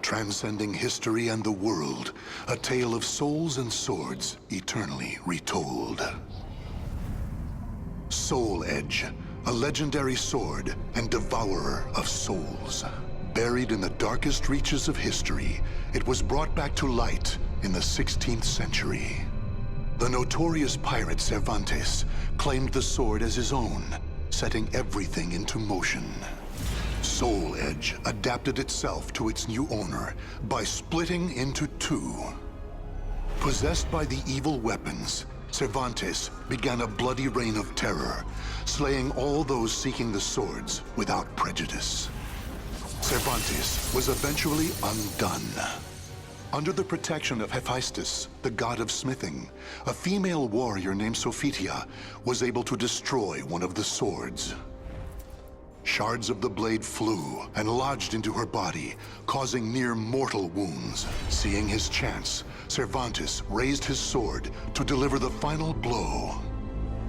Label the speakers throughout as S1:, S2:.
S1: Transcending history and the world, a tale of souls and swords eternally retold. Soul Edge, a legendary sword and devourer of souls. Buried in the darkest reaches of history, it was brought back to light in the 16th century. The notorious pirate Cervantes claimed the sword as his own, setting everything into motion. Soul Edge adapted itself to its new owner by splitting into two. Possessed by the evil weapons, Cervantes began a bloody reign of terror, slaying all those seeking the swords without prejudice. Cervantes was eventually undone. Under the protection of Hephaestus, the god of smithing, a female warrior named Sophitia was able to destroy one of the swords. Shards of the blade flew and lodged into her body, causing near mortal wounds. Seeing his chance, Cervantes raised his sword to deliver the final blow.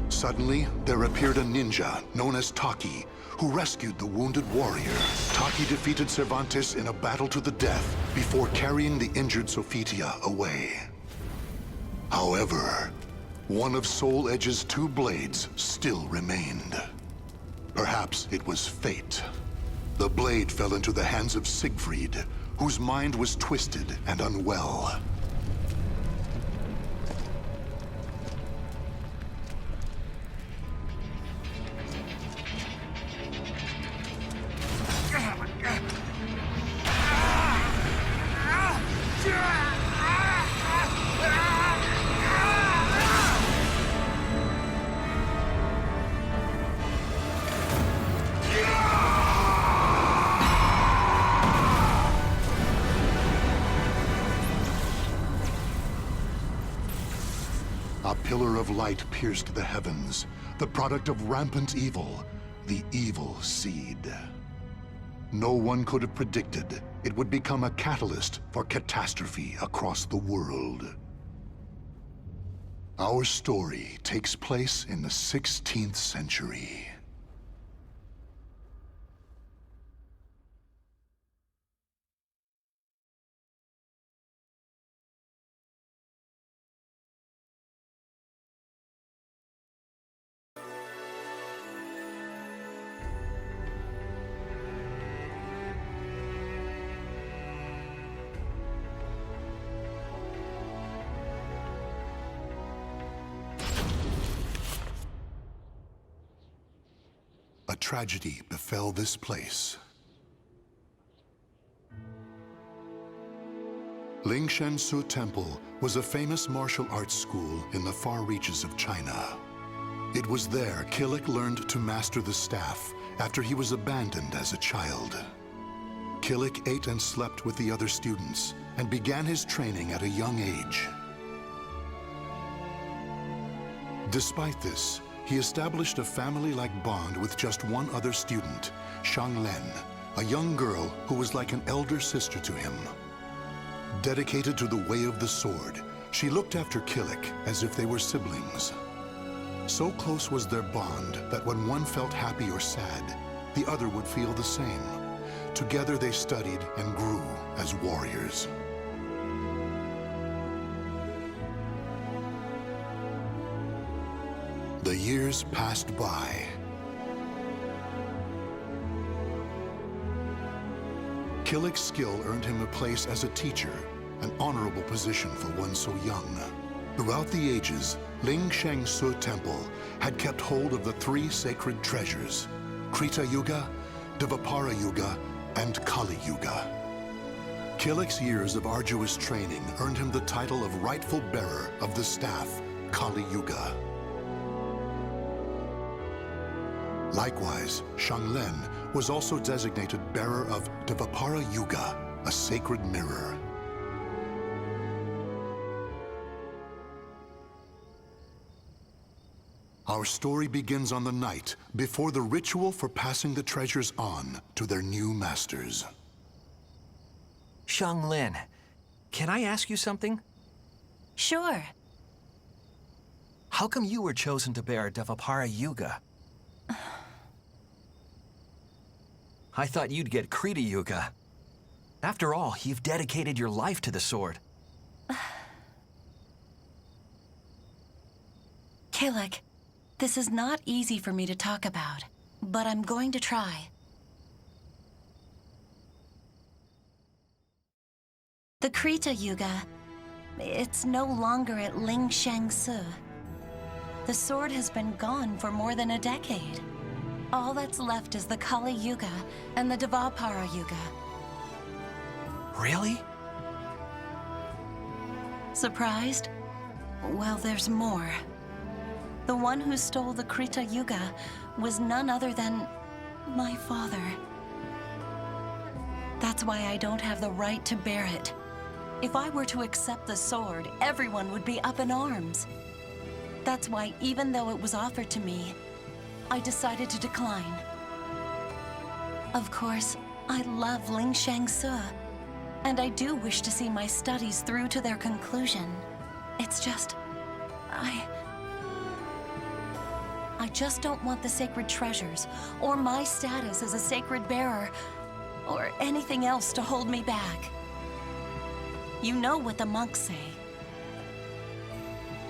S1: Suddenly, there appeared a ninja known as Taki, who rescued the wounded warrior. Taki defeated Cervantes in a battle to the death before carrying the injured Sophitia away. However, one of Soul Edge's two blades still remained. Perhaps it was fate. The blade fell into the hands of Siegfried, whose mind was twisted and unwell. A pillar of light pierced the heavens, the product of rampant evil, the evil seed. No one could have predicted it would become a catalyst for catastrophe across the world. Our story takes place in the 16th century. A tragedy befell this place. Lingshan Su Temple was a famous martial arts school in the far reaches of China. It was there Killick learned to master the staff after he was abandoned as a child. Killick ate and slept with the other students and began his training at a young age. Despite this, he established a family-like bond with just one other student, Shang Len, a young girl who was like an elder sister to him. Dedicated to the way of the sword, she looked after Killick as if they were siblings. So close was their bond that when one felt happy or sad, the other would feel the same. Together they studied and grew as warriors. The years passed by. Killick's skill earned him a place as a teacher, an honorable position for one so young. Throughout the ages, Lingshan Su Temple had kept hold of the three sacred treasures, Krita Yuga, Dvapara Yuga, and Kali Yuga. Killick's years of arduous training earned him the title of rightful bearer of the staff, Kali Yuga. Likewise, Shang Len was also designated bearer of Dvapara Yuga, a sacred mirror. Our story begins on the night before the ritual for passing the treasures on to their new masters.
S2: Shang Len, can I ask you something?
S3: Sure.
S2: How come you were chosen to bear Dvapara Yuga? I thought you'd get Krita Yuga. After all, you've dedicated your life to the sword.
S3: Kilik, this is not easy for me to talk about, but I'm going to try. The Krita Yuga, it's no longer at Ling Shang Su. The sword has been gone for more than a decade. All that's left is the Kali Yuga and the Dvapara Yuga.
S2: Really?
S3: Surprised? Well, there's more. The one who stole the Krita Yuga was none other than my father. That's why I don't have the right to bear it. If I were to accept the sword, everyone would be up in arms. That's why, even though it was offered to me, I decided to decline. Of course, I love Ling Shang Su, and I do wish to see my studies through to their conclusion. It's just, I just don't want the sacred treasures, or my status as a sacred bearer, or anything else to hold me back. You know what the monks say.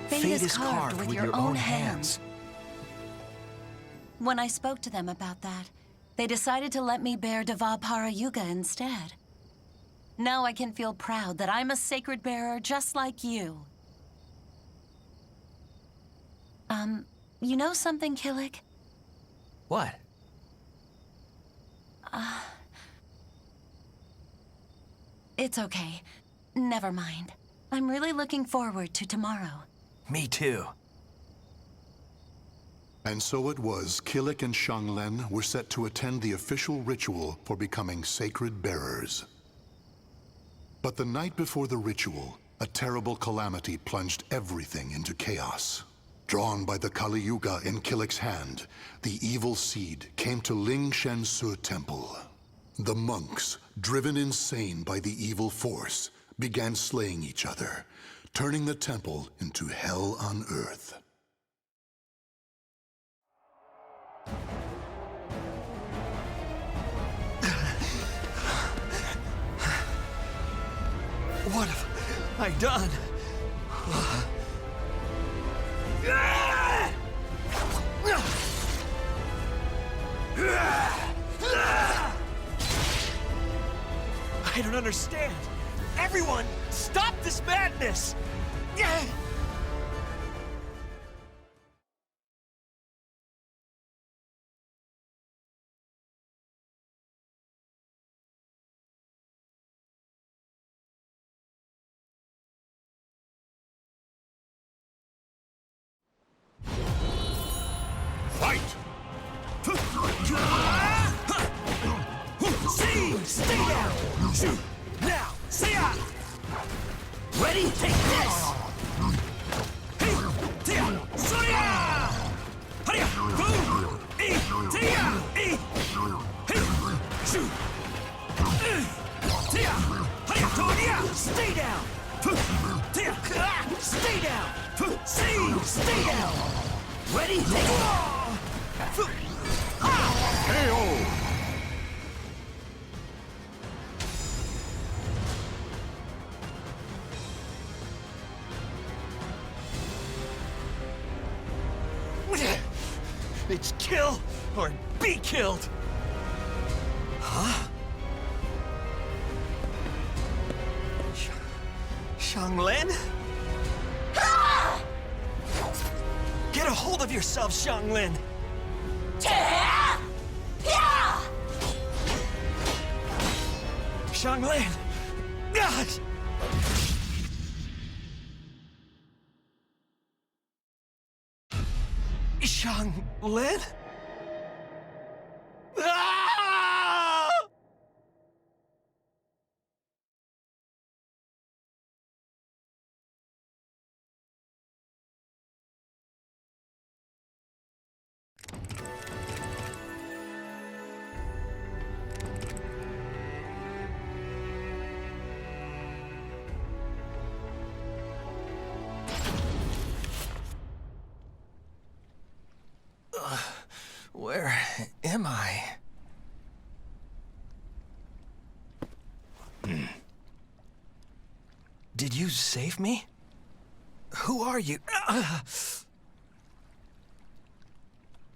S3: Fate is carved with your own hands. When I spoke to them about that, they decided to let me bear Dvapara Yuga instead. Now I can feel proud that I'm a sacred bearer just like you. You know something, Kilik?
S2: What?
S3: It's okay. Never mind. I'm really looking forward to tomorrow.
S2: Me too.
S1: And so it was, Kilik and Xianglen were set to attend the official ritual for becoming sacred bearers. But the night before the ritual, a terrible calamity plunged everything into chaos. Drawn by the Kali Yuga in Kilik's hand, the evil seed came to Ling Shang Su Temple. The monks, driven insane by the evil force, began slaying each other, turning the temple into hell on earth.
S2: What have I done? I don't understand. Everyone, stop this madness!
S1: Fight!
S2: See! Stay down! Shoot! Now! See ya! Ready? Take this! Hey! Tia! Soya! Hurry! Boom! E! Tia! E! Hey! Shoot! Tia! Hurry! Tonya! Stay down! Tia! Stay down! See! Stay down! Ready? Take it!
S1: KO!
S2: It's kill or be killed! Huh? Xianglen? Get a hold of yourself, Xianglen! Xianglen! Xianglen? Ah! Where am I? Did you save me? Who are you?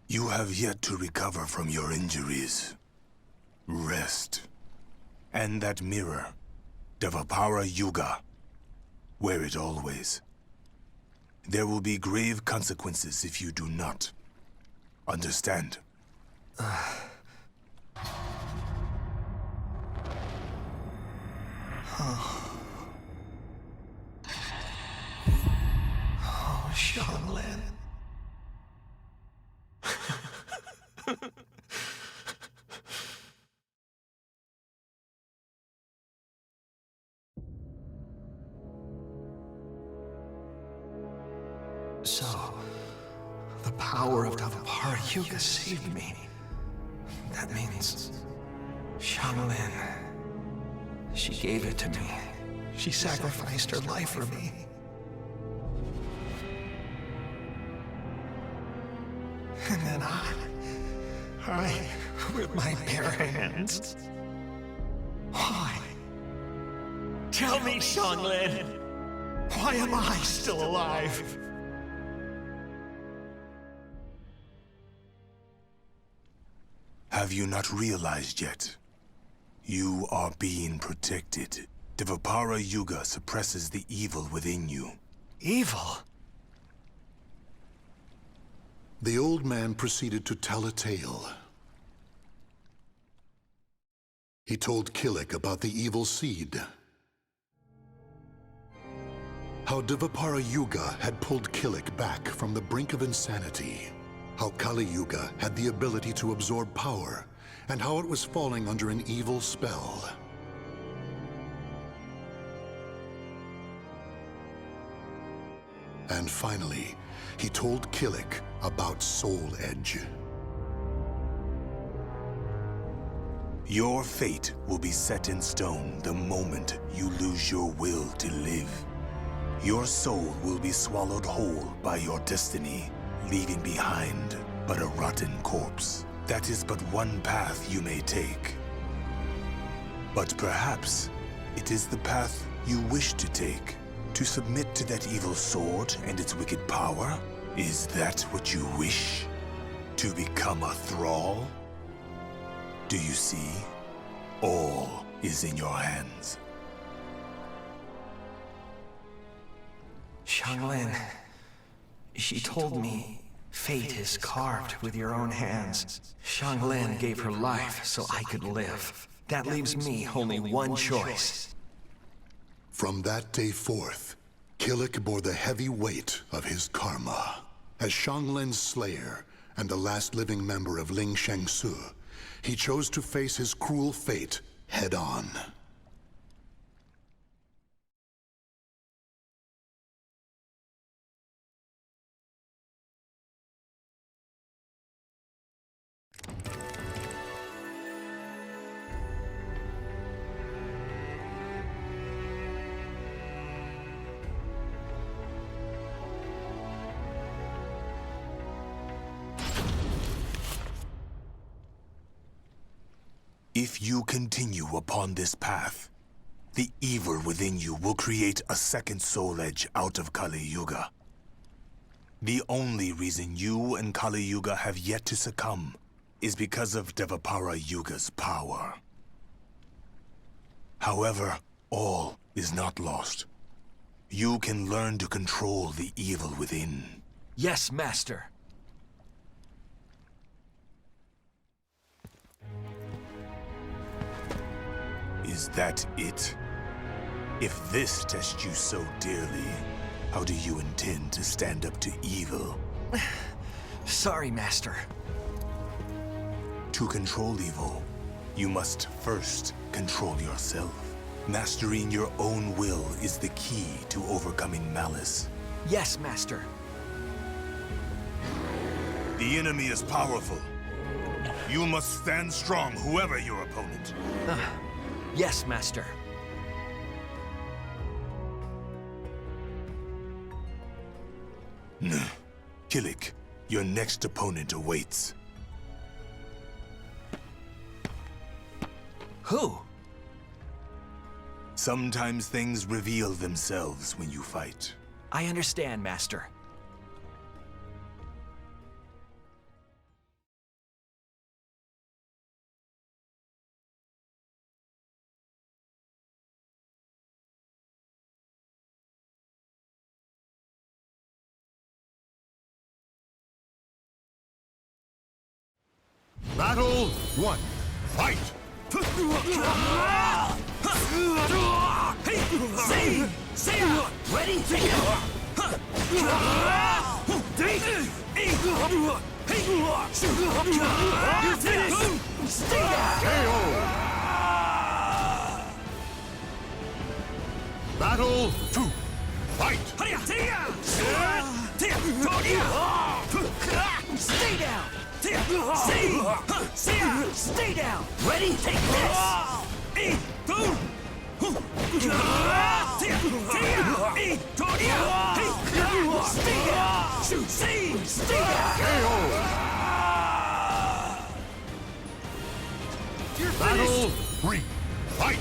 S4: You have yet to recover from your injuries. Rest. And that mirror, Devapara Yuga. Wear it always. There will be grave consequences if you do not. Understand?
S2: Oh, Xianglin. So, the power of Devapara Yuga saved me. That means Xianglin. She gave it to me. She sacrificed her life for me. And then I, with my bare hands. Why? Tell me, Xianglin. Why am I still alive?
S4: Have you not realized yet? You are being protected. Devapara Yuga suppresses the evil within you.
S2: Evil?
S1: The old man proceeded to tell a tale. He told Killik about the evil seed. How Devapara Yuga had pulled Killik back from the brink of insanity. How Kali Yuga had the ability to absorb power, and how it was falling under an evil spell. And finally, he told Killik about Soul Edge.
S4: Your fate will be set in stone the moment you lose your will to live. Your soul will be swallowed whole by your destiny, leaving behind but a rotten corpse. That is but one path you may take. But perhaps it is the path you wish to take. To submit to that evil sword and its wicked power? Is that what you wish? To become a thrall? Do you see? All is in your hands.
S2: Xianglin, she told me fate is carved with your own hands. Xianglin gave her life so I could live. That leaves me only one choice.
S1: From that day forth, Killik bore the heavy weight of his karma. As Xianglin's slayer and the last living member of Ling Shengsu, he chose to face his cruel fate head-on.
S4: If you continue upon this path, the evil within you will create a second soul edge out of Kali Yuga. The only reason you and Kali Yuga have yet to succumb is because of Devapara Yuga's power. However, all is not lost. You can learn to control the evil within.
S2: Yes, Master.
S4: Is that it? If this tests you so dearly, how do you intend to stand up to evil?
S2: Sorry, Master.
S4: To control evil, you must first control yourself. Mastering your own will is the key to overcoming malice.
S2: Yes, Master.
S4: The enemy is powerful. You must stand strong, whoever your opponent.
S2: Yes, Master.
S4: Killik, your next opponent awaits.
S2: Who?
S4: Sometimes things reveal themselves when you fight.
S2: I understand, Master.
S1: Battle 1. Fight!
S2: See ya! Ready? You're finished! Stay down!
S1: KO! Battle 2. Fight!
S2: Stay down! Stay down! Ready? Take this! Stay down! Stay down!
S1: KO! Battle 3. Fight!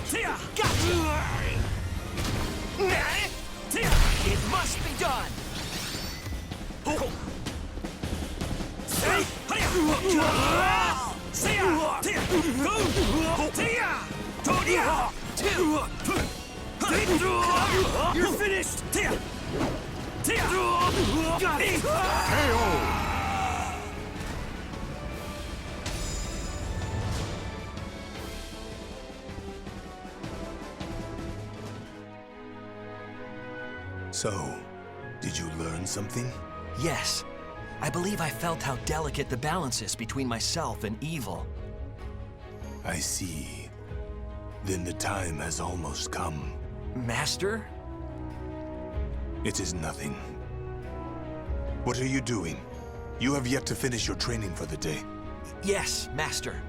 S2: It must be done! You're finished! Got it!
S1: KO!
S4: So, did you learn something?
S2: Yes. I believe I felt how delicate the balance is between myself and evil.
S4: I see. Then the time has almost come.
S2: Master?
S4: It is nothing. What are you doing? You have yet to finish your training for the day.
S2: Yes, Master.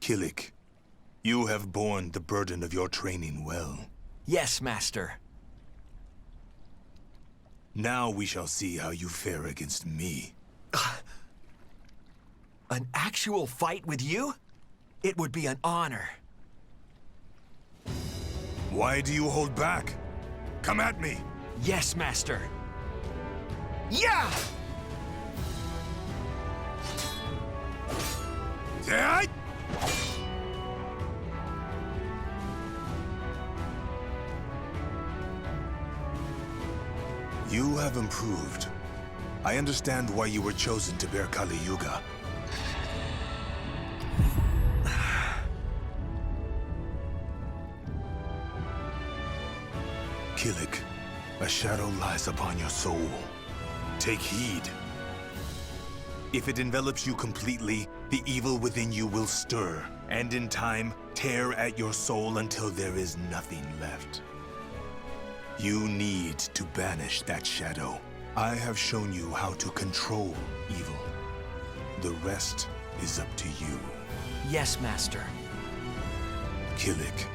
S4: Kilik, you have borne the burden of your training well.
S2: Yes, Master.
S4: Now we shall see how you fare against me.
S2: An actual fight with you? It would be an honor.
S4: Why do you hold back? Come at me!
S2: Yes, Master. Yeah!
S4: Yeah! You have improved. I understand why you were chosen to bear Kali Yuga. Kilik, a shadow lies upon your soul. Take heed. If it envelops you completely, the evil within you will stir, and in time, tear at your soul until there is nothing left. You need to banish that shadow. I have shown you how to control evil. The rest is up to you.
S2: Yes, Master.
S4: Kilik,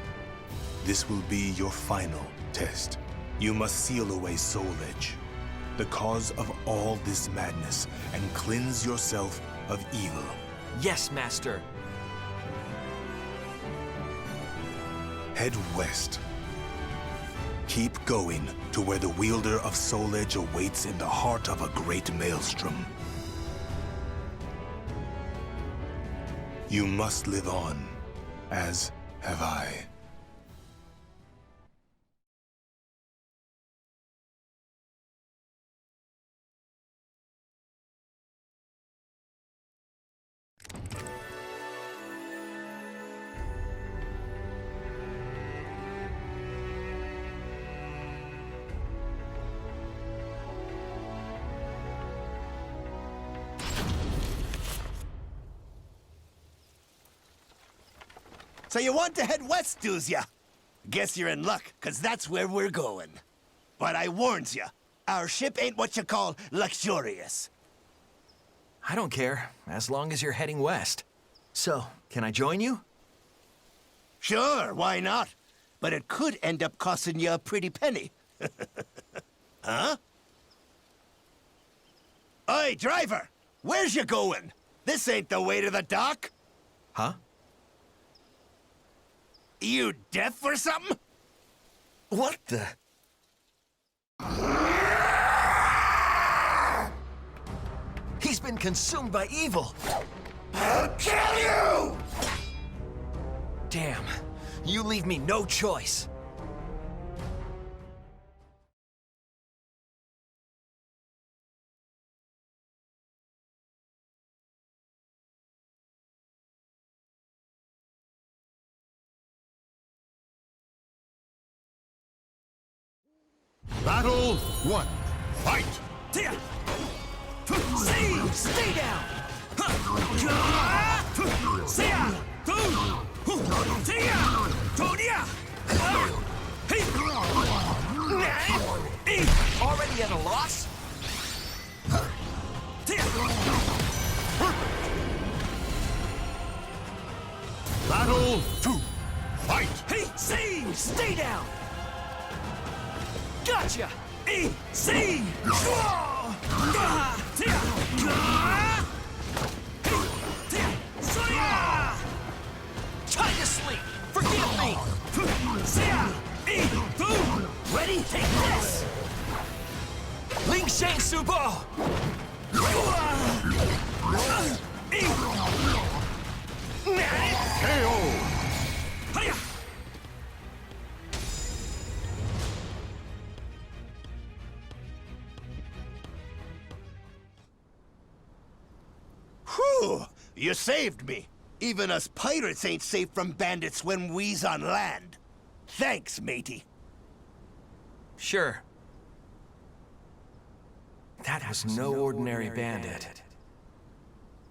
S4: this will be your final test. You must seal away Soul Edge, the cause of all this madness, and cleanse yourself of evil.
S2: Yes, Master.
S4: Head west. Keep going to where the wielder of Soul Edge awaits in the heart of a great maelstrom. You must live on, as have I.
S5: So you want to head west, doos ya? Guess you're in luck, 'cause that's where we're going. But I warns ya, our ship ain't what you call luxurious.
S2: I don't care, as long as you're heading west. So, can I join you?
S5: Sure, why not? But it could end up costing you a pretty penny. Huh? Oi, driver! Where's you going? This ain't the way to the dock.
S2: Huh?
S5: You deaf or something?
S2: What the? He's been consumed by evil!
S5: I'll kill you!
S2: Damn, you leave me no choice.
S1: Battle 1. Fight!
S2: See! Stay down! Already at a loss?
S1: Battle 2. Fight!
S2: Stay down! Gotcha! Try to sleep! Forgive me! Ready? Take this! Ling Shang Subo!
S1: KO!
S5: Whew! You saved me. Even us pirates ain't safe from bandits when we's on land. Thanks, matey.
S2: Sure. That was no ordinary bandit.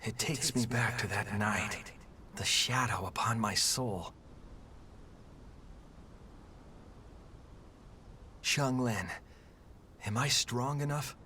S2: It takes me back to that night. The shadow upon my soul. Xianglin, am I strong enough?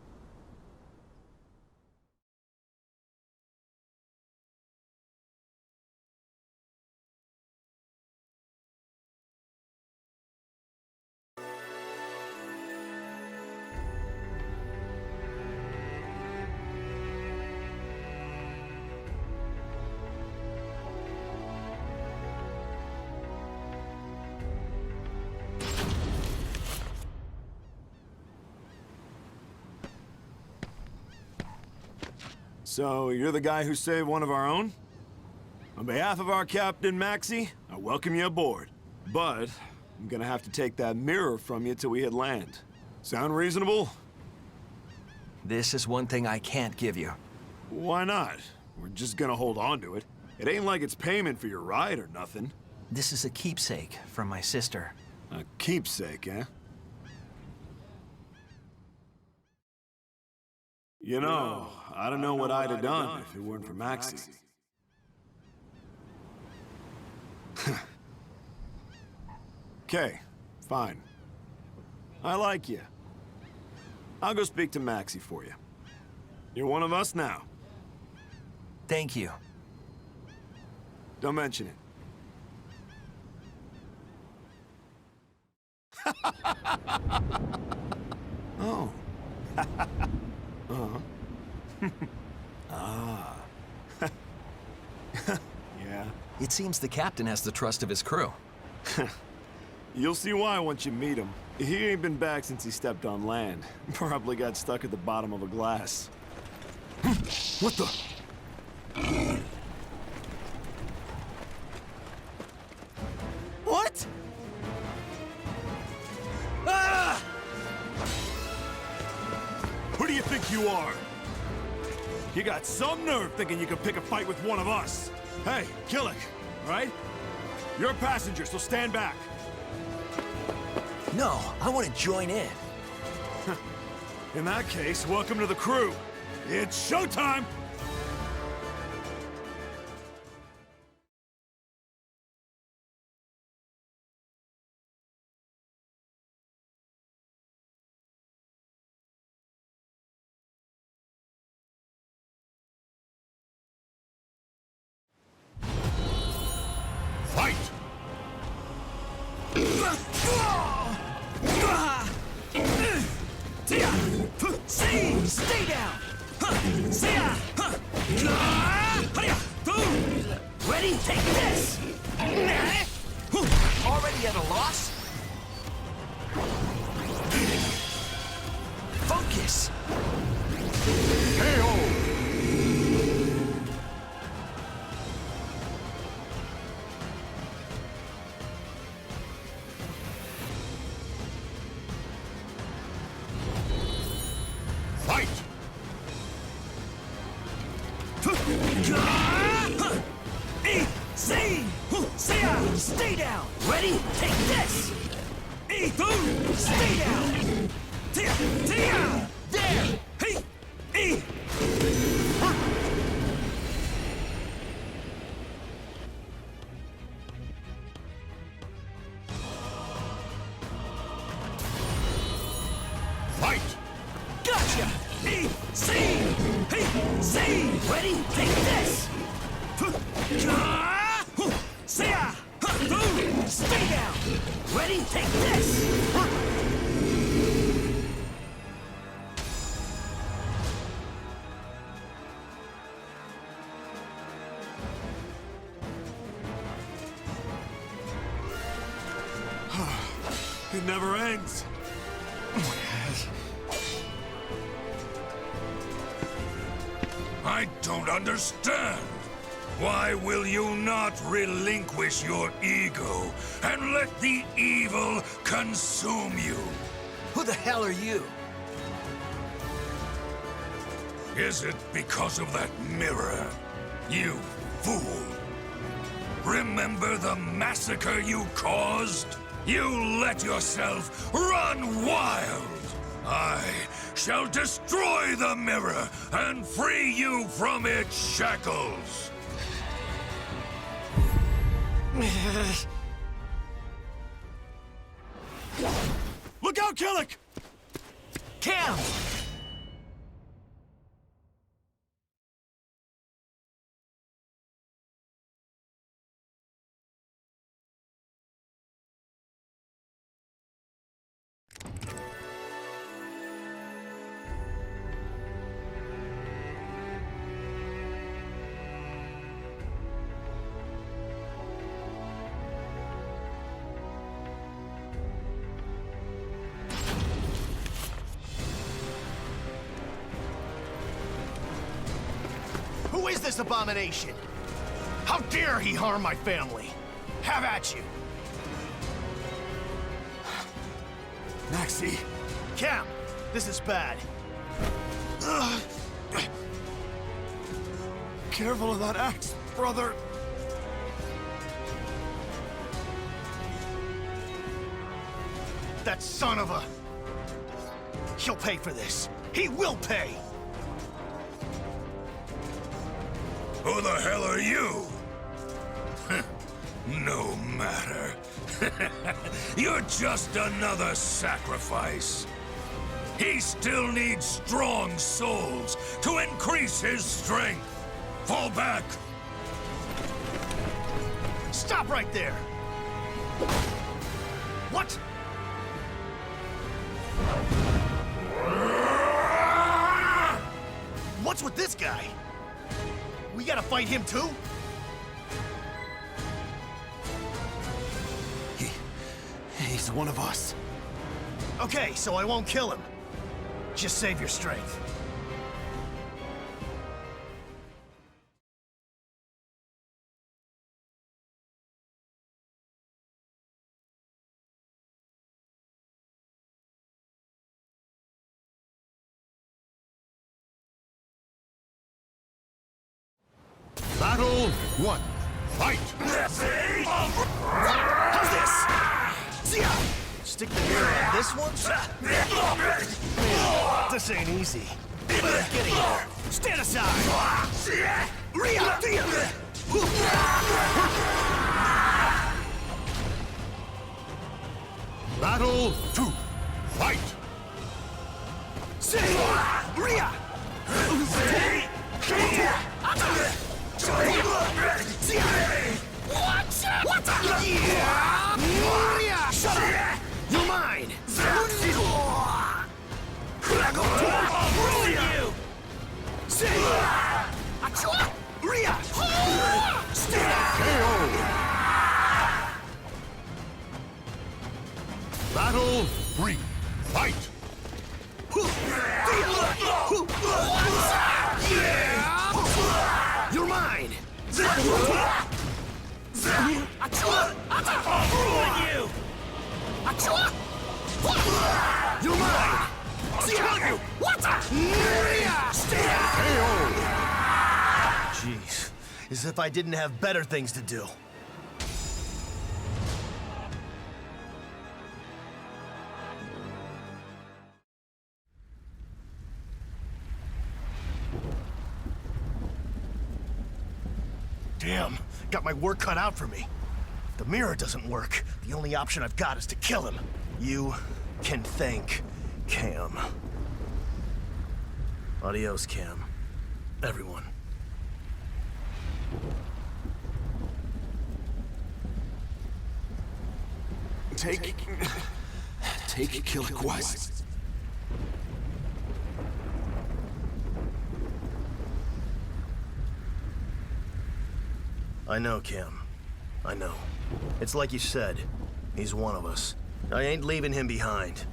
S6: So, you're the guy who saved one of our own? On behalf of our captain, Maxie, I welcome you aboard. But, I'm gonna have to take that mirror from you till we hit land. Sound reasonable?
S2: This is one thing I can't give you.
S6: Why not? We're just gonna hold on to it. It ain't like it's payment for your ride or nothing.
S2: This is a keepsake from my sister.
S6: A keepsake, eh? You know, I don't know what I'd have done if it weren't for Maxie. Okay, fine. I like you. I'll go speak to Maxie for you. You're one of us now.
S2: Thank you.
S6: Don't mention it. Oh. Ah. Yeah.
S2: It seems the captain has the trust of his crew.
S6: You'll see why once you meet him. He ain't been back since he stepped on land. Probably got stuck at the bottom of a glass. What the?
S5: What? Ah!
S6: Who do you think you are? You got some nerve thinking you can pick a fight with one of us. Hey, Killick, right? You're a passenger, so stand back.
S2: No, I want to join in.
S6: In that case, welcome to the crew. It's showtime!
S2: Stay down! See ya! Ready? Take this! Already at a loss? Focus!
S1: Fight!
S2: Stay down! Ready? Take this! Stay down! There!
S1: Fight!
S2: Gotcha! Ready? Take this! Stay down! Ready? Take this!
S6: It never ends.
S7: I don't understand. Why will you not relinquish your ego and let the evil consume you?
S2: Who the hell are you?
S7: Is it because of that mirror? You fool! Remember the massacre you caused? You let yourself run wild! I shall destroy the mirror and free you from its shackles!
S6: Look out, Killick!
S2: Cam!
S5: Who is this abomination? How dare he harm my family? Have at you!
S6: Maxie.
S5: Cam, this is bad.
S6: Careful of that axe, brother.
S5: That son of a... He'll pay for this. He will pay!
S7: Who the hell are you? No matter. You're just another sacrifice. He still needs strong souls to increase his strength. Fall back!
S5: Stop right there! What? What's with this guy? We gotta fight him too?
S6: He's one of us.
S5: Okay, so I won't kill him. Just save your strength.
S1: Battle 1. Fight!
S5: How's this? Stick the mirror on this one? This ain't easy. But I'm getting there. Stand aside!
S1: Battle 2. Fight!
S5: Shut up! You're mine!
S1: Battle 3. Fight!
S5: You're mine! You're mine! Jeez, as if I didn't have better things to do. Damn, got my work cut out for me. If the mirror doesn't work, the only option I've got is to kill him. You can thank Cam. Adios, Cam. Everyone.
S2: Take Killer Quest.
S5: I know, Cam. I know. It's like you said. He's one of us. I ain't leaving him behind.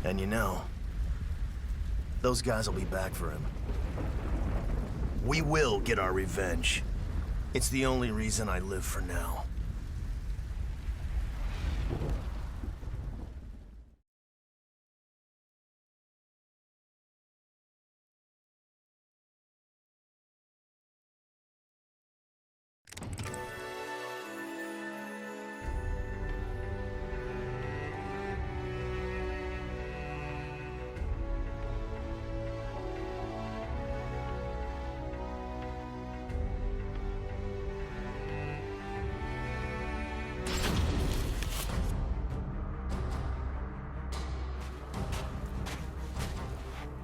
S5: And you know, those guys will be back for him. We will get our revenge. It's the only reason I live for now.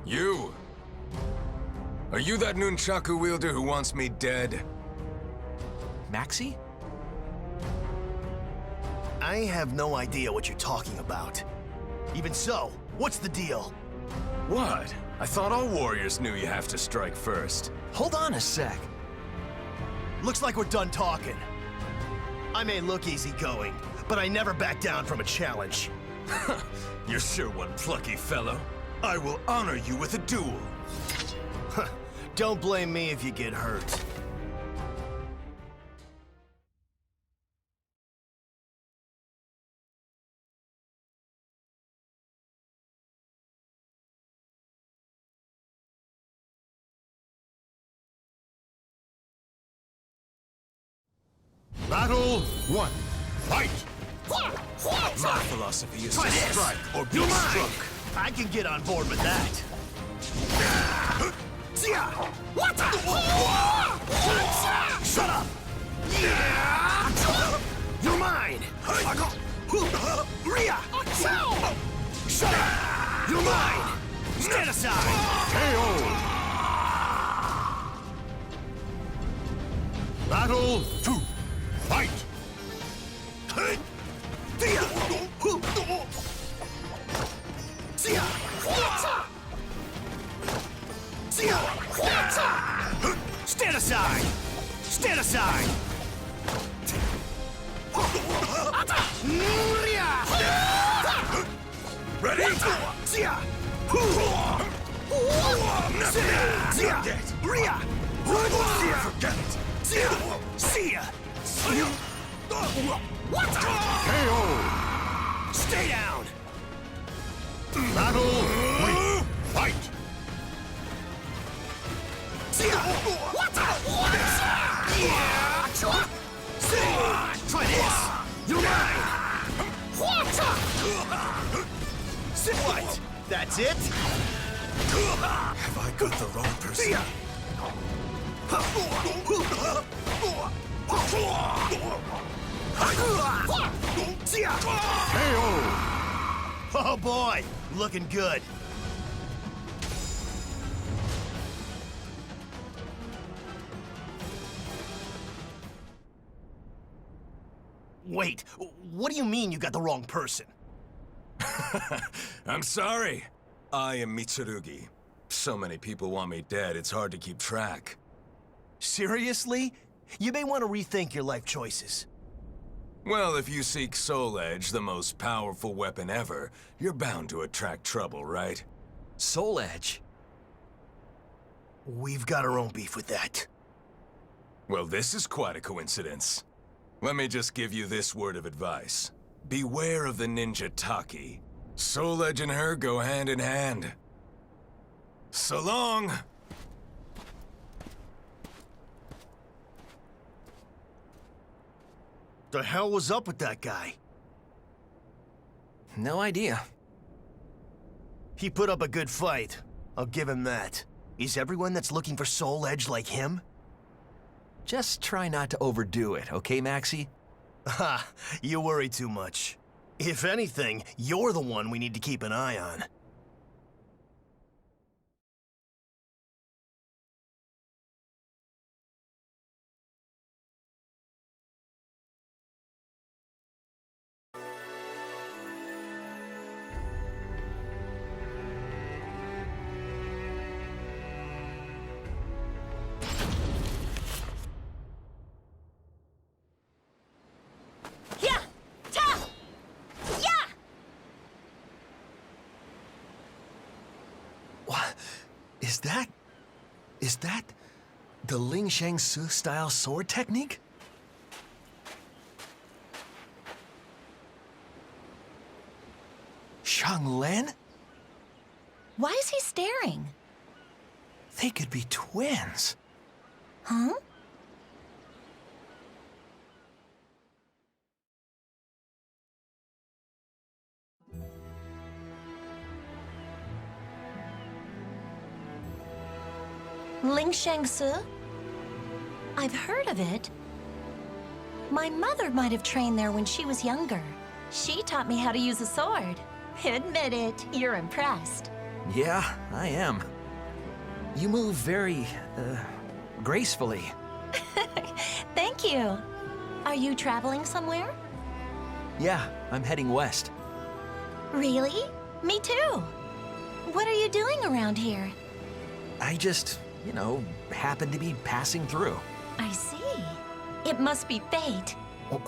S8: You! Are you that nunchaku wielder who wants me dead?
S2: Maxie?
S5: I have no idea what you're talking about. Even so, what's the deal?
S8: What? I thought all warriors knew you have to strike first.
S2: Hold on a sec.
S5: Looks like we're done talking. I may look easygoing, but I never back down from a challenge.
S8: You're sure one plucky fellow. I will honor you with a duel.
S5: Don't blame me if you get hurt.
S1: Battle 1. Fight!
S8: My philosophy is
S5: Try
S8: to
S5: this.
S8: strike or be
S5: You're mine.
S8: struck.
S5: I can get on board with that. Shut up! You're mine! Shut up! You're mine! Stand aside!
S1: KO! Battle 2. Fight!
S5: Stand aside! Stand aside!
S8: Ready?
S5: Forget it! See ya!
S1: KO!
S5: Stay down!
S1: Battle 3. Fight!
S5: Try this! You're mine! What? That's it?
S8: Have I got the wrong person?
S5: Oh boy, looking good. Wait, what do you mean you got the wrong person?
S8: I'm sorry. I am Mitsurugi, So many people want me dead, it's hard to keep track.
S5: Seriously? You may want to rethink your life choices.
S8: Well, if you seek Soul Edge, the most powerful weapon ever, you're bound to attract trouble, right?
S2: Soul Edge?
S5: We've got our own beef with that.
S8: Well, this is quite a coincidence. Let me just give you this word of advice. Beware of the ninja Taki. Soul Edge and her go hand in hand. So long!
S5: The hell was up with that guy?
S2: No idea.
S5: He put up a good fight. I'll give him that. Is everyone that's looking for Soul Edge like him?
S2: Just try not to overdo it, okay, Maxie?
S5: Ha! You worry too much. If anything, you're the one we need to keep an eye on.
S3: Yeah! Ta! Yeah!
S2: What? Is that the Ling Shang Su style sword technique? Xianglen?
S3: Why is he staring?
S2: They could be twins.
S3: Huh? Ling Shang Su? I've heard of it. My mother might have trained there when she was younger. She taught me how to use a sword. Admit it, you're impressed.
S2: Yeah, I am. You move very, gracefully.
S3: Thank you. Are you traveling somewhere?
S2: Yeah, I'm heading west.
S3: Really? Me too. What are you doing around here?
S2: I just, happen to be passing through.
S3: I see. It must be fate.
S2: Oh,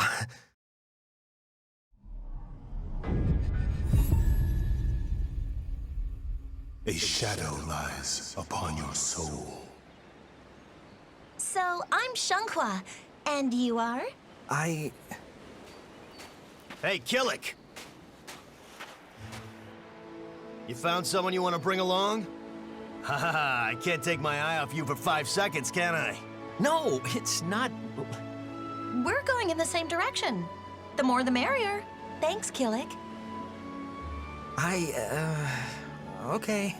S4: A shadow lies upon your soul.
S3: So, I'm Shanghua, and you are?
S2: I...
S5: Hey, Killick! You found someone you want to bring along? Ha ha ha, I can't take my eye off you for 5 seconds, can I?
S2: No, it's not...
S3: We're going in the same direction. The more the merrier. Thanks, Killick.
S2: Okay.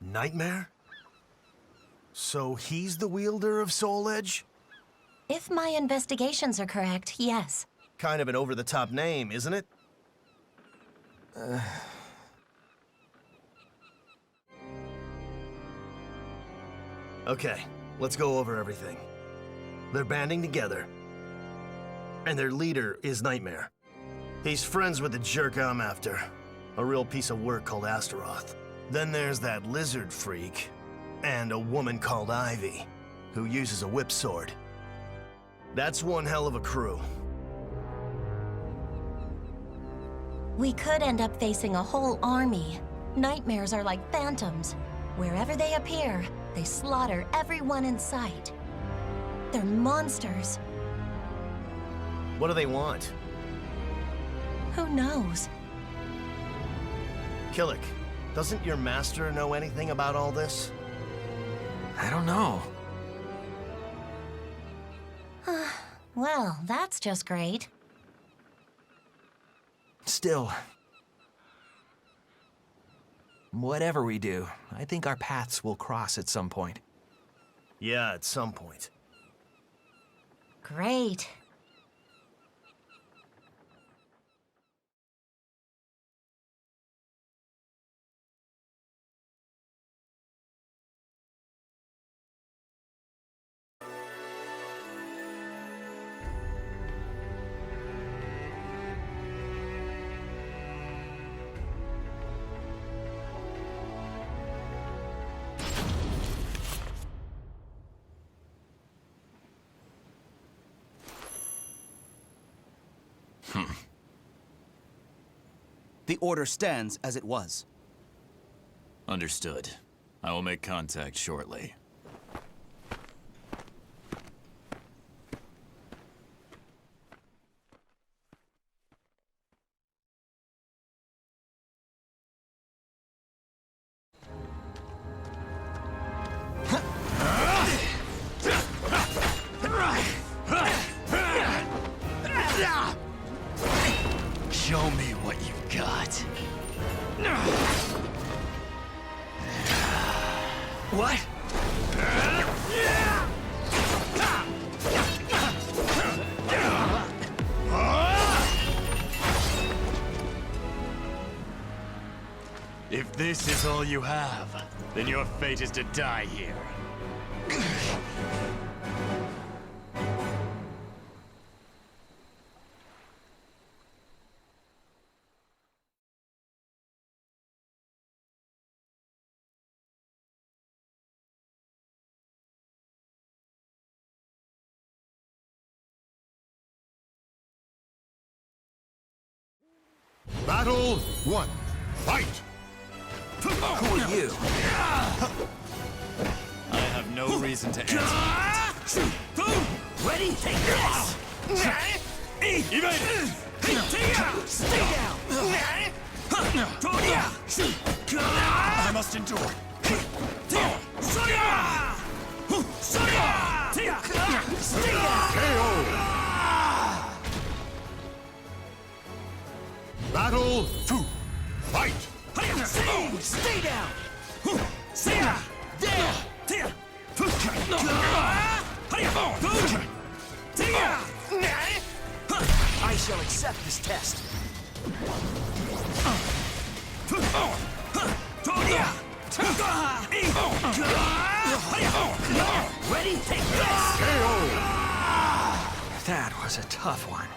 S5: Nightmare? So he's the wielder of Soul Edge?
S3: If my investigations are correct, yes.
S5: Kind of an over-the-top name, isn't it? Okay, let's go over everything. They're banding together. And their leader is Nightmare. He's friends with the jerk I'm after. A real piece of work called Astaroth. Then there's that lizard freak. And a woman called Ivy, who uses a whip sword. That's one hell of a crew.
S3: We could end up facing a whole army. Nightmares are like phantoms. Wherever they appear, they slaughter everyone in sight. They're monsters.
S5: What do they want?
S3: Who knows?
S5: Killick, doesn't your master know anything about all this?
S2: I don't know.
S3: Well, that's just great.
S2: Still... whatever we do, I think our paths will cross at some point.
S5: Yeah, at some point.
S3: Great.
S9: The order stands as it was.
S10: Understood. I will make contact shortly.
S2: Show me what you've got. What?
S10: If this is all you have, then your fate is to die here.
S1: Battle 1. Fight!
S2: Who are you?
S10: I have no reason to answer.
S2: Ready? Take this! Stay down!
S10: I must endure.
S1: Battle 2. Fight!
S2: Stay down! I shall accept this test. Ready? Take this! That was a tough one.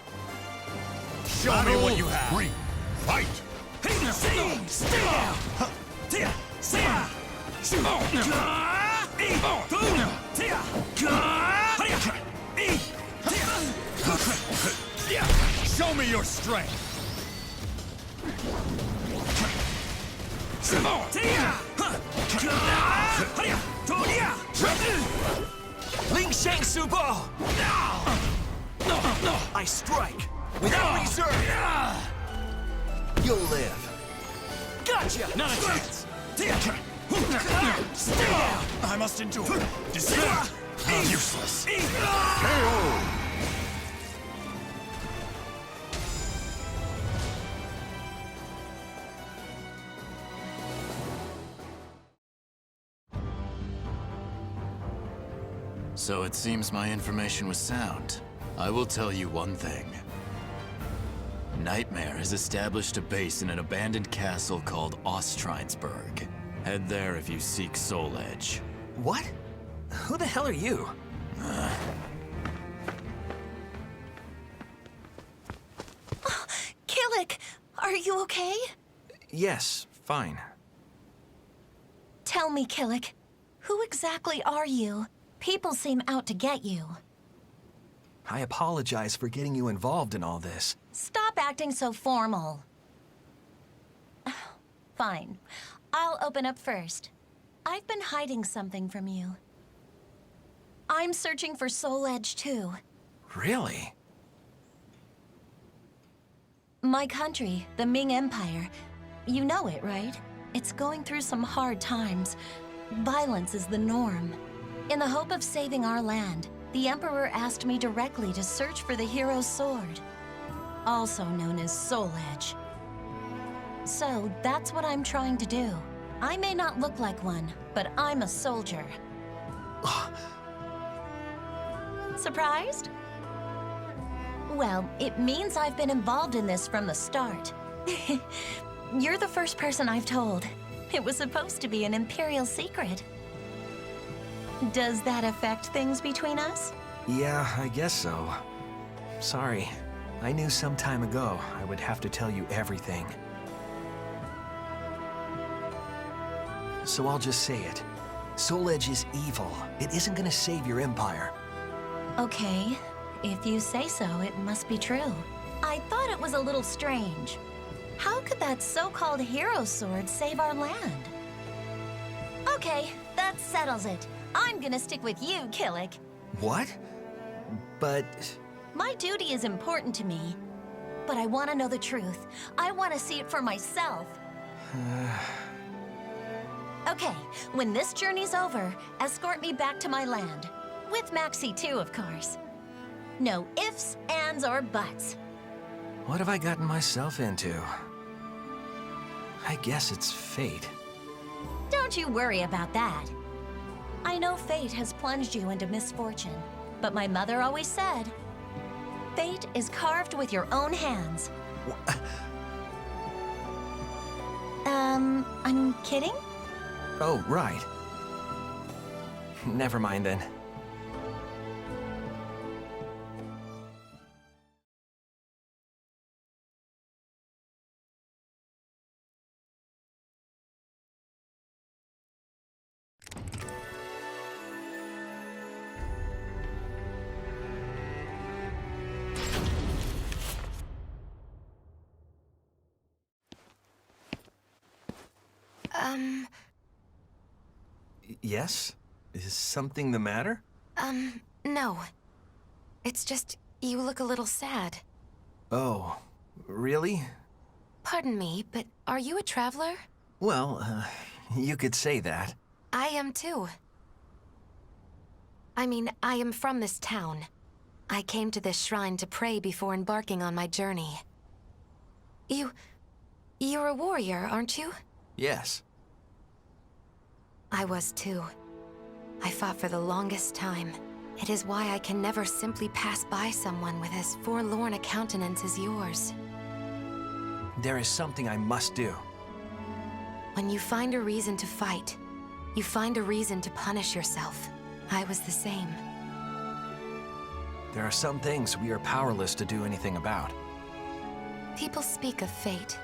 S10: Show me what you have.
S1: 3. Fight!
S2: Stay down!
S10: Show me your strength.
S2: Ling Shang Subo! I strike without reserve. You'll live. Gotcha!
S10: Not a chance.
S2: Stay down!
S10: I must endure. Despair. Useless. So it seems my information was sound. I will tell you one thing. Nightmare has established a base in an abandoned castle called Ostrinesburg. Head there if you seek Soul Edge.
S2: What? Who the hell are you?
S3: Killick, are you okay?
S2: Yes, fine.
S3: Tell me, Killick, who exactly are you? People seem out to get you.
S2: I apologize for getting you involved in all this.
S3: Stop acting so formal. Fine. I'll open up first. I've been hiding something from you. I'm searching for Soul Edge, too.
S2: Really?
S3: My country, the Ming Empire, you know it, right? It's going through some hard times. Violence is the norm. In the hope of saving our land, the Emperor asked me directly to search for the hero's sword, also known as Soul Edge. So that's what I'm trying to do. I may not look like one, but I'm a soldier. Surprised? Well, it means I've been involved in this from the start. You're the first person I've told. It was supposed to be an Imperial secret. Does that affect things between us?
S2: Yeah, I guess so. Sorry. I knew some time ago I would have to tell you everything. So I'll just say it. Soul Edge is evil. It isn't gonna save your empire.
S3: Okay, if you say so, it must be true. I thought it was a little strange. How could that so-called hero sword save our land? Okay, that settles it. I'm gonna stick with you, Killick.
S2: What? But...
S3: My duty is important to me, but I want to know the truth. I want to see it for myself. Okay, when this journey's over, escort me back to my land. With Maxie too, of course. No ifs, ands, or buts.
S2: what have I gotten myself into? I guess it's fate.
S3: Don't you worry about that. I know fate has plunged you into misfortune, but my mother always said, fate is carved with your own hands. I'm kidding?
S2: Oh, right. Never mind then. Yes? Is something the matter?
S11: No. It's just, you look a little sad.
S2: Oh, really?
S11: Pardon me, but are you a traveler?
S2: Well, you could say that.
S11: I am too. I mean, I am from this town. I came to this shrine to pray before embarking on my journey. You're a warrior, aren't you?
S2: Yes.
S11: I was too. I fought for the longest time. It is why I can never simply pass by someone with as forlorn a countenance as yours.
S2: There is something I must do.
S11: When you find a reason to fight, you find a reason to punish yourself. I was the same.
S2: There are some things we are powerless to do anything about.
S11: People speak of fate,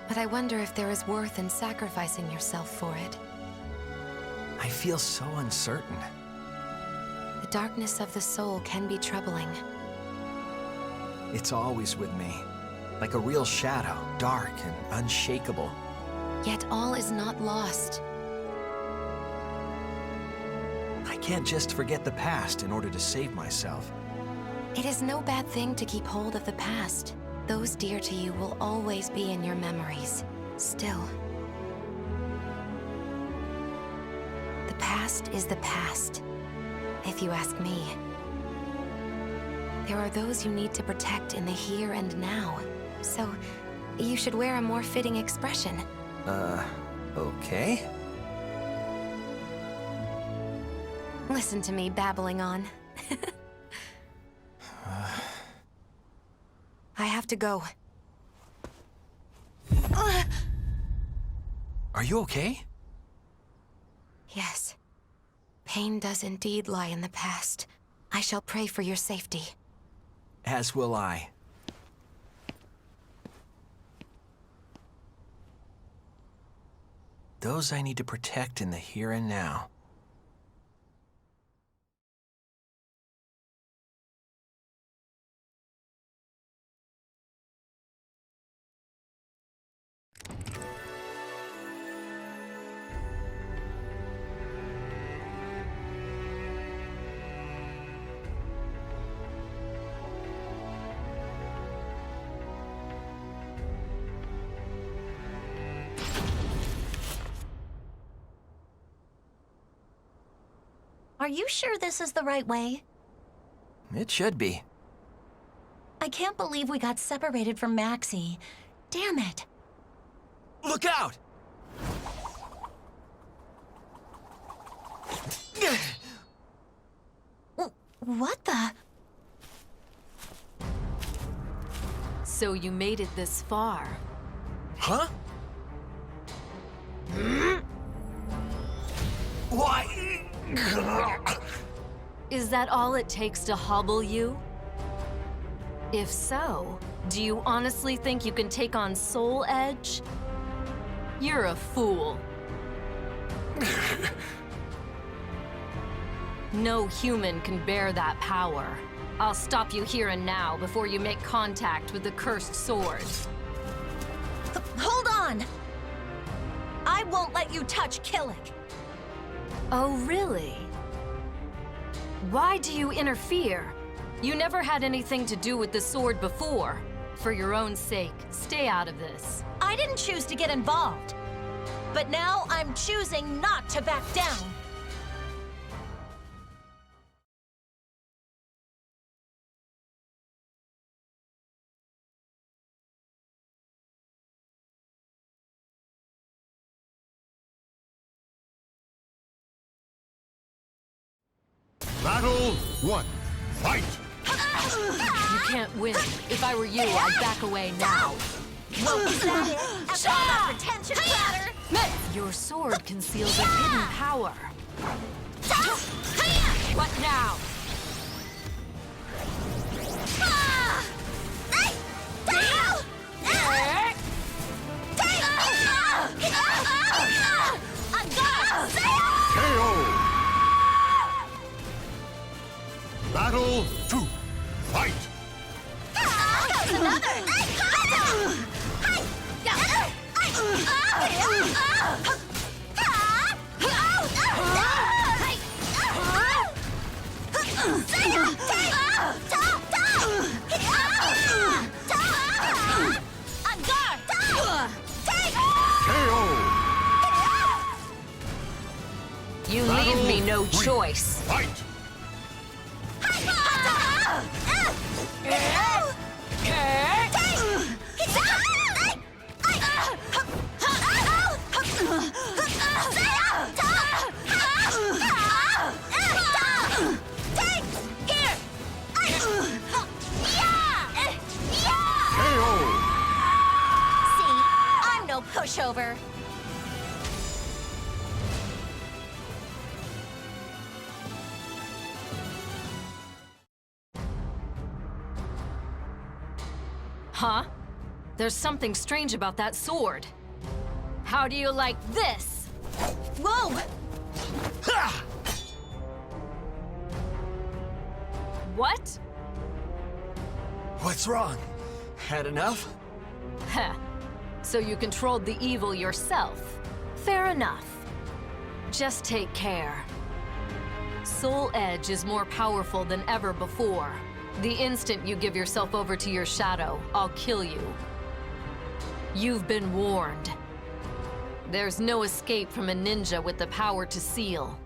S11: but I wonder if there is worth in sacrificing yourself for it.
S2: I feel so uncertain.
S11: The darkness of the soul can be troubling.
S2: It's always with me, like a real shadow, dark and unshakable.
S11: Yet all is not lost.
S2: I can't just forget the past in order to save myself.
S11: It is no bad thing to keep hold of the past. Those dear to you will always be in your memories. Still. The past is the past, if you ask me. There are those you need to protect in the here and now. So, you should wear a more fitting expression.
S2: Okay.
S11: Listen to me babbling on. I have to go.
S2: Are you okay?
S11: Yes. Pain does indeed lie in the past. I shall pray for your safety.
S2: As will I. Those I need to protect in the here and now.
S3: Are you sure this is the right way?
S2: It should be.
S3: I can't believe we got separated from Maxie. Damn it.
S2: Look out!
S3: What the?
S12: So you made it this far.
S2: Huh? Why?
S12: Is that all it takes to hobble you? If so, do you honestly think you can take on Soul Edge? You're a fool. No human can bear that power. I'll stop you here and now before you make contact with the cursed sword.
S3: Hold on! I won't let you touch Killick.
S12: Oh, really? Why do you interfere? You never had anything to do with the sword before. For your own sake, stay out of this.
S3: I didn't choose to get involved. But now I'm choosing not to back down.
S7: Battle 1. Fight!
S12: You can't win. If I were you, I'd back away now.
S3: Well, is that it? After all that pretension, Platter?
S12: Your sword conceals a hidden power. What now?
S7: KO! Battle 2. Fight!
S12: You leave me no choice.
S7: Fight!
S3: Pushover.
S12: Huh? There's something strange about that sword. How do you like this?
S3: Whoa!
S12: What?
S2: What's wrong? Had enough?
S12: Heh. So you controlled the evil yourself. Fair enough. Just take care. Soul Edge is more powerful than ever before. The instant you give yourself over to your shadow, I'll kill you. You've been warned. There's no escape from a ninja with the power to seal.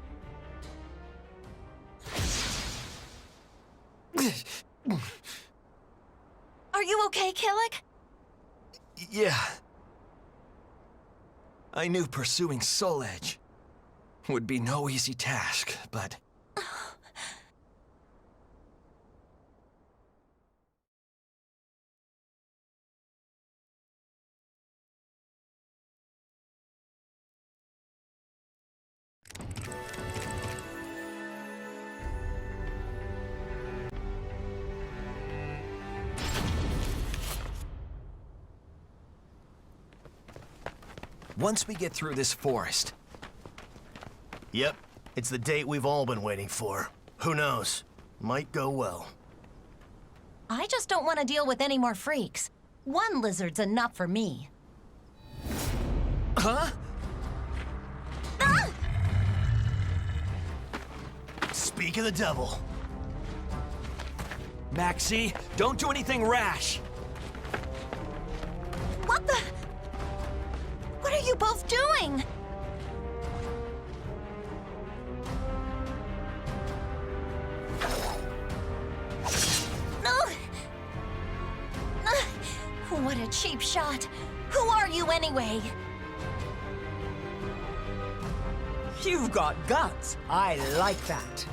S3: Are you okay, Killick?
S2: Yeah. I knew pursuing Soul Edge would be no easy task, but... Once we get through this forest...
S5: Yep, it's the date we've all been waiting for. Who knows? Might go well.
S3: I just don't want to deal with any more freaks. One lizard's enough for me.
S2: Huh?
S3: Ah!
S5: Speak of the devil.
S2: Maxie, don't do anything rash!
S3: What the? What are you both doing? What a cheap shot. Who are you anyway?
S13: You've got guts. I like that.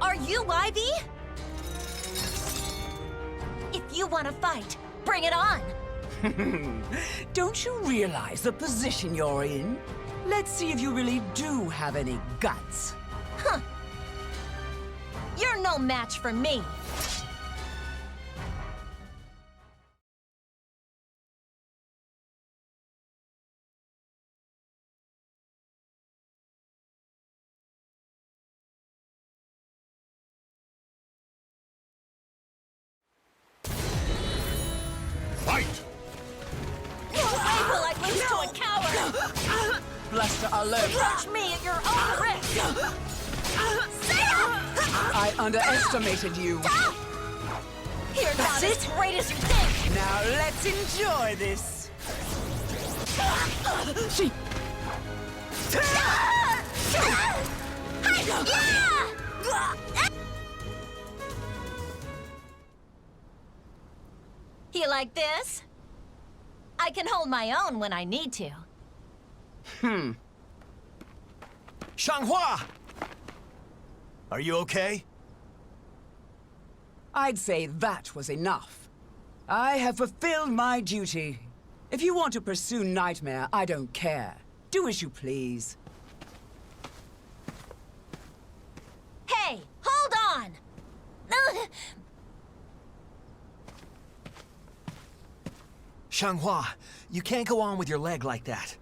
S3: Are you Ivy? you want to fight, bring it on!
S13: Don't you realize the position you're in? Let's see if you really do have any guts.
S3: Huh. You're no match for me.
S7: Fight!
S3: No way will I lose to a coward!
S13: Bluster alert.
S3: Approach me at your own risk!
S13: I underestimated you.
S3: You're not as great as you think!
S13: Now let's enjoy this. She.
S3: You like this? I can hold my own when I need to.
S5: Xianghua! Are you okay?
S13: I'd say that was enough. I have fulfilled my duty. If you want to pursue Nightmare, I don't care. Do as you please.
S3: Hey, hold on!
S5: Xianghua, you can't go on with your leg like that.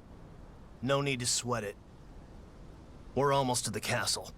S5: No need to sweat it. We're almost to the castle.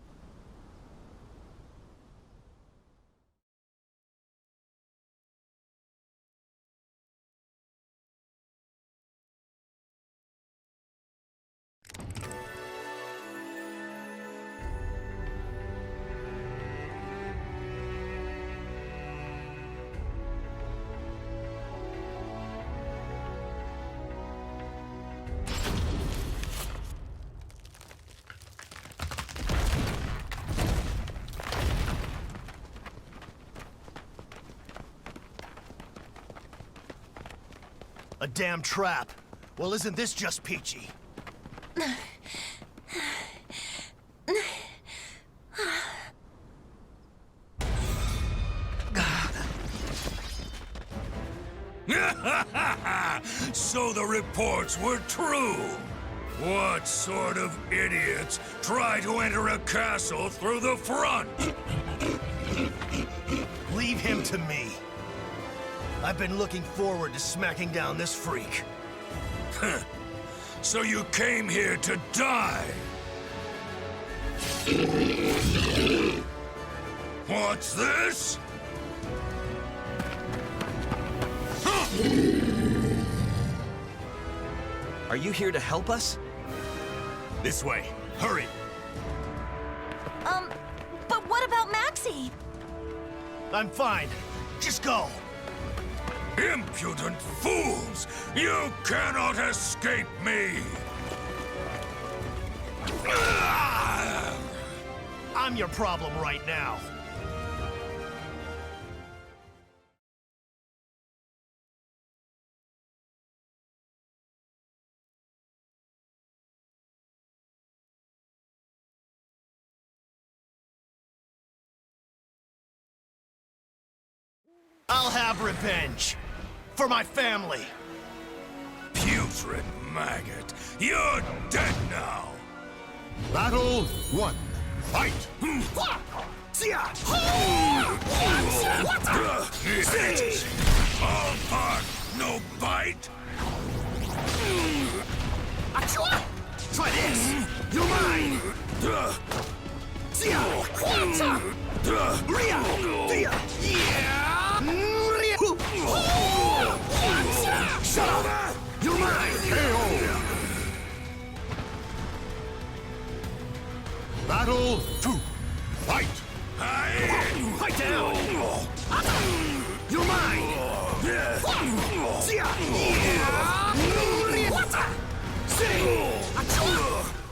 S5: A damn trap. Well, isn't this just peachy?
S7: So the reports were true. What sort of idiots try to enter a castle through the front?
S5: Leave him to me. I've been looking forward to smacking down this freak.
S7: So you came here to die? What's this?
S5: Are you here to help us? This way. Hurry.
S3: But what about Maxie?
S5: I'm fine. Just go.
S7: Impudent fools! You cannot escape me!
S5: I'm your problem right now. I'll have revenge. For my family.
S7: Putrid maggot, you're dead now!
S1: Battle 1. Fight!
S7: All bark, no bite?
S5: Try this! You're mine! Shut up! You're mine!
S1: Battle 2. Fight!
S5: Fight down! You're mine!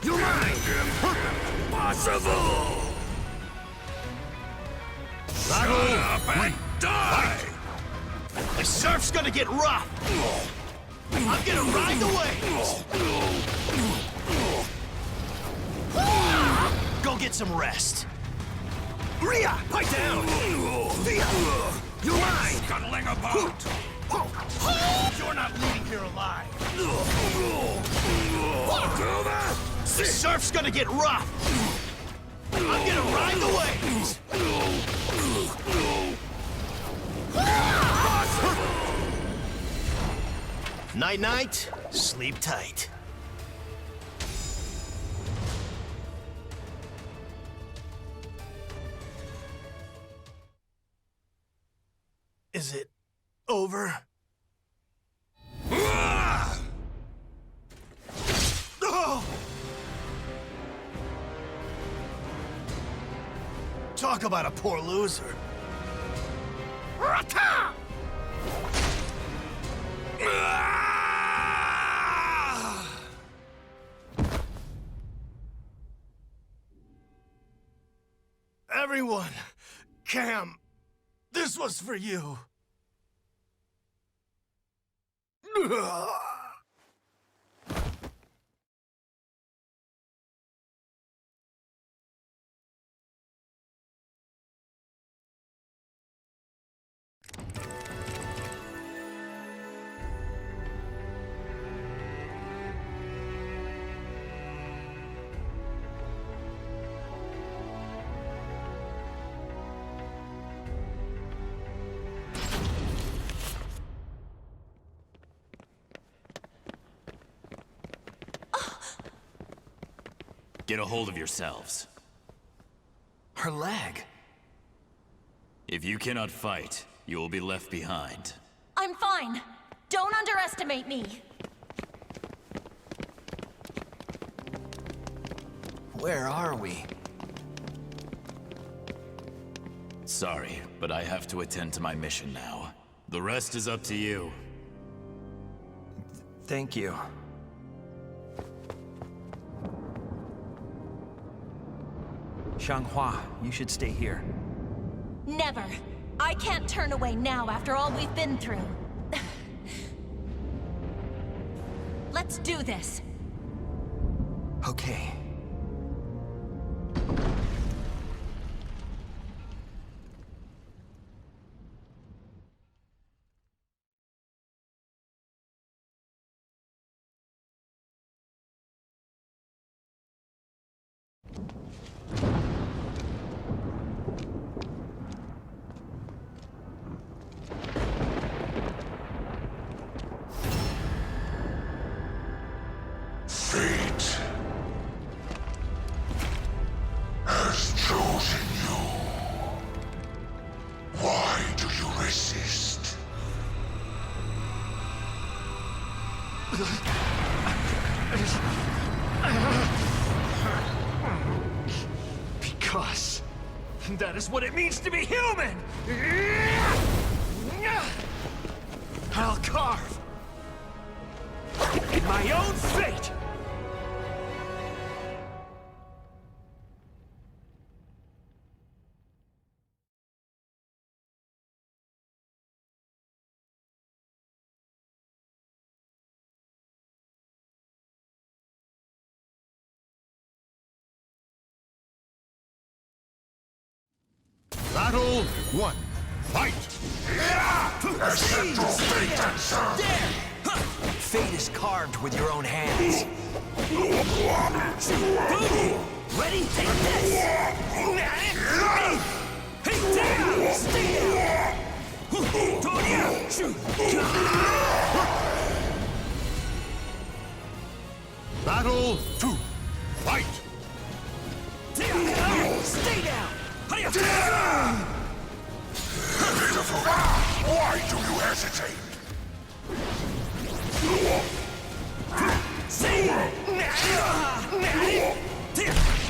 S5: You're mine!
S7: Impossible! Shut up and die!
S5: The surf's gonna get rough! I'm gonna ride the waves! Go get some rest! Rhea, pipe down! You're mine!
S7: Scuttling about!
S5: You're not leaving here alive! Walk over! The surf's gonna get rough! I'm gonna ride the waves! Night-night, sleep tight. Is it over? Talk about a poor loser. Everyone, Cam, this was for you.
S10: Get a hold of yourselves.
S2: Her leg.
S10: If you cannot fight, you will be left behind.
S3: I'm fine. Don't underestimate me.
S2: Where are we?
S10: Sorry, but I have to attend to my mission now. The rest is up to you.
S2: Thank you. Xianghua, you should stay here.
S3: Never. I can't turn away now after all we've been through. Let's do this.
S2: Okay.
S7: Fate has chosen you. Why do you resist?
S2: Because that is what it means to be human! I'll carve my own fate!
S7: Battle 1. Fight! Accept your fate and serve!
S2: Fate is carved with your own hands. Ready? Take this! Hey, down! Stay down!
S7: Battle 2. Fight!
S2: Stay down!
S7: Pitiful! Why do you hesitate?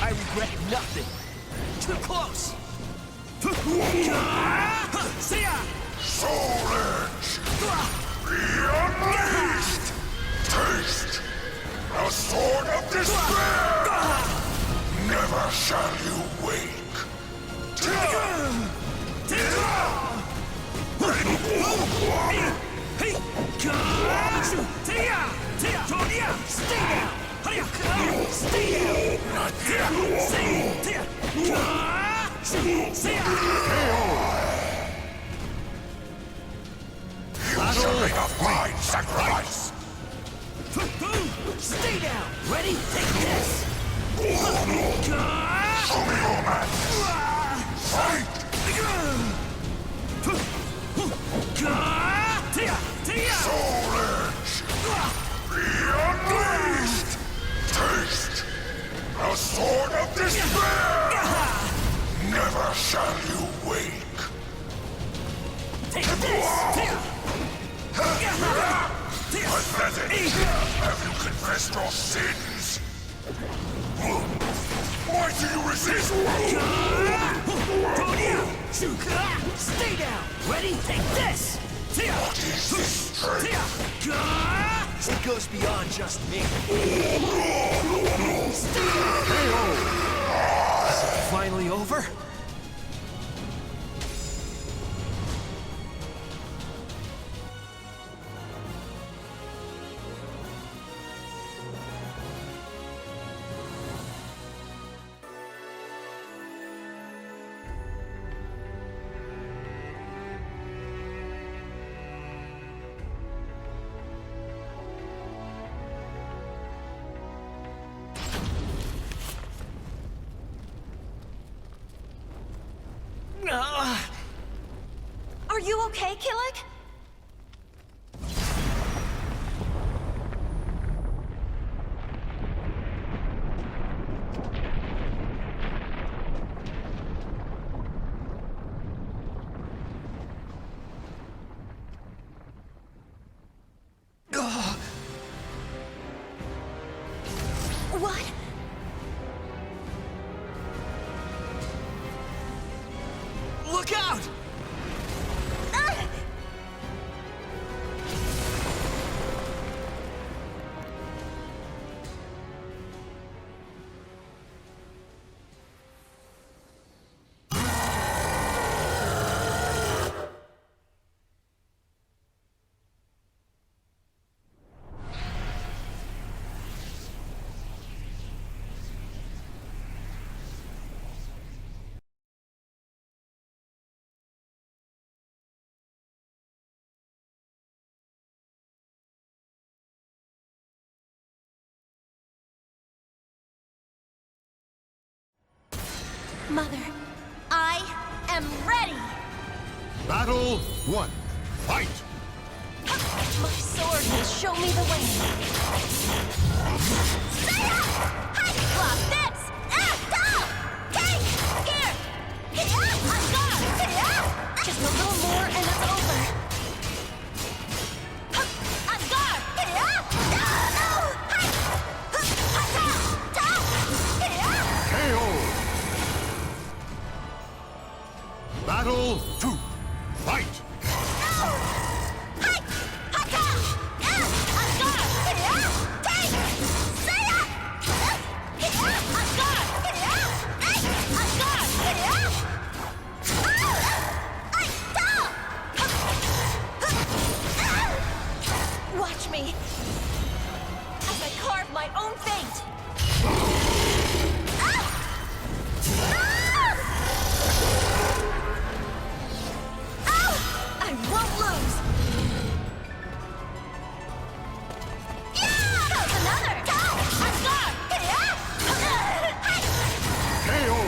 S2: I regret nothing. Too close.
S7: Soul Edge! Be unleashed! Taste the sword of despair! Never shall you wake! make a fine sacrifice!
S2: Stay down! Ready? Take this!
S7: Show me your match! Fight! Soul Edge! Be unleashed! Taste the sword of despair! Never shall you wake!
S2: Take this!
S7: Pathetic! Have you confessed your sins? Why do you resist?
S2: Stay down! Ready? Take this!
S7: What is this strength?
S2: It goes beyond just me. Is it finally over?
S3: Are you okay, Killick? What?
S2: Look out!
S3: Mother, I am ready!
S1: Battle 1. Fight!
S3: My sword will show me the way. Block this! Take! Here! I'm gone! Just a little more and it's over. I'm gone!
S1: KO! Battle 2. Fight!
S3: Watch me as I carve my own fate. I won't lose. How's another? I'm gone.
S1: KO!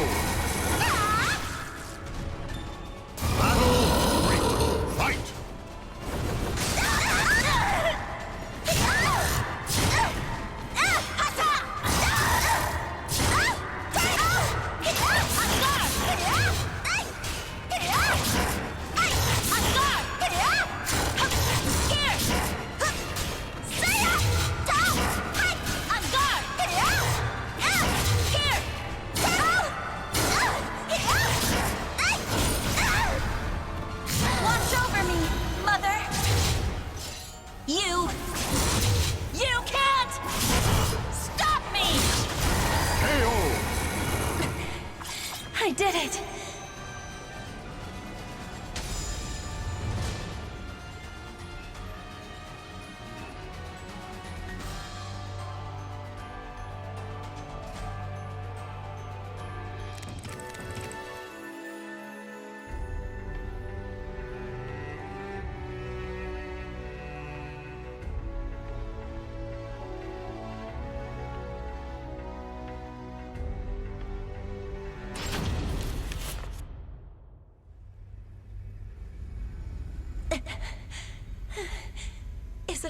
S1: Battle 3. Fight!
S3: You can't stop me!
S1: KO!
S3: I did it!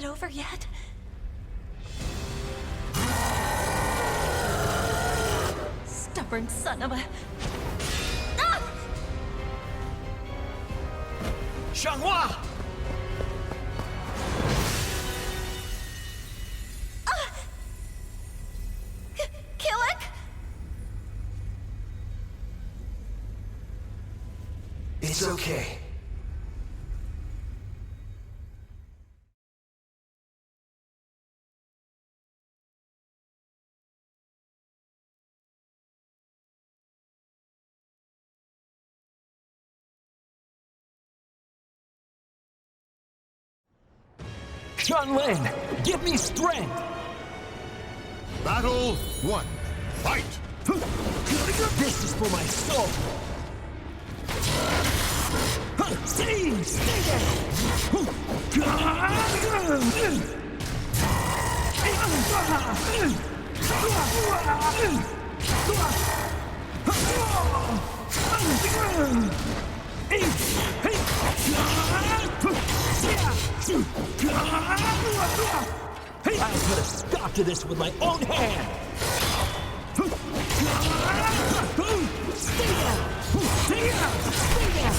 S3: over yet? Stubborn son of a... Ah!
S2: Xianghua!
S3: Killick?
S2: It's okay.
S14: Chun-Lin, give me strength!
S7: Battle 1. Fight!
S14: This is for my soul! See! Stay I'll put a stop to this with my own hand! Stay down! Stay down!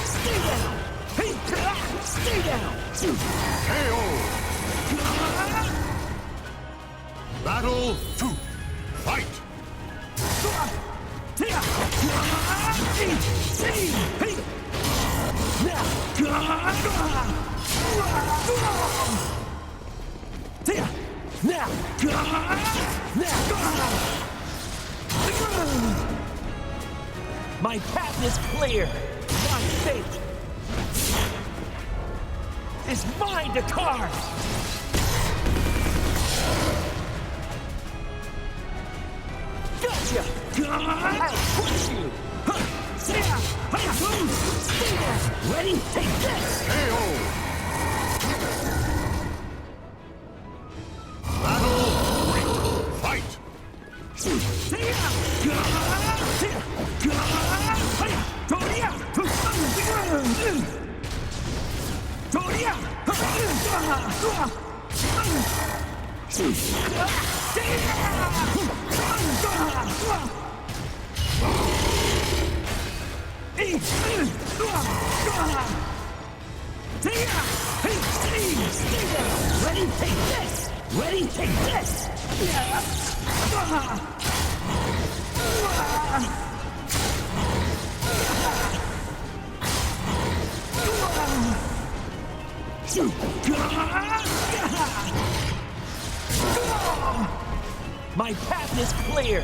S14: Stay down! Stay down! Stay down!
S7: KO! Battle 2. Fight!
S14: My path is clear. My fate is mine to carve. Gotcha! I'll crush you! Stay there! Ready? Take this!
S7: KO! Battle 3. Fight!
S14: Ready? Take this! Ready? Take this! My path is clear.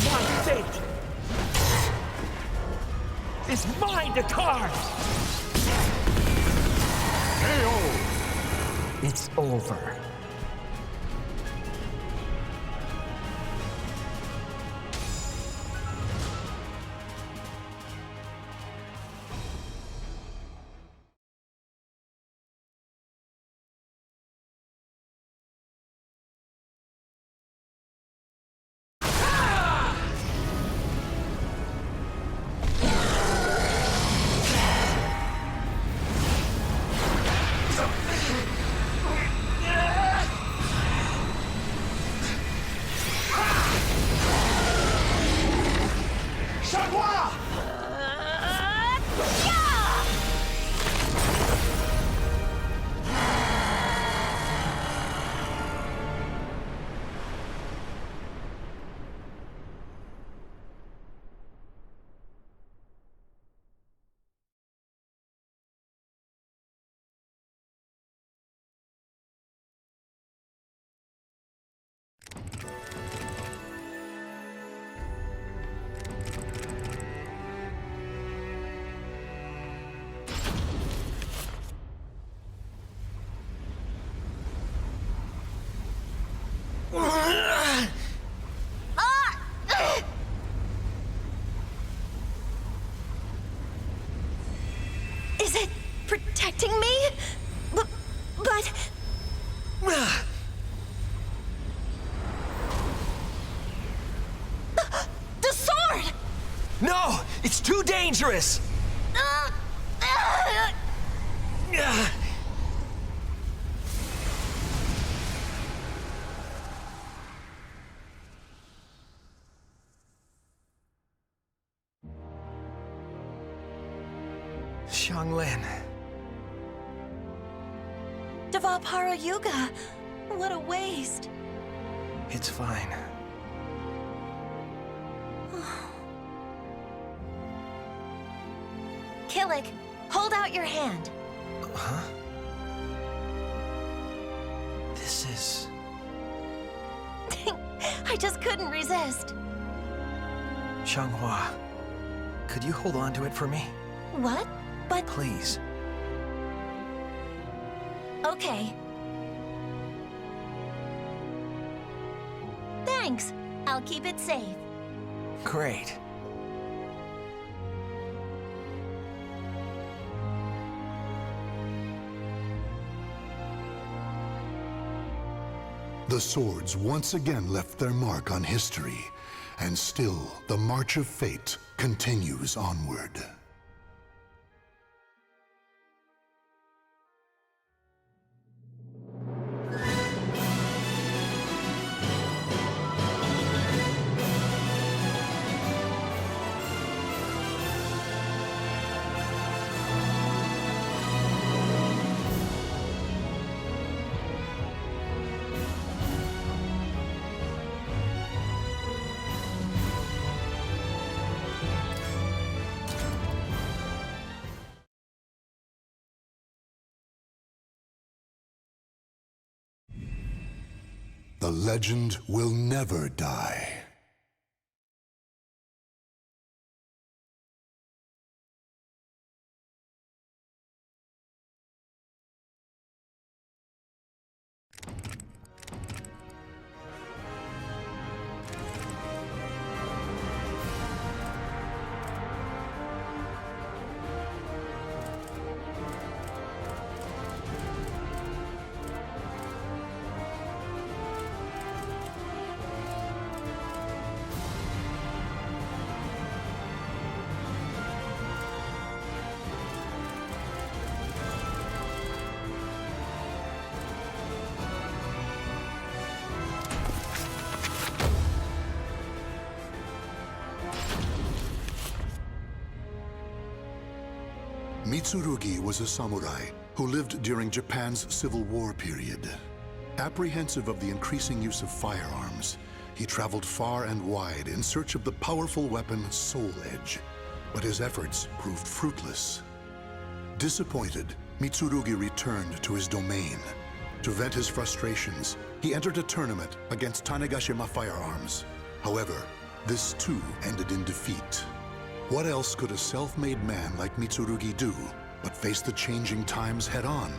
S14: My fate is mine to carve.
S7: KO!
S14: It's over.
S3: Is it protecting me? But... The sword!
S2: dangerous! Xianglin.
S3: Devapara Yuga! What a waste!
S2: It's fine.
S3: Killick, hold out your hand.
S2: Huh? This is...
S3: I just couldn't resist.
S2: Xianghua, could you hold on to it for me?
S3: What? But...
S2: Please.
S3: Okay. Thanks. I'll keep it safe.
S2: Great.
S1: The swords once again left their mark on history, and still the march of fate continues onward. The legend will never die. Mitsurugi was a samurai who lived during Japan's Civil War period. Apprehensive of the increasing use of firearms, he traveled far and wide in search of the powerful weapon Soul Edge, but his efforts proved fruitless. Disappointed, Mitsurugi returned to his domain. To vent his frustrations, he entered a tournament against Tanegashima firearms. However, this too ended in defeat. What else could a self-made man like Mitsurugi do but face the changing times head-on?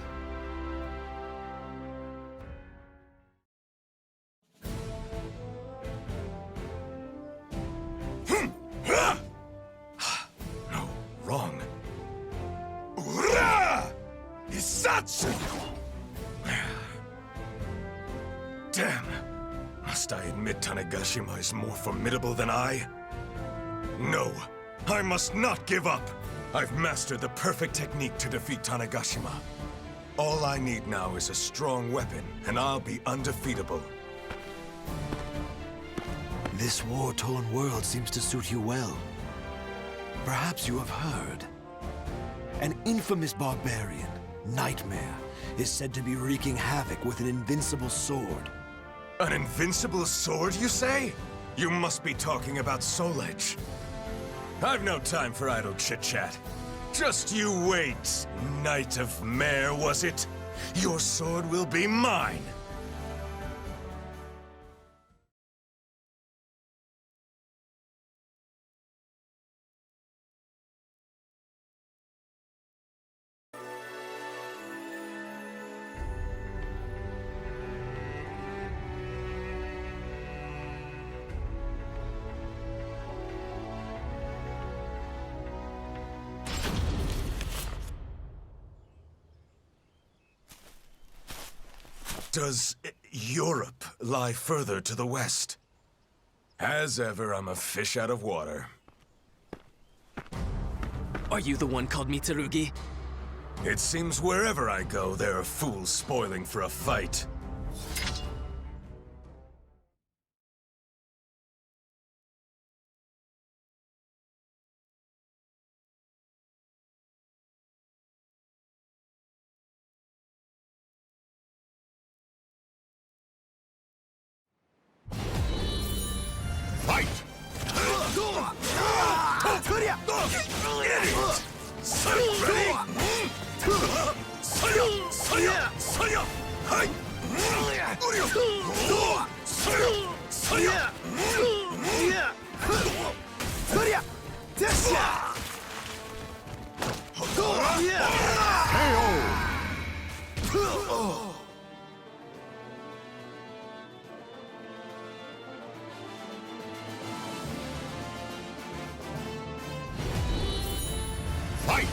S8: No, wrong. Ura! Isatsu! Damn! Must I admit Tanegashima is more formidable than I? No! I must not give up! I've mastered the perfect technique to defeat Tanegashima. All I need now is a strong weapon, and I'll be undefeatable.
S2: This war-torn world seems to suit you well. Perhaps you have heard. An infamous barbarian, Nightmare, is said to be wreaking havoc with an invincible sword.
S8: An invincible sword, you say? You must be talking about Soul Edge. I've no time for idle chit-chat. Just you wait, Knight of Mare, was it? Your sword will be mine! Does Europe lie further to the west? As ever, I'm a fish out of water.
S10: Are you the one called Mitsurugi?
S8: It seems wherever I go, there are fools spoiling for a fight.
S7: Fight! Fight!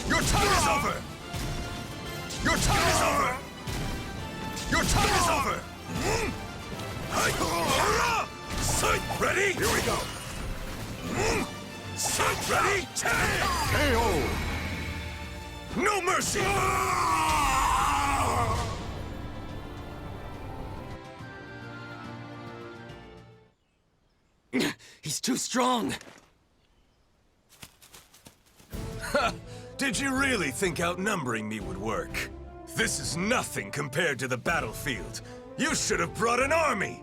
S7: Your time is over! Your time is over! Your time is over! Ready? Here we go! Ready? KO! No mercy!
S10: He's too strong!
S8: Did you really think outnumbering me would work? This is nothing compared to the battlefield. You should have brought an army!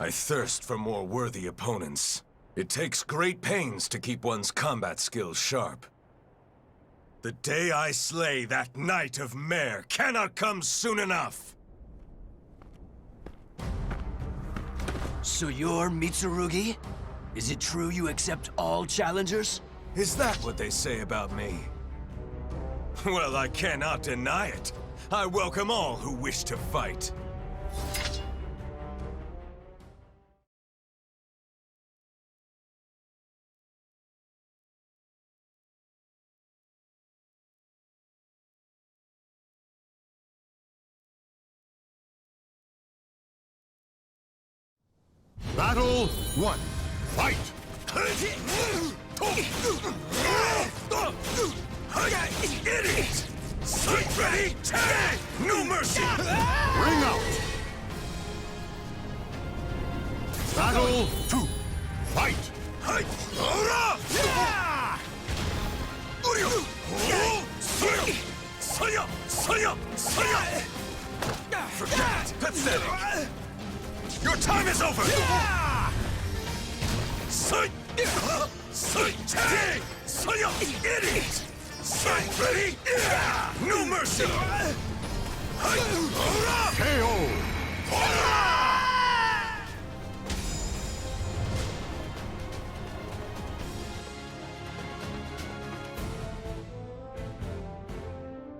S8: I thirst for more worthy opponents. It takes great pains to keep one's combat skills sharp. The day I slay that Knight of Mare cannot come soon enough!
S14: So you're Mitsurugi? Is it true you accept all challengers?
S8: Is that what they say about me? Well, I cannot deny it. I welcome all who wish to fight.
S7: Battle 1. Fight!
S8: Idiot! Sight ready! Tag! No mercy!
S7: Ring out! Battle 2. Fight!
S8: Forget it! Pathetic! Your time is over! Sight! Tag! Idiot! Sight ready! No mercy!
S7: KO!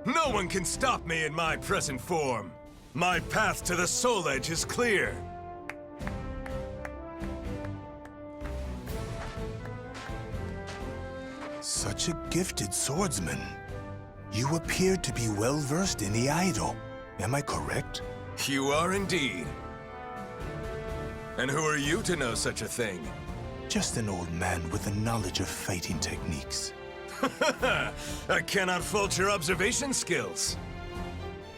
S8: No one can stop me in my present form. My path to the Soul Edge is clear.
S4: Such a gifted swordsman. You appear to be well-versed in the idol. Am I correct?
S8: You are indeed. And who are you to know such a thing?
S4: Just an old man with a knowledge of fighting techniques.
S8: I cannot fault your observation skills.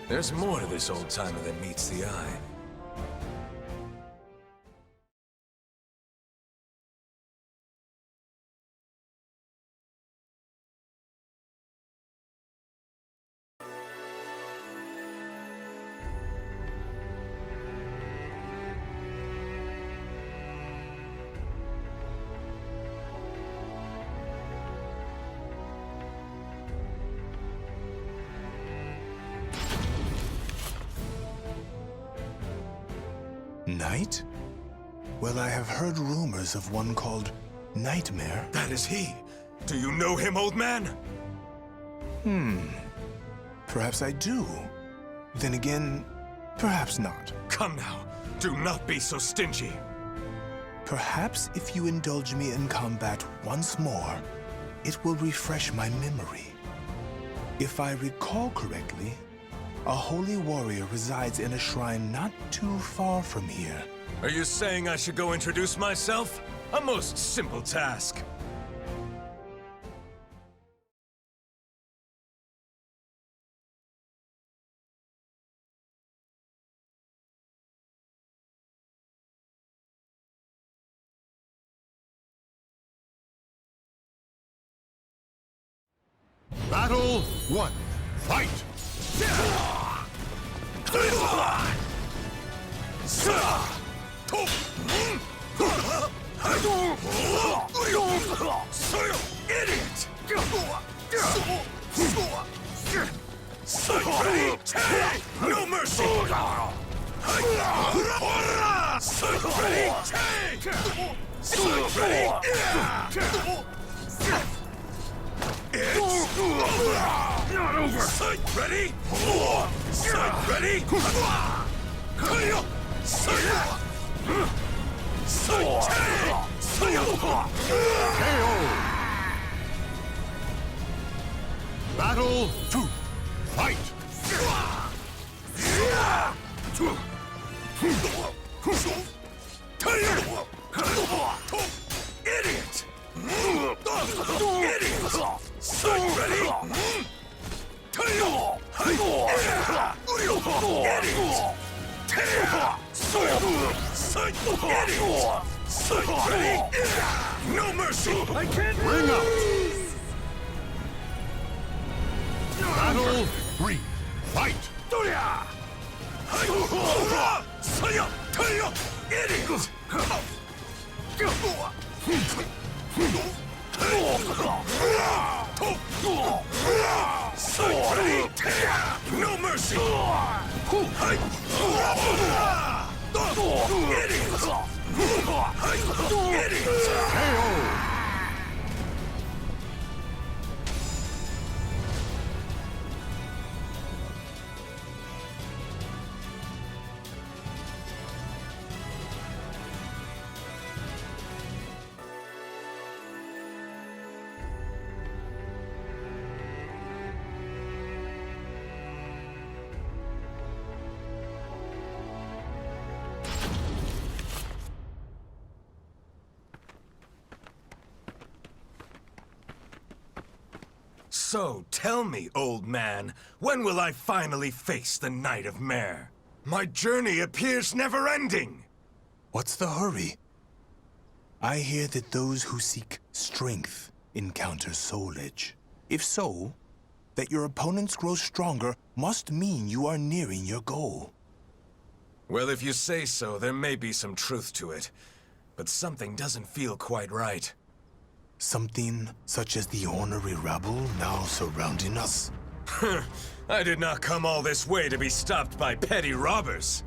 S8: There's more to this old-timer than meets the eye.
S4: knight? Well, I have heard rumors of one called Nightmare.
S8: That is he. Do you know him, old man?
S4: Perhaps I do. Then again, perhaps not.
S8: Come now. Do not be so stingy.
S4: Perhaps if you indulge me in combat once more, it will refresh my memory. If I recall correctly, a holy warrior resides in a shrine not too far from here.
S8: Are you saying I should go introduce myself? A most simple task.
S1: Battle 1. Fight!
S7: Idiot! No mercy! Ready? Take! Ready? It's over! Not over! Sight ready? Sight ready?
S1: Battle 2. Fight!
S7: Idiot! Idiot! Sight ready? Idiot! Sight idiot! Sight ready? No mercy! I can't
S1: Ring out! Battle 3. Fight!
S7: Idiot! Sight ready? No mercy!
S8: So, tell me, old man, when will I finally face the Knight of Mare? My journey appears never-ending!
S4: What's the hurry? I hear that those who seek strength encounter soul edge. If so, that your opponents grow stronger must mean you are nearing your goal.
S8: Well, if you say so, there may be some truth to it. But something doesn't feel quite right.
S4: Something such as the ornery rabble now surrounding us?
S8: I did not come all this way to be stopped by petty robbers.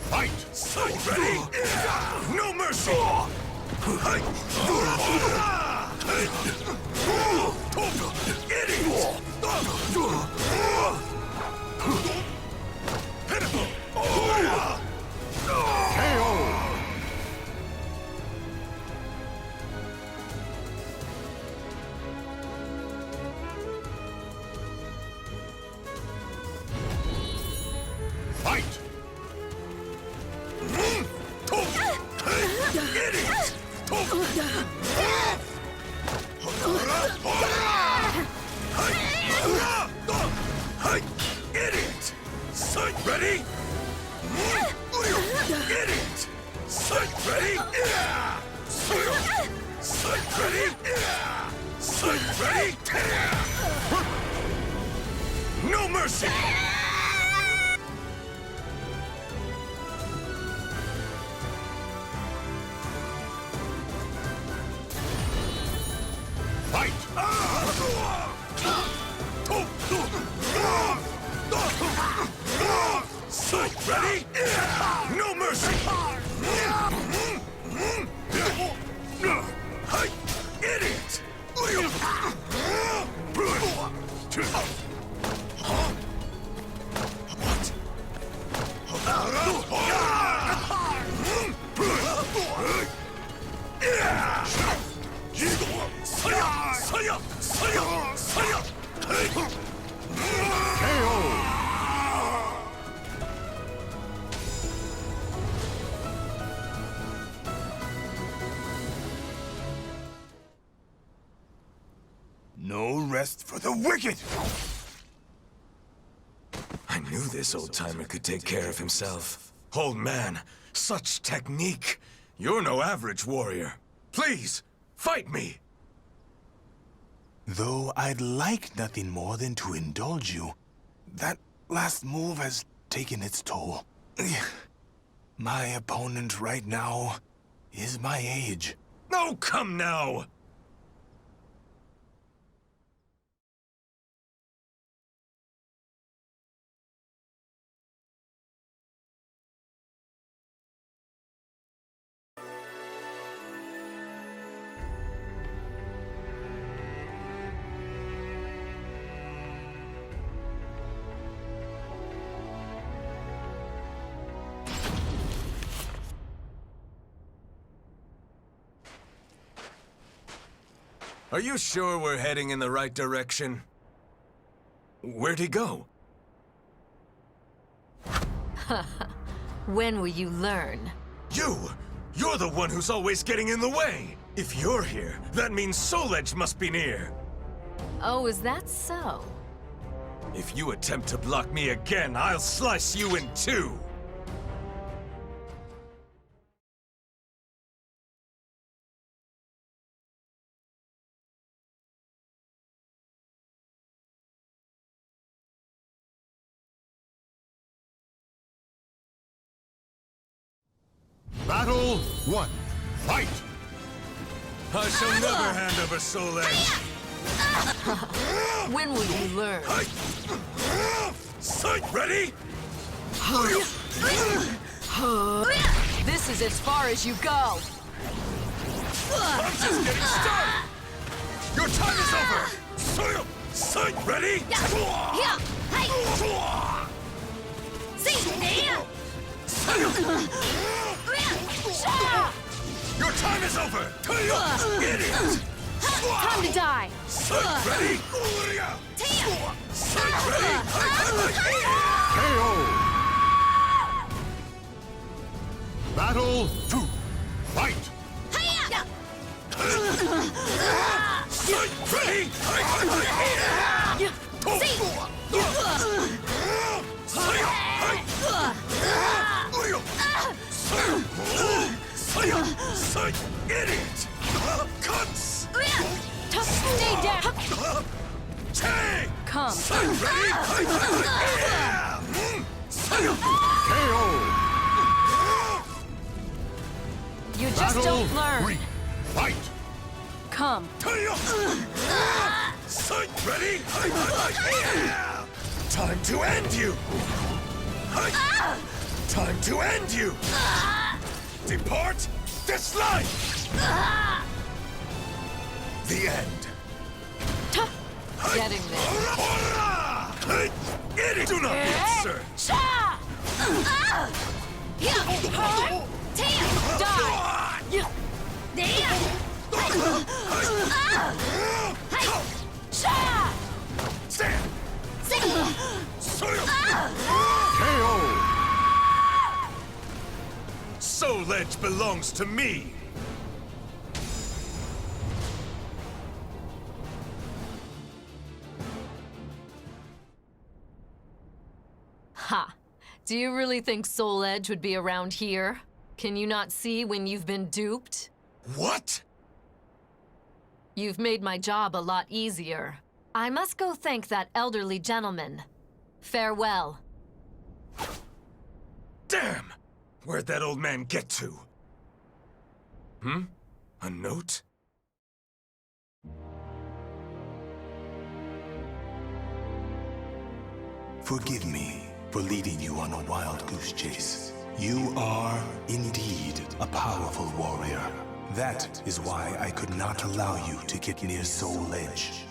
S7: Fight! Sight ready? No mercy! Idiot!
S1: Fight!
S7: Idiot! Sight ready? Idiot! Sight ready? Sight ready? Sight ready? No mercy! No mercy! Idiot!
S4: No rest for the wicked!
S8: I knew this old-timer could take care of himself. Old man, such technique. You're no average warrior. Please, fight me!
S4: Though I'd like nothing more than to indulge you, that last move has taken its toll. My opponent right now is my age.
S8: Oh, come now! Are you sure we're heading in the right direction? Where'd he go?
S12: When will you learn?
S8: You're the one who's always getting in the way! If you're here, that means Soul Edge must be near!
S12: Oh, is that so?
S8: If you attempt to block me again, I'll slice you in two!
S1: Battle 1. Fight!
S8: I shall never hand over Soul Edge!
S12: When will you learn?
S8: Sight ready?
S12: This is as far as you go!
S8: I'm just getting started! Your time is over! Sight ready? Your time is over! Idiot!
S12: Time to die!
S8: Sight ready? Sight ready?
S1: KO! Battle 2. Fight!
S7: Sight ready? Sight! Idiot! Cuts!
S12: Stay down!
S7: Tang!
S12: Come.
S7: Sight ready?
S1: KO!
S12: You just
S1: Battle
S12: don't learn.
S1: 3. Fight!
S12: Come.
S7: Sight ready? Time to end you! Time to end you! Depart this life! The end.
S12: Getting there.
S7: Idiot! Do not be absurd! Stand!
S1: KO!
S8: Soul Edge belongs to me!
S12: Ha! Do you really think Soul Edge would be around here? Can you not see when you've been duped?
S8: What?
S12: You've made my job a lot easier. I must go thank that elderly gentleman. Farewell.
S8: Damn! Where'd that old man get to? A note?
S4: Forgive me, for leading you on a wild goose chase. You are, indeed, a powerful warrior. That is why I could not allow you to get near Soul Edge.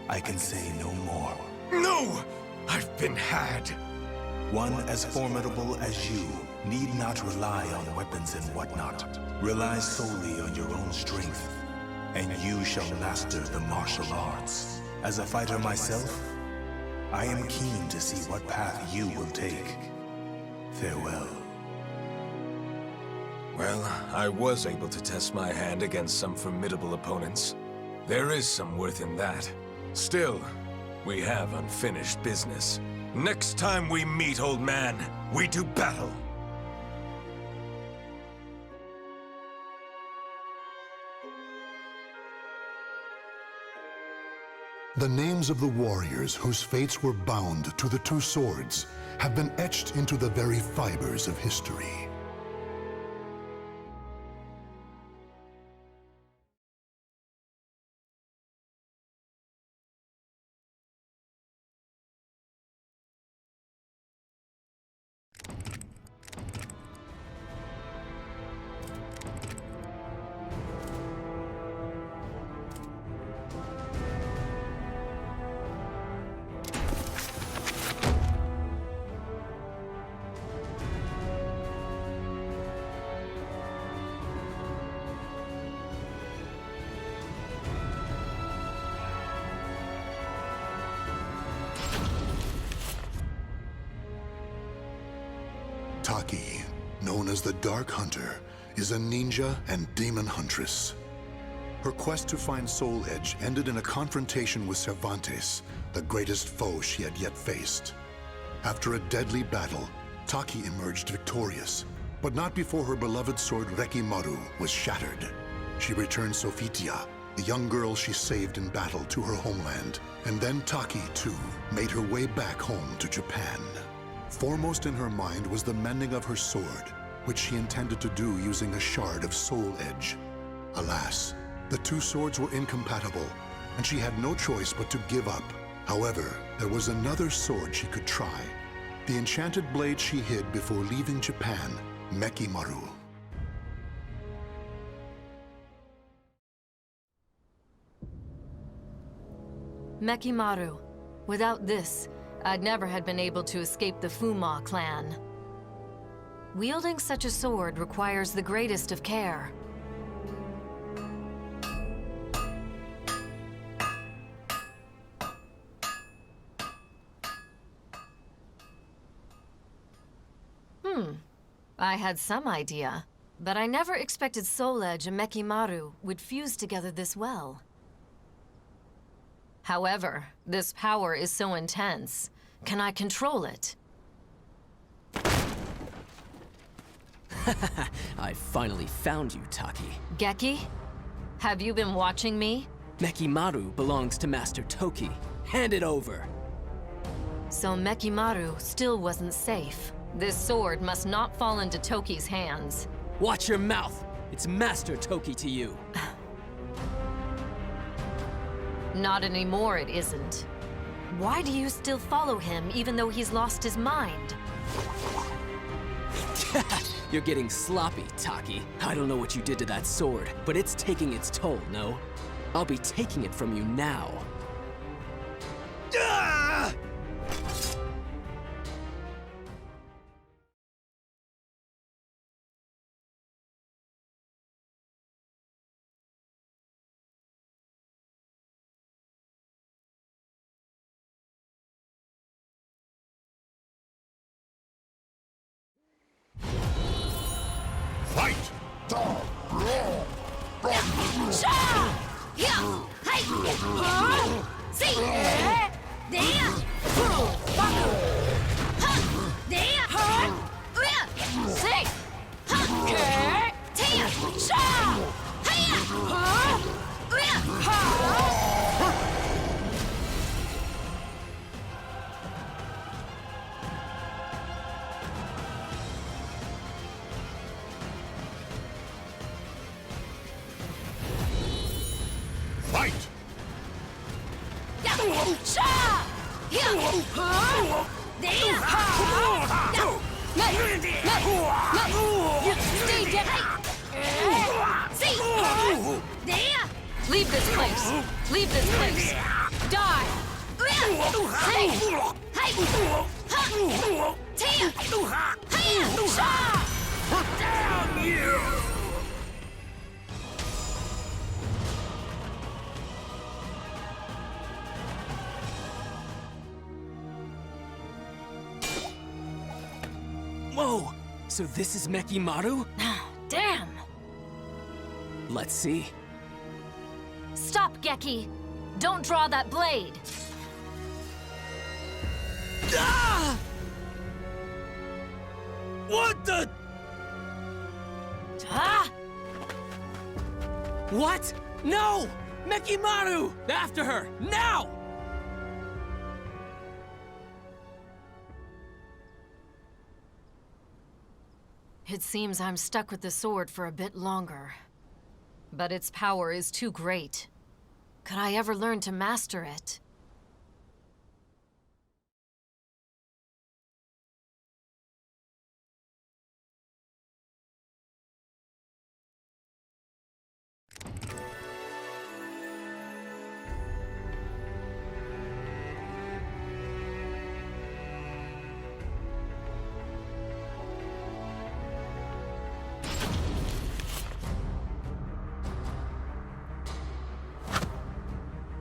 S4: I can say no more.
S8: No! I've been had.
S4: One as formidable as you need not rely on weapons and whatnot. Rely solely on your own strength, and you shall master the martial arts. As a fighter myself, I am keen to see what path you will take. Farewell.
S8: Well, I was able to test my hand against some formidable opponents. There is some worth in that. Still, we have unfinished business. Next time we meet, old man, we do battle.
S1: The names of the warriors whose fates were bound to the two swords have been etched into the very fibers of history. Taki, known as the Dark Hunter, is a ninja and demon huntress. Her quest to find Soul Edge ended in a confrontation with Cervantes, the greatest foe she had yet faced. After a deadly battle, Taki emerged victorious, but not before her beloved sword Rekimaru was shattered. She returned Sofitia, the young girl she saved in battle, to her homeland, and then Taki, too, made her way back home to Japan. Foremost in her mind was the mending of her sword, which she intended to do using a shard of Soul Edge. Alas, the two swords were incompatible, and she had no choice but to give up. However, there was another sword she could try. The enchanted blade she hid before leaving Japan, Mekimaru.
S12: Mekimaru. Without this, I'd never had been able to escape the Fuma clan. Wielding such a sword requires the greatest of care. I had some idea, but I never expected Soul Edge and Mekimaru would fuse together this well. However, this power is so intense. Can I control it?
S14: I finally found you, Taki.
S12: Geki? Have you been watching me?
S14: Mekimaru belongs to Master Toki. Hand it over.
S12: So Mekimaru still wasn't safe. This sword must not fall into Toki's hands.
S14: Watch your mouth! It's Master Toki to you.
S12: Not anymore, it isn't. Why do you still follow him even though he's lost his mind?
S14: You're getting sloppy, Taki. I don't know what you did to that sword, but it's taking its toll, no? I'll be taking it from you now.
S7: Fight! Fight!
S12: Leave this place! Leave this place! Die!
S7: Down, you!
S14: Whoa! So this is Mekimaru?
S12: Damn!
S14: Let's see.
S12: Stop, Geki! Don't draw that blade!
S14: Ah!
S7: What the?
S12: Ah!
S14: What? No! Mekimaru! After her! Now!
S12: It seems I'm stuck with the sword for a bit longer. But its power is too great. Could I ever learn to master it?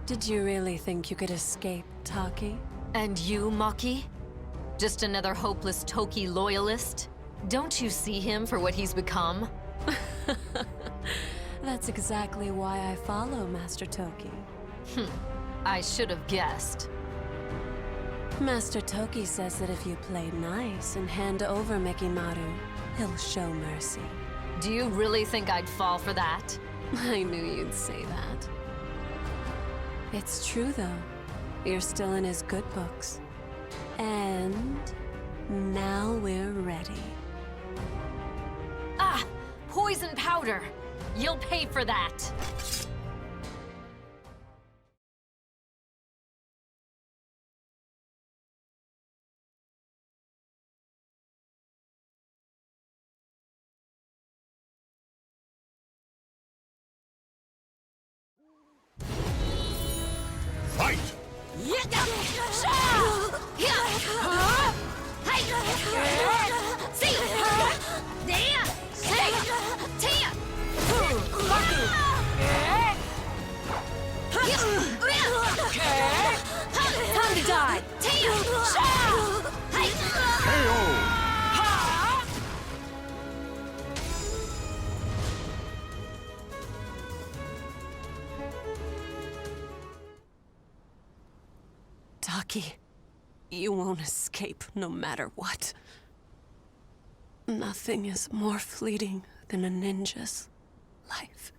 S15: Did you really think you could escape, Taki?
S12: And you, Maki? Just another hopeless Toki loyalist? Don't you see him for what he's become?
S15: That's exactly why I follow Master Toki.
S12: I should have guessed.
S15: Master Toki says that if you play nice and hand over Mekimaru, he'll show mercy.
S12: Do you really think I'd fall for that?
S15: I knew you'd say that. It's true, though. You're still in his good books. And now we're ready.
S12: Ah! Poison powder! You'll pay for that!
S7: Fight!
S12: Time to die!
S15: Taki, you won't escape no matter what. Nothing is more fleeting than a ninja's life.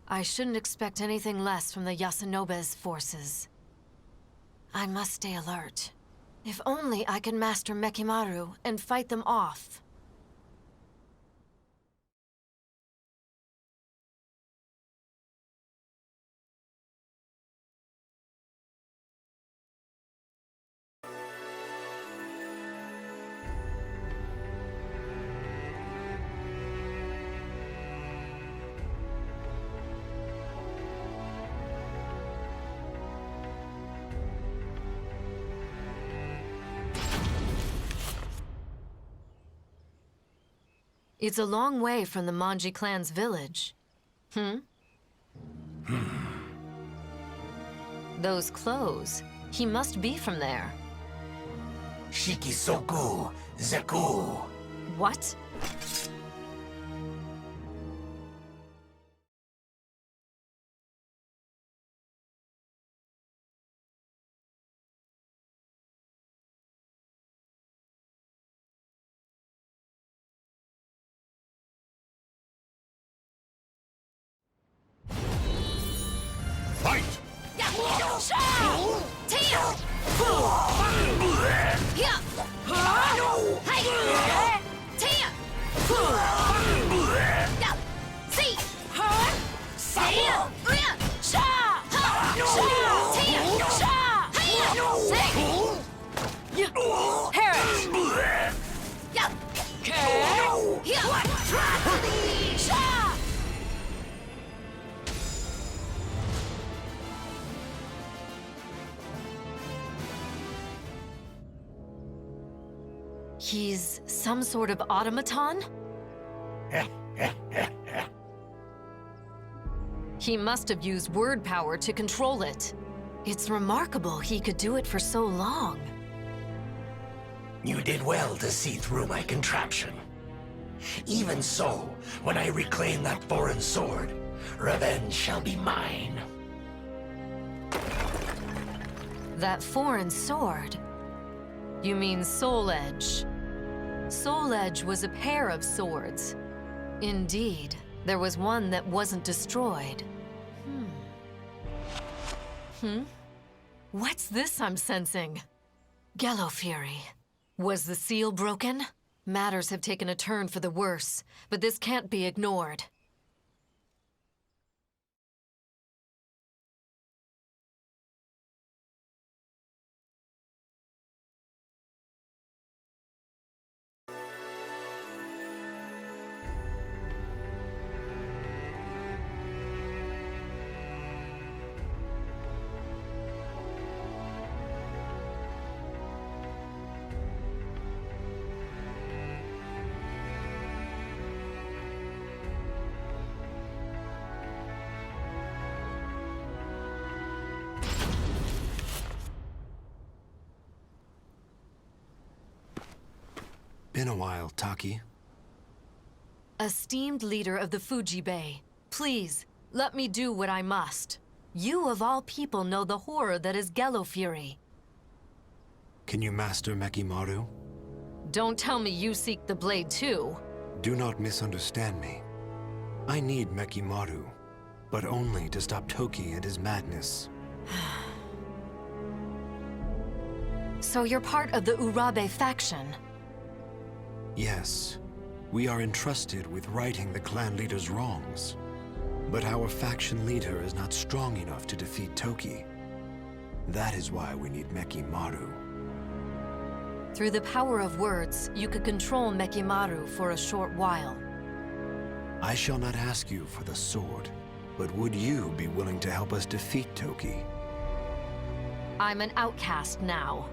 S12: I shouldn't expect anything less from the Yasunobe's forces. I must stay alert. If only I can master Mekimaru and fight them off. It's a long way from the Manji clan's village. Those clothes. He must be from there.
S7: Shikisoku Zeku.
S12: What?
S7: Fight!
S12: He's some sort of automaton? He must have used word power to control it. It's remarkable he could do it for so long.
S16: You did well to see through my contraption. Even so, when I reclaim that foreign sword, revenge shall be mine.
S12: That foreign sword? You mean Soul Edge. Soul Edge was a pair of swords. Indeed, there was one that wasn't destroyed. What's this I'm sensing? Gallo Fury. Was the seal broken? Matters have taken a turn for the worse, but this can't be ignored.
S2: Been a while, Taki.
S12: Esteemed leader of the Fuji Bay, please, let me do what I must. You of all people know the horror that is Gallo Fury.
S2: Can you master Mekimaru?
S12: Don't tell me you seek the blade too.
S2: Do not misunderstand me. I need Mekimaru, but only to stop Toki and his madness.
S12: So you're part of the Urabe faction?
S2: Yes, we are entrusted with righting the clan leader's wrongs. But our faction leader is not strong enough to defeat Toki. That is why we need Mekimaru.
S12: Through the power of words, you could control Mekimaru for a short while.
S2: I shall not ask you for the sword, but would you be willing to help us defeat Toki?
S12: I'm an outcast now.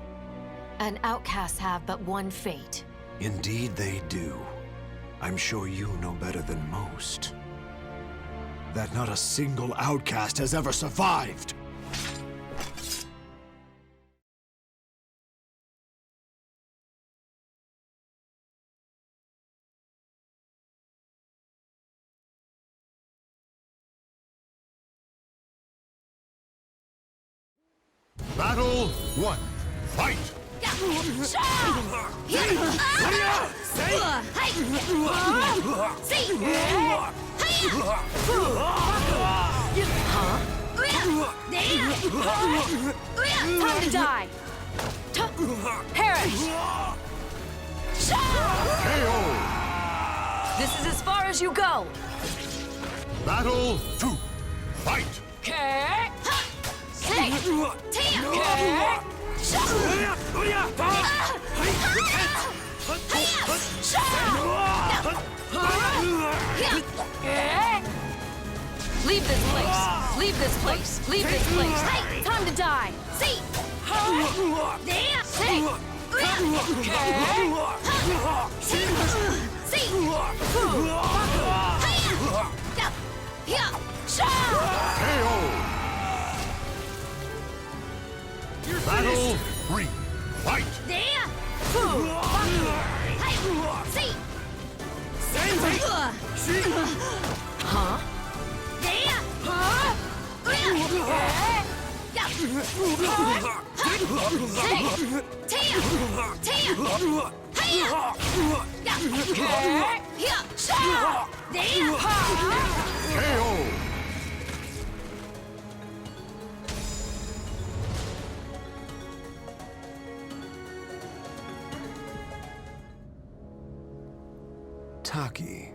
S12: And outcasts have but one fate.
S2: Indeed they do. I'm sure you know better than most. That not a single outcast has ever survived!
S7: Battle 1. Fight!
S12: Time to die! Perish! This is as far as you go!
S7: Battle 2. Fight!
S12: Leave this place! Leave this place! Leave this place! Time to die!
S7: Battle 3. Fight!
S12: Huh?
S2: Taki,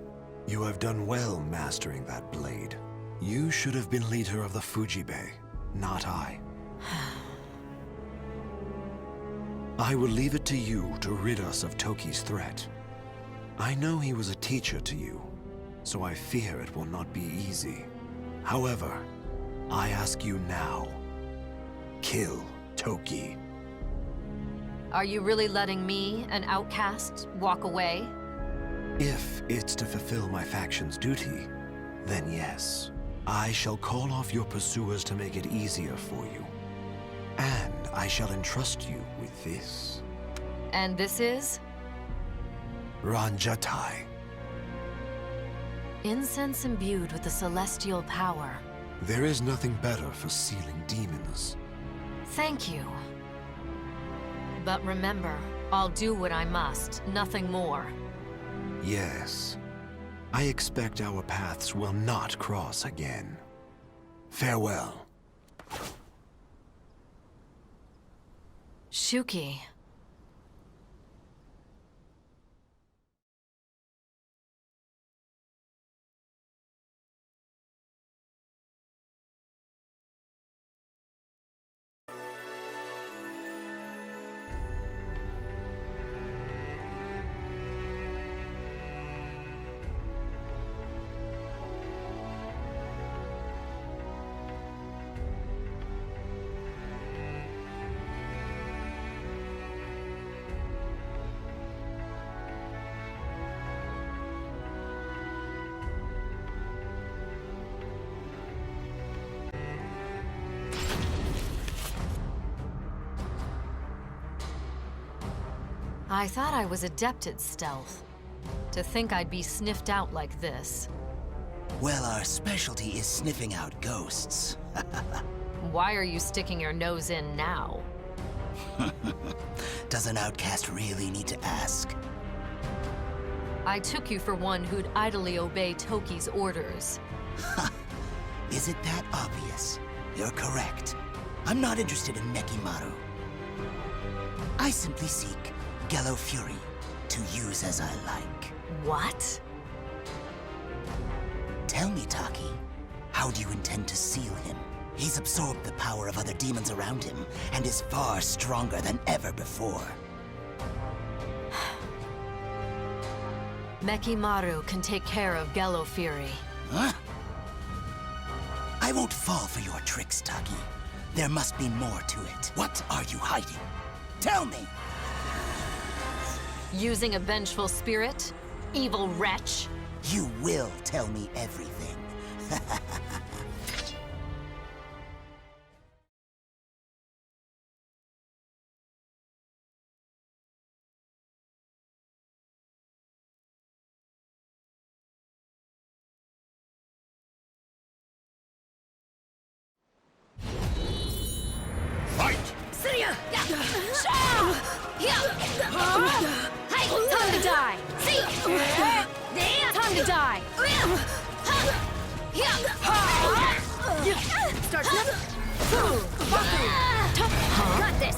S2: you have done well mastering that blade. You should have been leader of the Fuji Bay, not I. I will leave it to you to rid us of Toki's threat. I know he was a teacher to you, so I fear it will not be easy. However, I ask you now, kill Toki.
S12: Are you really letting me, an outcast, walk away?
S2: If it's to fulfill my faction's duty, then yes. I shall call off your pursuers to make it easier for you. And I shall entrust you with this.
S12: And this is?
S2: Ranjatai.
S12: Incense imbued with the celestial power.
S2: There is nothing better for sealing demons.
S12: Thank you. But remember, I'll do what I must, nothing more.
S2: Yes. I expect our paths will not cross again. Farewell.
S12: Shuki. I thought I was adept at stealth. To think I'd be sniffed out like this.
S17: Well, our specialty is sniffing out ghosts.
S12: Why are you sticking your nose in now?
S17: Does an outcast really need to ask?
S12: I took you for one who'd idly obey Toki's orders.
S17: Is it that obvious? You're correct. I'm not interested in Nekimaru. I simply seek Gallo Fury to use as I like.
S12: What?
S17: Tell me, Taki, how do you intend to seal him? He's absorbed the power of other demons around him and is far stronger than ever before.
S12: Mekimaru can take care of Gallo Fury.
S17: Huh? I won't fall for your tricks, Taki. There must be more to it. What are you hiding? Tell me!
S12: Using a vengeful spirit? Evil wretch?
S17: You will tell me everything.
S12: Time to die! Time to die! Start got this!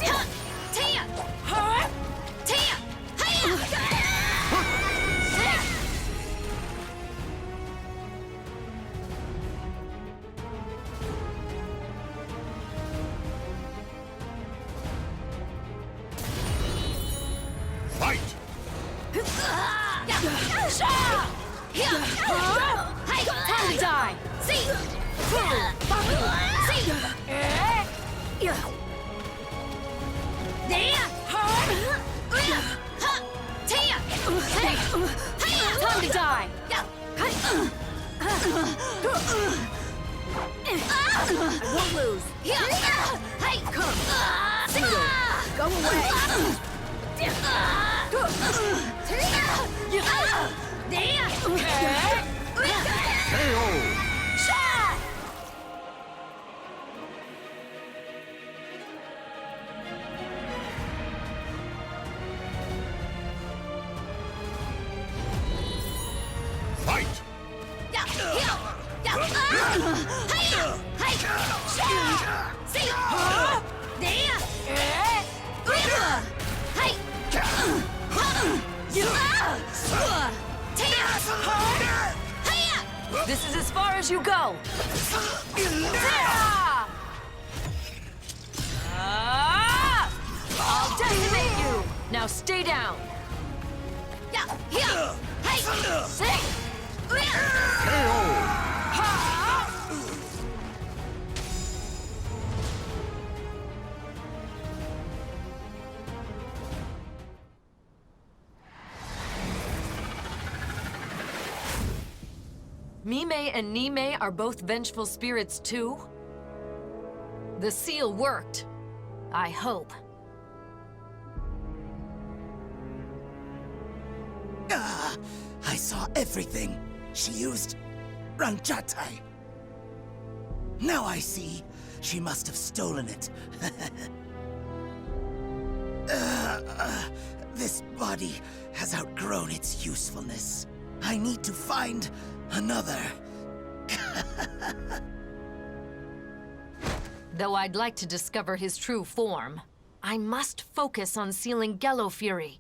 S12: Time to die! Time to die! I won't lose. Come. Single. Go away. This is as far as you go. I'll decimate you. Now stay down. Mime and Nime are both vengeful spirits too? The seal worked. I hope.
S17: I saw everything. She used Ranchatai. Now I see. She must have stolen it. This body has outgrown its usefulness. I need to find another.
S12: Though I'd like to discover his true form, I must focus on sealing Gello Fury.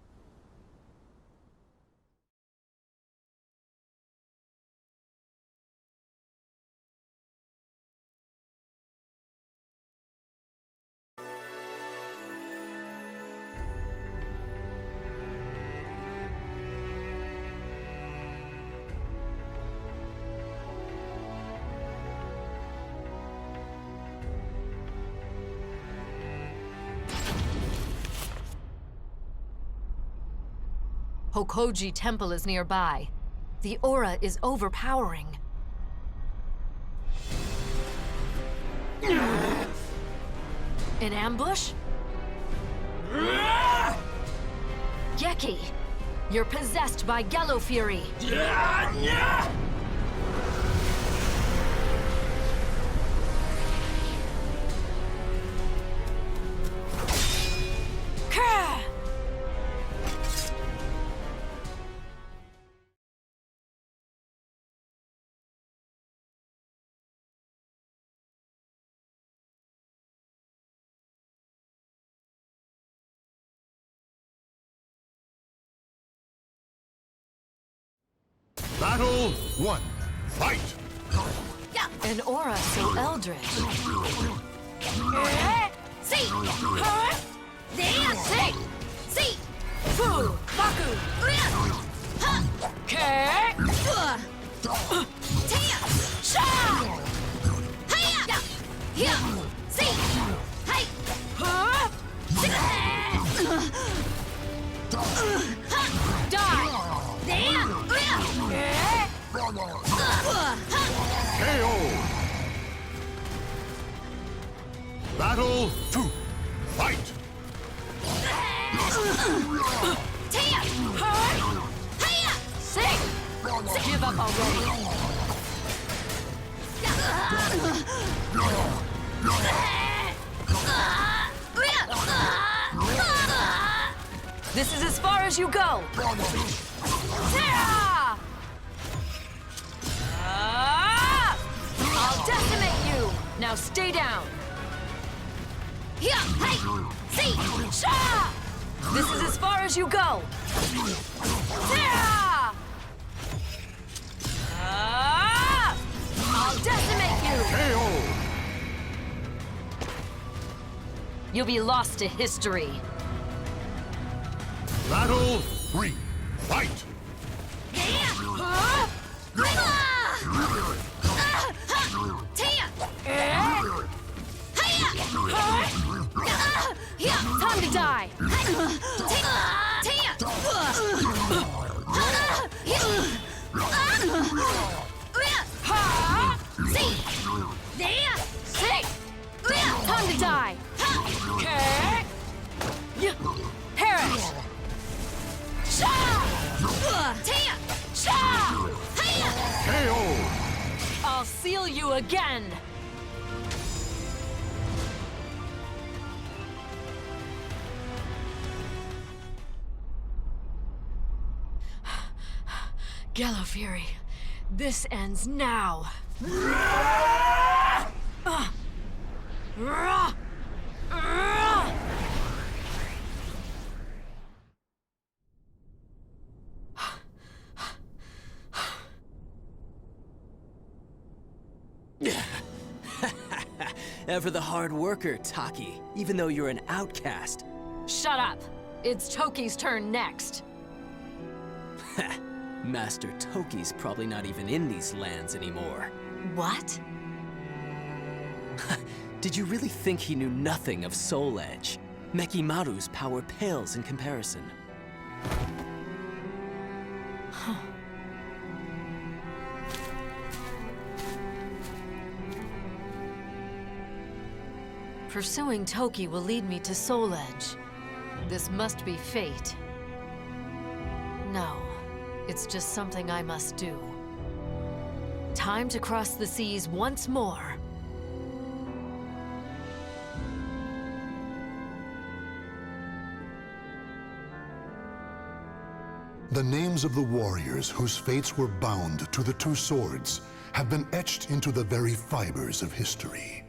S12: Hokoji Temple is nearby. The aura is overpowering. An ambush? Geki, you're possessed by Gello Fury.
S1: Battle 1. Fight!
S12: An aura so eldritch.
S1: Battle 2. Fight!
S12: Give up already. This is as far as you go. I'll decimate you. Now stay down. This is as far as you go. I'll decimate you. You'll be lost to history.
S1: Battle 3. Fight!
S12: Time to die! Time to die! Perish! I'll seal you again! Gello Fury, this ends now.
S14: Ever the hard worker, Taki, even though you're an outcast.
S12: Shut up! It's Toki's turn next.
S14: Master Toki's probably not even in these lands anymore.
S12: What?
S14: Did you really think he knew nothing of Soul Edge? Mekimaru's power pales in comparison.
S12: Pursuing Toki will lead me to Soul Edge. This must be fate. No, it's just something I must do. Time to cross the seas once more.
S1: The names of the warriors whose fates were bound to the two swords have been etched into the very fibers of history.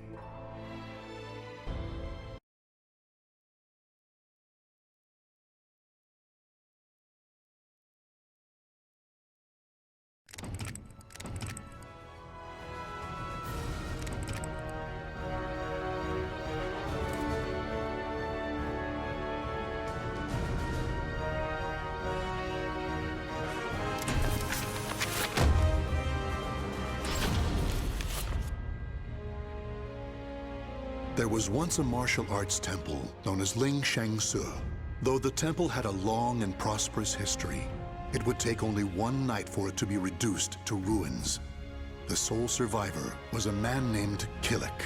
S1: There was once a martial arts temple known as Ling Shangsu. Though the temple had a long and prosperous history, it would take only one night for it to be reduced to ruins. The sole survivor was a man named Killick.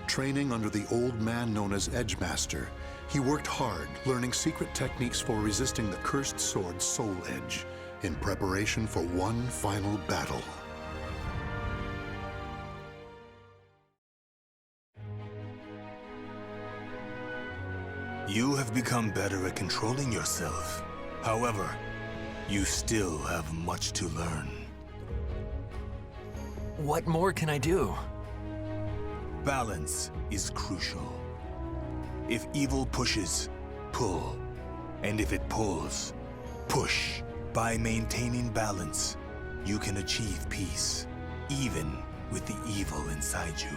S1: Training under the old man known as Edgemaster, he worked hard, learning secret techniques for resisting the cursed sword Soul Edge, in preparation for one final battle.
S4: You have become better at controlling yourself. However, you still have much to learn.
S2: What more can I do?
S4: Balance is crucial. If evil pushes, pull. And if it pulls, push. By maintaining balance, you can achieve peace, even with the evil inside you.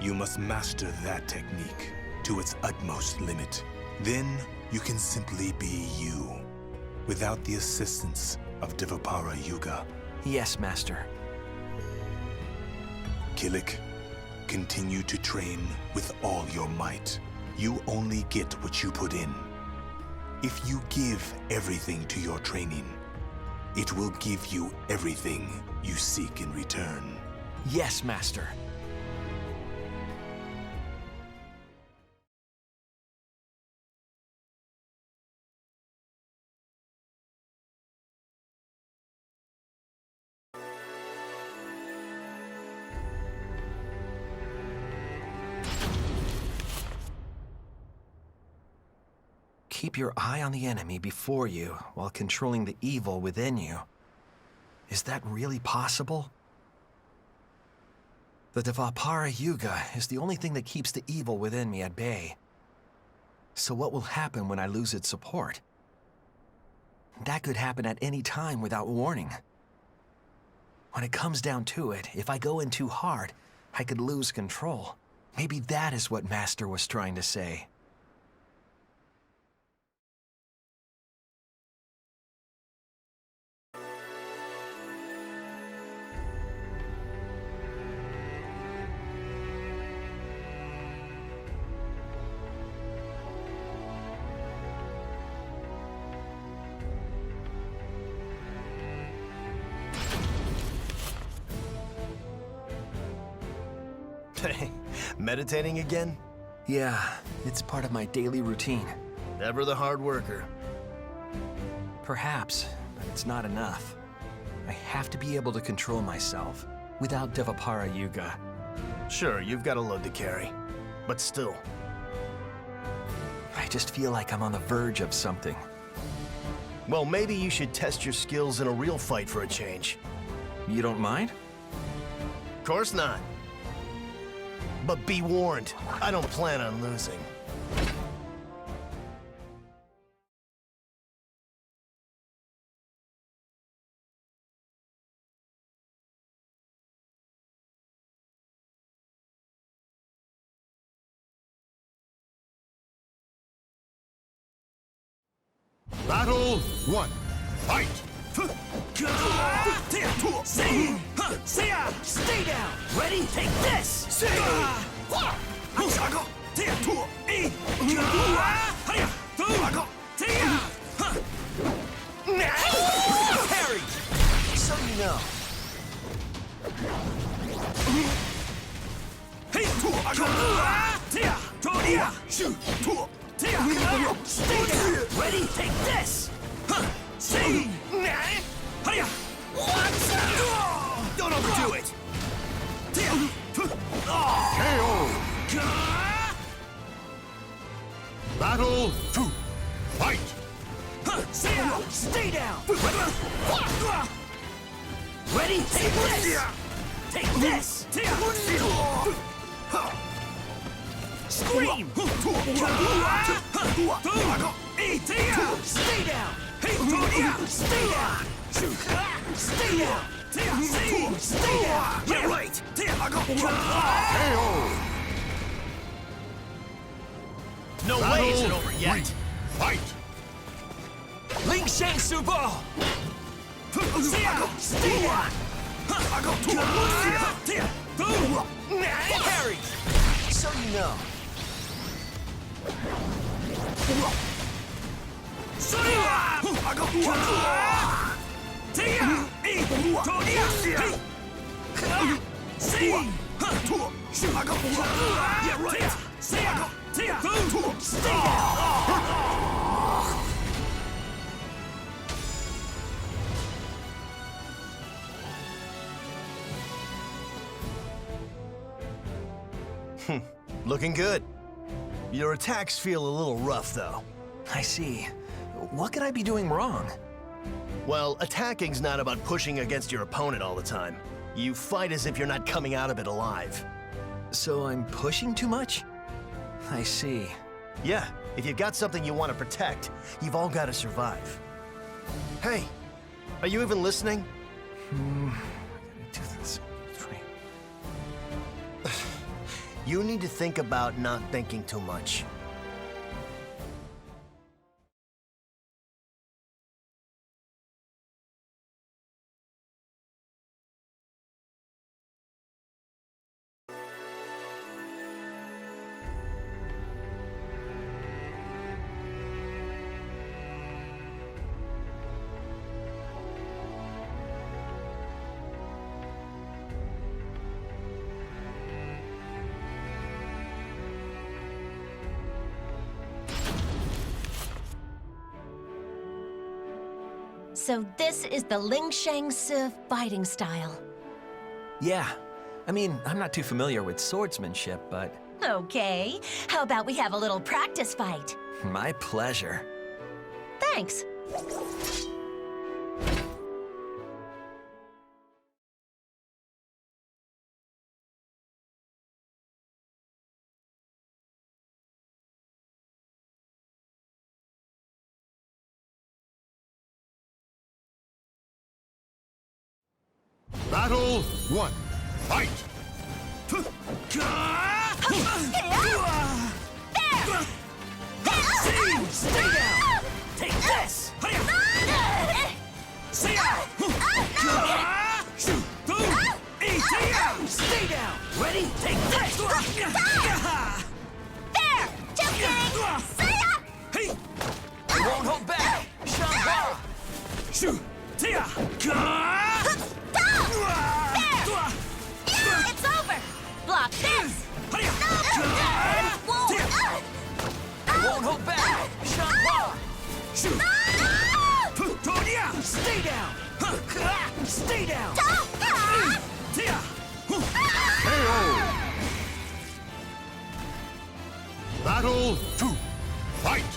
S4: You must master that technique to its utmost limit. Then you can simply be you, without the assistance of Devapara Yuga.
S2: Yes, Master.
S4: Killick, continue to train with all your might. You only get what you put in. If you give everything to your training, it will give you everything you seek in return.
S2: Yes, Master. Keep your eye on the enemy before you while controlling the evil within you. Is that really possible? The Devapara Yuga is the only thing that keeps the evil within me at bay. So what will happen when I lose its support? That could happen at any time without warning. When it comes down to it, if I go in too hard, I could lose control. Maybe that is what Master was trying to say.
S5: Meditating again?
S2: Yeah, it's part of my daily routine.
S5: Ever the hard worker.
S2: Perhaps, but it's not enough. I have to be able to control myself without Devapara Yuga.
S5: Sure, you've got a load to carry, but still.
S2: I just feel like I'm on the verge of something.
S5: Well, maybe you should test your skills in a real fight for a change.
S2: You don't mind?
S5: Of course not. But be warned, I don't plan on losing.
S1: Battle 1. Fight!
S16: Stay down! Ready? Take this!
S5: Harry! So you know. Stay down! Ready? Take this! See? Don't overdo it!
S7: KO! Battle 2. Fight!
S5: Stay down! Ready? Take this! Take this! Scream! Stay down! Stay down! Stay down! Stay down! Get right!
S7: KO!
S5: No
S7: Battle
S5: way is it over yet!
S7: 3. Fight!
S2: Ling Shang Subo!
S5: Stay down! Harry! So you know. Looking good. Your attacks feel a little rough, though.
S2: I see. What could I be doing wrong?
S5: Well, attacking's not about pushing against your opponent all the time. You fight as if you're not coming out of it alive.
S2: So I'm pushing too much? I see.
S5: Yeah, if you've got something you want to protect, you've all got to survive. Hey, are you even listening?
S2: I gotta do this.
S5: You need to think about not thinking too much.
S3: So this is the Ling Shang Si fighting style.
S2: Yeah. I mean, I'm not too familiar with swordsmanship, but...
S3: Okay, how about we have a little practice fight?
S2: My pleasure.
S3: Thanks.
S7: Battle 1. Fight!
S5: Stay down! Take this! Stay down! Ready? Take this!
S3: There! Just kidding! Stay up!
S2: I won't hold back! Shamba!
S3: There! Yeah, it's over! Block this!
S2: I won't hold back! Shamba!
S5: Stay down! Stay down!
S7: KO! Battle 2. Fight!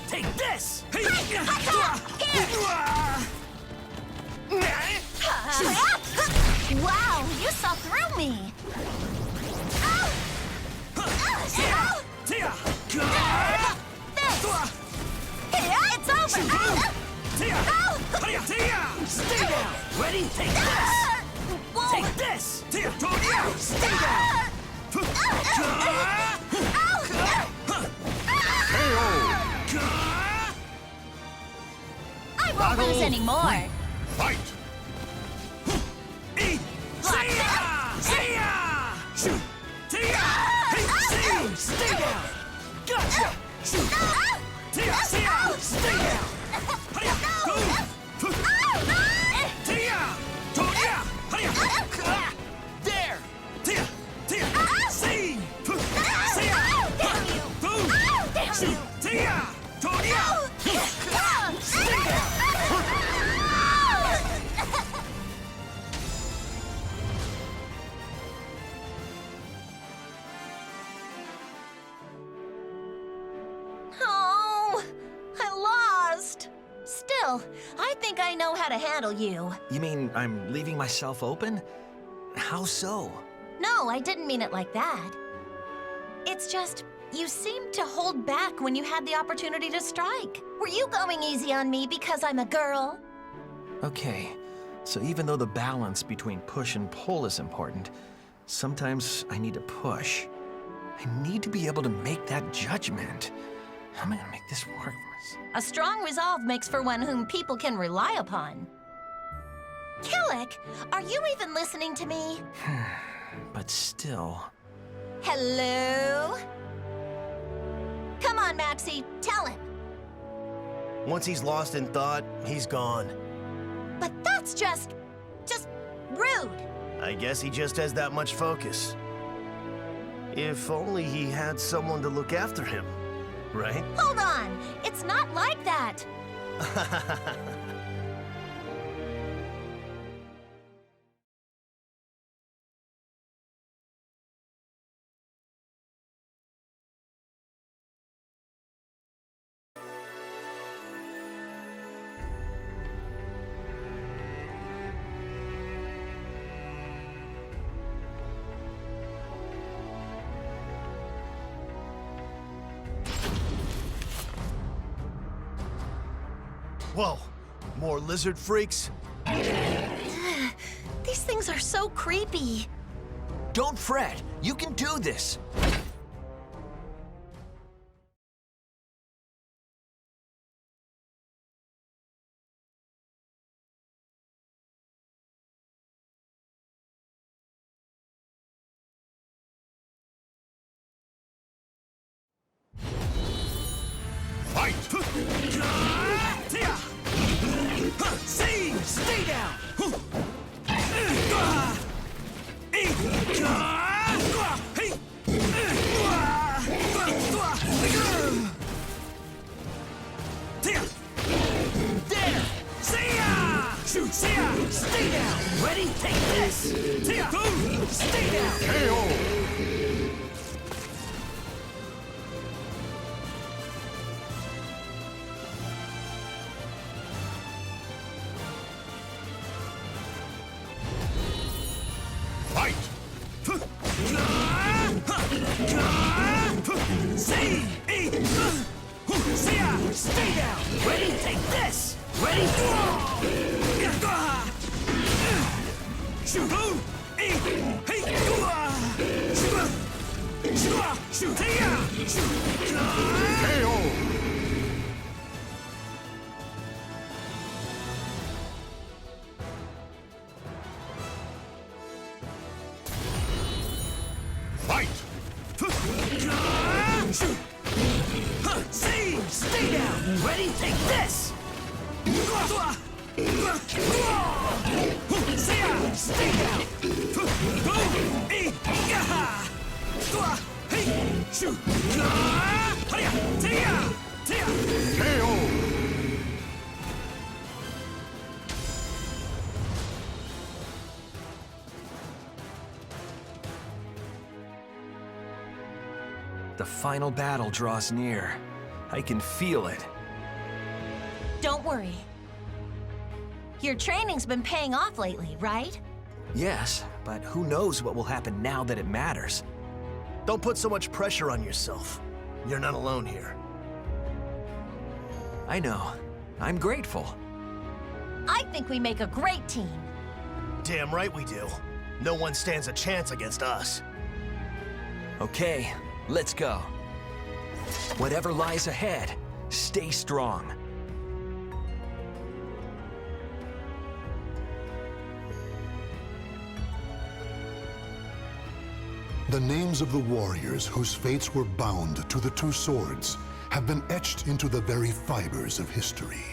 S5: Take this!
S3: Wow, you saw through me! It's over!
S5: Stay down! Ready? Take this! Take this! Stay down!
S3: I won't lose anymore!
S7: Fight!
S5: Stay down! Gotcha! Stay down! There!
S18: Still, I think I know how to handle you.
S2: You mean I'm leaving myself open? How so?
S18: No, I didn't mean it like that. It's just, you seemed to hold back when you had the opportunity to strike. Were you going easy on me because I'm a girl?
S2: Okay, so even though the balance between push and pull is important, sometimes I need to push. I need to be able to make that judgment. How am I gonna make this work for us?
S18: A strong resolve makes for one whom people can rely upon. Killick, are you even listening to me?
S2: But still...
S18: Hello? Come on, Maxie, tell him.
S5: Once he's lost in thought, he's gone.
S18: But that's just rude.
S5: I guess he just has that much focus. If only he had someone to look after him, right?
S18: Hold on, it's not like that.
S5: Whoa, more lizard freaks?
S18: These things are so creepy.
S2: Don't fret, you can do this.
S7: Fight!
S2: See! Stay down! There! See ya! Shoot! See ya! Stay down! Ready? Take this! See ya! Stay down! KO!
S7: Fight!
S2: See! See ya! Stay down! Ready? Take this! Ready? Shoot! Shoot!
S7: KO! Fight!
S2: See! Stay down! Ready? Take this! See ya! Stay down! Shoot!
S7: KO!
S2: The final battle draws near. I can feel it.
S18: Don't worry. Your training's been paying off lately, right?
S2: Yes, but who knows what will happen now that it matters.
S5: Don't put so much pressure on yourself. You're not alone here.
S2: I know. I'm grateful.
S18: I think we make a great team.
S5: Damn right we do. No one stands a chance against us.
S2: Okay, let's go. Whatever lies ahead, stay strong.
S1: The names of the warriors whose fates were bound to the two swords have been etched into the very fibers of history.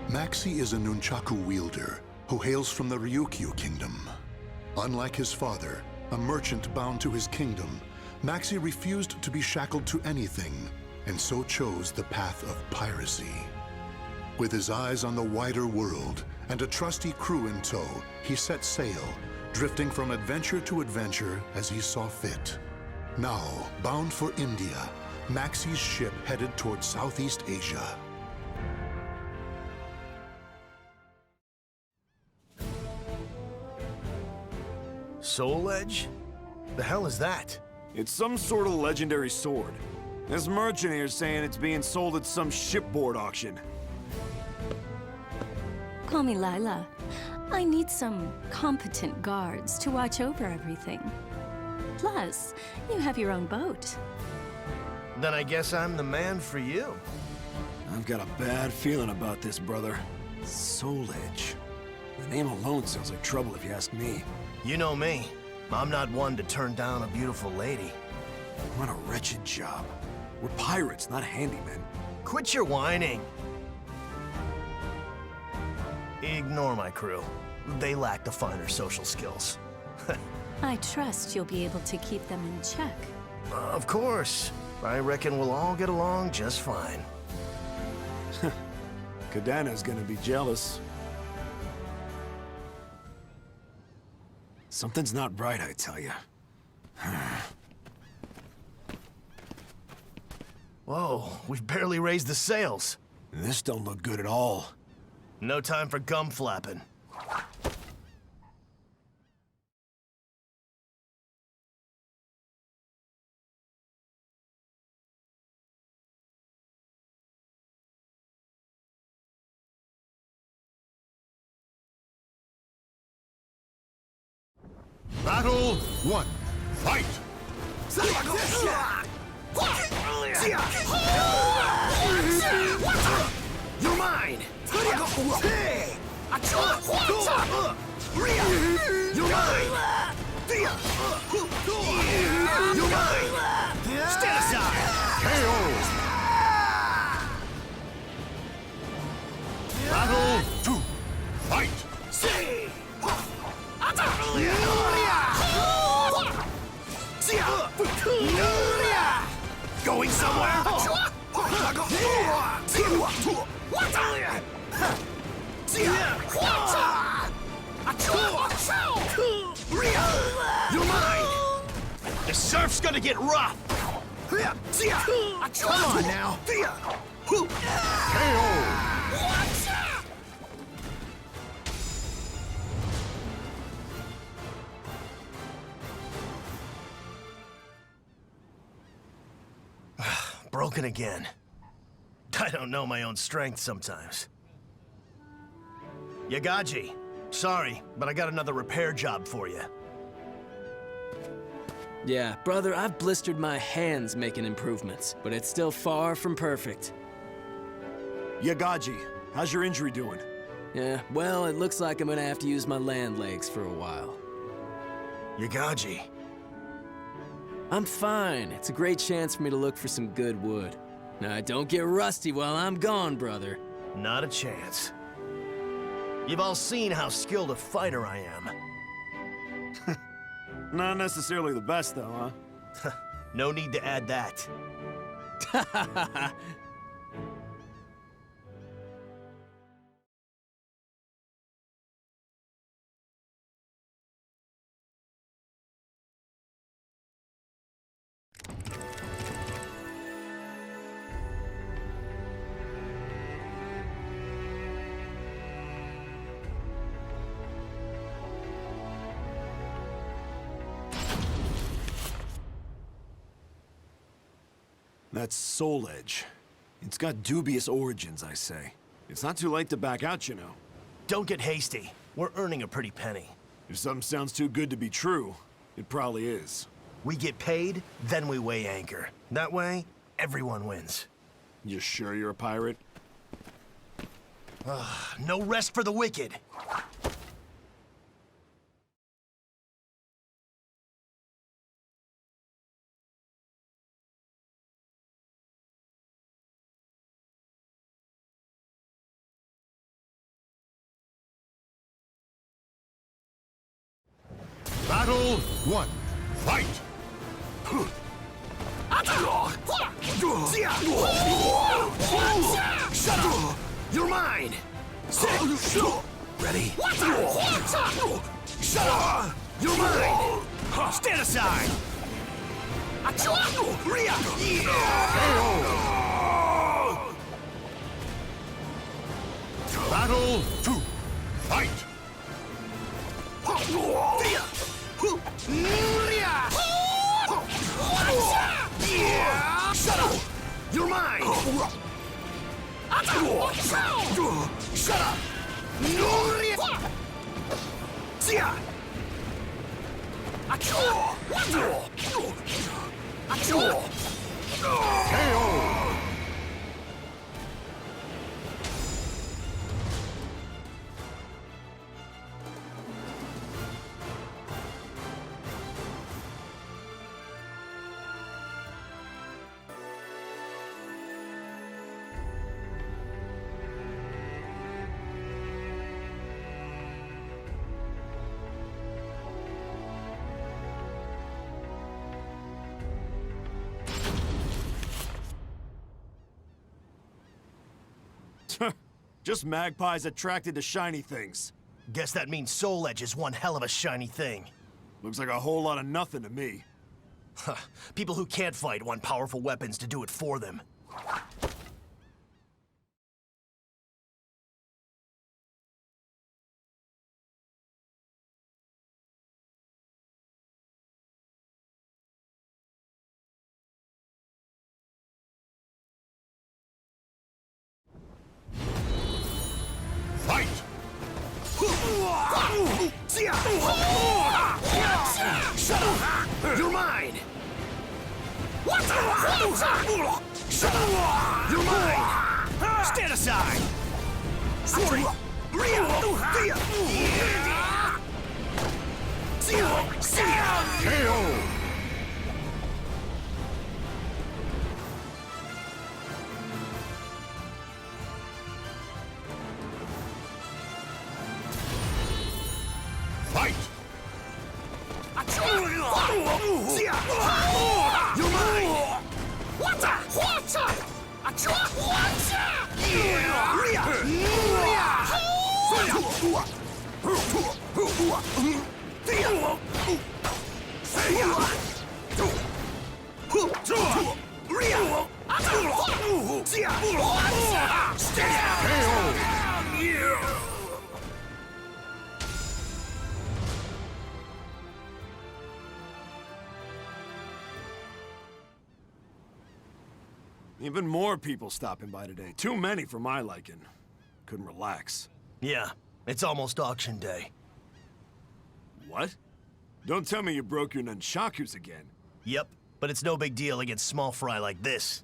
S1: Maxi is a nunchaku wielder who hails from the Ryukyu kingdom. Unlike his father, a merchant bound to his kingdom, Maxi refused to be shackled to anything, and so chose the path of piracy. With his eyes on the wider world and a trusty crew in tow, he set sail, drifting from adventure to adventure as he saw fit. Now, bound for India, Maxi's ship headed toward Southeast Asia.
S5: Soul Edge? The hell is that?
S6: It's some sort of legendary sword. This merchant here's saying it's being sold at some shipboard auction.
S15: Call me Lila. I need some competent guards to watch over everything. Plus, you have your own boat.
S5: Then I guess I'm the man for you.
S6: I've got a bad feeling about this, brother. Soul Edge. The name alone sounds like trouble if you ask me.
S5: You know me. I'm not one to turn down a beautiful lady.
S6: What a wretched job. We're pirates, not handymen.
S5: Quit your whining. Ignore my crew. They lack the finer social skills.
S15: I trust you'll be able to keep them in check.
S5: Of course. I reckon we'll all get along just fine.
S6: Kadana's gonna be jealous. Something's not right, I tell you.
S5: Whoa, we've barely raised the sails.
S6: This don't look good at all.
S5: No time for gum flapping.
S1: Battle 1. Fight!
S5: You're mine! You're mine! You're mine! Stand aside!
S1: KO! Battle 2. Fight!
S5: Going somewhere? You're mine! The surf's gonna get rough! Come on now!
S1: KO!
S5: Broken again. I don't know my own strength sometimes. Yagaji, sorry, but I got another repair job for you.
S14: Yeah, brother, I've blistered my hands making improvements, but it's still far from perfect.
S6: Yagaji, how's your injury doing?
S14: Yeah, well, it looks like I'm gonna have to use my land legs for a while.
S5: Yagaji.
S14: I'm fine. It's a great chance for me to look for some good wood. Now, don't get rusty while I'm gone, brother.
S5: Not a chance. You've all seen how skilled a fighter I am.
S6: Not necessarily the best, though, huh?
S5: No need to add that.
S6: That's Soul Edge. It's got dubious origins, I say. It's not too late to back out, you know.
S5: Don't get hasty. We're earning a pretty penny.
S6: If something sounds too good to be true, it probably is.
S5: We get paid, then we weigh anchor. That way, everyone wins.
S6: You sure you're a pirate?
S5: No rest for the wicked.
S1: Battle 1. Fight!
S5: Shut up! You're mine! Ready? Shut up! You're mine! Stand aside!
S1: Battle 2. Fight!
S5: Shut up! You're mine! Shut up!
S1: KO!
S6: Just magpies attracted to shiny things.
S5: Guess that means Soul Edge is one hell of a shiny thing.
S6: Looks like a whole lot of nothing to me.
S5: People who can't fight want powerful weapons to do it for them.
S1: Fight!
S5: Shut up! You're mine! Shut up! You're mine! Stand aside!
S1: KO! Fight!
S5: You're mine!
S6: Even more people stopping by today. Too many for my liking. Couldn't relax.
S5: Yeah, it's almost auction day.
S6: What? Don't tell me you broke your nunchakus again.
S5: Yep, but it's no big deal against small fry like this.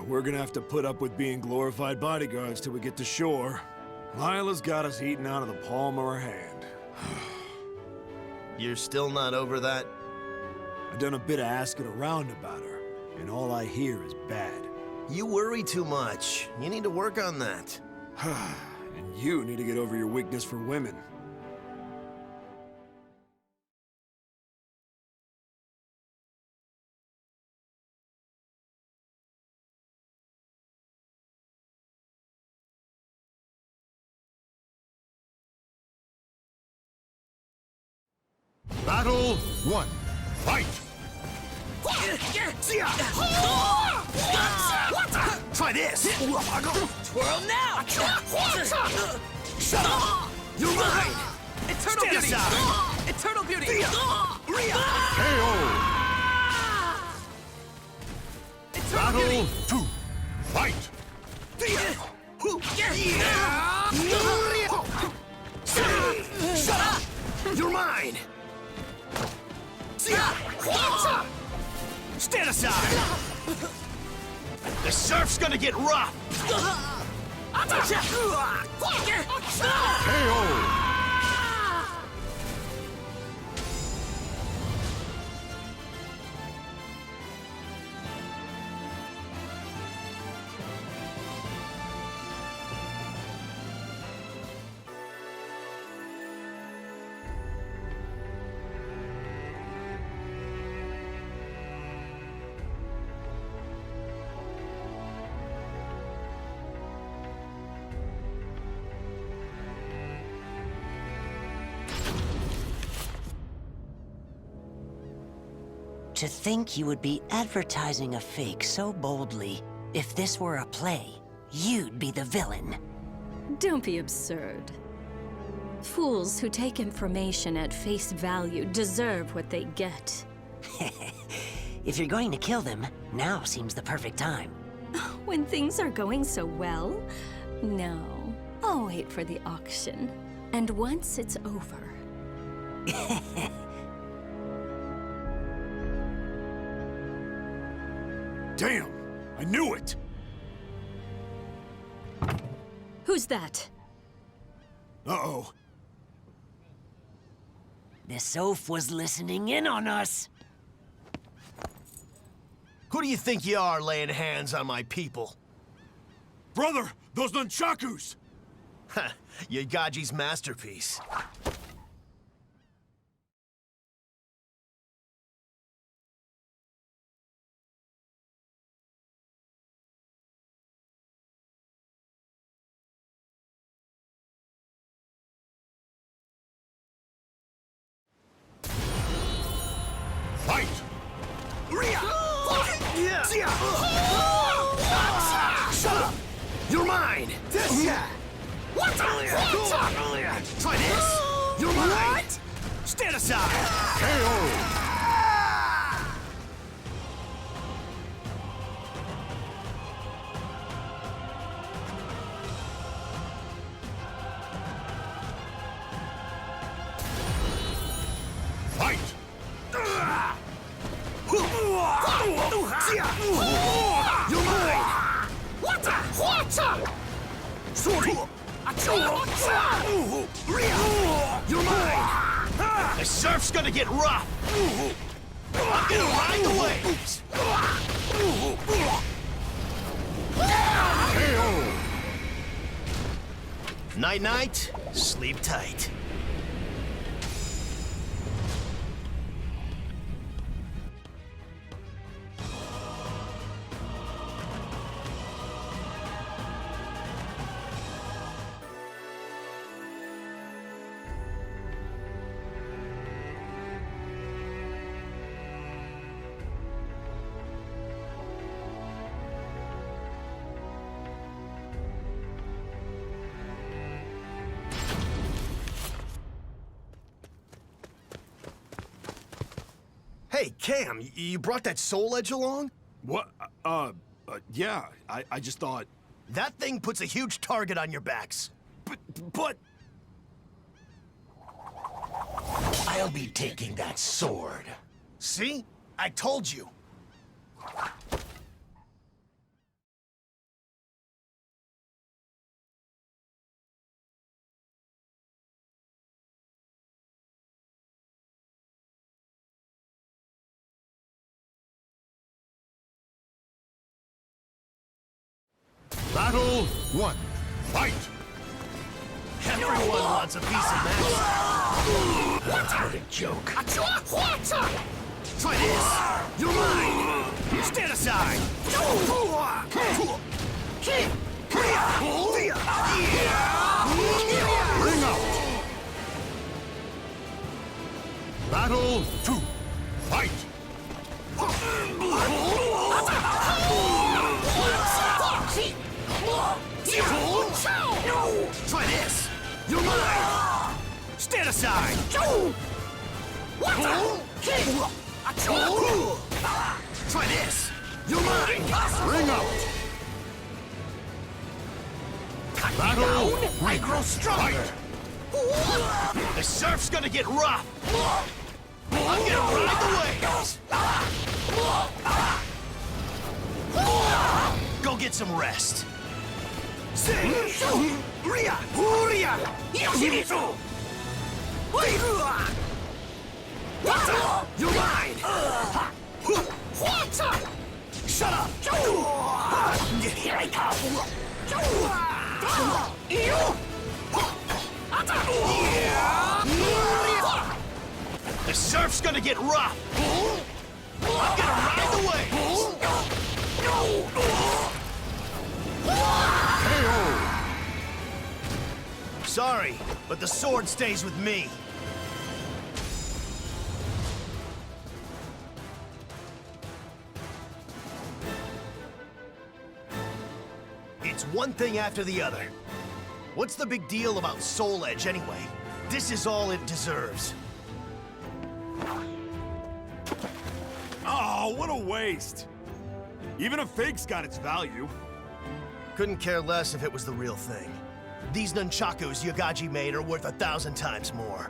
S6: We're gonna have to put up with being glorified bodyguards till we get to shore. Lila's got us eating out of the palm of her hand.
S5: You're still not over that?
S6: I've done a bit of asking around about her, and all I hear is bad.
S5: You worry too much. You need to work on that.
S6: And you need to get over your weakness for women.
S1: Battle 1. Fight!
S5: Try this!
S14: Twirl now!
S5: Shut up! You're mine!
S14: Eternal
S5: Stand
S14: Beauty!
S5: aside!
S14: Eternal Beauty!
S1: KO!
S5: Eternal
S1: Battle
S5: Beauty!
S1: 2. Fight!
S5: Shut up! You're mine! Stand aside! The surf's gonna get rough!
S19: To think you would be advertising a fake so boldly. If this were a play, you'd be the villain.
S12: Don't be absurd. Fools who take information at face value deserve what they get.
S19: If you're going to kill them, now seems the perfect time.
S12: When things are going so well? No. I'll wait for the auction. And once it's over...
S6: Damn! I knew it!
S12: Who's that?
S6: Uh-oh.
S19: This oaf was listening in on us.
S5: Who do you think you are, laying hands on my people?
S6: Brother, those nunchakus!
S5: Ha! Yagaji's masterpiece.
S7: Fight!
S5: Shut up! You're mine! Try this! You're mine! Stand aside!
S7: KO! Fight!
S5: You're mine! Sorry! You're mine! The surf's gonna get rough! I'm gonna ride the waves! Night-night, sleep tight. Hey, Cam, you brought that soul edge along?
S6: What? Yeah, I just thought...
S5: That thing puts a huge target on your backs. But...
S16: I'll be taking that sword.
S5: See? I told you.
S7: Battle 1. Fight!
S5: Everyone wants a piece of that.
S16: What a joke.
S5: Try this. You're mine. Stand aside.
S7: Ring out! Battle 2. Fight!
S5: Try this! You're mine! Stand aside! Try this! You're mine!
S7: Ring out!
S5: Battle! I grow stronger! The surf's gonna get rough! I'm gonna ride the waves! Go get some rest. You're mine! Shut up! Here I come! The surf's gonna get rough! I'm gonna ride the waves! Sorry, but the sword stays with me. It's one thing after the other. What's the big deal about Soul Edge anyway? This is all it deserves.
S6: Oh, what a waste! Even a fake's got its value.
S5: Couldn't care less if it was the real thing. These nunchakus Yagaji made are worth 1,000 times more.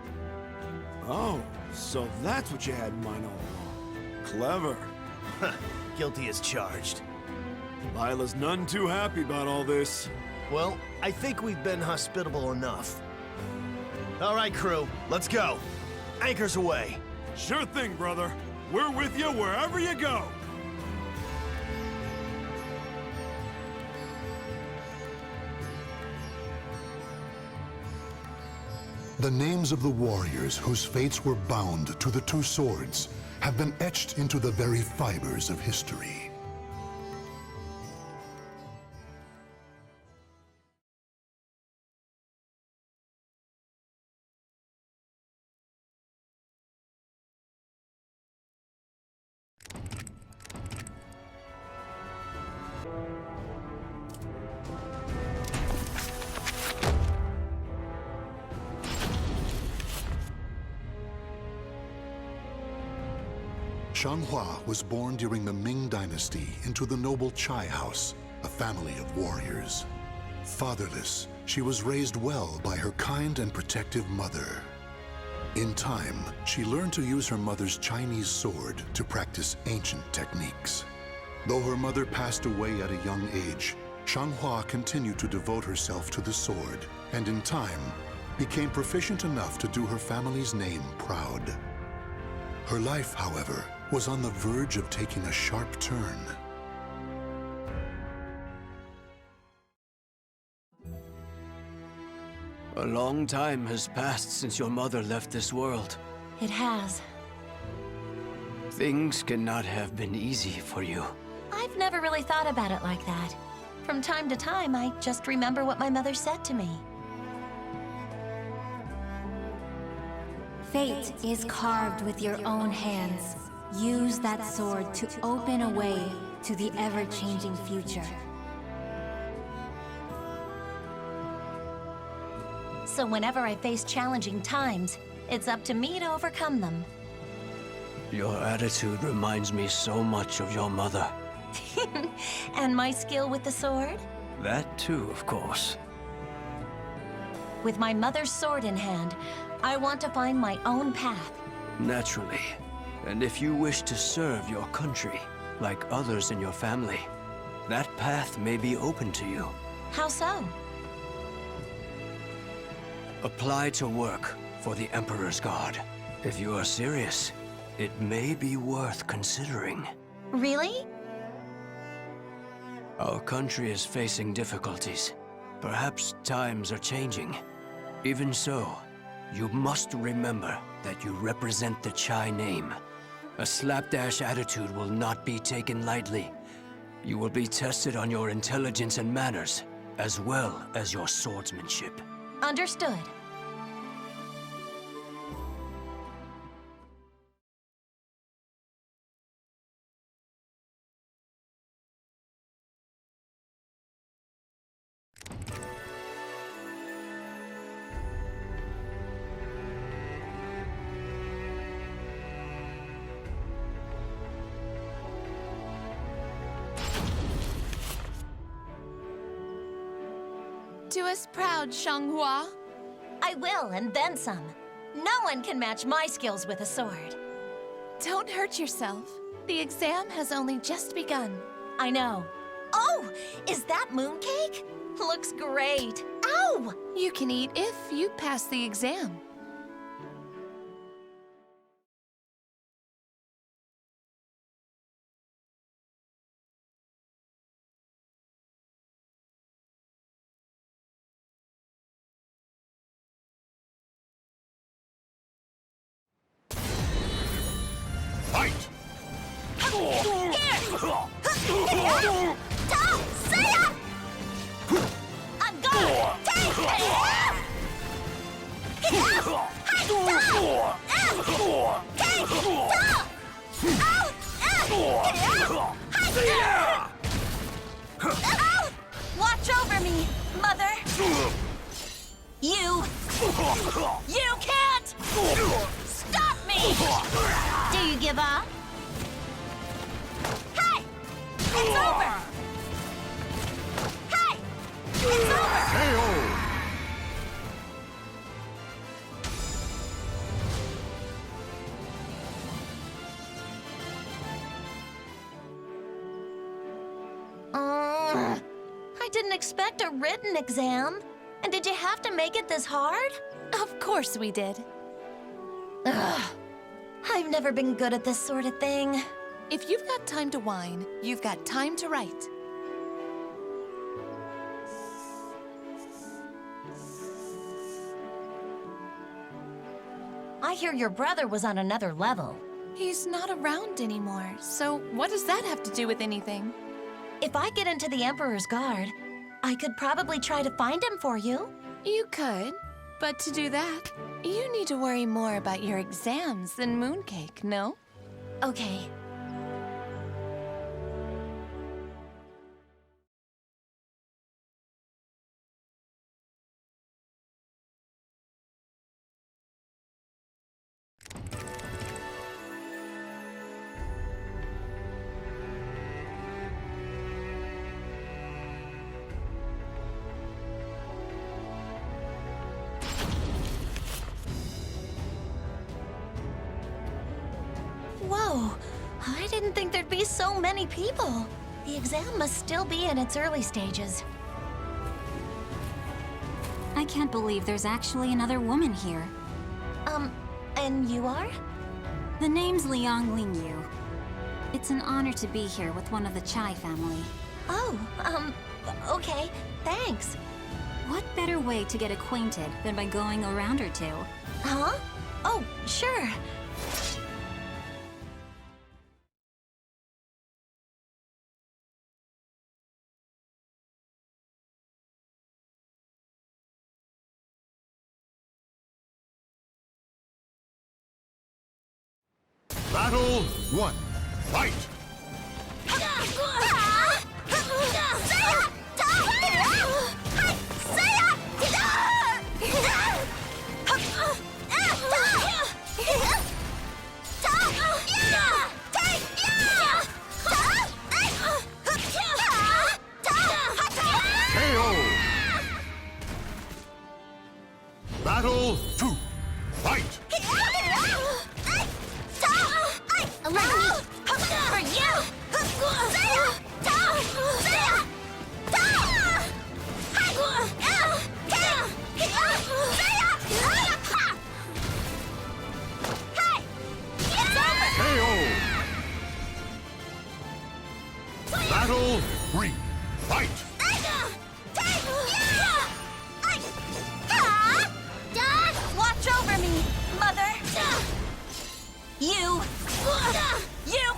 S6: Oh, so that's what you had in mind all along. Clever.
S5: Guilty as charged.
S6: Lila's none too happy about all this.
S5: Well, I think we've been hospitable enough. All right, crew, let's go. Anchors away.
S6: Sure thing, brother. We're with you wherever you go.
S1: The names of the warriors whose fates were bound to the two swords have been etched into the very fibers of history. Xianghua was born during the Ming Dynasty into the noble Chai House, a family of warriors. Fatherless, she was raised well by her kind and protective mother. In time, she learned to use her mother's Chinese sword to practice ancient techniques. Though her mother passed away at a young age, Xianghua continued to devote herself to the sword, and in time, became proficient enough to do her family's name proud. Her life, however, was on the verge of taking a sharp turn.
S14: A long time has passed since your mother left this world.
S3: It has.
S14: Things cannot have been easy for you.
S18: I've never really thought about it like that. From time to time, I just remember what my mother said to me.
S11: Fate is carved with your own hands. Use that sword to open a way to the ever-changing future.
S18: So whenever I face challenging times, it's up to me to overcome them.
S14: Your attitude reminds me so much of your mother.
S18: And my skill with the sword?
S14: That too, of course.
S18: With my mother's sword in hand, I want to find my own path.
S14: Naturally. And if you wish to serve your country, like others in your family, that path may be open to you.
S18: How so?
S14: Apply to work for the Emperor's Guard. If you are serious, it may be worth considering.
S18: Really?
S14: Our country is facing difficulties. Perhaps times are changing. Even so, you must remember that you represent the Chai name. A slapdash attitude will not be taken lightly. You will be tested on your intelligence and manners, as well as your swordsmanship.
S18: Understood.
S20: Do us proud, Xianghua.
S18: I will, and then some. No one can match my skills with a sword.
S20: Don't hurt yourself. The exam has only just begun.
S18: I know. Oh, is that mooncake? Looks great. Ow!
S20: You can eat if you pass the exam.
S7: Fight!
S18: I'm gonna take Watch over me, Mother! You can't stop me! Do you give up? Hey! It's over! Hey! It's over!
S7: KO!
S18: I didn't expect a written exam. And did you have to make it this hard?
S20: Of course we did.
S18: Ugh. I've never been good at this sort of thing.
S20: If you've got time to whine, you've got time to write.
S18: I hear your brother was on another level.
S20: He's not around anymore, so what does that have to do with anything?
S18: If I get into the Emperor's Guard, I could probably try to find him for you.
S20: You could, but to do that, you need to worry more about your exams than mooncake, no?
S18: Okay. Whoa, I didn't think there'd be so many people. The exam must still be in its early stages.
S21: I can't believe there's actually another woman here.
S18: And you are?
S21: The name's Liang Lingyu. It's an honor to be here with one of the Chai family.
S18: Oh, okay, thanks.
S21: What better way to get acquainted than by going a round or two?
S18: Huh? Oh, sure.
S7: Battle 1. Fight! Battle 2. Fight!
S18: For you!
S7: Battle 3. Fight!
S18: Watch over me, Mother! You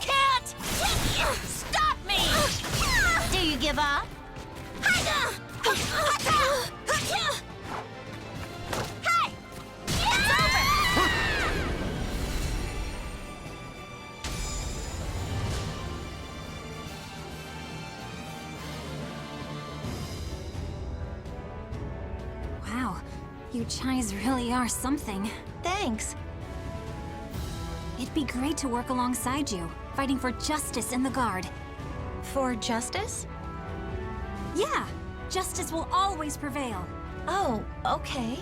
S18: can't stop me! Do you give up? Hey! It's over!
S21: Wow, you Chais really are something.
S18: Thanks.
S21: It'd be great to work alongside you, fighting for justice in the Guard.
S18: For justice?
S21: Yeah, justice will always prevail.
S18: Oh, okay.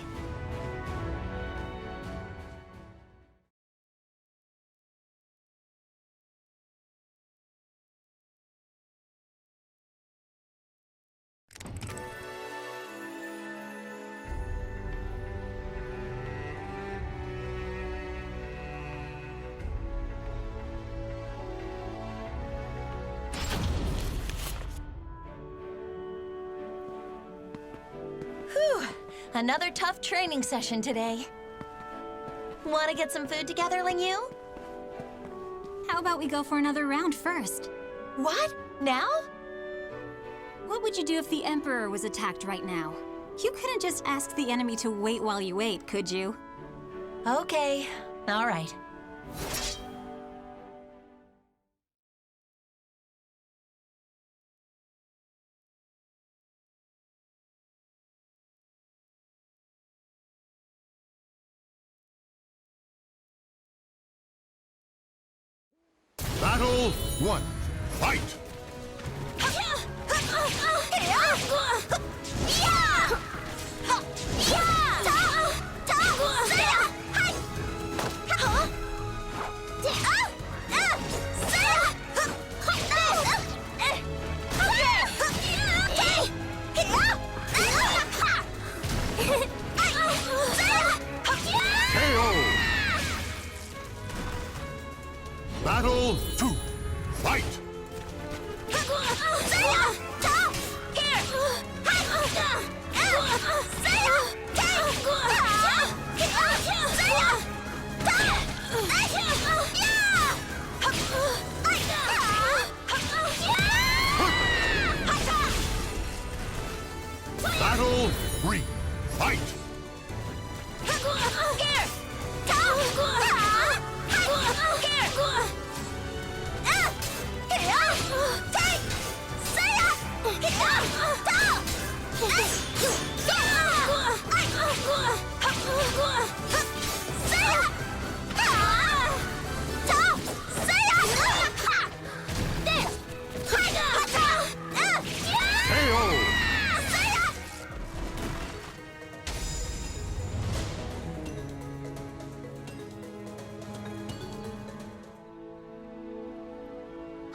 S18: Whew, another tough training session today. Want to get some food together, Lingyu?
S21: How about we go for another round first?
S18: What? Now?
S21: What would you do if the Emperor was attacked right now? You couldn't just ask the enemy to wait while you ate, could you?
S18: Okay, all right.
S1: Battle 1. Fight! Battle 2. Fight! Battle 3. Fight!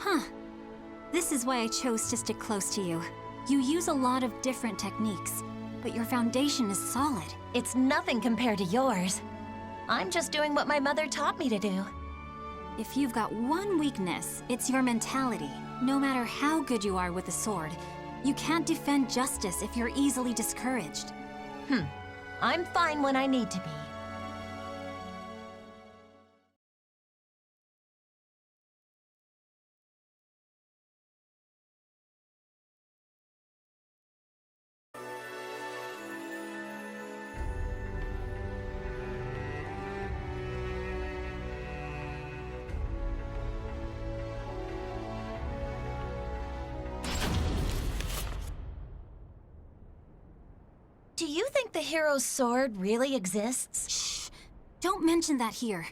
S21: Huh. This is why I chose to stick close to you. You use a lot of different techniques, but your foundation is solid.
S18: It's nothing compared to yours. I'm just doing what my mother taught me to do.
S21: If you've got one weakness, it's your mentality. No matter how good you are with the sword, you can't defend justice if you're easily discouraged.
S18: I'm fine when I need to be. Do you think the hero's sword really exists?
S21: Shh! Don't mention that here.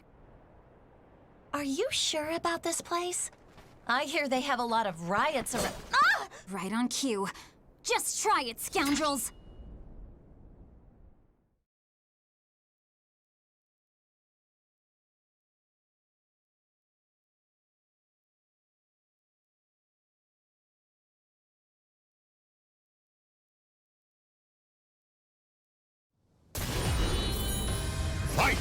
S18: Are you sure about this place? I hear they have a lot of riots around. Ah!
S21: Right on cue. Just try it, scoundrels!
S1: Fight!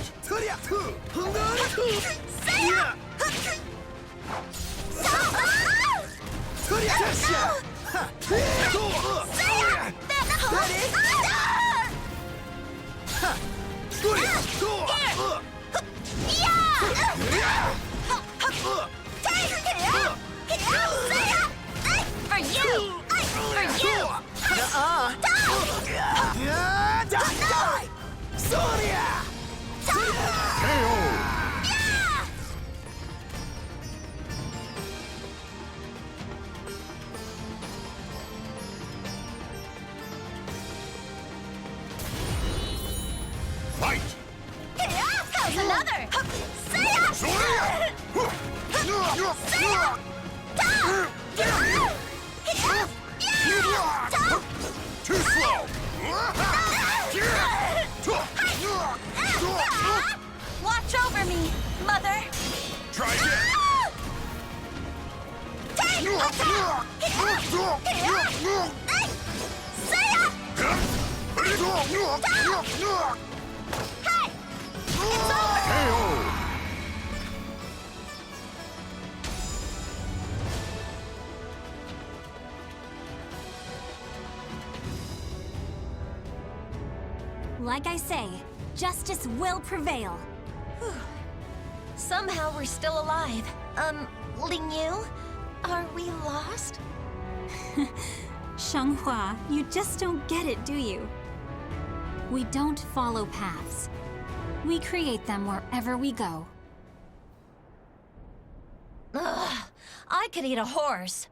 S1: Fight!
S18: How's another?
S1: Too slow!
S3: Mother!
S7: Try again!
S18: Take attack! Hey! It's over!
S21: Like I say, justice will prevail.
S18: Somehow we're still alive. Ling Yu? Are we lost?
S21: Shanghua, you just don't get it, do you? We don't follow paths. We create them wherever we go.
S18: Ugh, I could eat a horse.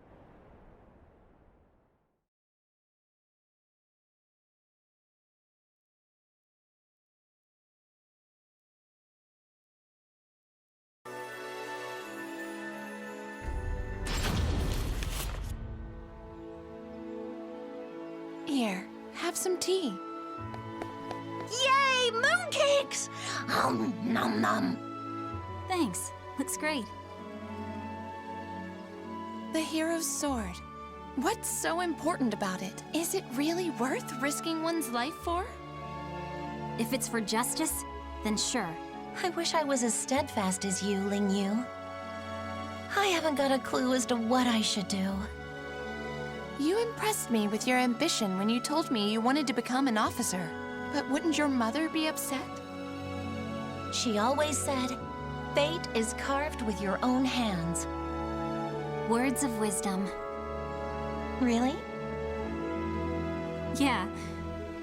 S20: Here, have some tea.
S18: Yay, mooncakes! Nom nom.
S21: Thanks. Looks great.
S20: The hero's sword. What's so important about it? Is it really worth risking one's life for?
S21: If it's for justice, then sure.
S18: I wish I was as steadfast as you, Ling Yu. I haven't got a clue as to what I should do.
S20: You impressed me with your ambition when you told me you wanted to become an officer. But wouldn't your mother be upset?
S18: She always said, fate is carved with your own hands.
S21: Words of wisdom.
S18: Really?
S21: Yeah,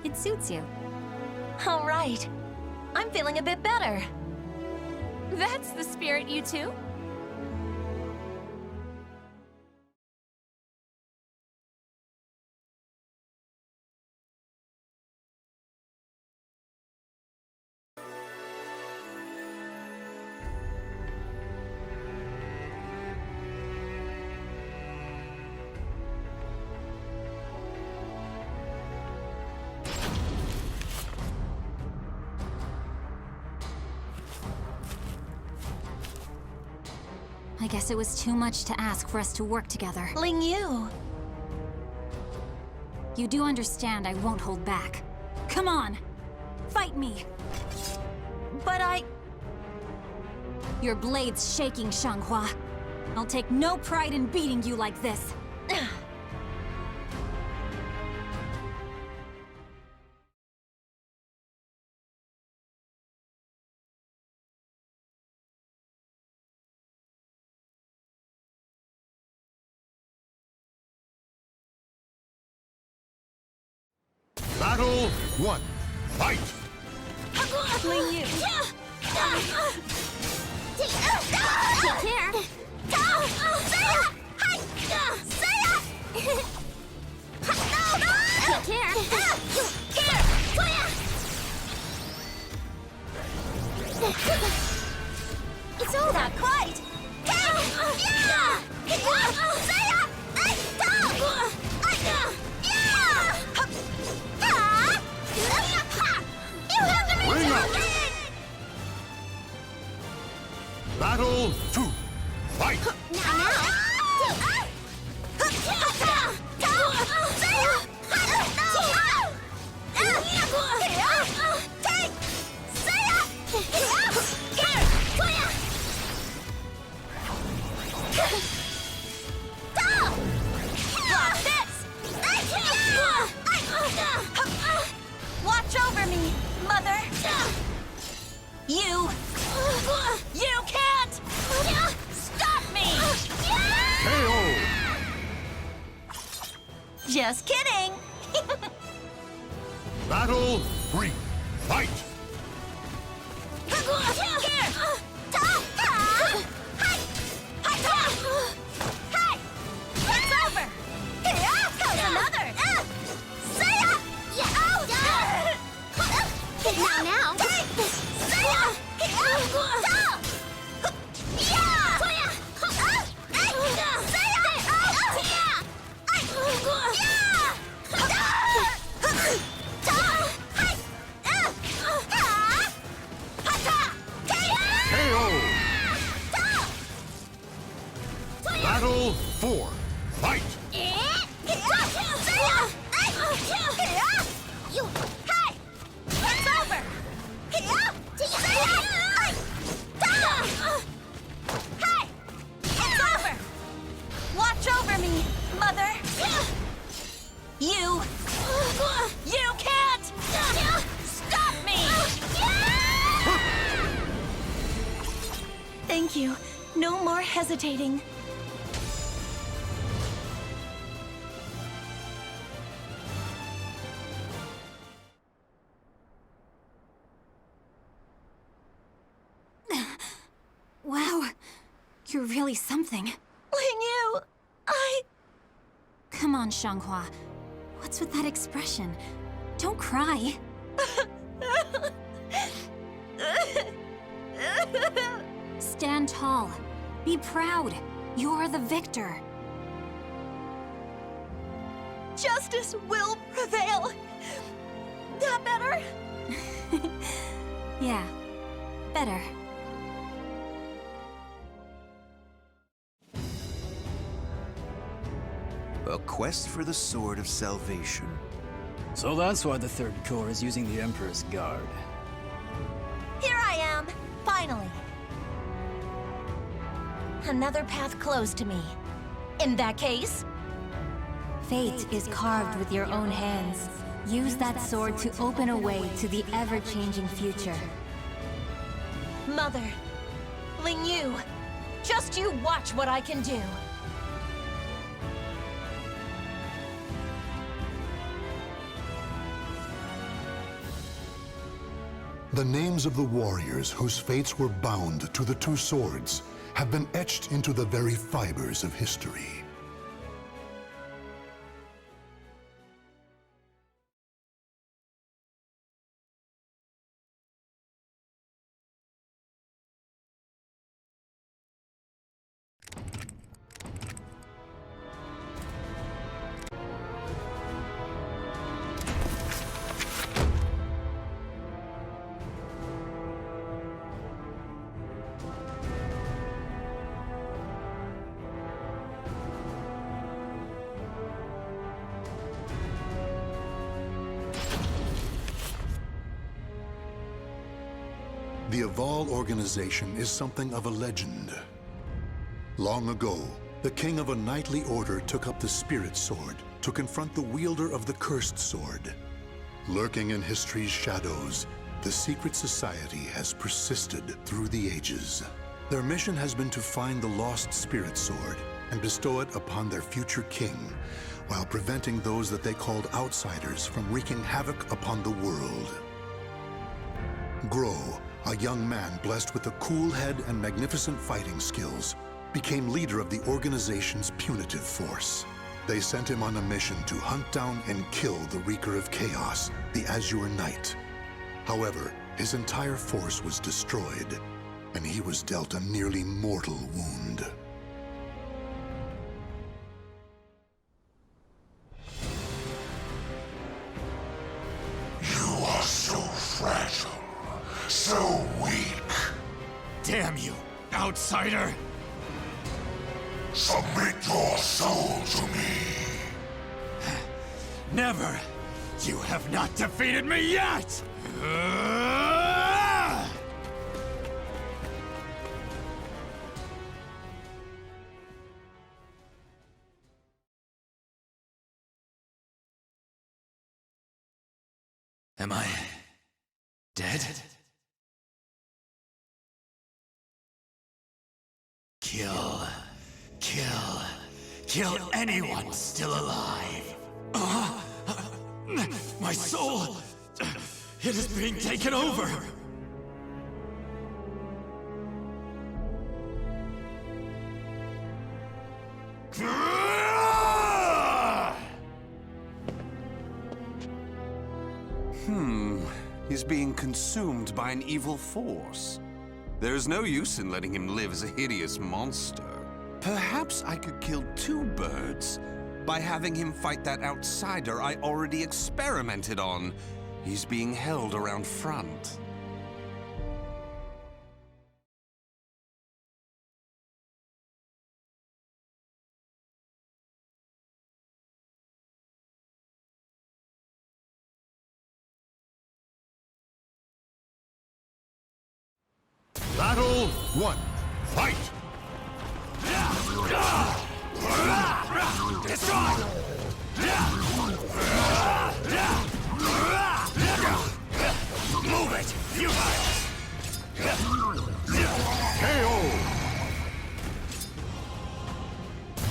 S21: it suits you.
S18: All right. I'm feeling a bit better.
S20: That's the spirit, you two.
S21: I guess it was too much to ask for us to work together.
S18: Ling Yu!
S21: You do understand I won't hold back. Come on! Fight me!
S18: But
S21: Your blade's shaking, Shanghua. I'll take no pride in beating you like this.
S7: Battle 1. Fight!
S21: Ling Yu!
S18: Take
S21: care!
S18: It's all not quite!
S7: Ring up! Battle 2. Fight!
S3: Watch over me, Mother! You can't stop me!
S7: KO!
S3: Just kidding!
S7: Battle 3. Fight!
S3: It's over! Here comes another!
S18: Now!
S7: Battle 4. Fight!
S18: You, hey! It's over! Hey! It's over!
S3: Watch over me, Mother! You can't stop me! Thank you. No more hesitating.
S21: Wow, you're really something.
S3: Lingyu,
S21: Come on, Xianghua. What's with that expression? Don't cry. Stand tall. Be proud. You're the victor.
S3: Justice will prevail. That better?
S21: Yeah, better.
S9: A quest for the Sword of Salvation.
S10: So that's why the Third Corps is using the Emperor's Guard.
S18: Here I am, finally. Another path closed to me. In that case...
S21: Fate is carved with your own hands. Use that sword to open a way to the ever-changing future.
S18: Mother, Lingyu, just you watch what I can do.
S1: The names of the warriors whose fates were bound to the two swords have been etched into the very fibers of history. The Aval organization is something of a legend. Long ago, the king of a knightly order took up the Spirit Sword to confront the wielder of the Cursed Sword. Lurking in history's shadows, the secret society has persisted through the ages. Their mission has been to find the lost Spirit Sword and bestow it upon their future king, while preventing those that they called outsiders from wreaking havoc upon the world. Grow, a young man blessed with a cool head and magnificent fighting skills, became leader of the organization's punitive force. They sent him on a mission to hunt down and kill the Wreaker of Chaos, the Azure Knight. However, his entire force was destroyed, and he was dealt a nearly mortal wound.
S7: You are so fragile. So weak.
S8: Damn you, outsider!
S7: Submit your soul to me.
S8: Never! You have not defeated me yet! Am I dead? Kill anyone still alive. My soul, it is being taken over.
S22: He's being consumed by an evil force. There's no use in letting him live as a hideous monster. Perhaps I could kill two birds by having him fight that outsider I already experimented on. He's being held around front.
S7: 1, fight!
S16: Destroy! Move it! Futile!
S7: KO!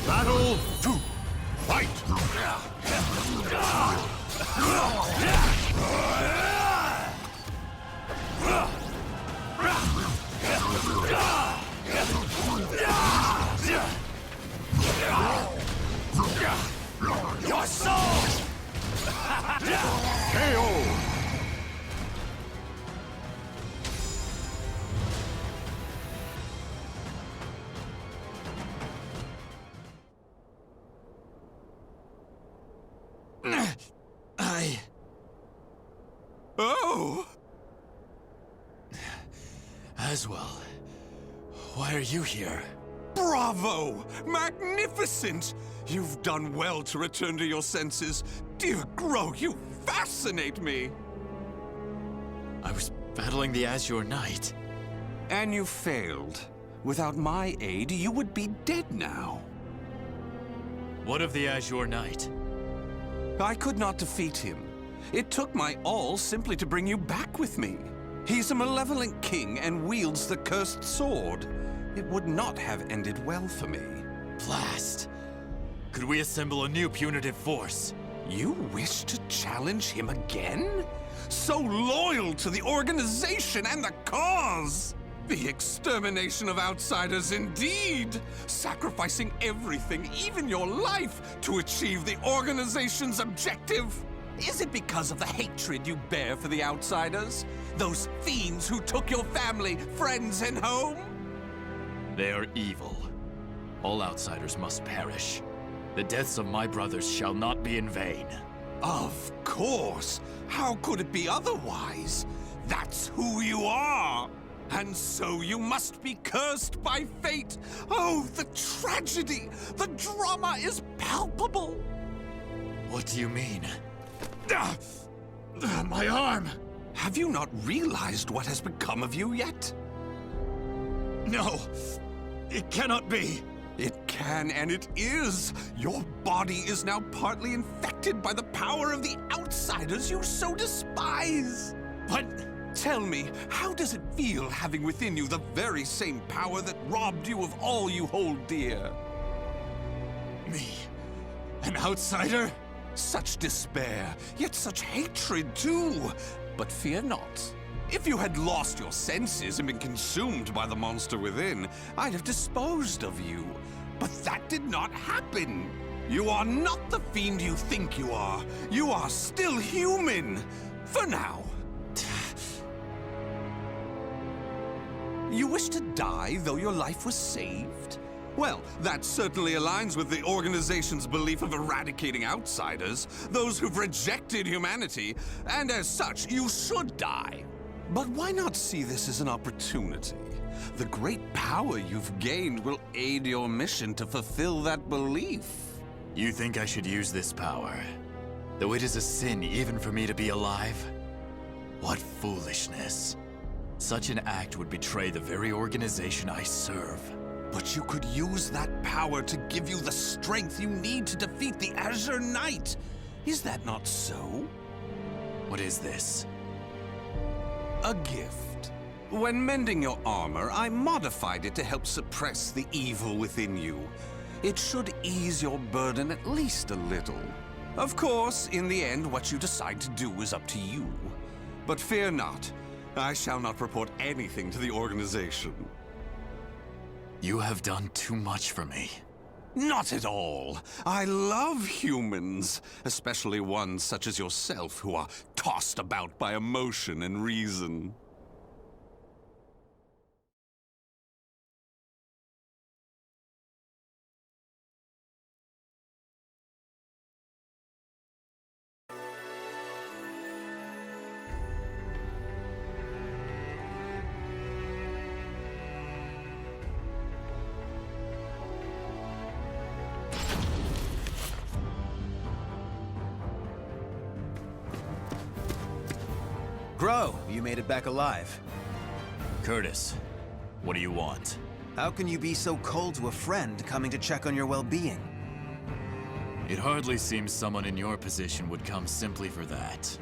S7: Battle 2, fight!
S16: Your soul!
S7: KO!
S22: Oh!
S10: Aswell, why are you here?
S22: Bravo! Magnificent! You've done well to return to your senses. Dear Grow, you fascinate me!
S10: I was battling the Azure Knight.
S22: And you failed. Without my aid, you would be dead now.
S10: What of the Azure Knight?
S22: I could not defeat him. It took my all simply to bring you back with me. He's a malevolent king and wields the cursed sword. It would not have ended well for me.
S10: Blast! Could we assemble a new punitive force?
S22: You wish to challenge him again? So loyal to the organization and the cause! The extermination of outsiders indeed! Sacrificing everything, even your life, to achieve the organization's objective! Is it because of the hatred you bear for the outsiders? Those fiends who took your family, friends, and home?
S10: They are evil. All outsiders must perish. The deaths of my brothers shall not be in vain.
S22: Of course! How could it be otherwise? That's who you are! And so you must be cursed by fate! Oh, the tragedy! The drama is palpable!
S10: What do you mean? My arm!
S22: Have you not realized what has become of you yet?
S10: No! It cannot be!
S22: It can and it is! Your body is now partly infected by the power of the outsiders you so despise!
S10: But
S22: tell me, how does it feel having within you the very same power that robbed you of all you hold dear?
S10: Me? An outsider?
S22: Such despair, yet such hatred too! But fear not. If you had lost your senses and been consumed by the monster within, I'd have disposed of you. But that did not happen. You are not the fiend you think you are. You are still human. For now. You wish to die, though your life was saved? Well, that certainly aligns with the organization's belief of eradicating outsiders, those who've rejected humanity, and as such, you should die. But why not see this as an opportunity? The great power you've gained will aid your mission to fulfill that belief.
S10: You think I should use this power? Though it is a sin even for me to be alive? What foolishness. Such an act would betray the very organization I serve.
S22: But you could use that power to give you the strength you need to defeat the Azure Knight. Is that not so?
S10: What is this?
S22: A gift. When mending your armor, I modified it to help suppress the evil within you. It should ease your burden at least a little. Of course, in the end, what you decide to do is up to you. But fear not. I shall not report anything to the organization.
S10: You have done too much for me.
S22: Not at all. I love humans, especially ones such as yourself who are tossed about by emotion and reason.
S13: Grow, you made it back alive.
S10: Curtis, What do you want?
S9: How can you be so cold to a friend coming to check on your well-being?
S10: It hardly seems someone in your position would come simply for that.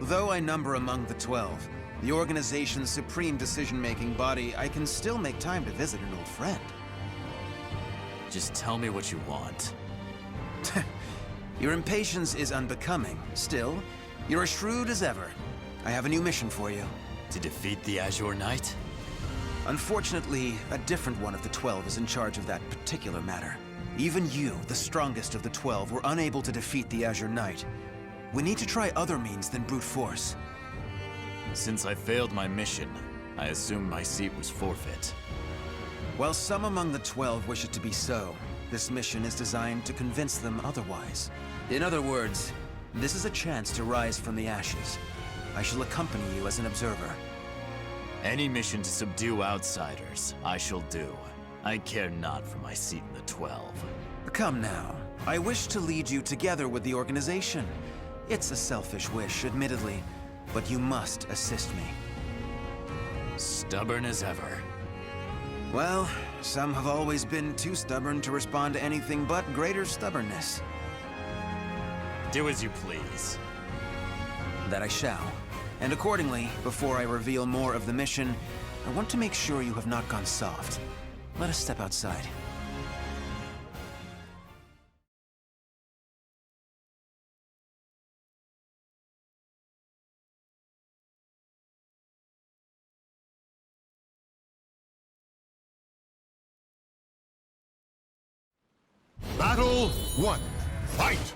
S9: Though I number among the 12, the organization's supreme decision-making body, I can still make time to visit an old friend.
S10: Just tell me what you want.
S9: Your impatience is unbecoming. Still, you're as shrewd as ever. I have a new mission for you.
S10: To defeat the Azure Knight?
S9: Unfortunately, a different one of the 12 is in charge of that particular matter. Even you, the strongest of the 12, were unable to defeat the Azure Knight. We need to try other means than brute force.
S10: Since I failed my mission, I assumed my seat was forfeit.
S9: While some among the 12 wish it to be so, this mission is designed to convince them otherwise. In other words, this is a chance to rise from the ashes. I shall accompany you as an observer.
S10: Any mission to subdue outsiders, I shall do. I care not for my seat in the 12.
S9: Come now. I wish to lead you together with the organization. It's a selfish wish, admittedly, but you must assist me.
S10: Stubborn as ever.
S9: Well, some have always been too stubborn to respond to anything but greater stubbornness.
S10: Do as you please.
S9: That I shall. And accordingly, before I reveal more of the mission, I want to make sure you have not gone soft. Let us step outside.
S1: Battle 1. Fight!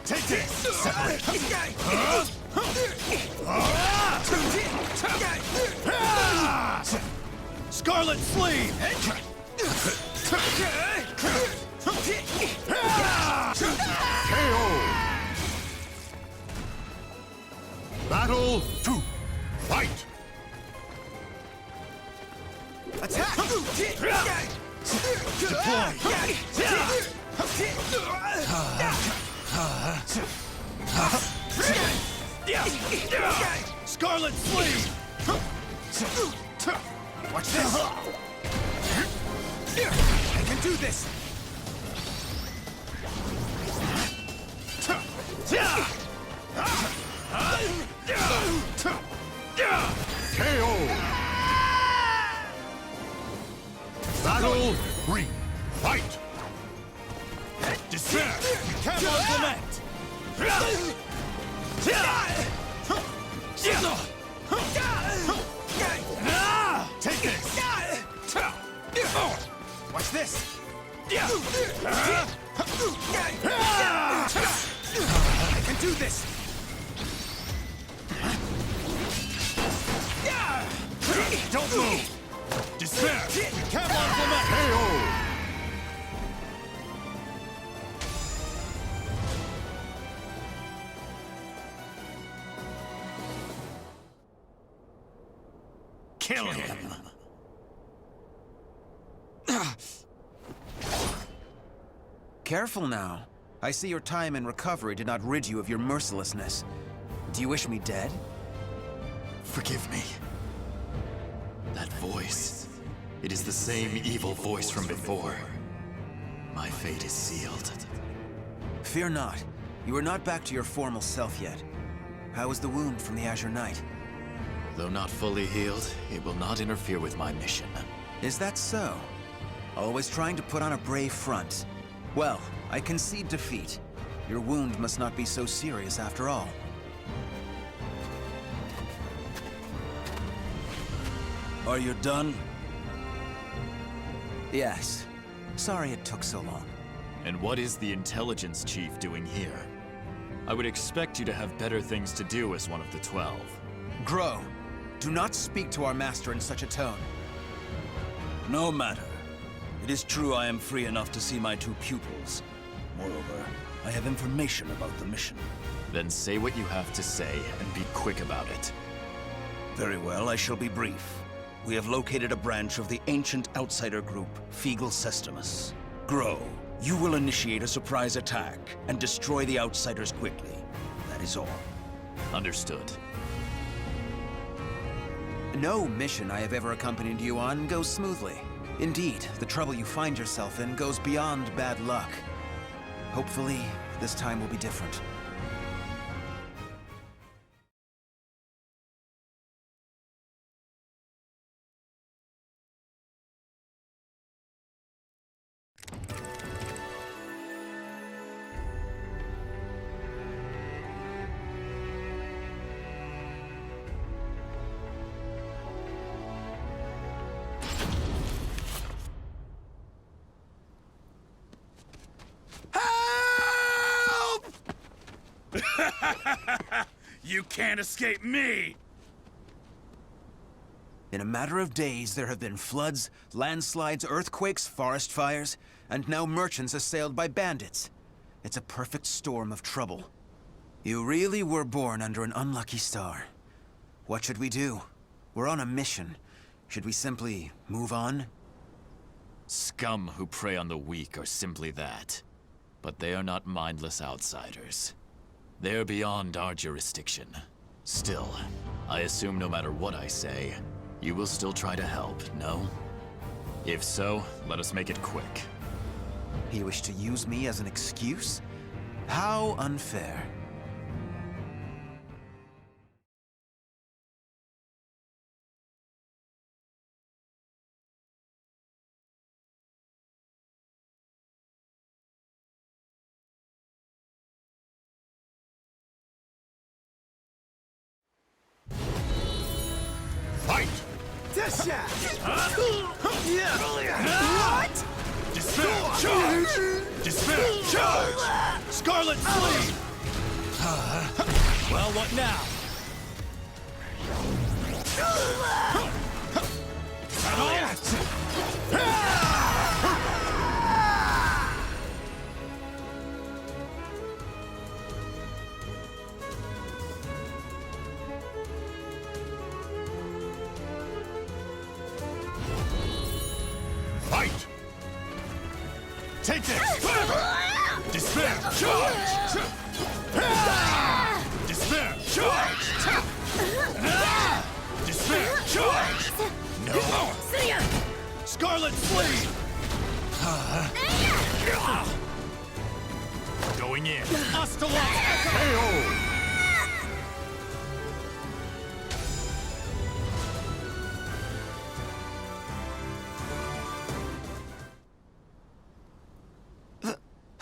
S7: Take this! Separate!
S6: Scarlet Sleeve!
S1: KO! Battle 2. Fight!
S6: Attack! Scarlet Sleeve! Watch this! I can do this!
S1: KO! Battle 3. Fight!
S6: Despair! You can't implement! Take this! Watch this! I can do this! Don't move! Despair! You can't implement!
S1: KO!
S6: Kill him!
S9: Careful now. I see your time in recovery did not rid you of your mercilessness. Do you wish me dead?
S10: Forgive me. That voice. It is the same evil voice from before. My fate is sealed.
S9: Fear not. You are not back to your formal self yet. How is the wound from the Azure Knight?
S10: Though not fully healed, it will not interfere with my mission.
S9: Is that so? Always trying to put on a brave front. Well, I concede defeat. Your wound must not be so serious after all.
S14: Are you done?
S9: Yes. Sorry it took so long.
S10: And what is the intelligence chief doing here? I would expect you to have better things to do as one of the 12.
S9: Grow, do not speak to our master in such a tone.
S14: No matter. It is true I am free enough to see my two pupils. Moreover, I have information about the mission.
S10: Then say what you have to say and be quick about it.
S14: Very well, I shall be brief. We have located a branch of the ancient outsider group, Feegle Sestimus. Grow, you will initiate a surprise attack and destroy the outsiders quickly. That is all.
S10: Understood.
S9: No mission I have ever accompanied you on goes smoothly. Indeed, the trouble you find yourself in goes beyond bad luck. Hopefully, this time will be different.
S7: You can't escape me!
S9: In a matter of days, there have been floods, landslides, earthquakes, forest fires, and now merchants assailed by bandits. It's a perfect storm of trouble. You really were born under an unlucky star. What should we do? We're on a mission. Should we simply move on?
S10: Scum who prey on the weak are simply that. But they are not mindless outsiders. They're beyond our jurisdiction. Still, I assume no matter what I say, you will still try to help, no? If so, let us make it quick.
S9: You wish to use me as an excuse? How unfair.
S7: Fight!
S16: What?
S7: Despair! Charge! Despair! Charge! Scarlet Flee!
S16: Well, what now?
S7: Fight! Take this! Despair! Charge! Despair! Charge! Despair! Charge! No! Scarlet Flee! Going in. KO!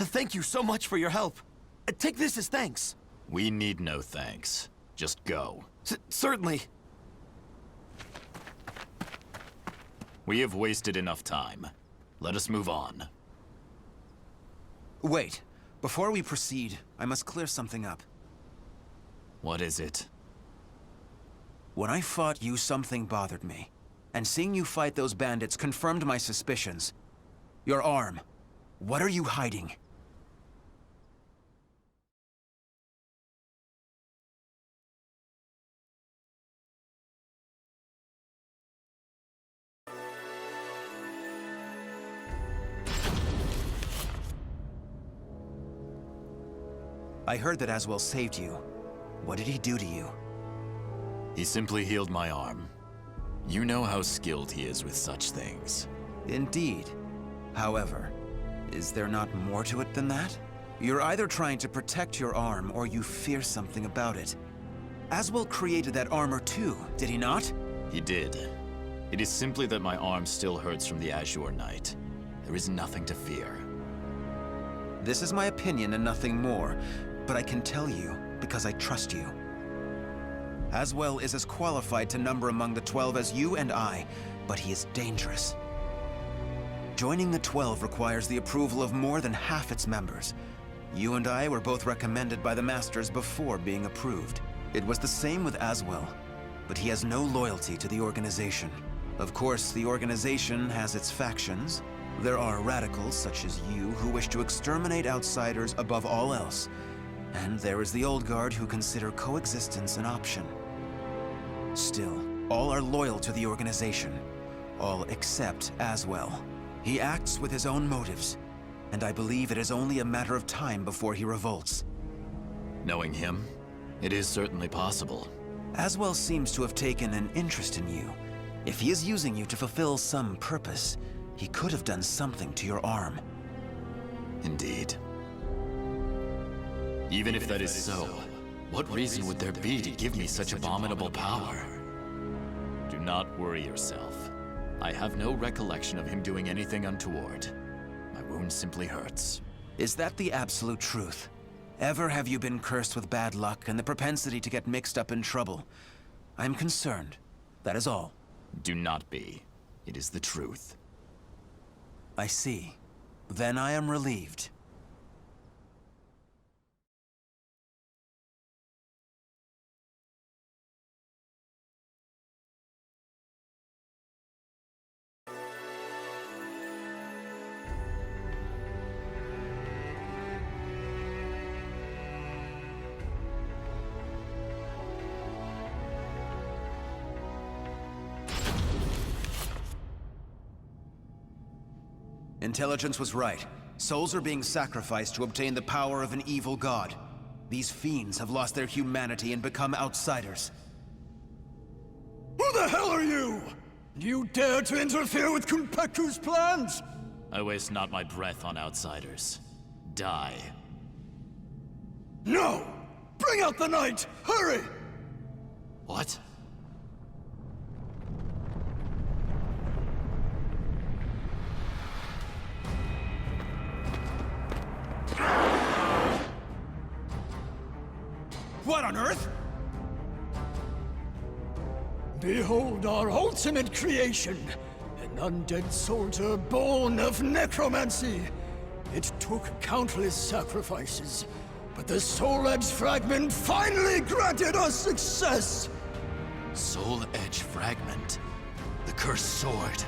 S5: Thank you so much for your help. Take this as thanks.
S10: We need no thanks. Just go.
S5: Certainly.
S10: We have wasted enough time. Let us move on.
S9: Wait. Before we proceed, I must clear something up.
S10: What is it?
S9: When I fought you, something bothered me. And seeing you fight those bandits confirmed my suspicions. Your arm. What are you hiding? I heard that Aswell saved you. What did he do to you?
S10: He simply healed my arm. You know how skilled he is with such things.
S9: Indeed. However, is there not more to it than that? You're either trying to protect your arm or you fear something about it. Aswell created that armor too, did he not?
S10: He did. It is simply that my arm still hurts from the Azure Knight. There is nothing to fear.
S9: This is my opinion and nothing more, but I can tell you because I trust you. Aswell is as qualified to number among the 12 as you and I, but he is dangerous. Joining the 12 requires the approval of more than half its members. You and I were both recommended by the Masters before being approved. It was the same with Aswell, but he has no loyalty to the organization. Of course, the organization has its factions. There are radicals such as you who wish to exterminate outsiders above all else. And there is the old guard who consider coexistence an option. Still, all are loyal to the organization. All except Aswell. He acts with his own motives, and I believe it is only a matter of time before he revolts.
S10: Knowing him, it is certainly possible.
S9: Aswell seems to have taken an interest in you. If he is using you to fulfill some purpose, he could have done something to your arm.
S10: Indeed. Even if that is so, what reason would there be to give me such abominable power? Do not worry yourself. I have no recollection of him doing anything untoward. My wound simply hurts.
S9: Is that the absolute truth? Ever have you been cursed with bad luck and the propensity to get mixed up in trouble? I'm concerned. That is all.
S10: Do not be. It is the truth.
S9: I see. Then I am relieved. Intelligence was right. Souls are being sacrificed to obtain the power of an evil god. These fiends have lost their humanity and become outsiders.
S13: Who the hell are you? You dare to interfere with Kunpeku's plans?
S10: I waste not my breath on outsiders. Die.
S13: No! Bring out the knight! Hurry!
S10: What?
S13: What on earth? Behold our ultimate creation, an undead soldier born of necromancy. It took countless sacrifices, but the Soul Edge Fragment finally granted us success!
S10: Soul Edge Fragment? The cursed sword.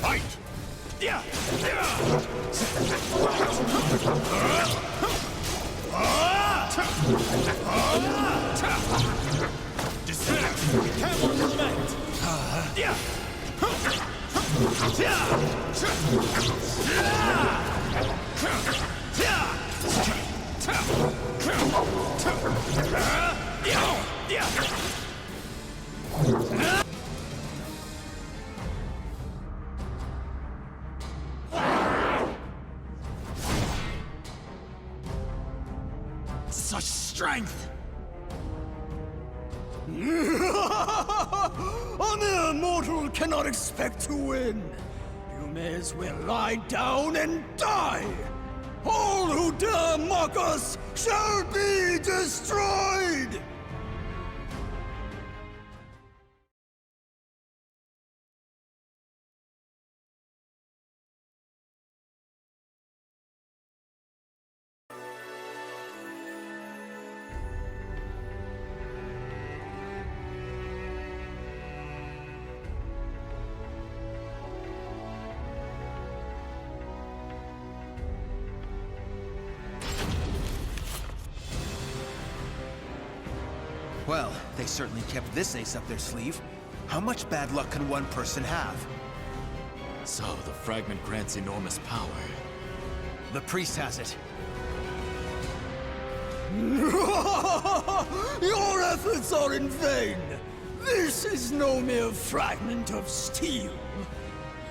S13: Fight! Yeah!
S7: Descend! Camel select!
S13: Yeah!
S10: Such strength!
S13: A mere mortal cannot expect to win. You may as well lie down and die. All who dare mock us shall be destroyed!
S9: Well, they certainly kept this ace up their sleeve. How much bad luck can one person have?
S10: So, the fragment grants enormous power.
S9: The priest has it.
S13: Your efforts are in vain! This is no mere fragment of steel.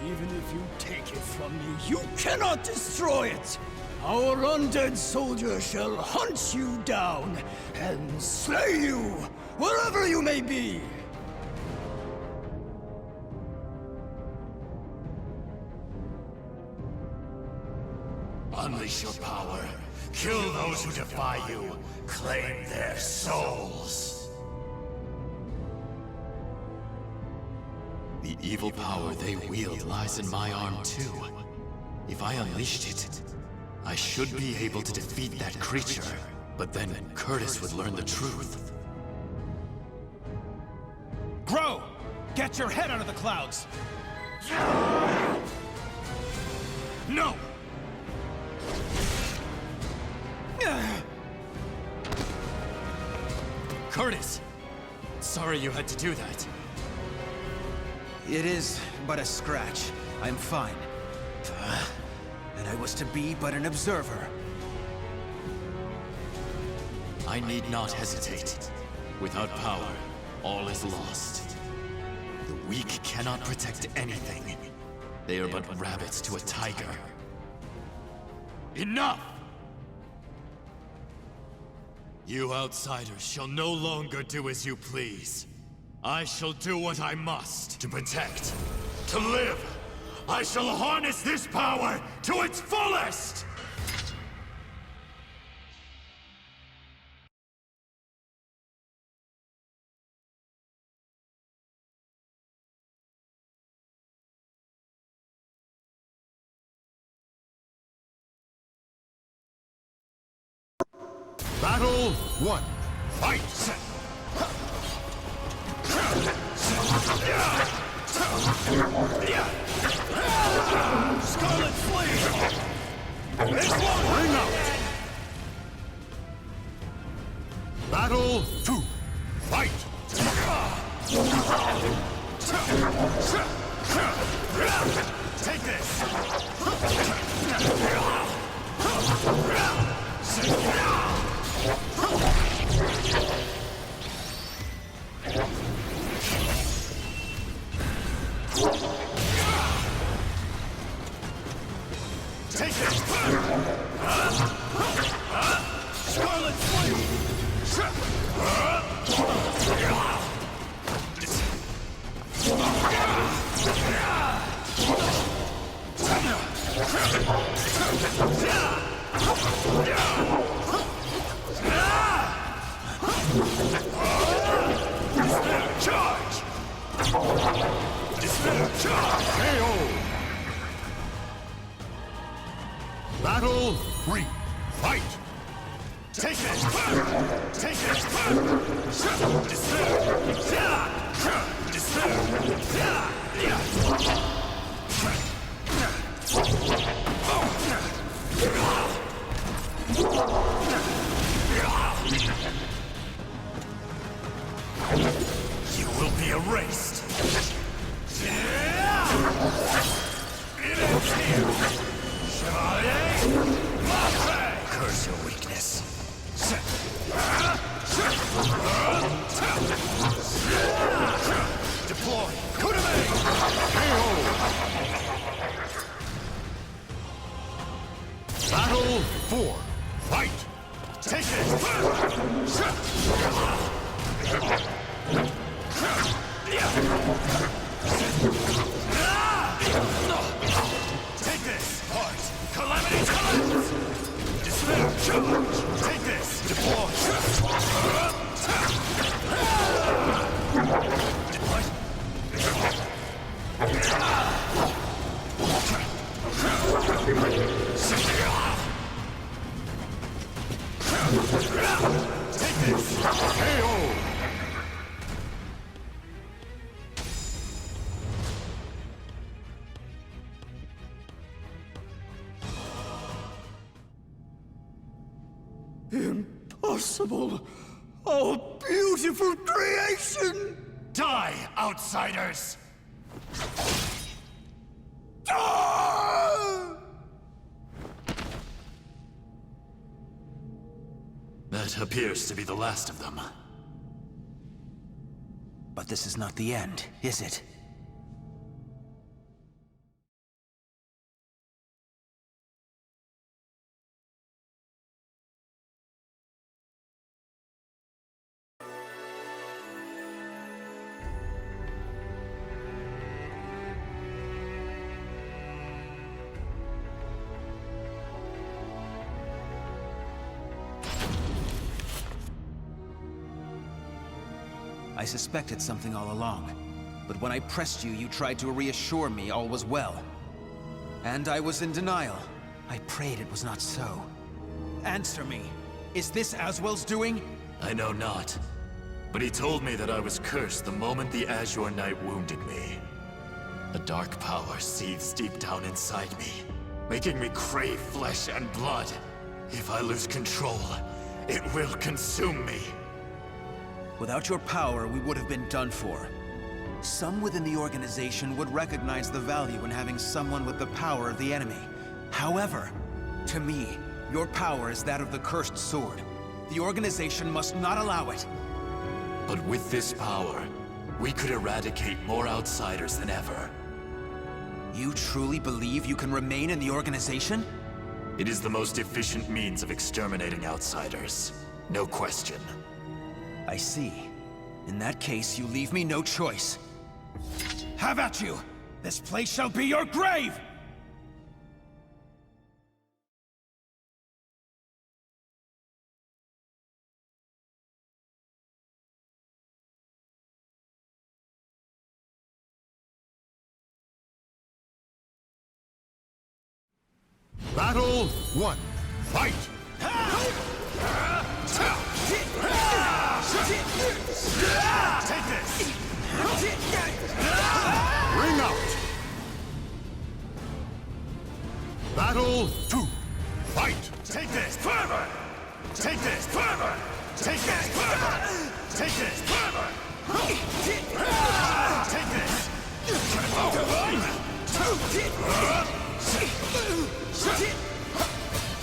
S13: Even if you take it from me, you cannot destroy it! Our undead soldier shall hunt you down and slay you, wherever you may be!
S16: Unleash your power. Kill those who defy you. Claim their souls.
S10: The evil power they wield lies in my arm too. If I unleashed it, I should be able to defeat that creature. But then Curtis would learn the truth.
S2: Grow! Get your head out of the clouds!
S13: No!
S10: Curtis! Sorry you had to do that.
S9: It is but a scratch. I'm fine. And I was to be but an observer.
S10: I need not hesitate. Without power, all is lost. The weak cannot protect anything. They are but rabbits to a tiger. Enough! You outsiders shall no longer do as you please. I shall do what I must to protect, to live. I shall harness this power to its fullest!
S7: Battle 1. Fight!
S13: Scarlet Flame! This one!
S7: Ring out! Battle 2. Fight!
S13: Take this!
S7: Take it!
S13: Scarlet Flame!
S7: Charge! Despair charge! KO! Battle 3. Fight!
S13: Take it! Take it! Despair!
S7: You will be erased!
S13: It ends here! Chevalier! Marche!
S7: Curse your weakness.
S13: Deploy! Coup de main!
S7: KO! Battle 4. Fight!
S13: Take it! Take this! Heart! Calamity collapse! Despair charge! Take this! Deploy! Take this!
S7: KO!
S13: Impossible! Oh, beautiful creation!
S7: Die, outsiders!
S13: Ah!
S10: That appears to be the last of them.
S9: But this is not the end, is it? I suspected something all along, but when I pressed you, you tried to reassure me all was well. And I was in denial. I prayed it was not so. Answer me. Is this Aswell's doing?
S10: I know not. But he told me that I was cursed the moment the Azure Knight wounded me. A dark power seethes deep down inside me, making me crave flesh and blood. If I lose control, it will consume me.
S9: Without your power, we would have been done for. Some within the organization would recognize the value in having someone with the power of the enemy. However, to me, your power is that of the cursed sword. The organization must not allow it.
S10: But with this power, we could eradicate more outsiders than ever.
S9: You truly believe you can remain in the organization?
S10: It is the most efficient means of exterminating outsiders. No question.
S9: I see. In that case, you leave me no choice. Have at you! This place shall be your grave!
S1: Battle 1. Fight!
S7: Take this!
S1: Ring out! Battle 2. Fight!
S7: Take this! Further! Take this! Further! Take this! Further! Take this! Further! Take this!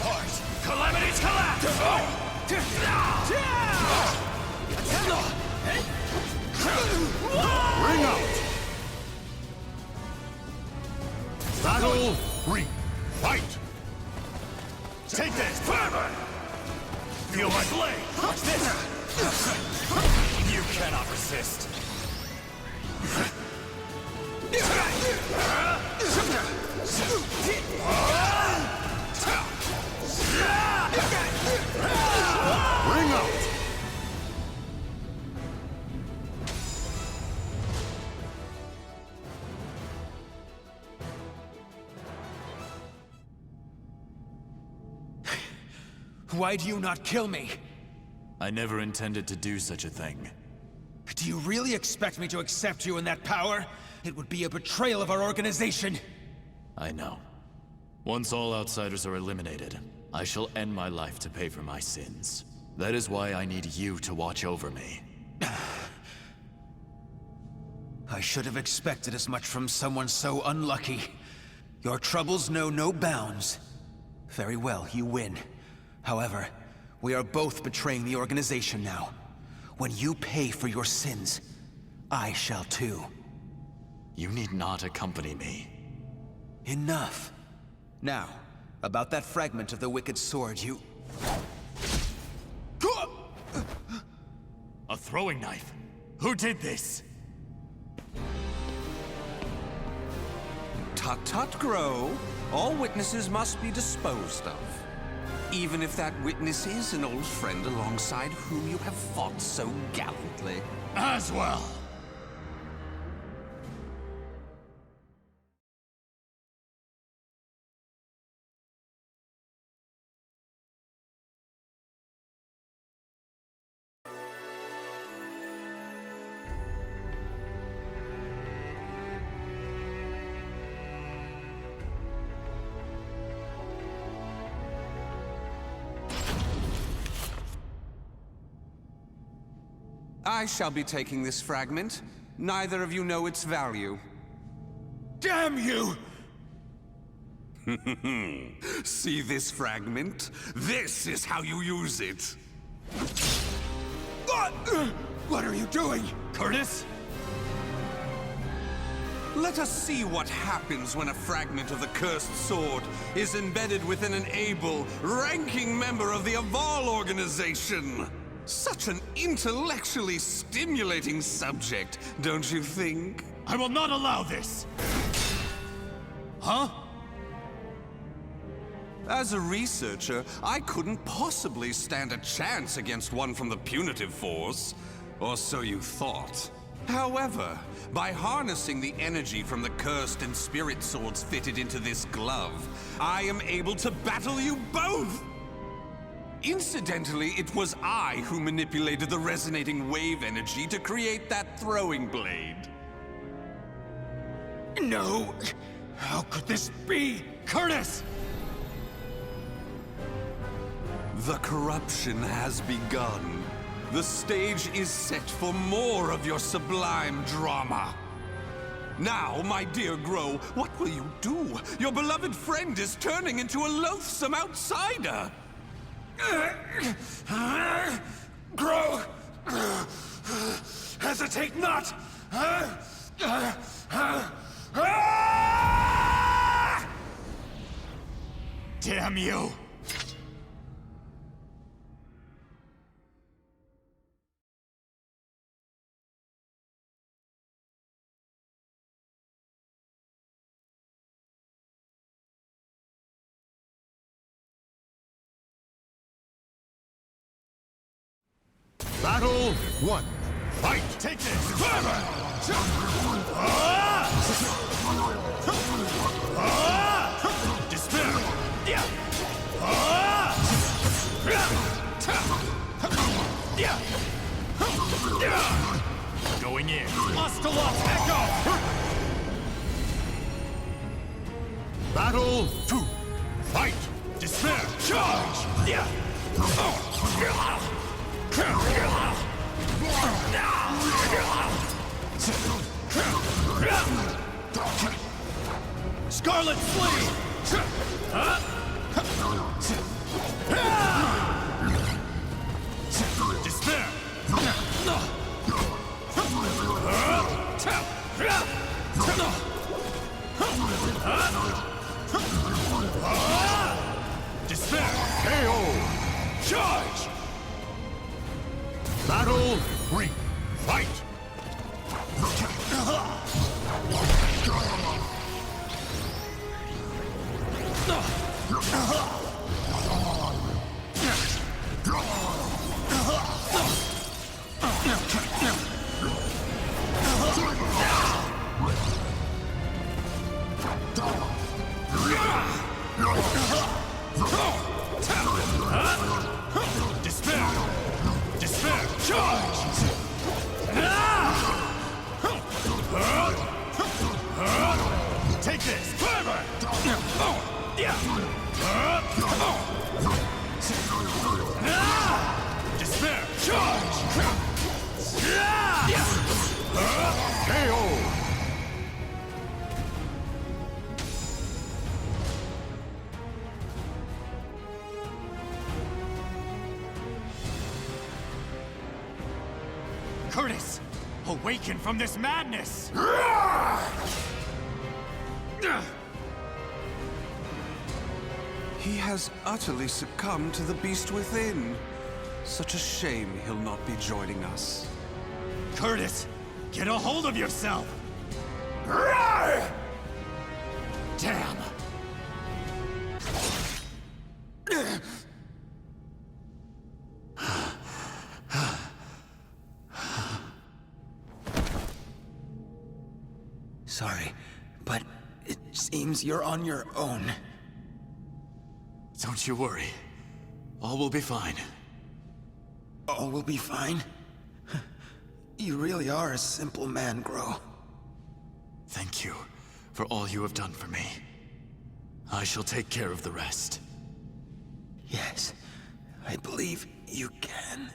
S7: Heart! Calamity's collapse!
S1: Ring out! Battle 3. Fight!
S7: Take this! Further! Feel my blade! Watch this! You cannot resist!
S1: Ring out!
S9: Why do you not kill me?
S10: I never intended to do such a thing.
S9: Do you really expect me to accept you in that power? It would be a betrayal of our organization.
S10: I know. Once all outsiders are eliminated, I shall end my life to pay for my sins. That is why I need you to watch over me.
S9: I should have expected as much from someone so unlucky. Your troubles know no bounds. Very well, you win. However, we are both betraying the organization now. When you pay for your sins, I shall too.
S10: You need not accompany me.
S9: Enough. Now, about that fragment of the Wicked Sword, you...
S10: A throwing knife? Who did this?
S22: Tut-tut, Grow. All witnesses must be disposed of. Even if that witness is an old friend alongside whom you have fought so gallantly.
S7: As well!
S22: I shall be taking this fragment. Neither of you know its value.
S7: Damn you!
S22: See this fragment? This is how you use it.
S9: What are you doing?
S22: Curtis? Let us see what happens when a fragment of the cursed sword is embedded within an able, ranking member of the Aval organization. Such an intellectually stimulating subject, don't you think?
S7: I will not allow this! Huh?
S22: As a researcher, I couldn't possibly stand a chance against one from the punitive force. Or so you thought. However, by harnessing the energy from the cursed and spirit swords fitted into this glove, I am able to battle you both! Incidentally, it was I who manipulated the resonating wave energy to create that throwing blade.
S9: No! How could this be?
S7: Curtis!
S22: The corruption has begun. The stage is set for more of your sublime drama. Now, my dear Grow, what will you do? Your beloved friend is turning into a loathsome outsider.
S7: Grow! Hesitate not!
S10: Damn you!
S1: Battle 1.
S10: Fight! Take this!
S7: Despair!
S10: Going in.
S7: Ocelot Echo!
S1: Battle 2.
S7: Fight! Despair! Charge! Scarlet Sleeve! Despair! Despair!
S1: KO!
S7: Charge!
S1: Battle 3.
S7: Fight! Despair! Despair! Charge! Take this! Clever! Despair! Charge!
S1: KO!
S10: Curtis! Awaken from this madness!
S22: He has utterly succumbed to the beast within. Such a shame he'll not be joining us.
S10: Curtis! Get a hold of yourself!
S7: Damn!
S2: Sorry, but it seems you're on your own.
S10: Don't you worry. All will be fine.
S2: All will be fine? You really are a simple man, Grow.
S10: Thank you for all you have done for me. I shall take care of the rest.
S2: Yes, I believe you can.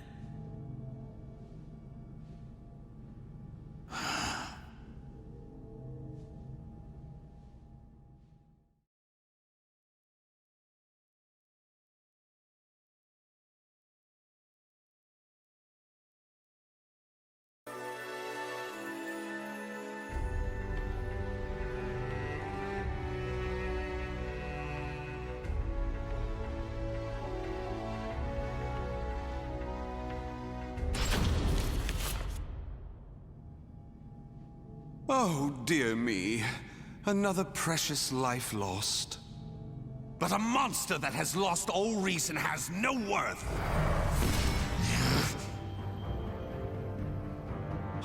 S22: Oh, dear me. Another precious life lost.
S10: But a monster that has lost all reason has no worth!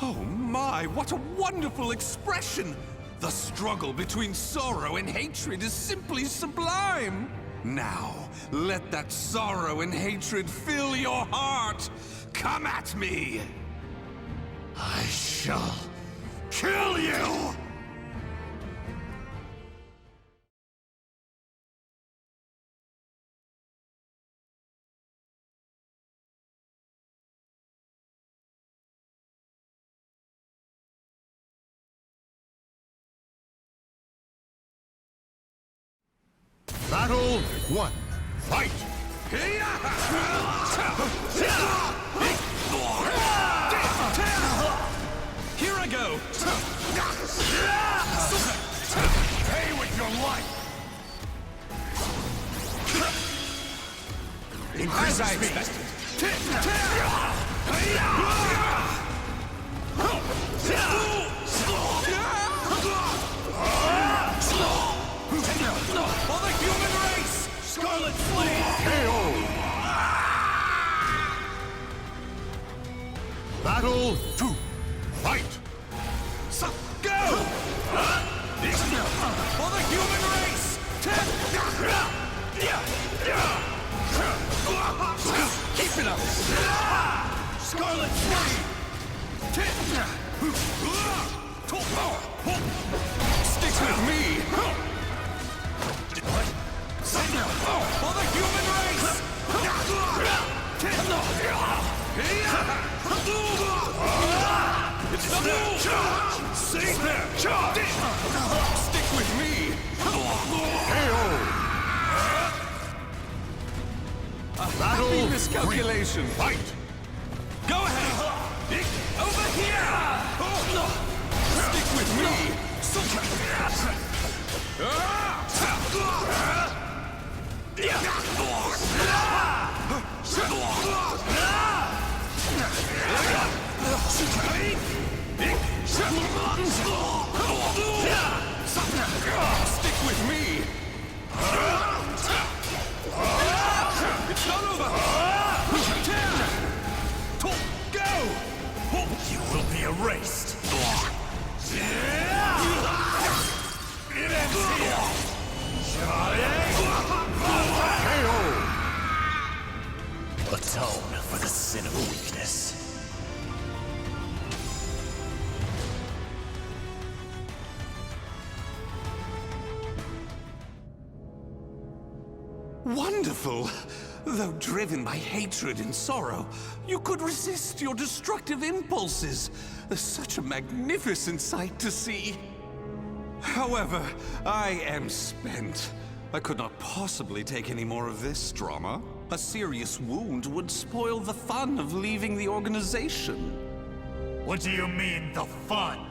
S22: Oh my, what a wonderful expression! The struggle between sorrow and hatred is simply sublime! Now, let that sorrow and hatred fill your heart! Come at me!
S7: I shall kill you!
S1: Battle 1. Fight!
S22: Here I go!
S7: Pay with your life!
S22: As I expected. For the human race!
S7: Scarlet Flame!
S1: Battle 2. Fight!
S22: Go! For the human race! Keep it up!
S7: Scarlet Flame!
S22: Stick with me! For the human race! It's the Safe there! Stick with me! A happy miscalculation!
S1: Fight!
S22: Go ahead! Over here! Stick with me! Stick with me! It's not over! Go!
S7: You will be erased! It ends here! Atone for the sin of weakness.
S22: Wonderful! Though driven by hatred and sorrow, you could resist your destructive impulses. Such a magnificent sight to see. However, I am spent. I could not possibly take any more of this drama. A serious wound would spoil the fun of leaving the organization.
S7: What do you mean, the fun?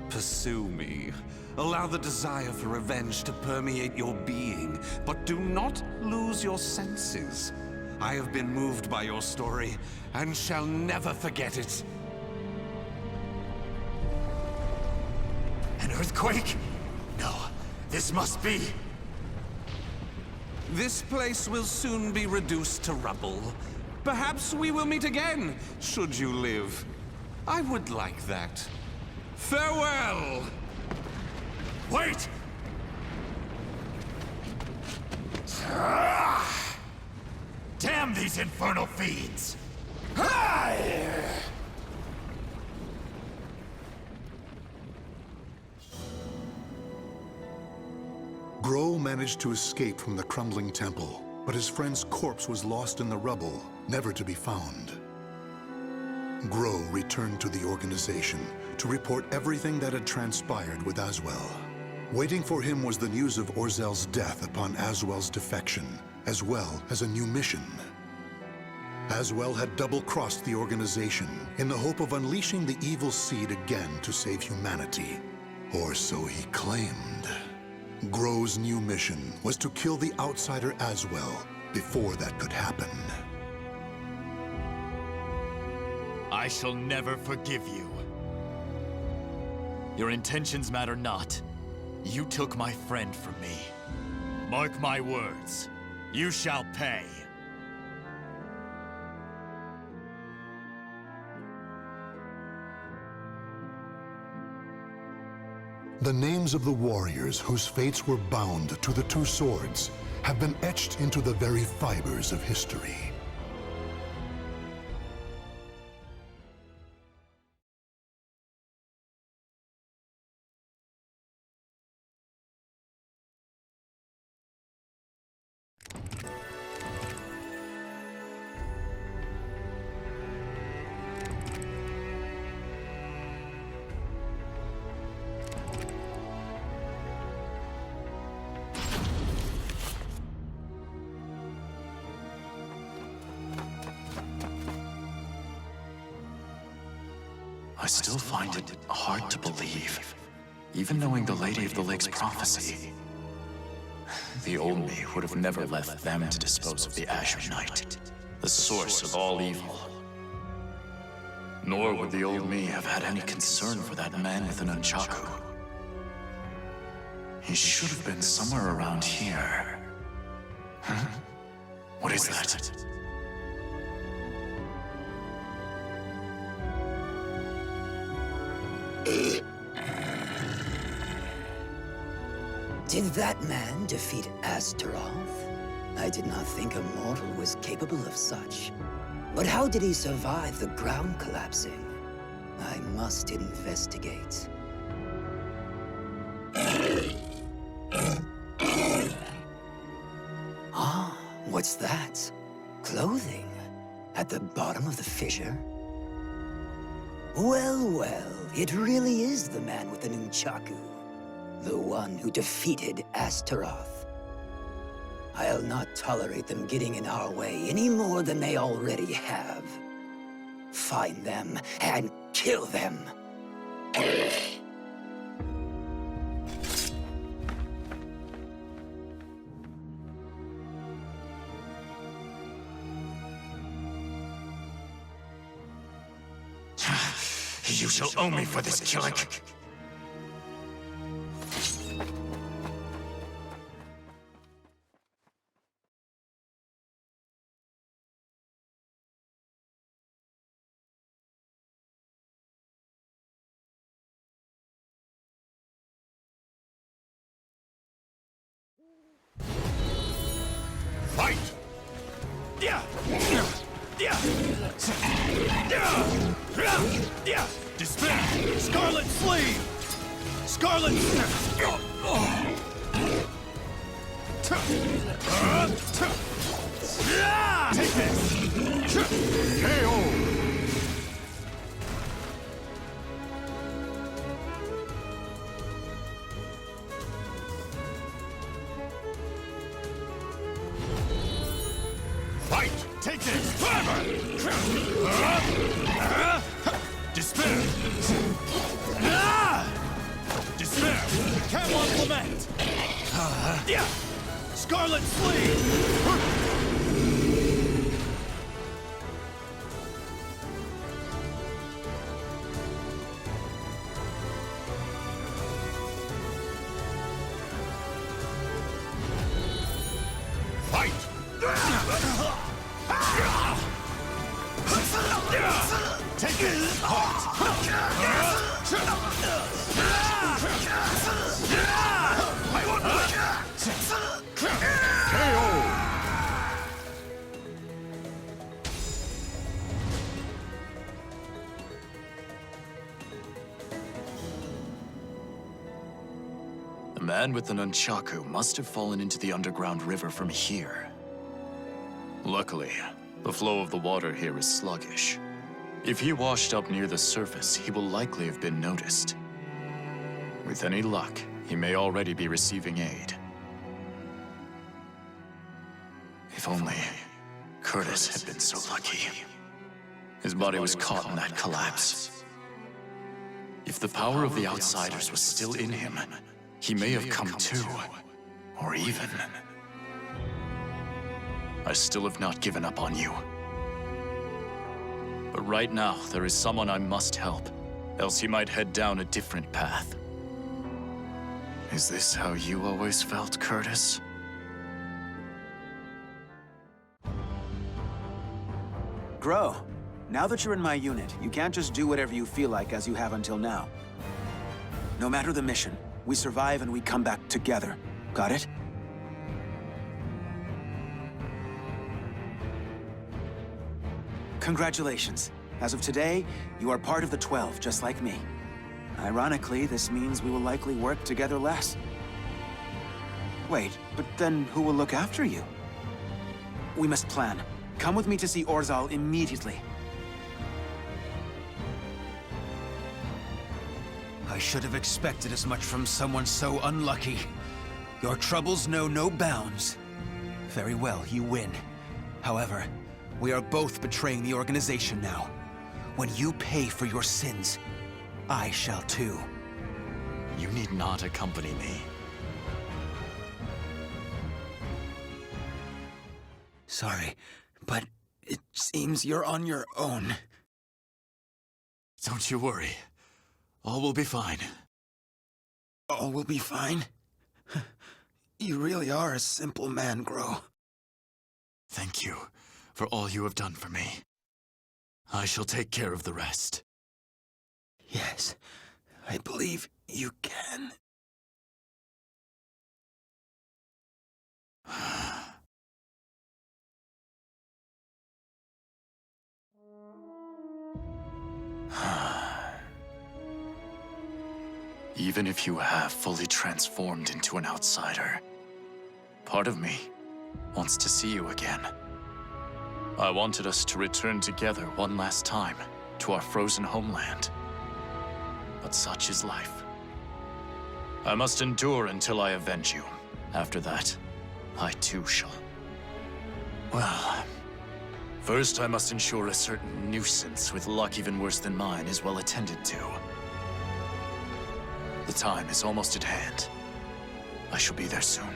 S22: Pursue me. Allow the desire for revenge to permeate your being, but do not lose your senses. I have been moved by your story, and shall never forget it.
S7: An earthquake? No, this must be...
S22: This place will soon be reduced to rubble. Perhaps we will meet again, should you live. I would like that. Farewell!
S7: Wait! Damn these infernal fiends!
S1: Grow managed to escape from the crumbling temple, but his friend's corpse was lost in the rubble, never to be found. Grow returned to the organization to report everything that had transpired with Aswell. Waiting for him was the news of Orzel's death upon Aswell's defection, as well as a new mission. Aswell had double-crossed the organization in the hope of unleashing the evil seed again to save humanity. Or so he claimed. Grow's new mission was to kill the outsider Aswell before that could happen.
S4: I shall never forgive you. Your intentions matter not. You took my friend from me. Mark my words. You shall pay.
S1: The names of the warriors whose fates were bound to the two swords have been etched into the very fibers of history.
S10: I still find it hard to believe, even knowing the Lady of the Lake's prophecy. The old me would have never left them to dispose of the Azure Knight, the source of all evil. Nor would the old me have had any concern for that man with an nunchaku. He should have been somewhere around here. Huh? What is that?
S15: Did that man defeat Astaroth? I did not think a mortal was capable of such. But how did he survive the ground collapsing? I must investigate. Ah, what's that? Clothing? At the bottom of the fissure? Well, well, it really is the man with the nunchaku. The one who defeated Astaroth. I'll not tolerate them getting in our way any more than they already have. Find them and kill them!
S7: You shall owe me for this killing. Fight!
S13: Despair! Scarlet Sleeve! Scarlet... Take this! KO!
S7: Fight! Take this! Despair! Despair!
S13: Camelot Lament! Scarlet Sleeve!
S7: Fight! Take it! I won't KO!
S10: The man with the nunchaku must have fallen into the underground river from here. Luckily, the flow of the water here is sluggish. If he washed up near the surface, he will likely have been noticed. With any luck, he may already be receiving aid. If only Curtis had been so lucky. His body was caught in that collapse. If the power of the Outsiders was still in him, he may have come to, or even... I still have not given up on you. But right now, there is someone I must help, else he might head down a different path. Is this how you always felt, Curtis?
S9: Grow. Now that you're in my unit, you can't just do whatever you feel like as you have until now. No matter the mission, we survive and we come back together. Got it? Congratulations. As of today, you are part of the 12, just like me. Ironically, this means we will likely work together less. Wait, but then who will look after you? We must plan. Come with me to see Orzal immediately. I should have expected as much from someone so unlucky. Your troubles know no bounds. Very well, you win. However, we are both betraying the organization now. when you pay for your sins, I shall too.
S10: You need not accompany me.
S9: Sorry, but it seems you're on your own.
S10: Don't you worry. All will be fine.
S9: All will be fine? You really are a simple man, Gro.
S10: Thank you for all you have done for me. I shall take care of the rest.
S9: Yes, I believe you can.
S10: Even if you have fully transformed into an outsider, part of me wants to see you again. I wanted us to return together one last time to our frozen homeland. But such is life. I must endure until I avenge you. After that, I too shall. Well, first I must ensure a certain nuisance with luck even worse than mine is well attended to. The time is almost at hand. I shall be there soon.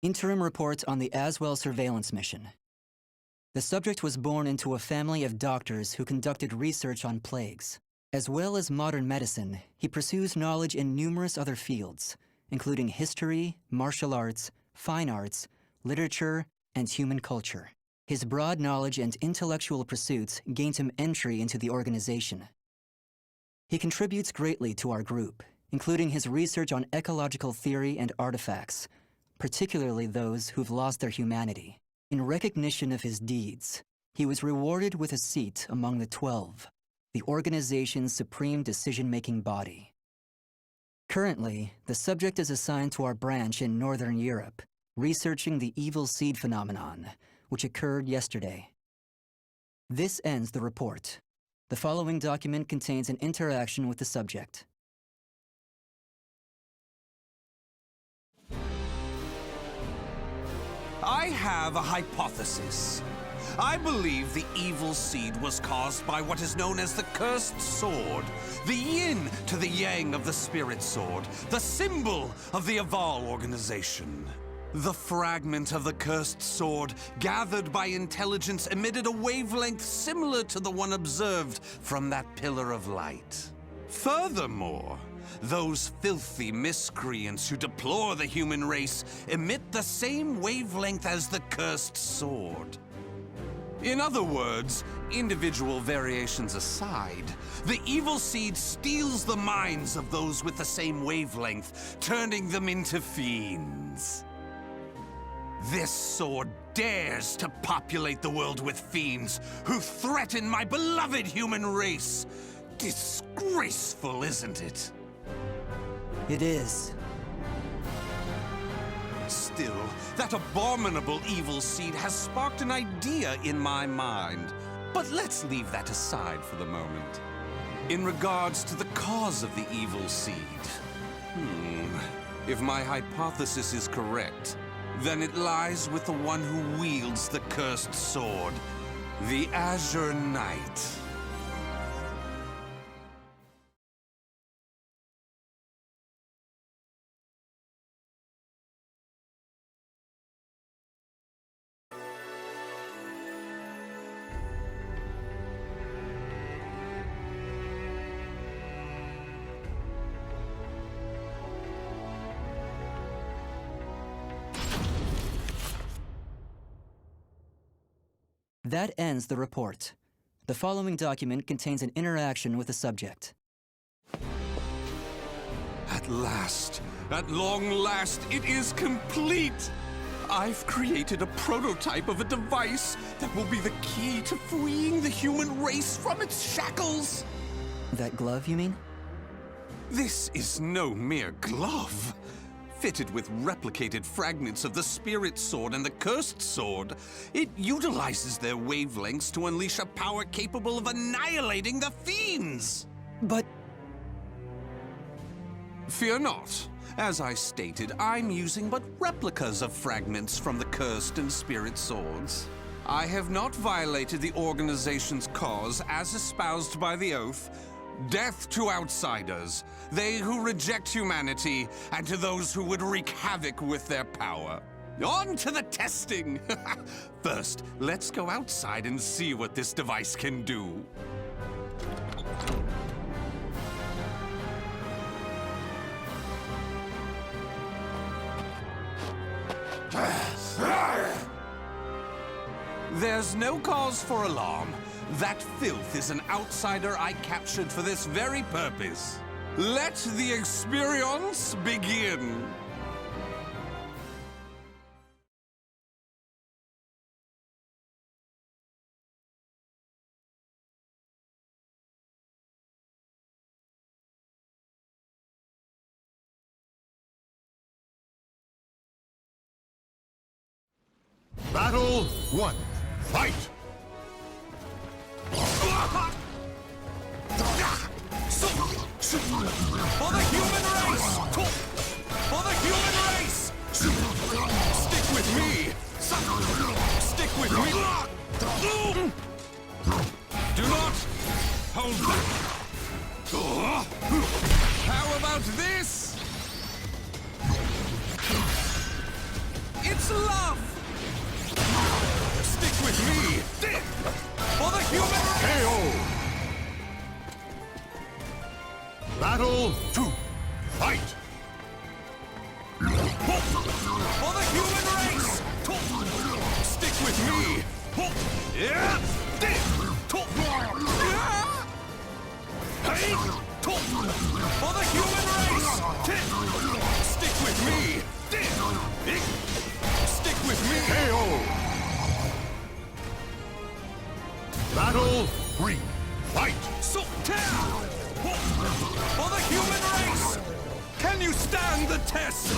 S12: Interim report on the Aswell surveillance mission. The subject was born into a family of doctors who conducted research on plagues. As well as modern medicine, he pursues knowledge in numerous other fields, including history, martial arts, fine arts, literature, and human culture. His broad knowledge and intellectual pursuits gained him entry into the organization. He contributes greatly to our group, including his research on ecological theory and artifacts, particularly those who've lost their humanity. In recognition of his deeds, he was rewarded with a seat among the 12, the organization's supreme decision-making body. Currently, the subject is assigned to our branch in Northern Europe, researching the evil seed phenomenon, which occurred yesterday. This ends the report. The following document contains an interaction with the subject.
S22: I have a hypothesis. I believe the evil seed was caused by what is known as the Cursed Sword, the yin to the yang of the Spirit Sword, the symbol of the Aval organization. The fragment of the Cursed Sword, gathered by intelligence, emitted a wavelength similar to the one observed from that pillar of light. Furthermore, those filthy miscreants who deplore the human race emit the same wavelength as the Cursed Sword. In other words, individual variations aside, the evil seed steals the minds of those with the same wavelength, turning them into fiends. This sword dares to populate the world with fiends who threaten my beloved human race. Disgraceful, isn't it?
S12: It is.
S22: Still, that abominable evil seed has sparked an idea in my mind. But let's leave that aside for the moment. In regards to the cause of the evil seed, if my hypothesis is correct, then it lies with the one who wields the Cursed Sword, the Azure Knight.
S12: That ends the report. The following document contains an interaction with the subject.
S22: At last, at long last, it is complete! I've created a prototype of a device that will be the key to freeing the human race from its shackles.
S12: That glove, you mean?
S22: This is no mere glove. Fitted with replicated fragments of the Spirit Sword and the Cursed Sword, it utilizes their wavelengths to unleash a power capable of annihilating the fiends.
S12: But...
S22: Fear not. As I stated, I'm using but replicas of fragments from the Cursed and Spirit Swords. I have not violated the organization's cause as espoused by the Oath. Death to outsiders, they who reject humanity, and to those who would wreak havoc with their power. On to the testing! First, let's go outside and see what this device can do. There's no cause for alarm. That filth is an outsider I captured for this very purpose. Let the experience begin.
S1: Battle 1. Fight!
S22: For the human race! For the human race! Stick with me! Stick with me! Do not hold back! How about this? It's love! Stick with me! For the human race!
S1: KO! Battle 2. Fight!
S22: For the human race! Stick with me! For the human race! Stick with me! Stick with me!
S1: KO! Battle 3. Fight!
S22: For the human race! Can you stand the test?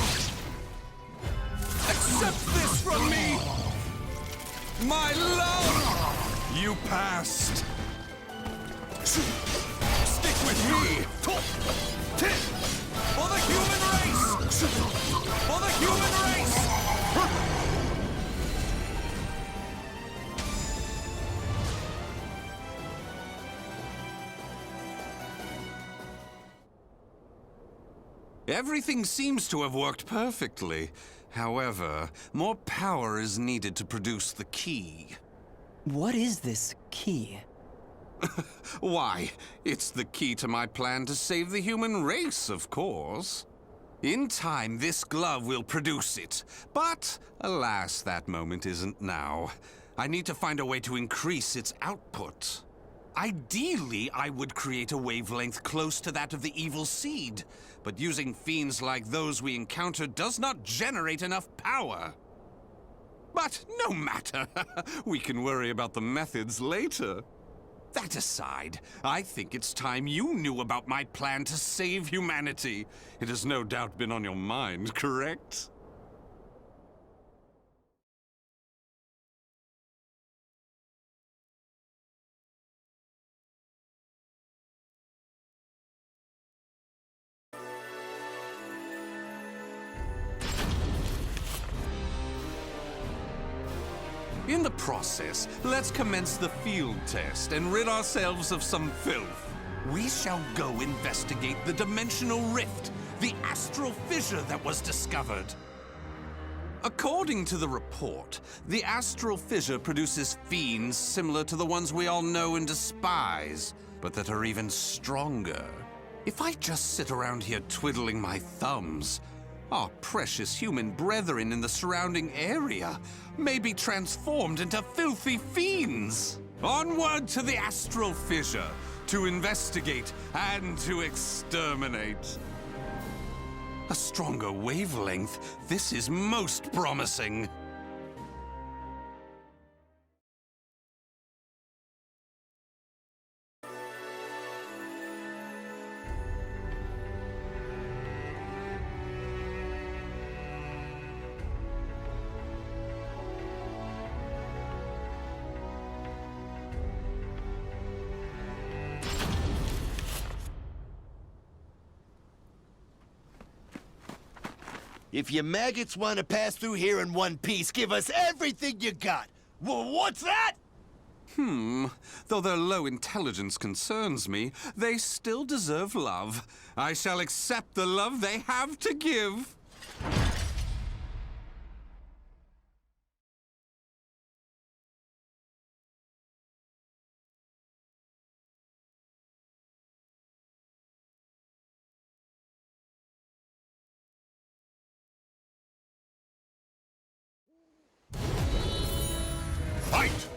S22: Accept this from me! My love! You passed! Stick with me! For the human race! For the human race! Everything seems to have worked perfectly. However, more power is needed to produce the key.
S12: What is this key?
S22: Why, it's the key to my plan to save the human race, of course. In time, this glove will produce it. But, alas, that moment isn't now. I need to find a way to increase its output. Ideally, I would create a wavelength close to that of the evil seed, but using fiends like those we encountered does not generate enough power. But no matter, we can worry about the methods later. That aside, I think it's time you knew about my plan to save humanity. It has no doubt been on your mind, correct? In the process, let's commence the field test and rid ourselves of some filth. We shall go investigate the dimensional rift, the astral fissure that was discovered. According to the report, the astral fissure produces fiends similar to the ones we all know and despise, but that are even stronger. If I just sit around here twiddling my thumbs, our precious human brethren in the surrounding area may be transformed into filthy fiends. Onward to the astral fissure, to investigate and to exterminate. A stronger wavelength, this is most promising.
S17: If you maggots want to pass through here in one piece, give us everything you got. What's that?
S22: Though their low intelligence concerns me, they still deserve love. I shall accept the love they have to give.
S7: Fight!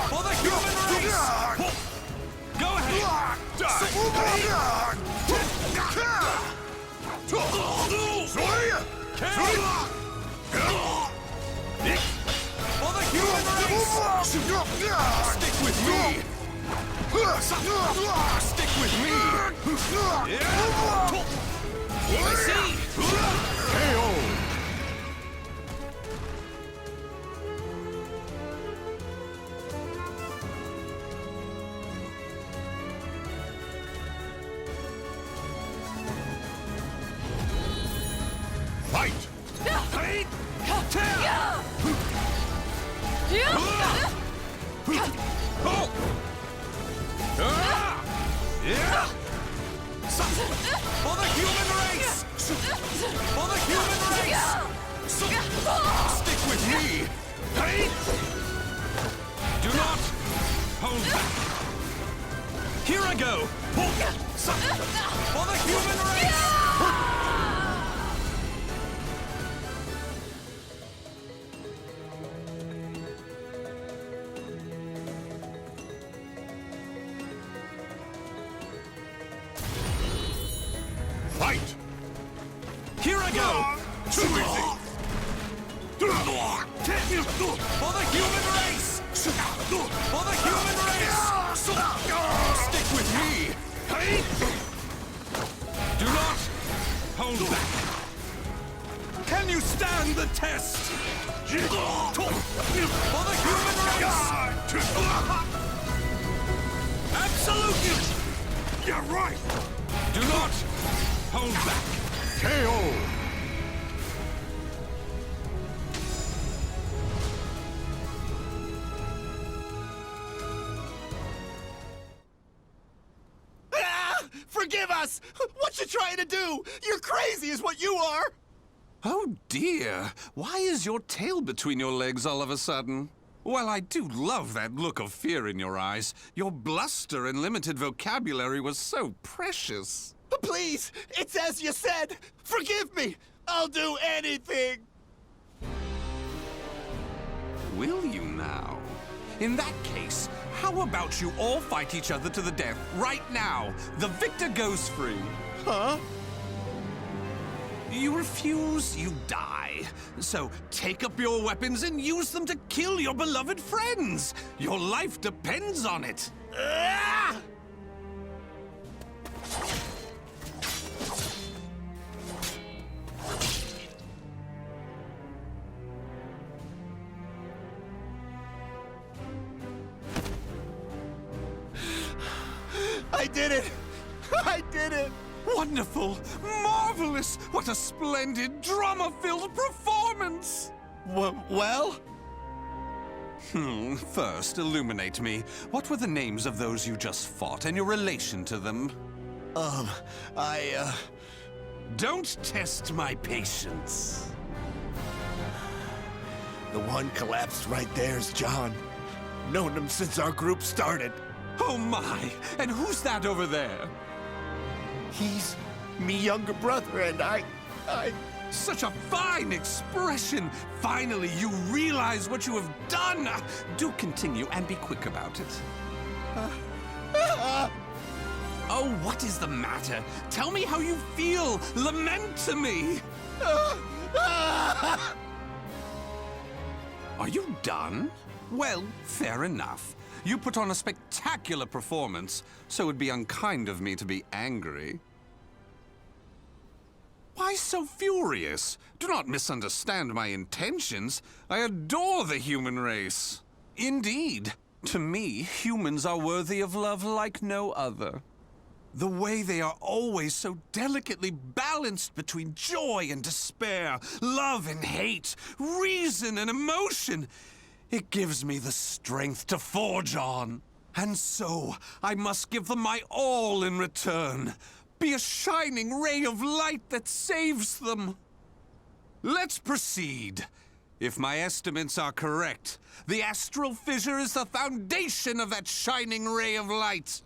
S7: For the human race! Go ahead! For the human race! Stick with me! Stick with me! See! KO! Fight! Fight! For the human race! For the human race! Stick with me! Do not hold back! Here I go! For the human race! Fight! Here I go! Too easy! For the human race! For the human race! Stick with me! Do not hold back! Can you stand the test? For the human race! Absolutely! You're right! Do not hold back! KO!
S17: Forgive us! What you trying to do? You're crazy is what you are!
S22: Oh dear, why is your tail between your legs all of a sudden? Well, I do love that look of fear in your eyes. Your bluster and limited vocabulary was so precious.
S17: Please, it's as you said! Forgive me! I'll do anything!
S22: Will you now? In that case, how about you all fight each other to the death right now? The victor goes free.
S17: Huh?
S22: You refuse, you die. So take up your weapons and use them to kill your beloved friends. Your life depends on it.
S17: Ah! I did it! I did it!
S22: Wonderful! Marvelous! What a splendid, drama-filled performance!
S17: Well?
S22: First, illuminate me. What were the names of those you just fought and your relation to them? Don't test my patience.
S17: The one collapsed right there's John. Known him since our group started.
S22: Oh my! And who's that over there?
S17: He's me younger brother, and I...
S22: Such a fine expression! Finally, you realize what you have done! Do continue, and be quick about it. Oh, what is the matter? Tell me how you feel! Lament to me! Are you done? Well, fair enough. You put on a spectacular performance, so it'd be unkind of me to be angry. Why so furious? Do not misunderstand my intentions. I adore the human race. Indeed, to me, humans are worthy of love like no other. The way they are always so delicately balanced between joy and despair, love and hate, reason and emotion. It gives me the strength to forge on. And so, I must give them my all in return. Be a shining ray of light that saves them. Let's proceed. If my estimates are correct, the astral fissure is the foundation of that shining ray of light.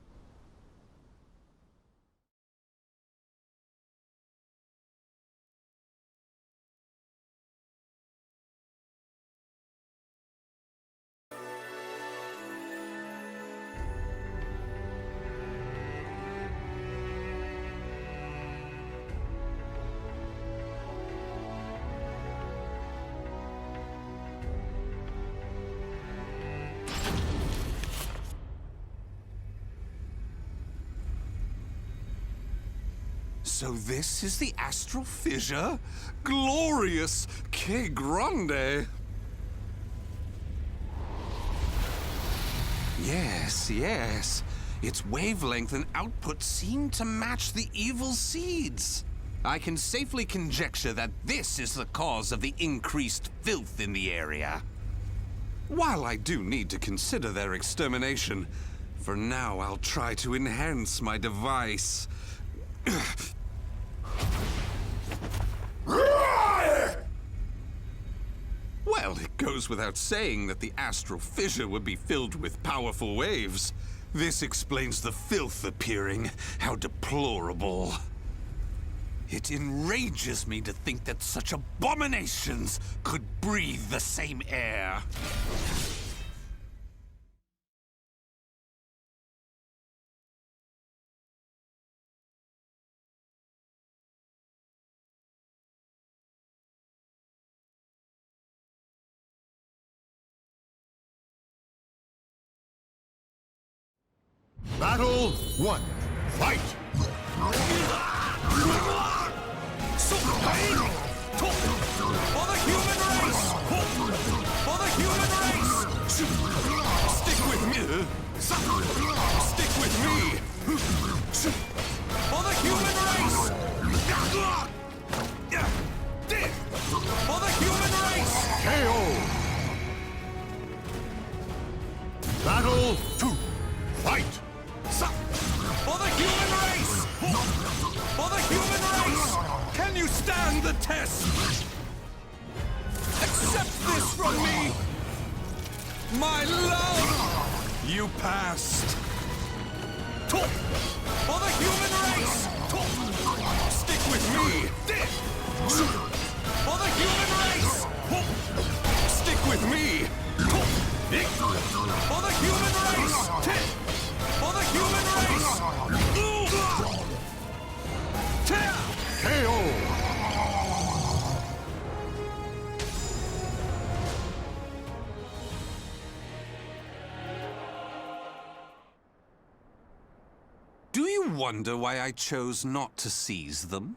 S22: So this is the astral fissure? Glorious! Que grande! Yes, yes. Its wavelength and output seem to match the evil seeds. I can safely conjecture that this is the cause of the increased filth in the area. While I do need to consider their extermination, for now I'll try to enhance my device. Well, it goes without saying that the astral fissure would be filled with powerful waves. This explains the filth appearing. How deplorable. It enrages me to think that such abominations could breathe the same air.
S1: Battle 1. Fight!
S2: For the human race! For the human race! Stick with me! Stick with me! For the human race! For the human race!
S1: KO! Battle 2. Fight!
S2: For the human race! For the human race! Can you stand the test? Accept this from me! My love! You passed! For the human race! Stick with me! For the human race! Stick with me! For the human race! For the human race!
S1: KO!
S22: Do you wonder why I chose not to seize them?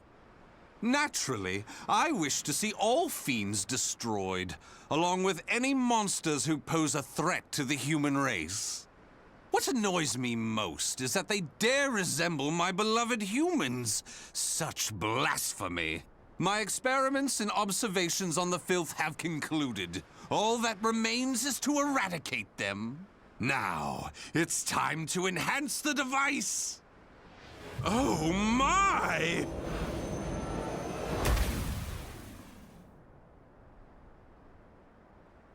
S22: Naturally, I wish to see all fiends destroyed, along with any monsters who pose a threat to the human race. What annoys me most is that they dare resemble my beloved humans. Such blasphemy. My experiments and observations on the filth have concluded. All that remains is to eradicate them. Now, it's time to enhance the device. Oh my!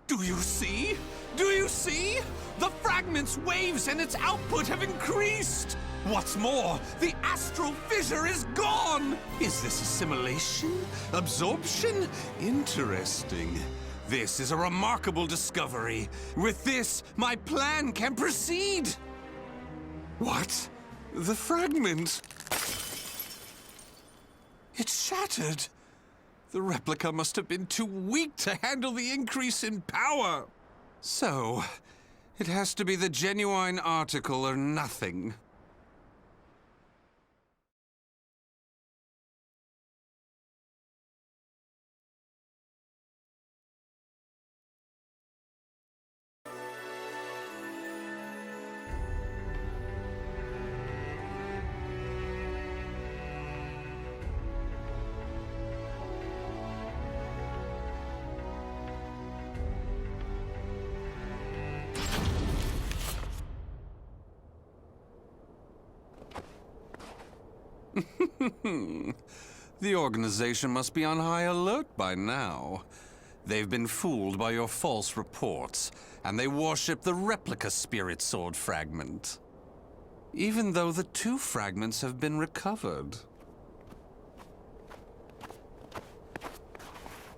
S22: Do you see? Do you see? The fragment's waves and its output have increased! What's more, the astral fissure is gone! Is this assimilation? Absorption? Interesting. This is a remarkable discovery. With this, my plan can proceed! What? The fragment? It's shattered. The replica must have been too weak to handle the increase in power. So, it has to be the genuine article or nothing. The organization must be on high alert by now. They've been fooled by your false reports, and they worship the replica spirit sword fragment. Even though the 2 fragments have been recovered.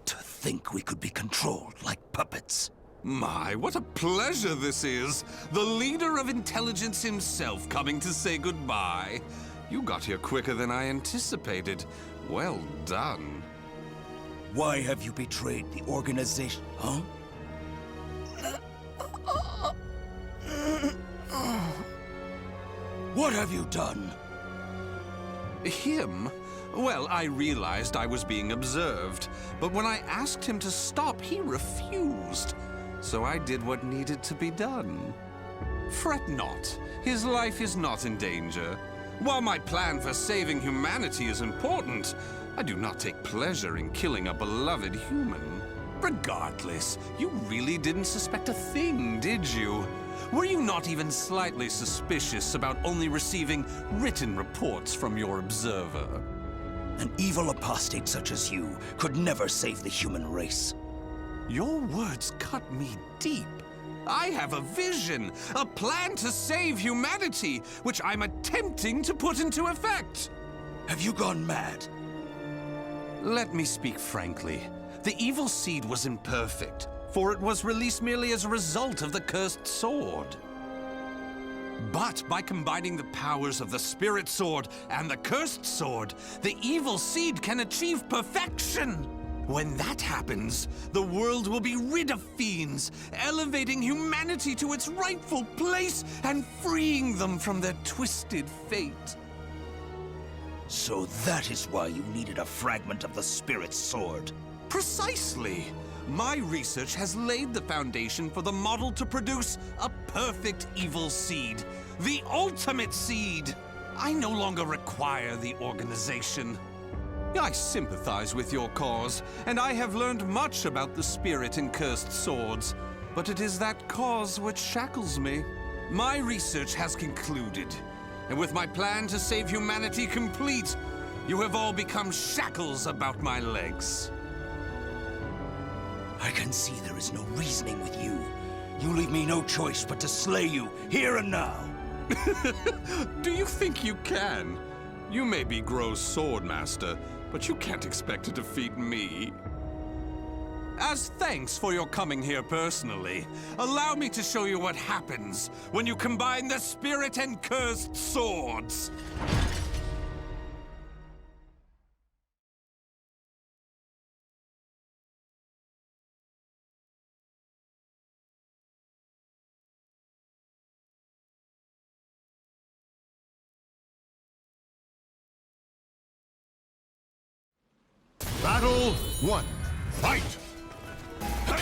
S16: To think we could be controlled like puppets.
S22: My, what a pleasure this is! The leader of intelligence himself coming to say goodbye. You got here quicker than I anticipated. Well done.
S16: Why have you betrayed the organization, huh? What have you done?
S22: Him? Well, I realized I was being observed, but when I asked him to stop, he refused. So I did what needed to be done. Fret not. His life is not in danger. While my plan for saving humanity is important, I do not take pleasure in killing a beloved human. Regardless, you really didn't suspect a thing, did you? Were you not even slightly suspicious about only receiving written reports from your observer?
S16: An evil apostate such as you could never save the human race.
S22: Your words cut me deep. I have a vision, a plan to save humanity, which I'm attempting to put into effect.
S16: Have you gone mad?
S22: Let me speak frankly. The evil seed was imperfect, for it was released merely as a result of the cursed sword. But by combining the powers of the spirit sword and the cursed sword, the evil seed can achieve perfection. When that happens, the world will be rid of fiends, elevating humanity to its rightful place and freeing them from their twisted fate.
S16: So that is why you needed a fragment of the spirit sword.
S22: Precisely. My research has laid the foundation for the model to produce a perfect evil seed. The ultimate seed! I no longer require the organization. I sympathize with your cause, and I have learned much about the spirit in cursed swords. But it is that cause which shackles me. My research has concluded, and with my plan to save humanity complete, you have all become shackles about my legs.
S16: I can see there is no reasoning with you. You leave me no choice but to slay you, here and now.
S22: Do you think you can? You may be Gro's swordmaster, but you can't expect to defeat me. As thanks for your coming here personally, allow me to show you what happens when you combine the spirit and cursed swords.
S1: Battle 1. Fight!
S7: For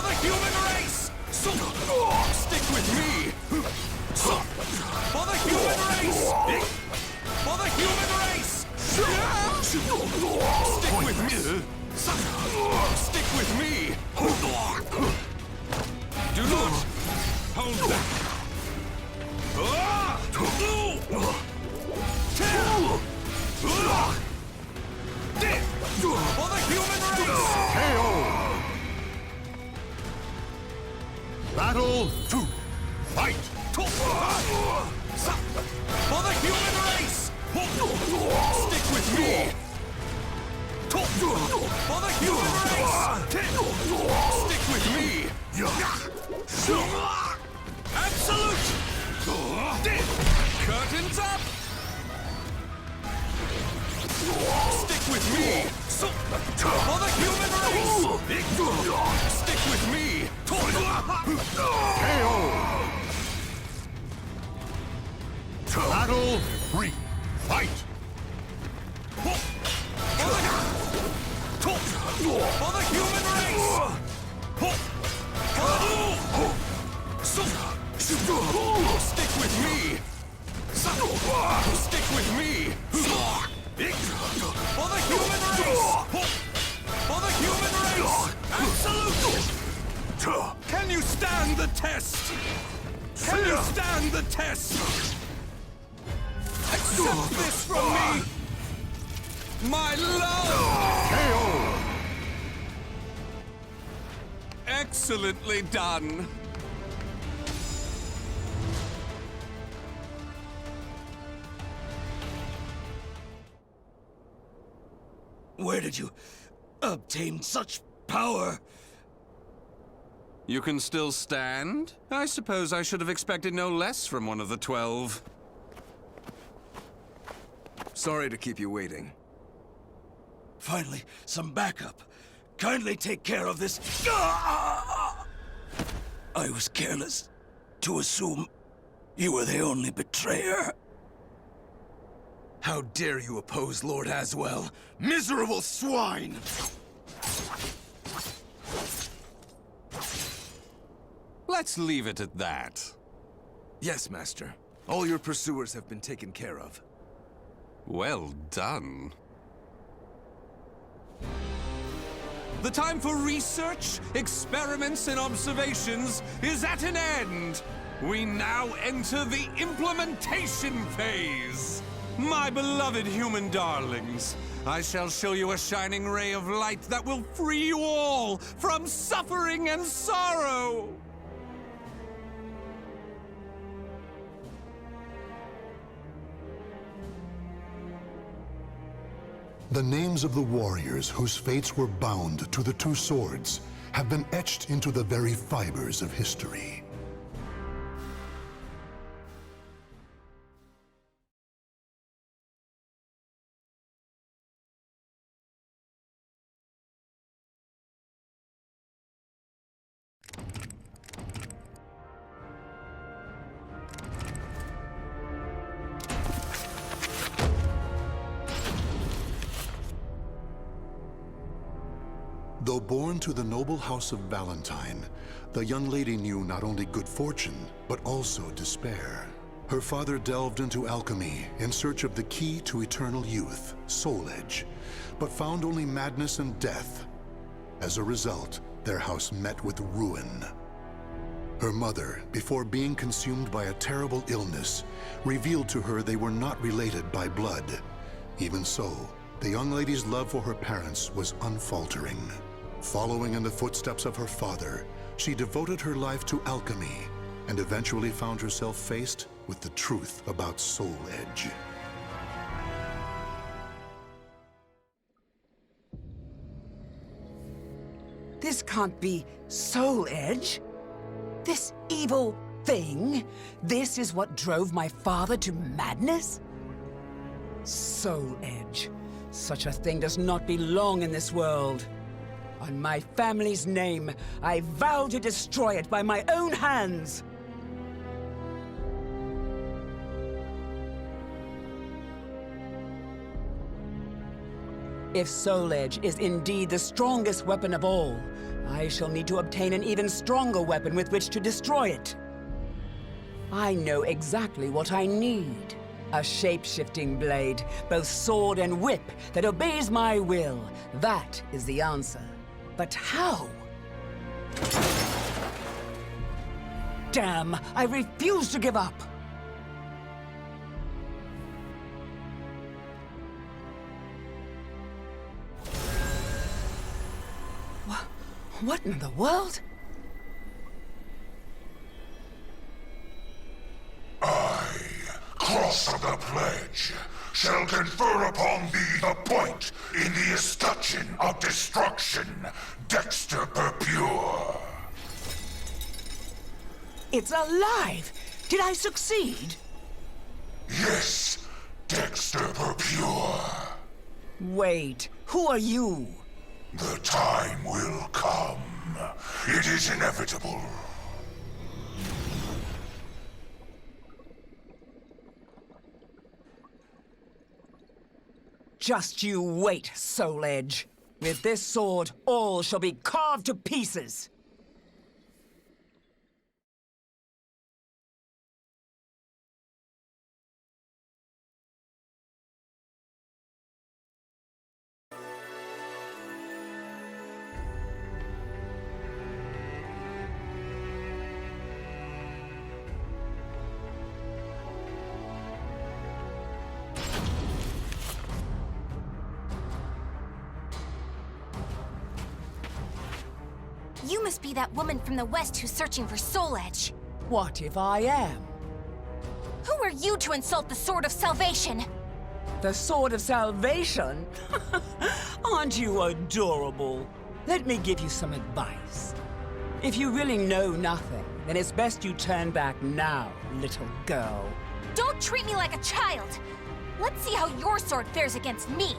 S7: the human race! Stick with me! For the human race! For the human race! Stick with me! Stick with me! Do not hold back! For the human race!
S1: KO! Battle 2. Fight!
S7: For the human race! Stick with me! For the human race! Stick with me! Absolute! Curtains up! Stick with me! For the human race! Stick with me!
S1: KO! Battle 3. Fight!
S7: For the human race! Stick with me! Stick with me! For the human race! For the human race! Absolute! Can you stand the test? Can you stand the test?
S22: Accept this from me! My love!
S1: KO!
S22: Excellently done!
S16: Where did you obtain such power?
S22: You can still stand? I suppose I should have expected no less from one of the 12.
S2: Sorry to keep you waiting.
S16: Finally, some backup. Kindly take care of this. I was careless to assume you were the only betrayer.
S2: How dare you oppose Lord Aswell?
S16: Miserable swine!
S22: Let's leave it at that.
S2: Yes, Master. All your pursuers have been taken care of.
S22: Well done. The time for research, experiments, and observations is at an end. We now enter the implementation phase. My beloved human darlings, I shall show you a shining ray of light that will free you all from suffering and sorrow.
S1: The names of the warriors whose fates were bound to the two swords have been etched into the very fibers of history. Though born to the noble house of Valentine, the young lady knew not only good fortune, but also despair. Her father delved into alchemy in search of the key to eternal youth, Soul Edge, but found only madness and death. As a result, their house met with ruin. Her mother, before being consumed by a terrible illness, revealed to her they were not related by blood. Even so, the young lady's love for her parents was unfaltering. Following in the footsteps of her father, she devoted her life to alchemy and eventually found herself faced with the truth about Soul Edge.
S11: This can't be Soul Edge. This evil thing. This is what drove my father to madness? Soul Edge. Such a thing does not belong in this world. On my family's name, I vow to destroy it by my own hands. If Soul Edge is indeed the strongest weapon of all, I shall need to obtain an even stronger weapon with which to destroy it. I know exactly what I need. A shape-shifting blade, both sword and whip, that obeys my will. That is the answer. But how? Damn, I refuse to give up! What in the world?
S7: Cross of the Pledge shall confer upon thee the point in the escutcheon of destruction, Dexter Purpure.
S11: It's alive! Did I succeed?
S7: Yes, Dexter Purpure.
S11: Wait, who are you?
S7: The time will come. It is inevitable.
S11: Just you wait, Soul Edge. With this sword, all shall be carved to pieces.
S21: must be that woman from the West who's searching for Soul Edge.
S11: What if I am?
S21: Who are you to insult the Sword of Salvation?
S11: The Sword of Salvation? Aren't you adorable? Let me give you some advice. If you really know nothing, then it's best you turn back now, little girl.
S21: Don't treat me like a child! Let's see how your sword fares against me!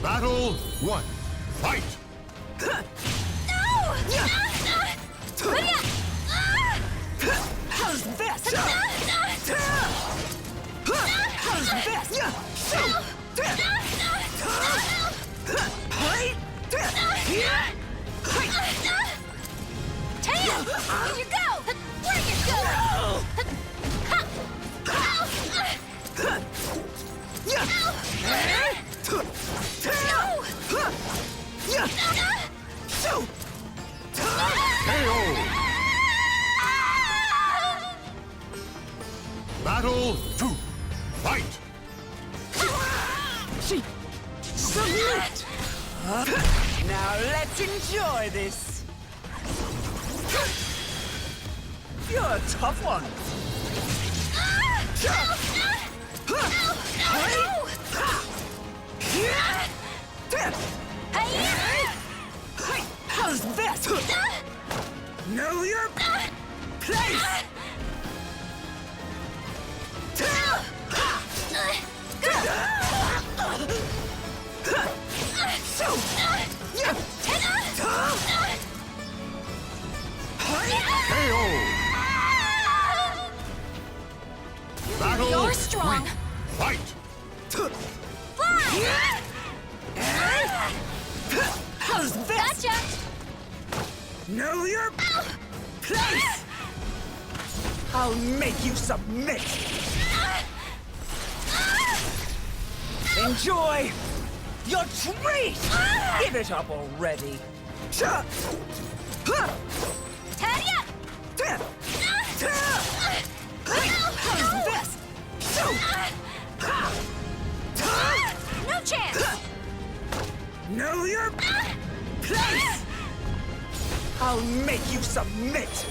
S1: Battle 1. Fight!
S11: How's this? How's this?
S21: Taya! Here you go! Where you going?
S1: Battle 2. Fight!
S11: Submit! Now let's enjoy this. You're a tough one. How's this? Know your place!
S1: Battle
S21: You're strong!
S1: 3. Fight!
S21: Fly!
S11: How's this?
S21: Gotcha!
S11: Know your place! I'll make you submit! Enjoy your treat! Give it up already!
S21: Taya!
S11: How's this?
S21: No chance!
S11: Know your place! I'll make you submit!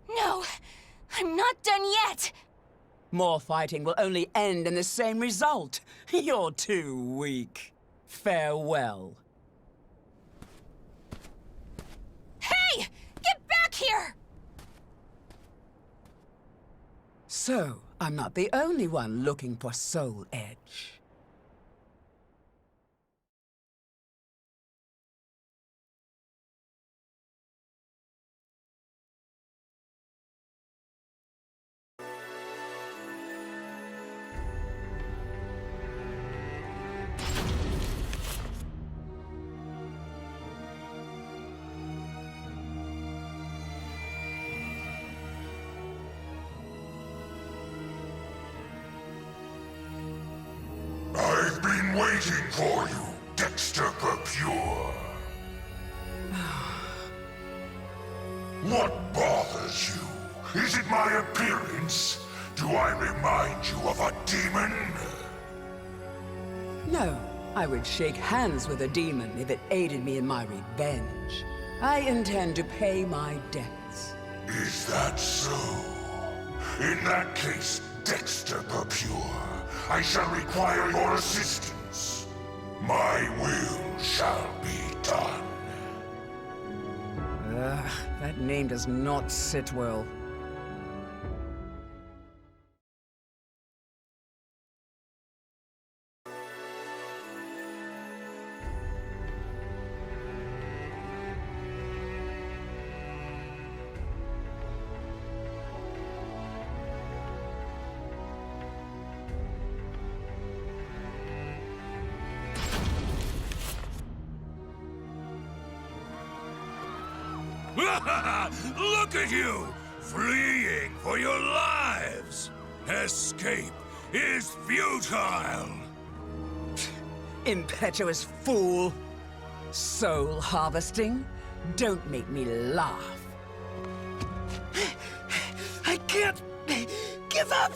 S21: No! I'm not done yet!
S11: More fighting will only end in the same result. You're too weak. Farewell.
S21: Hey! Get back here!
S11: So, I'm not the only one looking for Soul Edge.
S7: I've been waiting for you, Dexter Pure. What bothers you? Is it my appearance? Do I remind you of a demon?
S11: No, I would shake hands with a demon if it aided me in my revenge. I intend to pay my debts.
S7: Is that so? In that case, Dexter Pure, I shall require your assistance. My will shall be done.
S11: That name does not sit well.
S7: Look at you! Fleeing for your lives! Escape is futile!
S11: Impetuous fool! Soul harvesting? Don't make me laugh.
S13: I can't give up!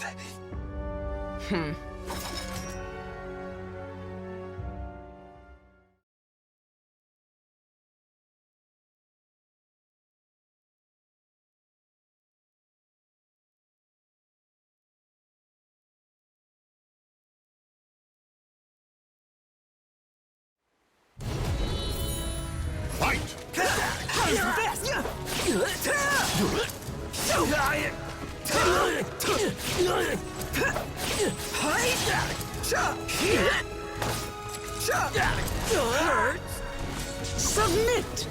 S7: Fight!
S11: Submit!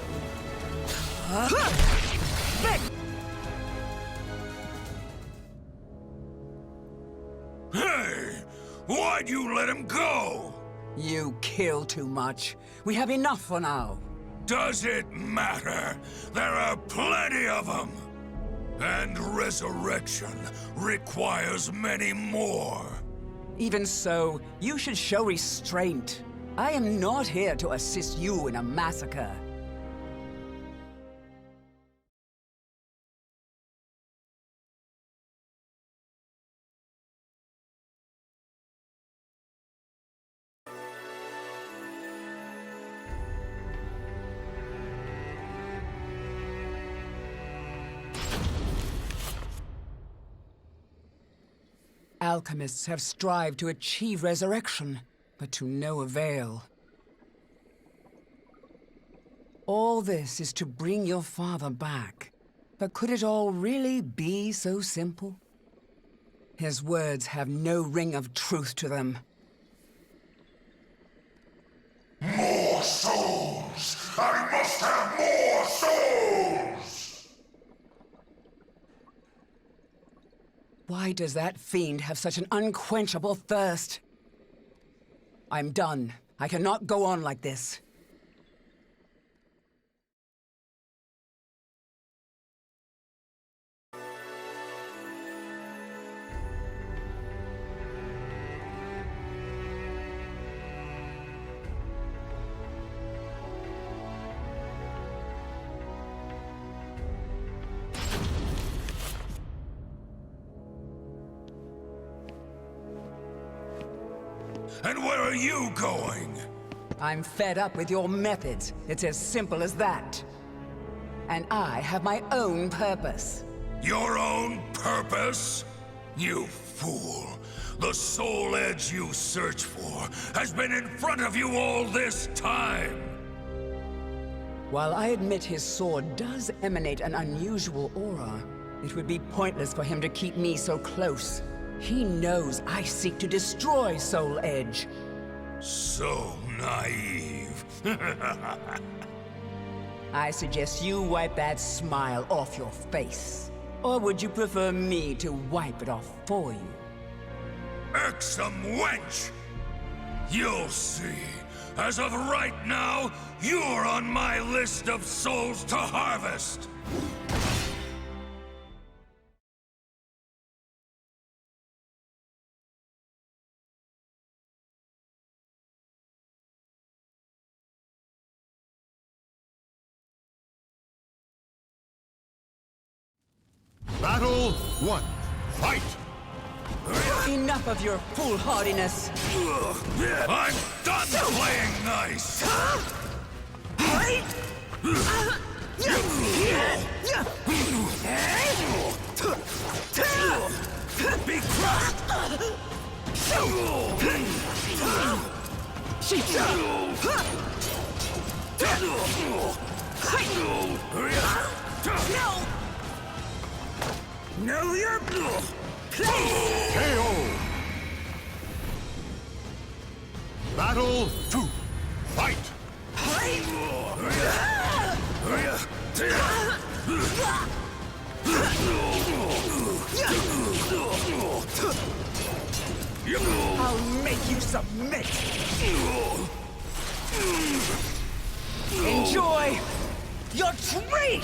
S7: Hey! Why'd you let him go?
S11: You kill too much. We have enough for now.
S7: Does it matter? There are plenty of them! And resurrection requires many more.
S11: Even so, you should show restraint. I am not here to assist you in a massacre. Alchemists have strived to achieve resurrection, but to no avail. All this is to bring your father back. But could it all really be so simple? His words have no ring of truth to them.
S7: More souls! I must have more souls!
S11: Why does that fiend have such an unquenchable thirst? I'm done. I cannot go on like this.
S7: And where are you going?
S11: I'm fed up with your methods. It's as simple as that. And I have my own purpose.
S7: Your own purpose? You fool! The soul edge you search for has been in front of you all this time!
S11: While I admit his sword does emanate an unusual aura, it would be pointless for him to keep me so close. He knows I seek to destroy Soul Edge.
S7: So naive.
S11: I suggest you wipe that smile off your face. Or would you prefer me to wipe it off for you?
S7: Irksome wench! You'll see. As of right now, you're on my list of souls to harvest!
S1: Battle 1. Fight!
S11: Enough of your foolhardiness!
S7: I'm done playing nice! Be crushed!
S11: No! Know your place!
S1: KO! Battle 2. Fight!
S11: I'll make you submit! Enjoy! your treat!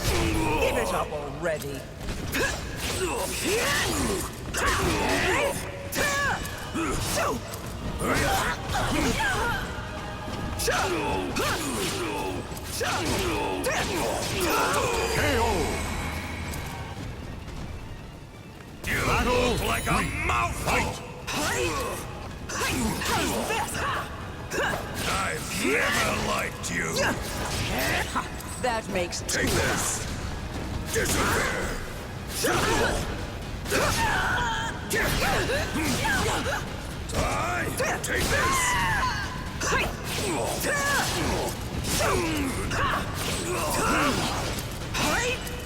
S11: Give it up already.
S7: You look like a mouthful! I've never liked you!
S11: That makes two.
S7: Take this! Disappear! Die!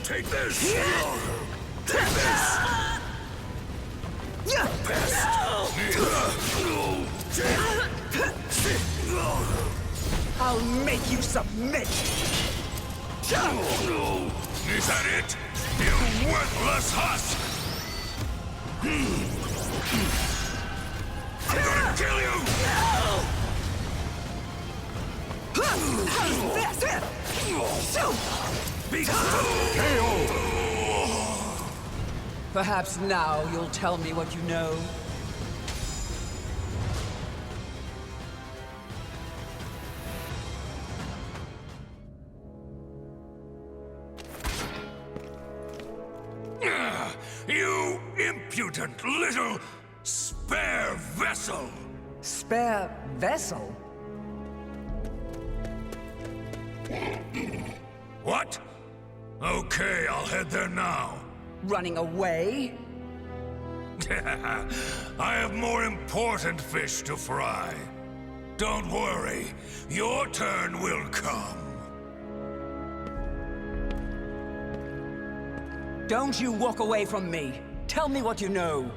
S7: Take this! Take this! Take this! Pest!
S11: I'll make you submit!
S7: Is that it? You worthless husk! I'm gonna kill you! Be
S11: Perhaps now you'll tell me what you know.
S7: You impudent little spare vessel!
S11: Spare vessel?
S7: What? Okay, I'll head there now.
S11: Running away?
S7: I have more important fish to fry. Don't worry, your turn will come.
S11: Don't you walk away from me. Tell me what you know.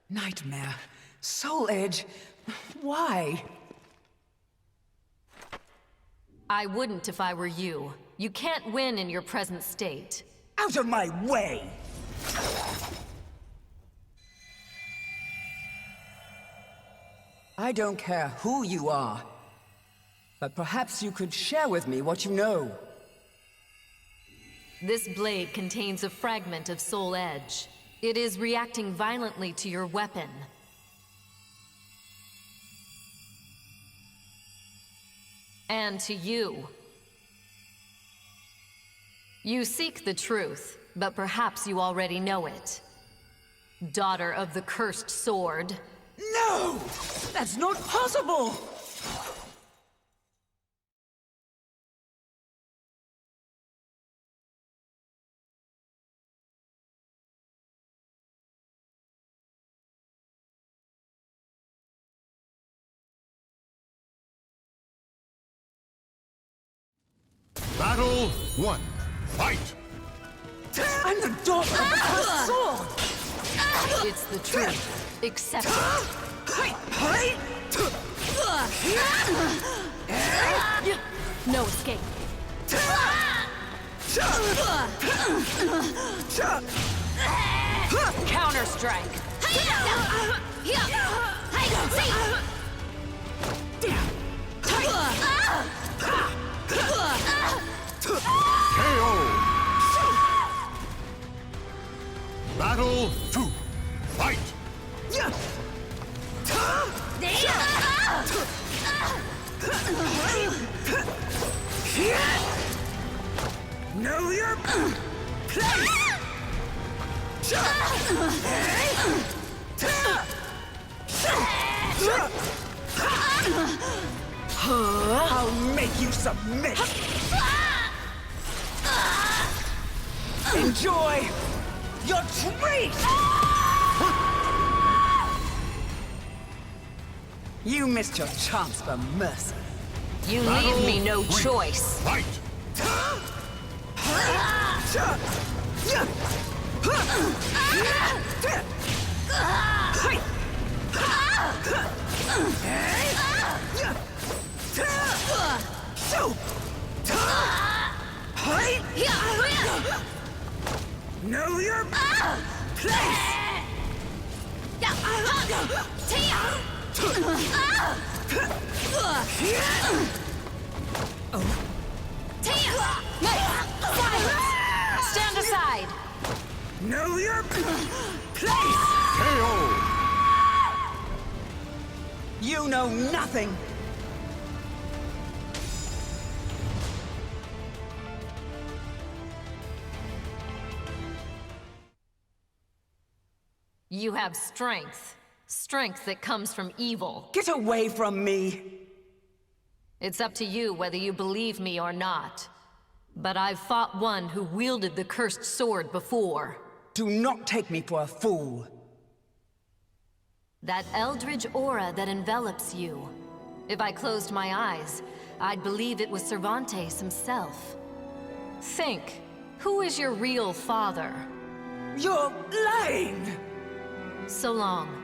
S11: Nightmare. Soul Edge. Why?
S19: I wouldn't if I were you. You can't win in your present state.
S11: Out of my way! I don't care who you are, but perhaps you could share with me what you know.
S19: This blade contains a fragment of Soul Edge. It is reacting violently to your weapon. And to you. You seek the truth, but perhaps you already know it. Daughter of the cursed sword.
S11: No! That's not possible!
S1: Battle 1. Fight!
S11: I'm the daughter of the cursed sword!
S19: It's the truth. Accept it. No escape. Counter-strike.
S1: KO! Battle 2. Fight!
S11: Know your place! I'll make you submit! Enjoy your treat! You missed your chance for mercy.
S19: You leave me no choice.
S1: Fight!
S13: Know your place!
S19: Stand aside!
S13: Know your place!
S11: KO! You know nothing!
S19: You have strength. Strength that comes from evil.
S11: Get away from me!
S19: It's up to you whether you believe me or not. But I've fought one who wielded the cursed sword before.
S11: Do not take me for a fool.
S19: That eldritch aura that envelops you. If I closed my eyes, I'd believe it was Cervantes himself. Think, who is your real father?
S11: You're lying!
S19: So long.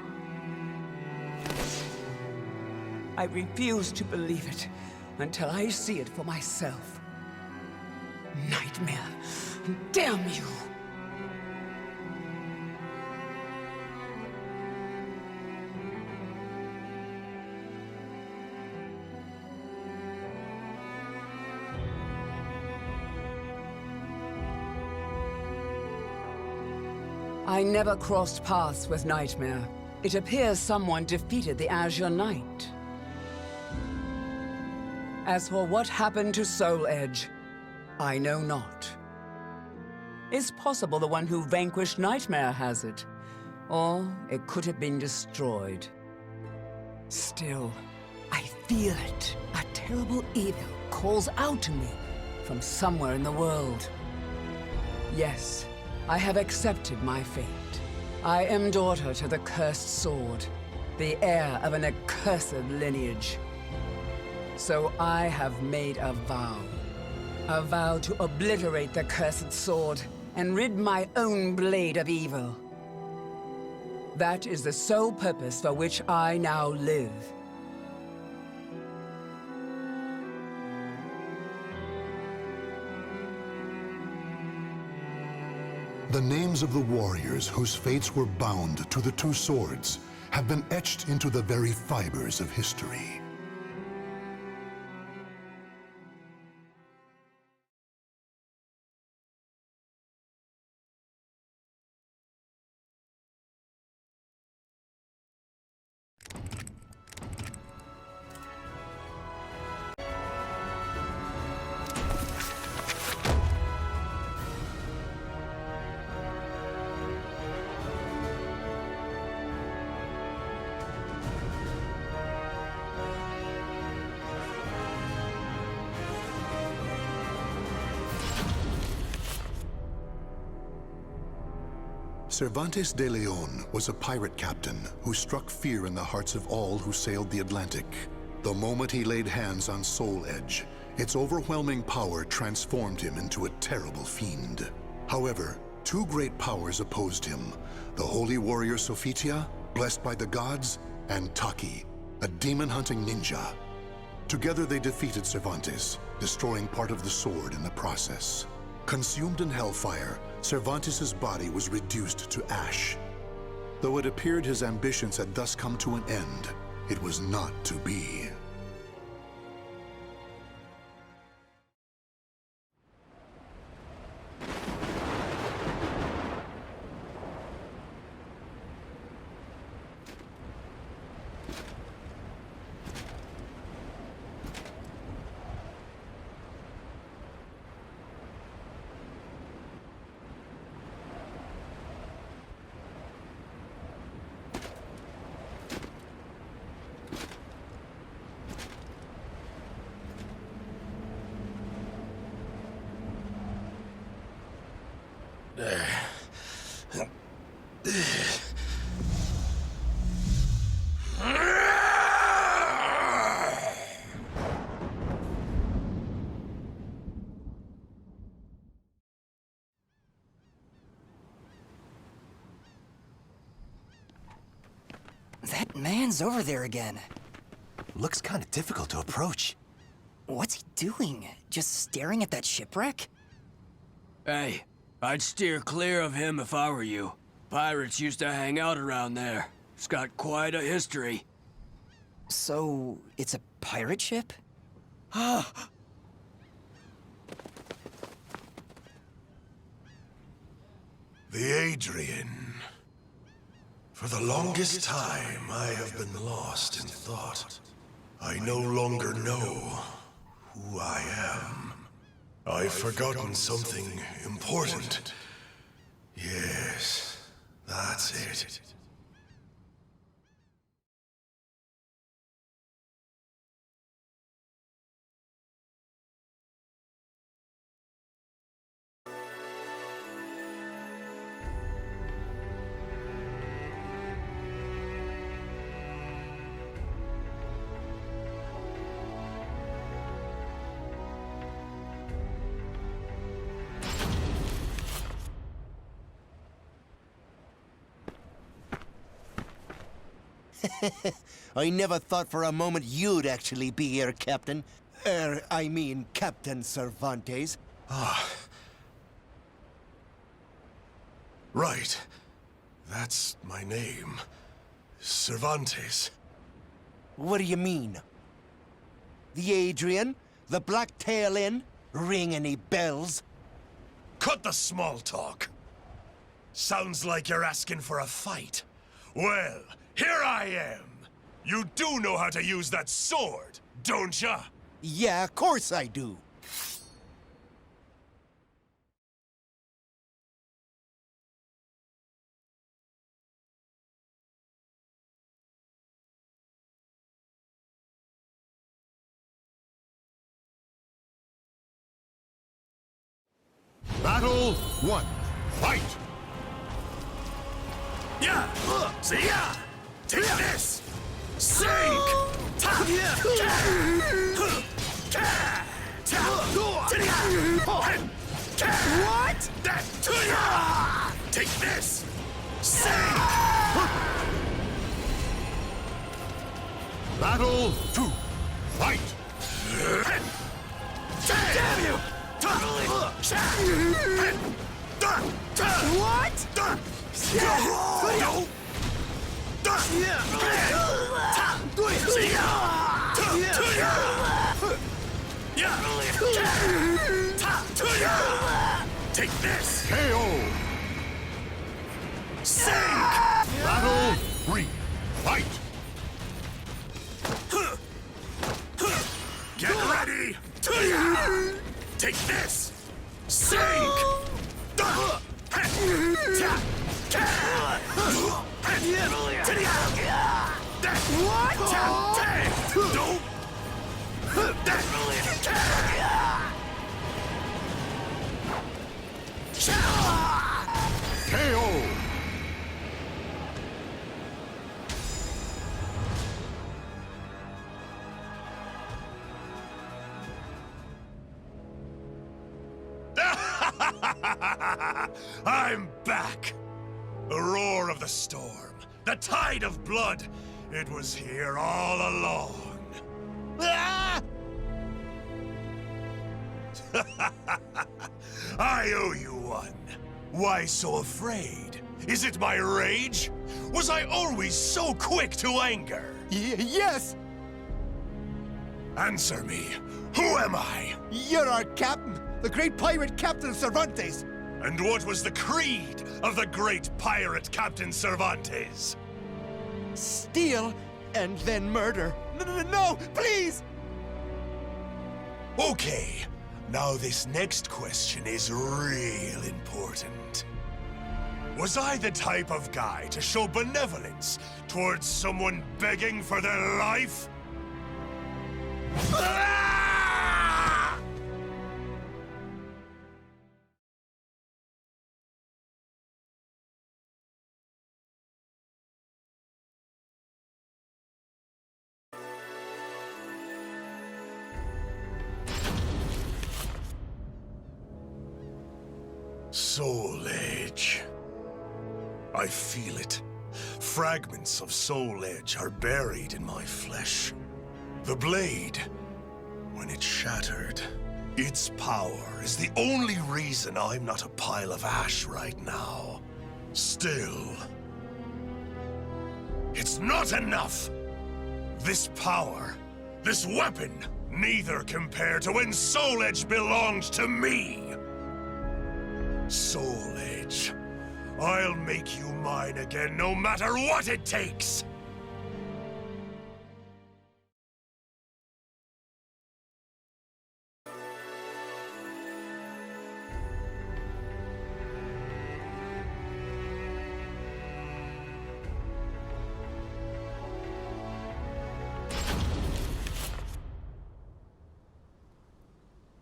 S11: I refuse to believe it until I see it for myself. Nightmare! Damn you! I never crossed paths with Nightmare. It appears someone defeated the Azure Knight. As for what happened to Soul Edge, I know not. It's possible the one who vanquished Nightmare has it, or it could have been destroyed. Still, I feel it. A terrible evil calls out to me from somewhere in the world. Yes, I have accepted my fate. I am daughter to the cursed sword, the heir of an accursed lineage. So I have made a vow to obliterate the cursed sword and rid my own blade of evil. That is the sole purpose for which I now live.
S1: The names of the warriors whose fates were bound to the two swords have been etched into the very fibers of history. Cervantes de Leon was a pirate captain who struck fear in the hearts of all who sailed the Atlantic. The moment he laid hands on Soul Edge, its overwhelming power transformed him into a terrible fiend. However, two great powers opposed him: the holy warrior Sophitia, blessed by the gods, and Taki, a demon-hunting ninja. Together they defeated Cervantes, destroying part of the sword in the process. Consumed in hellfire, Cervantes' body was reduced to ash. Though it appeared his ambitions had thus come to an end, it was not to be.
S12: That man's over there again.
S17: Looks kind of difficult to approach.
S12: What's he doing? Just staring at that shipwreck?
S14: Hey, I'd steer clear of him if I were you. Pirates used to hang out around there. It's got quite a history.
S12: So, it's a pirate ship?
S7: The Adrian. For the longest time, I have been lost in thought. I no longer know who I am. I've forgotten something important. Yes, that's it.
S17: I never thought for a moment you'd actually be here, Captain. I mean, Captain Cervantes.
S7: Right. That's my name. Cervantes.
S17: What do you mean? The Adrian? The Black Tail Inn? Ring any bells?
S7: Cut the small talk. Sounds like you're asking for a fight. Well, here I am. You do know how to use that sword, don't ya?
S17: Yeah, of course I do.
S1: Battle 1. Fight!
S7: Yeah! See ya! Take this! Sink! What? Take this! Sink!
S1: Battle 2. Fight!
S7: Damn you! What? No! Take this!
S1: KO!
S7: Sink!
S1: Battle 3. Fight!
S7: Get ready! Take this! Sink!
S1: KO!
S7: I'm back! The roar of the storm, the tide of blood, it was here all along. Ah! I owe you one. Why so afraid? Is it my rage? Was I always so quick to anger?
S17: Yes!
S7: Answer me. Who am I?
S17: You're our captain, the great pirate Captain Cervantes.
S7: And what was the creed of the great pirate Captain Cervantes?
S17: Steal and then murder. No, please!
S7: Okay, now this next question is real important. Was I the type of guy to show benevolence towards someone begging for their life? Soul Edge. I feel it Fragments of Soul Edge are buried in my flesh. The blade, when it shattered, its power is the only reason I'm not a pile of ash right now. Still, it's not enough! This power, this weapon, neither compare to when Soul Edge belonged to me! Soul Edge, I'll make you mine again no matter what it takes!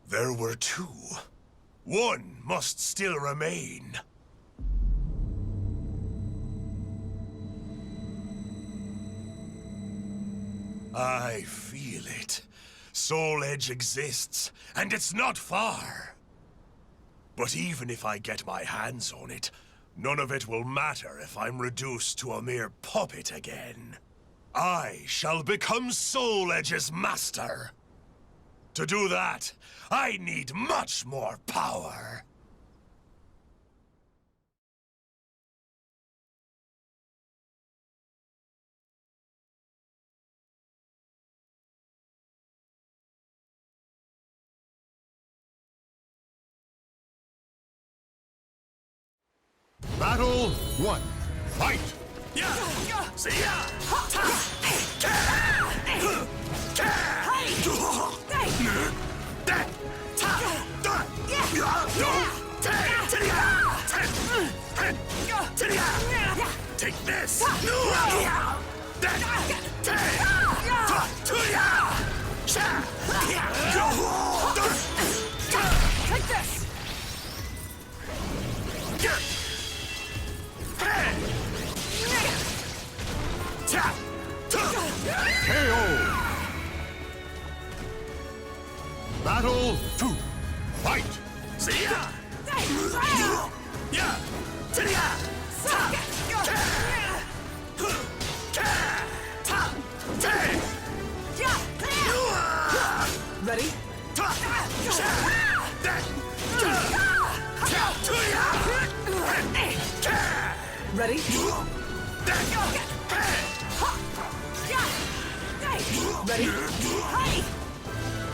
S7: There were two. One must still remain. I feel it. Soul Edge exists, and it's not far. But even if I get my hands on it, none of it will matter if I'm reduced to a mere puppet again. I shall become Soul Edge's master. To do that, I need much more power.
S1: Battle 1. Fight!
S7: Yeah! See ya! Take this!
S13: Take this!
S1: KO! Battle 2. Fight!
S7: See ya! Yeah!
S13: Ready? Ready? Ready?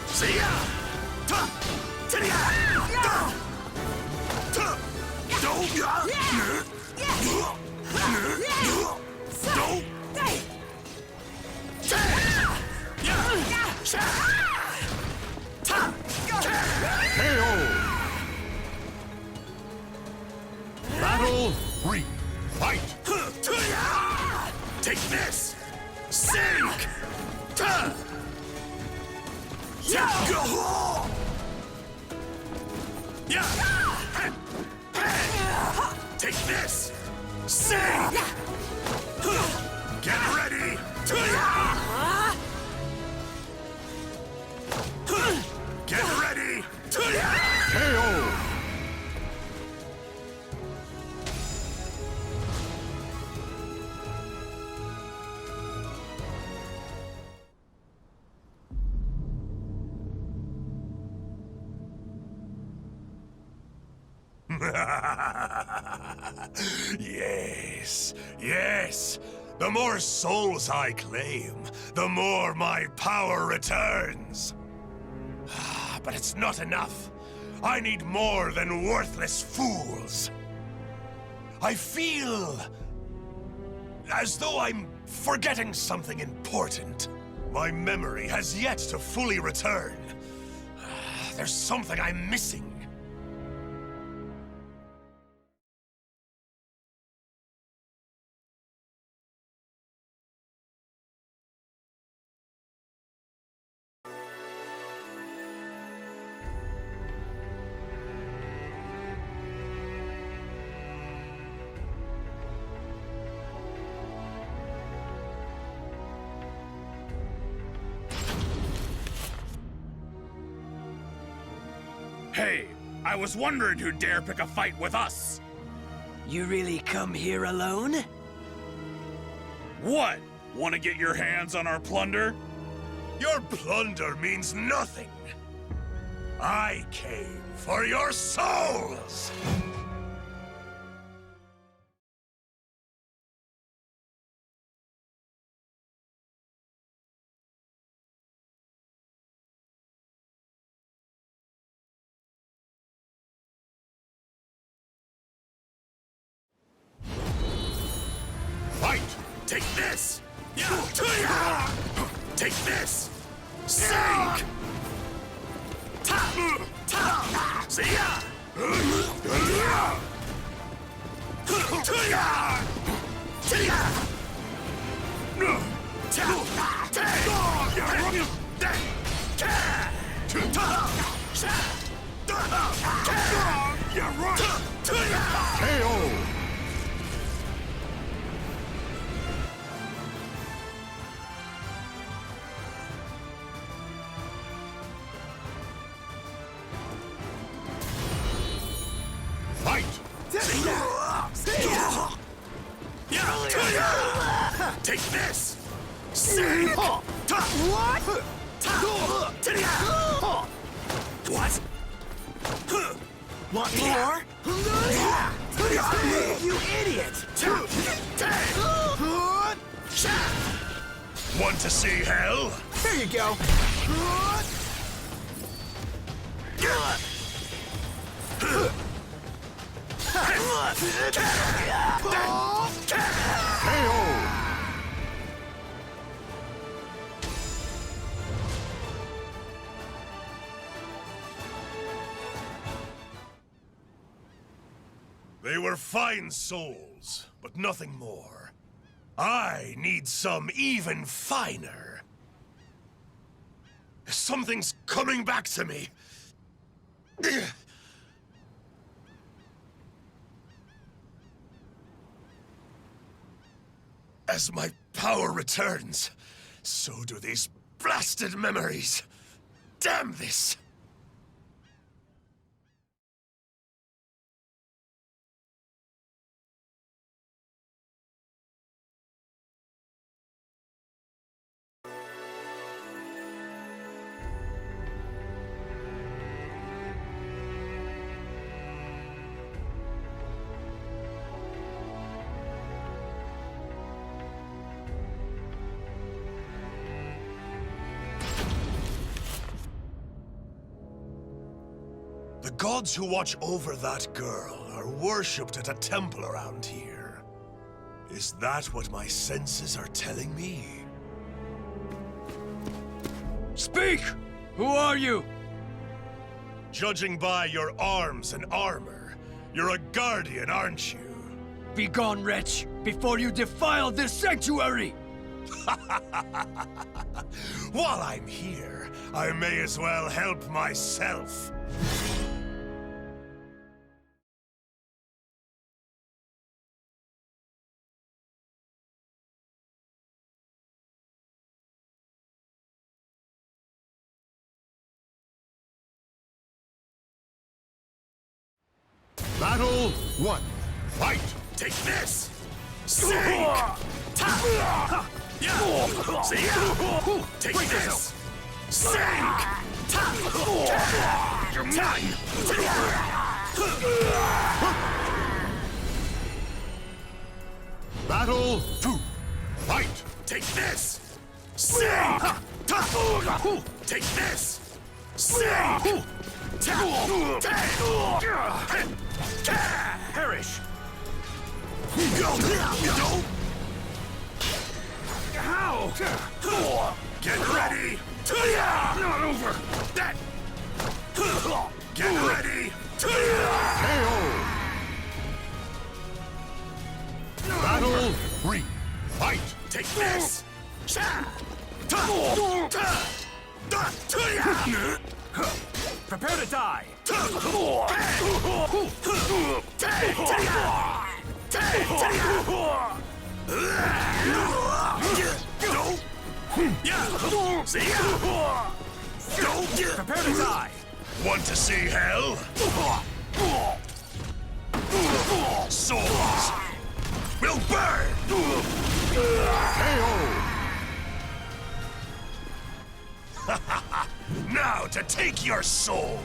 S7: See ya!
S1: Battle 3. Fight!
S7: Take this! Sink! Take this! Sink! Get ready! Get ready!
S1: KO!
S7: Yes, yes. The more souls I claim, the more my power returns. But it's not enough. I need more than worthless fools. I feel as though I'm forgetting something important. My memory has yet to fully return. There's something I'm missing.
S3: Hey, I was wondering who'd dare pick a fight with us.
S14: You really come here alone?
S3: What? Want to get your hands on our plunder?
S7: Your plunder means nothing. I came for your souls! Fight! Take this! Yeah! Take this! Sink! See ya! KO! Fight! Take this! Sink! What? What?
S2: Want more? You idiot!
S7: Want to see hell?
S2: There you go.
S7: They were fine souls, but nothing more. I need some even finer. Something's coming back to me. As my power returns, so do these blasted memories. Damn this! The gods who watch over that girl are worshipped at a temple around here. Is that what my senses are telling me?
S14: Speak! Who are you?
S7: Judging by your arms and armor, you're a guardian, aren't you?
S14: Begone, wretch, before you defile this sanctuary!
S7: While I'm here, I may as well help myself.
S1: Battle 1.
S7: Fight! Take this! Sink! See ya! Take this! Sink! You're mine!
S1: Battle 2.
S7: Fight! Take this! Sink! Take this! Sink! Perish! How? Get ready! Not over! That! Get ready!
S1: Battle 3. Fight!
S7: Take this!
S3: Prepare to die! Prepare to die!
S7: Want to see hell? Souls will burn! Now to take your soul!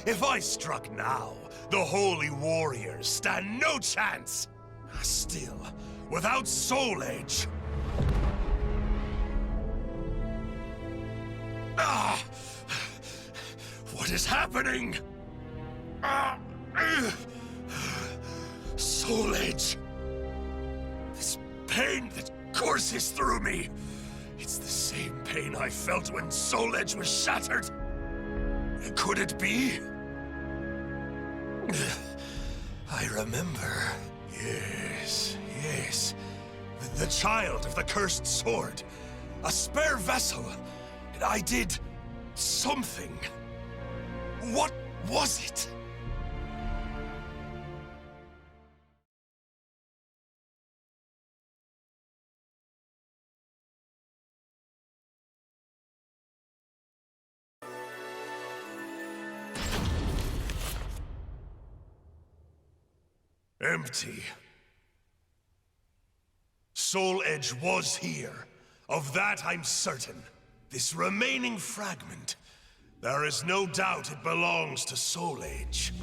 S7: If I struck now, the holy warriors stand no chance. Still, without Soul Edge... What is happening? Soul Edge. This pain that courses through me. It's the same pain I felt when Soul Edge was shattered. Could it be? I remember. Yes. The child of the cursed sword. A spare vessel. And I did something. What was it? Empty. Soul Edge was here. Of that I'm certain. This remaining fragment, there is no doubt it belongs to Soul Edge.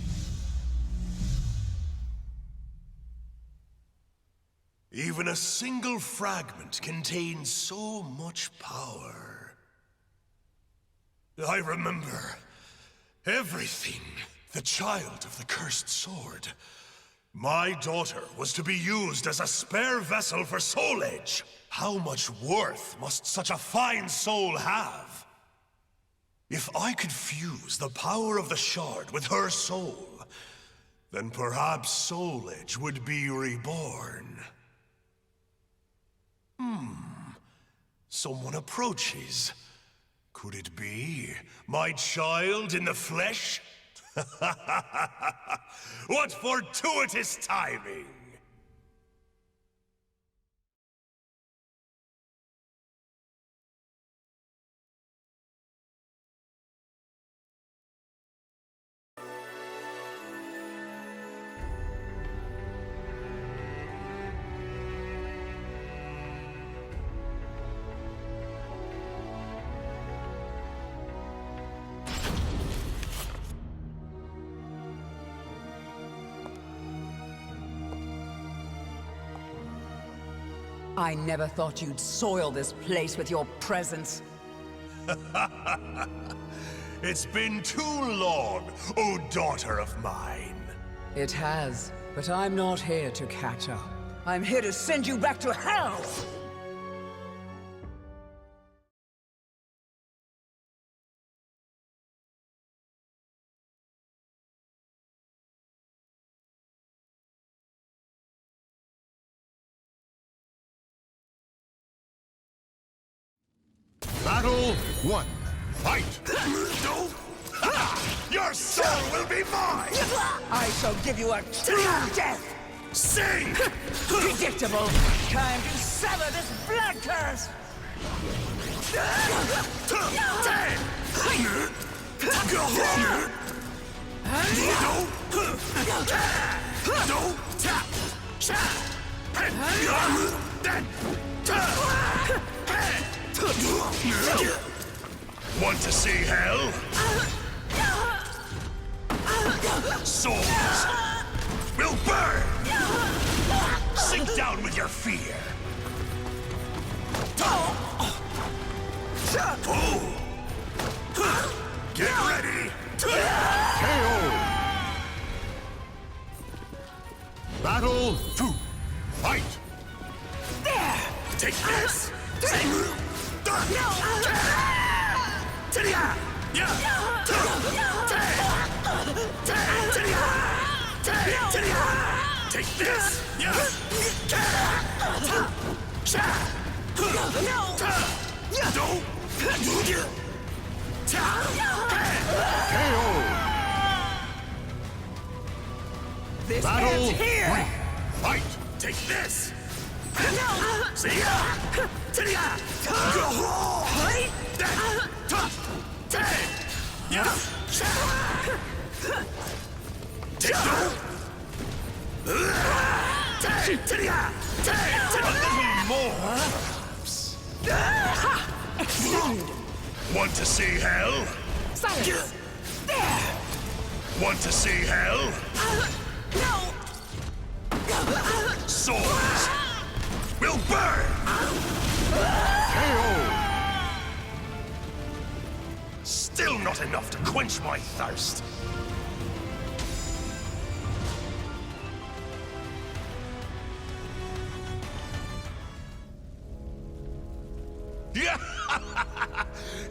S7: Even a single fragment contains so much power. I remember everything. The child of the cursed sword. My daughter was to be used as a spare vessel for Soul Edge. How much worth must such a fine soul have? If I could fuse the power of the shard with her soul, then perhaps Soul Edge would be reborn. Someone approaches. Could it be my child in the flesh? What fortuitous timing!
S11: I never thought you'd soil this place with your presence.
S7: It's been too long, oh daughter of mine.
S11: It has, but I'm not here to catch up. I'm here to send you back to hell!
S1: Battle 1. Fight!
S7: No! Your soul will be mine!
S11: I shall give you a true death!
S7: Sing!
S11: Predictable! Time to sever this blood curse!
S7: Want to see hell? Souls will burn! Sink down with your fear! Get ready!
S1: KO! Battle 2. Fight!
S7: Take this! Take this!
S11: This
S1: Battle
S11: ends here!
S1: 3. Fight!
S7: Take this! See Want to see hell?
S11: Silence!
S7: Want to see hell?
S11: No!
S7: Swords will burn! Still not enough to quench my thirst.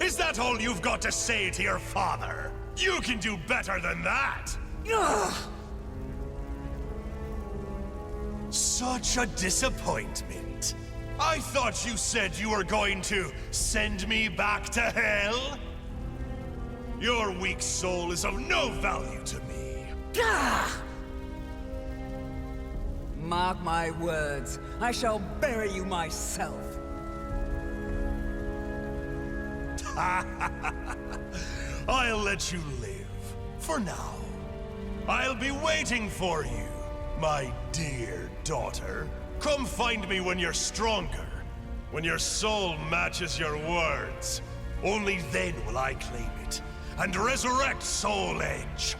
S7: Is that all you've got to say to your father? You can do better than that! Such a disappointment. I thought you said you were going to send me back to hell? Your weak soul is of no value to me.
S11: Mark my words, I shall bury you myself.
S7: I'll let you live. For now. I'll be waiting for you, my dear daughter. Come find me when you're stronger. When your soul matches your words. Only then will I claim it and resurrect Soul Edge.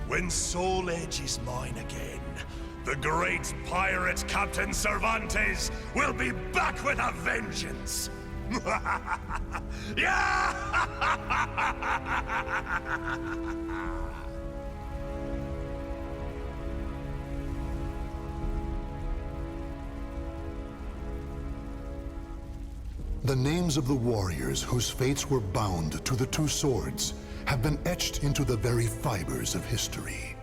S7: When Soul Edge is mine again, the great pirate Captain Cervantes will be back with a vengeance. Yeah!
S1: The names of the warriors whose fates were bound to the two swords have been etched into the very fibers of history.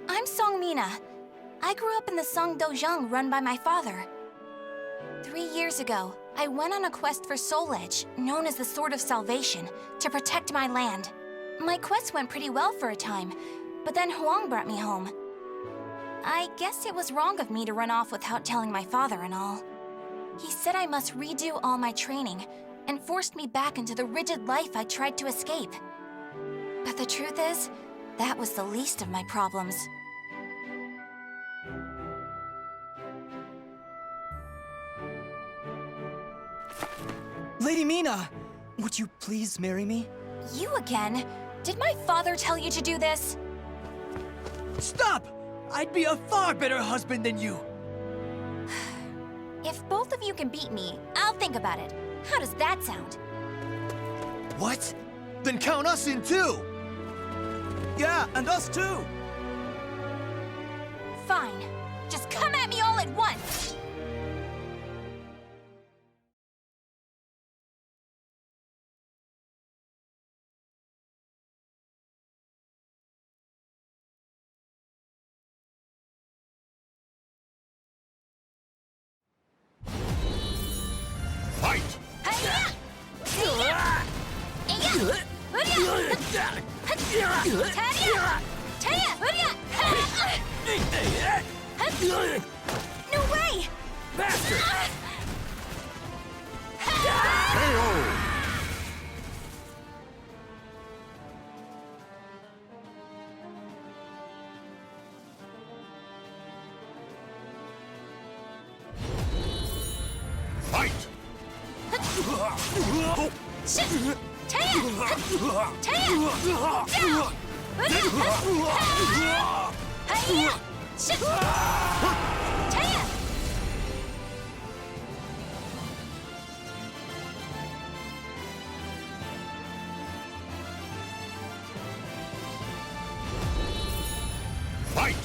S18: I'm Songmina. I grew up in the Song Dojang run by my father. 3 years ago, I went on a quest for Soul Edge, known as the Sword of Salvation, to protect my land. My quest went pretty well for a time, but then Huang brought me home. I guess it was wrong of me to run off without telling my father and all. He said I must redo all my training, and forced me back into the rigid life I tried to escape. But the truth is, that was the least of my problems.
S12: Lady Mina! Would you please marry me?
S18: You again? Did my father tell you to do this?
S14: Stop! I'd be a far better husband than you!
S18: If both of you can beat me, I'll think about it. How does that sound?
S2: What? Then count us in too!
S14: Yeah, and us too!
S18: Fine. Just come at me all at once!
S7: Fight!
S18: No way!
S14: Master!
S7: Fight! Fight!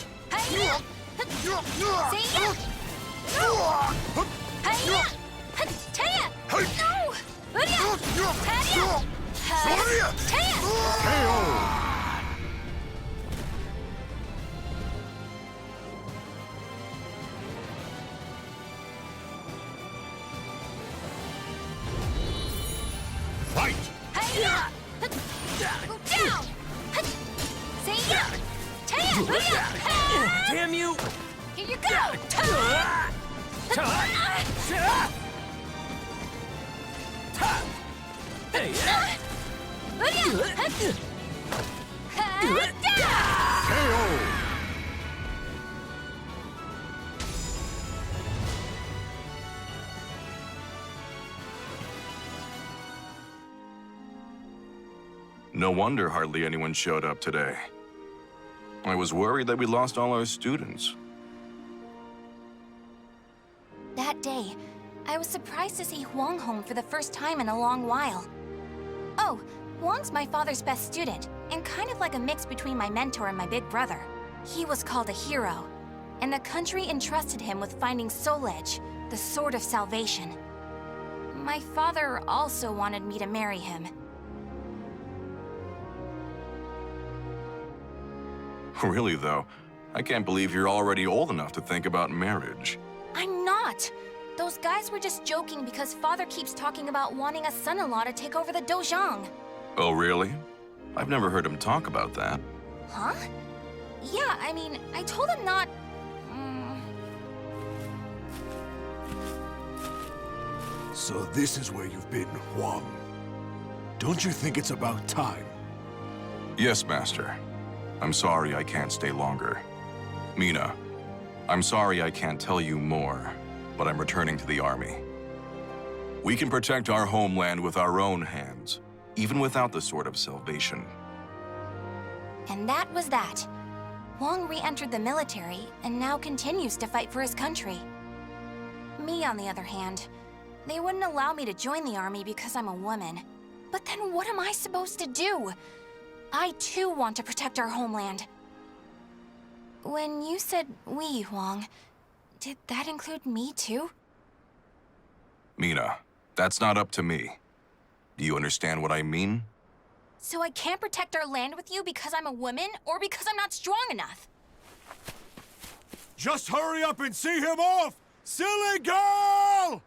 S7: Fight!
S13: Damn you!
S18: Here you go!
S8: No wonder hardly anyone showed up today. I was worried that we lost all our students.
S18: That day, I was surprised to see Huang home for the first time in a long while. Oh, Huang's my father's best student, and kind of like a mix between my mentor and my big brother. He was called a hero, and the country entrusted him with finding Soul Edge, the Sword of Salvation. My father also wanted me to marry him.
S8: Really, though, I can't believe you're already old enough to think about marriage.
S18: I'm not! Those guys were just joking because father keeps talking about wanting a son-in-law to take over the Dojang.
S8: Oh, really? I've never heard him talk about that.
S18: Huh? Yeah, I mean, I told him not...
S6: So this is where you've been, Huang. Don't you think it's about time?
S8: Yes, Master. I'm sorry I can't stay longer. Mina, I'm sorry I can't tell you more, but I'm returning to the army. We can protect our homeland with our own hands, even without the Sword of Salvation.
S18: And that was that. Huang re-entered the military and now continues to fight for his country. Me, on the other hand, they wouldn't allow me to join the army because I'm a woman. But then what am I supposed to do? I too want to protect our homeland. When you said we, Huang, did that include me too?
S8: Mina, that's not up to me. Do you understand what I mean?
S18: So I can't protect our land with you because I'm a woman, or because I'm not strong enough?
S6: Just hurry up and see him off! Silly girl!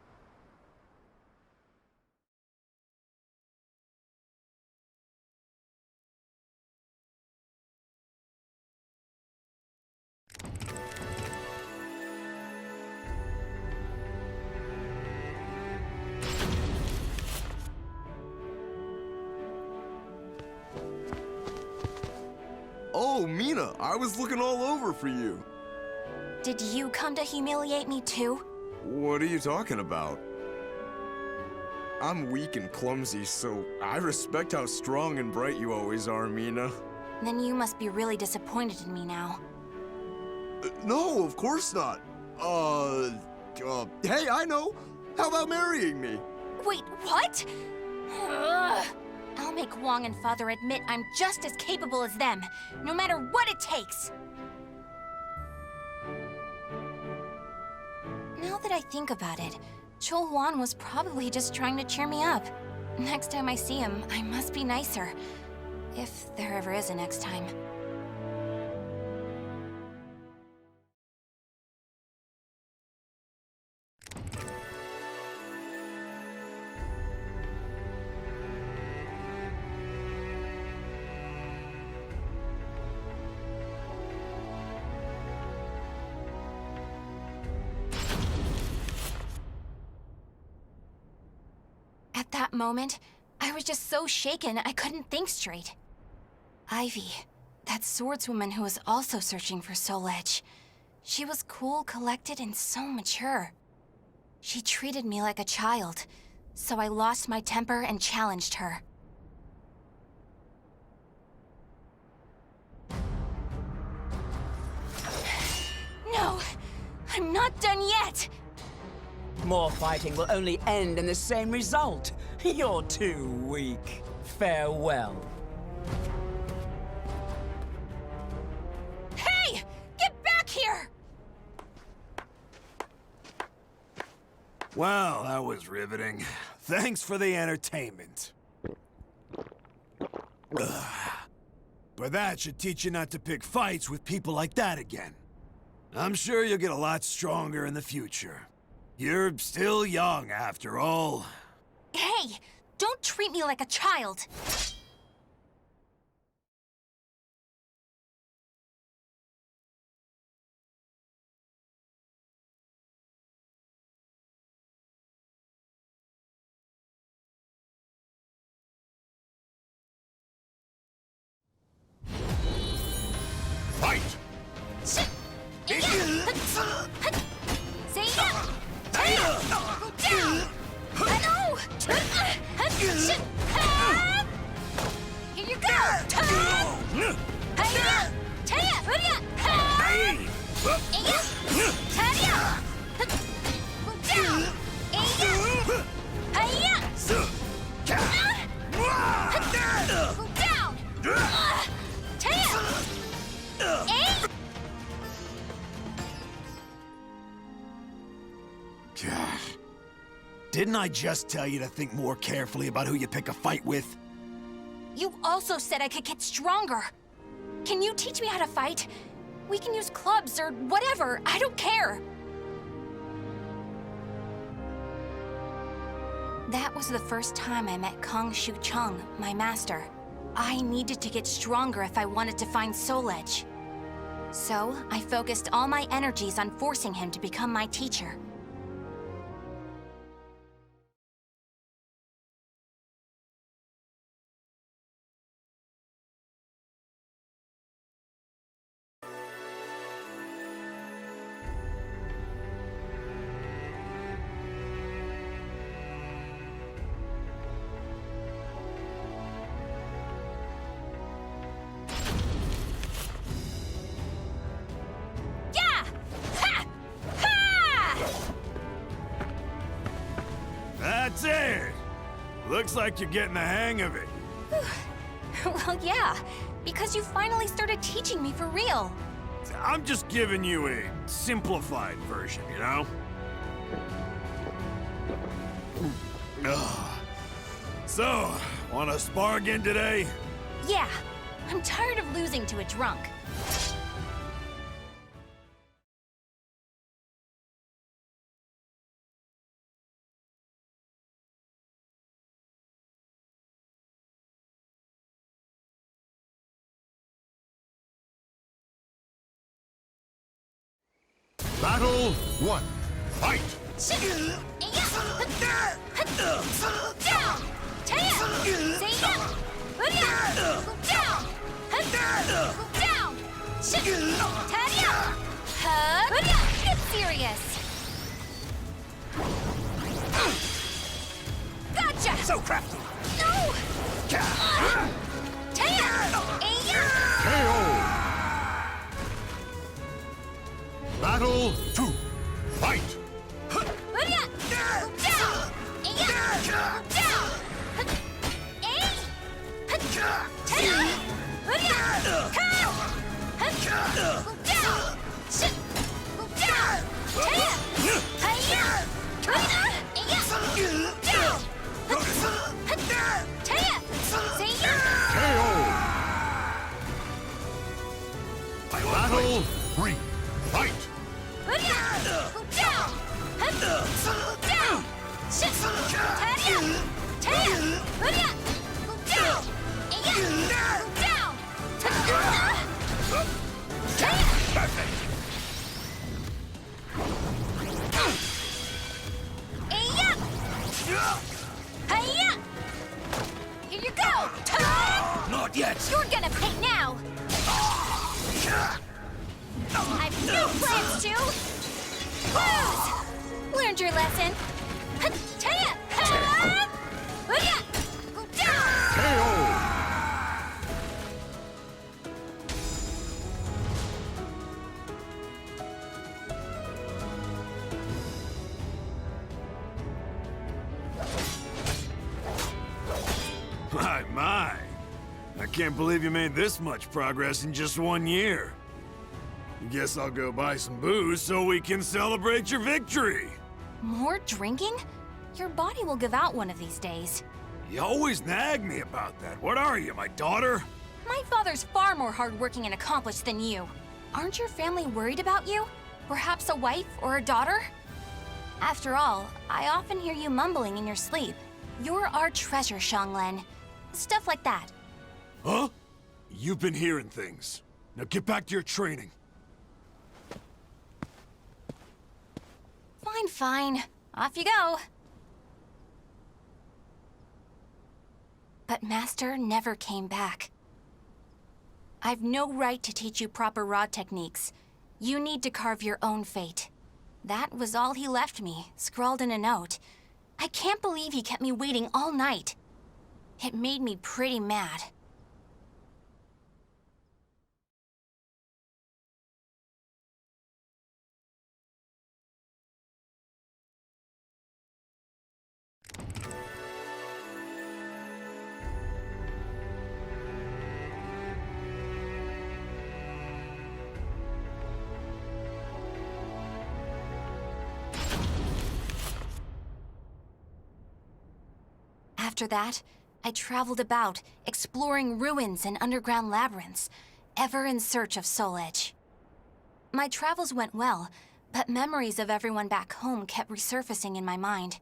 S20: Oh, Mina, I was looking all over for you.
S18: Did you come to humiliate me too?
S20: What are you talking about? I'm weak and clumsy, so I respect how strong and bright you always are, Mina.
S18: Then you must be really disappointed in me now.
S20: No, of course not. Hey, I know. How about marrying me?
S18: Wait, what? Ugh. I'll make Huang and Father admit I'm just as capable as them, no matter what it takes. Now that I think about it, Chol Huan was probably just trying to cheer me up. Next time I see him, I must be nicer. If there ever is a next time. At that moment, I was just so shaken I couldn't think straight. Ivy, that swordswoman who was also searching for Soul Edge. She was cool, collected, and so mature. She treated me like a child, so I lost my temper and challenged her. I'm not done yet!
S11: More fighting will only end in the same result. You're too weak. Farewell.
S18: Hey! Get back here!
S6: Well, that was riveting. Thanks for the entertainment. Ugh. But that should teach you not to pick fights with people like that again. I'm sure you'll get a lot stronger in the future. You're still young, after all.
S18: Hey! Don't treat me like a child!
S1: Fight!
S18: Here you go!
S6: Didn't I just tell you to think more carefully about who you pick a fight with?
S18: You also said I could get stronger. Can you teach me how to fight? We can use clubs or whatever. I don't care. That was the first time I met Kong Shu Chung, my master. I needed to get stronger if I wanted to find Soul Edge. So, I focused all my energies on forcing him to become my teacher.
S6: That's it! Looks like you're getting the hang of it.
S18: Well, yeah, because you finally started teaching me for real.
S6: I'm just giving you a simplified version, you know? Ugh. So, wanna spar again today?
S18: Yeah, I'm tired of losing to a drunk.
S1: Battle 1. Fight!
S18: Get serious! Gotcha!
S16: So crafty!
S18: No!
S1: Battle 2. Fight! Battle 3. Fight!
S18: Here you go!
S16: Not yet!
S18: You're gonna pay now! I've no plans to lose! Learned your lesson.
S6: can't believe you made this much progress in just 1 year. Guess I'll go buy some booze so we can celebrate your victory.
S18: More drinking? Your body will give out one of these days.
S6: You always nag me about that. What are you, my daughter?
S18: My father's far more hardworking and accomplished than you. Aren't your family worried about you? Perhaps a wife or a daughter? After all, I often hear you mumbling in your sleep. You're our treasure, Xianglen. Stuff like that.
S6: Huh? You've been hearing things. Now get back to your training.
S18: Fine, fine. Off you go. But Master never came back. I've no right to teach you proper rod techniques. You need to carve your own fate. That was all he left me, scrawled in a note. I can't believe he kept me waiting all night. It made me pretty mad. After that, I traveled about, exploring ruins and underground labyrinths, ever in search of Soul Edge. My travels went well, but memories of everyone back home kept resurfacing in my mind.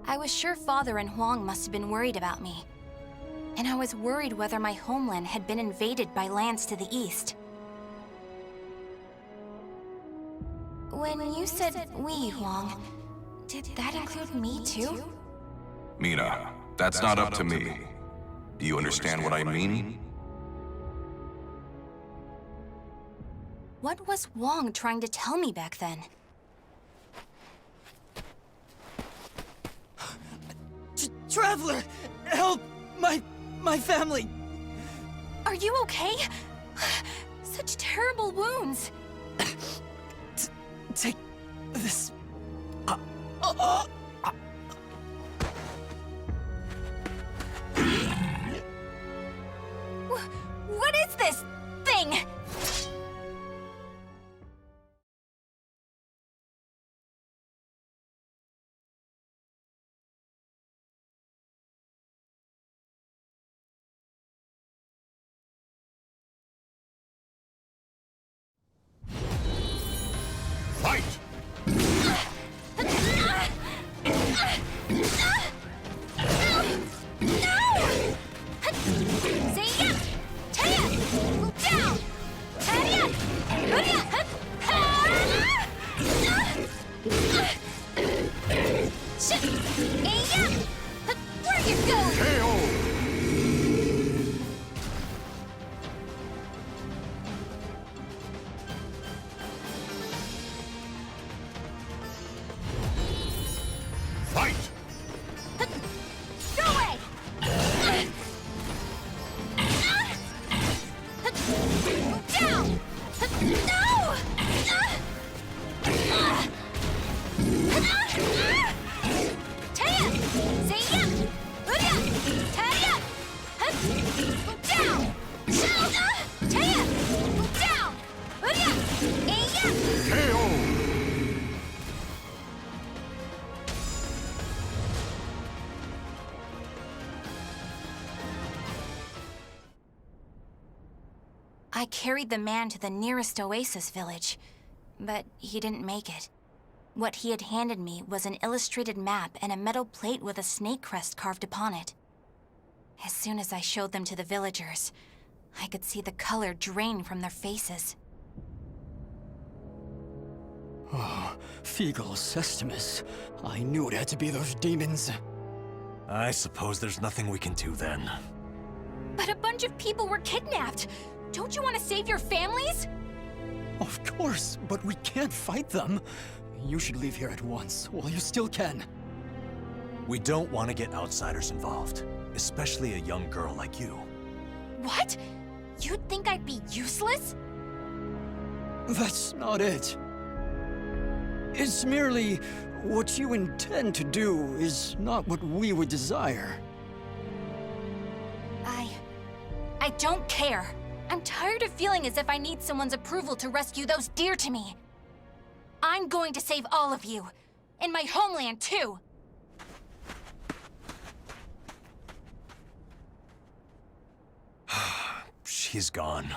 S18: I was sure Father and Huang must have been worried about me. And I was worried whether my homeland had been invaded by lands to the east. When you said we, Huang, did that include me too?
S8: Mina, that's not up to me. Do you understand what I mean?
S18: What was Huang trying to tell me back then?
S13: Traveler! Help! My family!
S18: Are you okay? Such terrible wounds!
S13: Take this.
S18: What is this thing?
S1: Fight!
S18: Where you going?
S1: Fight!
S18: Go away! Down! No! Taya! Zaya! Uya! Taya! Down! Taya! Down! Uya! Aya! I carried the man to the nearest oasis village, but he didn't make it. What he had handed me was an illustrated map and a metal plate with a snake crest carved upon it. As soon as I showed them to the villagers, I could see the color drain from their faces.
S13: Oh, Feegle Sestimus. I knew it had to be those demons.
S3: I suppose there's nothing we can do then.
S18: But a bunch of people were kidnapped! Don't you want to save your families?
S13: Of course, but we can't fight them. You should leave here at once, while you still can.
S3: We don't want to get outsiders involved, especially a young girl like you.
S18: What? You'd think I'd be useless?
S13: That's not it. It's merely what you intend to do is not what we would desire.
S18: I don't care. I'm tired of feeling as if I need someone's approval to rescue those dear to me. I'm going to save all of you. And my homeland, too.
S3: She's gone.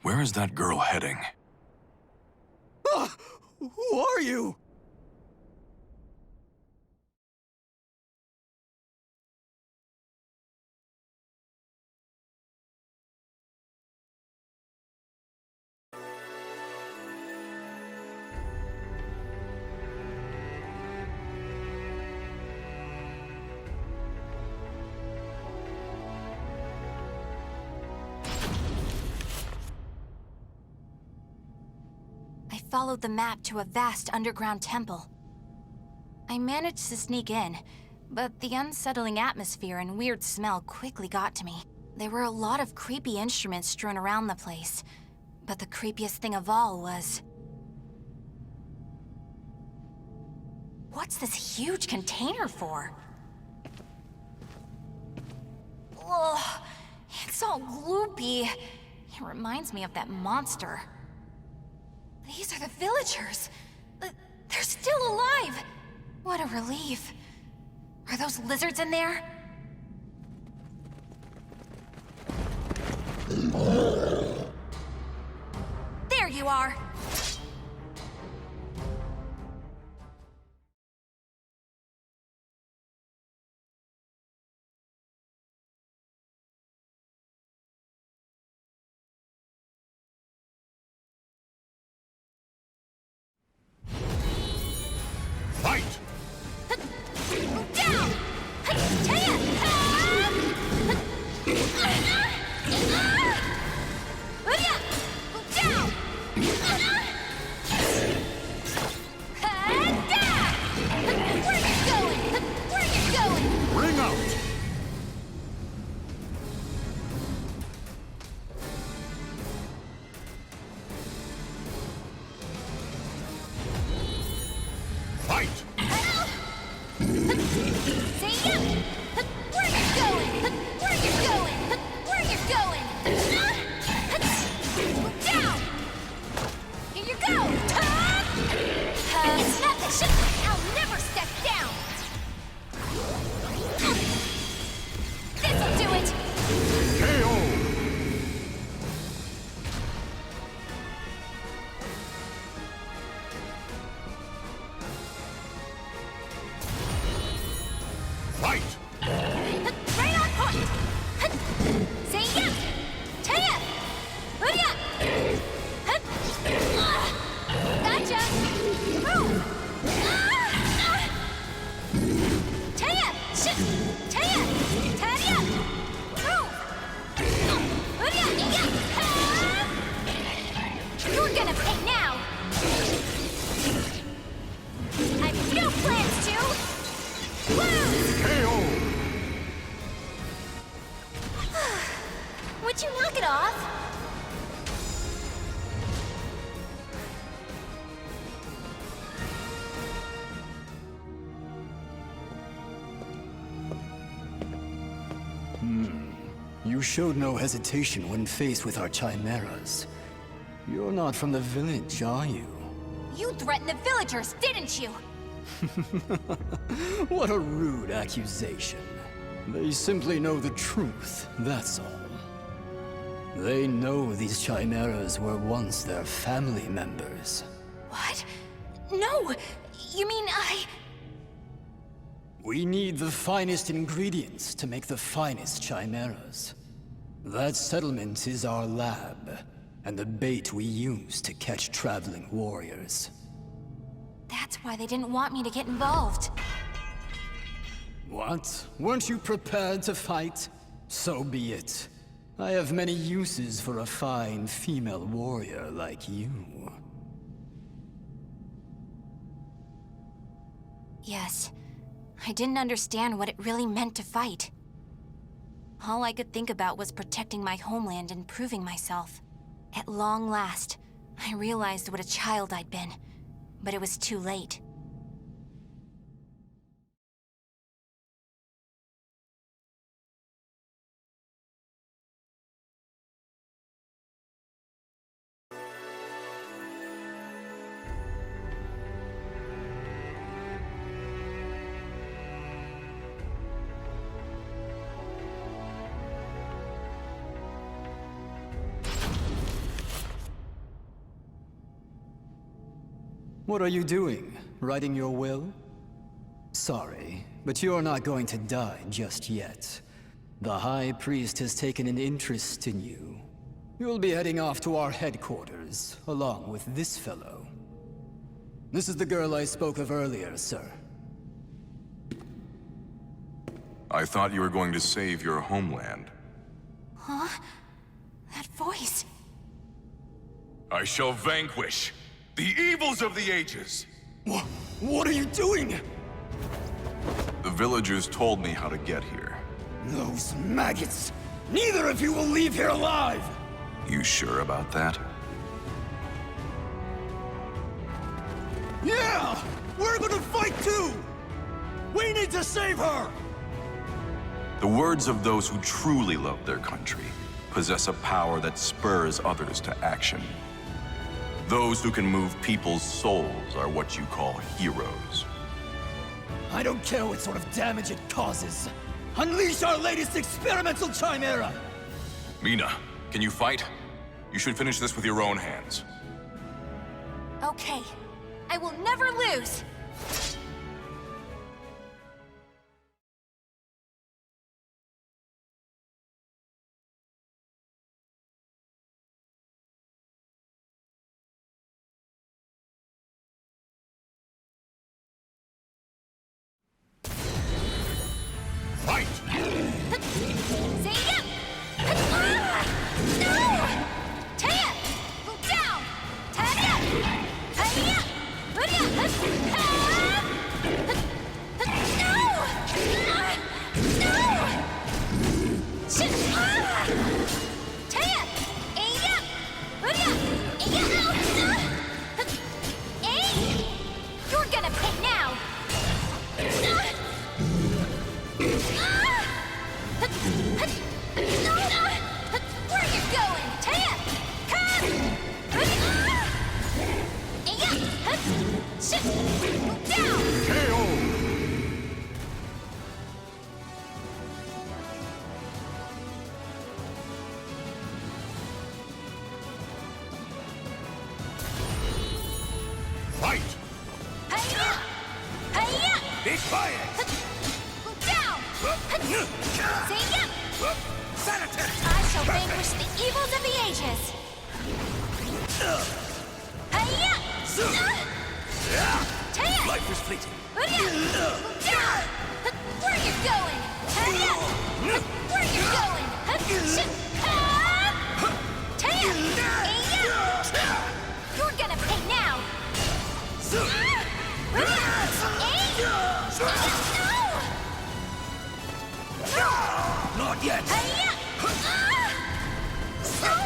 S8: Where is that girl heading?
S13: Who are you?
S18: I followed the map to a vast underground temple. I managed to sneak in, but the unsettling atmosphere and weird smell quickly got to me. There were a lot of creepy instruments strewn around the place, but the creepiest thing of all was... What's this huge container for? Ugh, it's all gloopy. It reminds me of that monster. These are the villagers. They're still alive. What a relief. Are those lizards in there? There you are.
S1: Fight!
S18: Down! Taya! Down! Where you going? Where you going?
S1: Ring out! Fight!
S18: See ya! Where you going? Where you going? Where you going? Down! Here you go! Snap the shit! I'll never step down! This'll do it!
S1: KO! Fight!
S18: Right on point! See ya! Taya! Booyah! Gotcha! Move! Taya! Shit! Taya! Taya! Move! Booyah! You're gonna pay now! I've no plans to!
S1: KO!
S18: Would you knock it off?
S13: You showed no hesitation when faced with our chimeras. You're not from the village, are you?
S18: You threatened the villagers, didn't you?
S13: What a rude accusation. They simply know the truth, that's all. They know these chimeras were once their family members.
S18: What? No! You mean
S13: We need the finest ingredients to make the finest chimeras. That settlement is our lab, and the bait we use to catch traveling warriors.
S18: That's why they didn't want me to get involved.
S13: What? Weren't you prepared to fight? So be it. I have many uses for a fine female warrior like you.
S18: Yes. I didn't understand what it really meant to fight. All I could think about was protecting my homeland and proving myself. At long last, I realized what a child I'd been, but it was too late.
S12: What are you doing? Writing your will? Sorry, but you're not going to die just yet. The High Priest has taken an interest in you. You'll be heading off to our headquarters, along with this fellow. This is the girl I spoke of earlier, sir.
S8: I thought you were going to save your homeland.
S18: Huh? That voice.
S8: I shall vanquish the evils of the ages.
S13: What are you doing?
S8: The villagers told me how to get here.
S13: Those maggots! Neither of you will leave here alive!
S8: You sure about that?
S13: Yeah! We're gonna fight too! We need to save her!
S8: The words of those who truly love their country possess a power that spurs others to action. Those who can move people's souls are what you call heroes.
S13: I don't care what sort of damage it causes. Unleash our latest experimental chimera!
S8: Mina, can you fight? You should finish this with your own hands.
S18: Okay. I will never lose!
S7: Fight!
S18: Say yep! Ah! No! Taya! Go down! Taya! Taya! Hurya! Ah! No! Ah! No! Shit! Ah! Taya! Aya! Hurya! Aya! No! Ay! You're gonna pay now! Ah! Where are you going? Taya! Come! Shit! Down!
S7: KO! Fight!
S18: Hiya! Hiya!
S7: Be quiet!
S18: Go down! Say yep!
S7: Sanitary!
S18: I shall vanquish the evils of the ages! Hiya! Taya!
S7: Life is fleeting.
S18: Hurya! Down! Where are you going? Hiya! Where are you going? Shit! Taya! Aya! You're gonna pay now!
S7: Not yet!
S18: Hiya! No!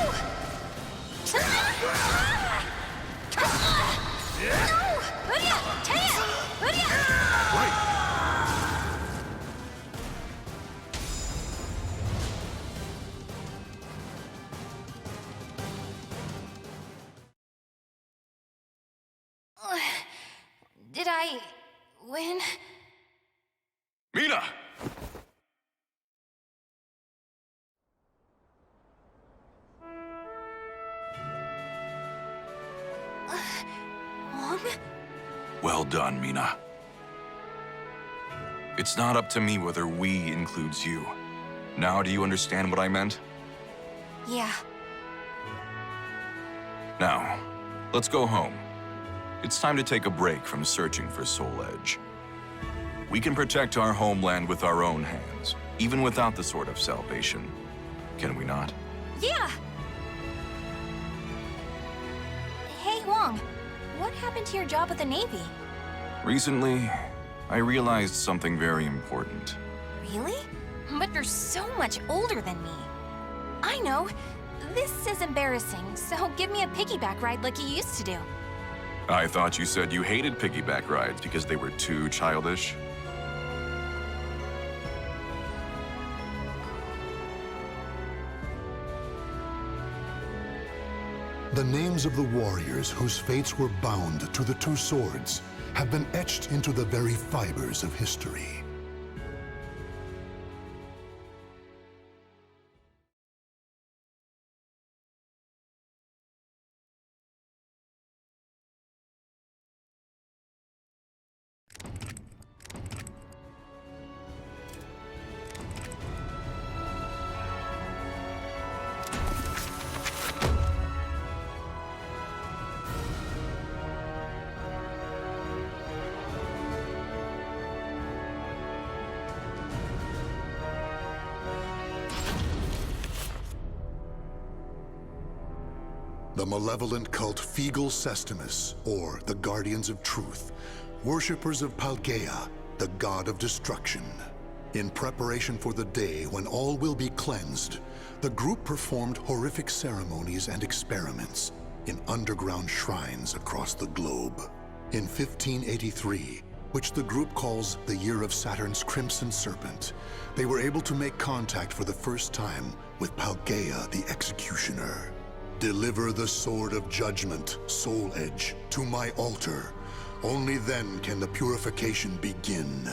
S18: No! Hurya! Taya! Hurya! Did I win?
S8: Mina!
S18: Mom?
S8: Well done, Mina. It's not up to me whether we includes you. Now do you understand what I meant?
S18: Yeah.
S8: Now, let's go home. It's time to take a break from searching for Soul Edge. We can protect our homeland with our own hands, even without the Sword of Salvation. Can we not?
S18: Yeah! Hey, Huang. What happened to your job at the Navy?
S8: Recently, I realized something very important.
S18: Really? But you're so much older than me. I know. This is embarrassing, so give me a piggyback ride like you used to do.
S8: I thought you said you hated piggyback rides because they were too childish.
S1: The names of the warriors whose fates were bound to the two swords have been etched into the very fibers of history. The malevolent cult Fegal Sestimus, or the Guardians of Truth, worshippers of Paldea, the god of destruction. In preparation for the day when all will be cleansed, the group performed horrific ceremonies and experiments in underground shrines across the globe. In 1583, which the group calls the Year of Saturn's Crimson Serpent, they were able to make contact for the first time with Paldea the Executioner. Deliver the Sword of Judgment, Soul Edge, to my altar. Only then can the purification begin.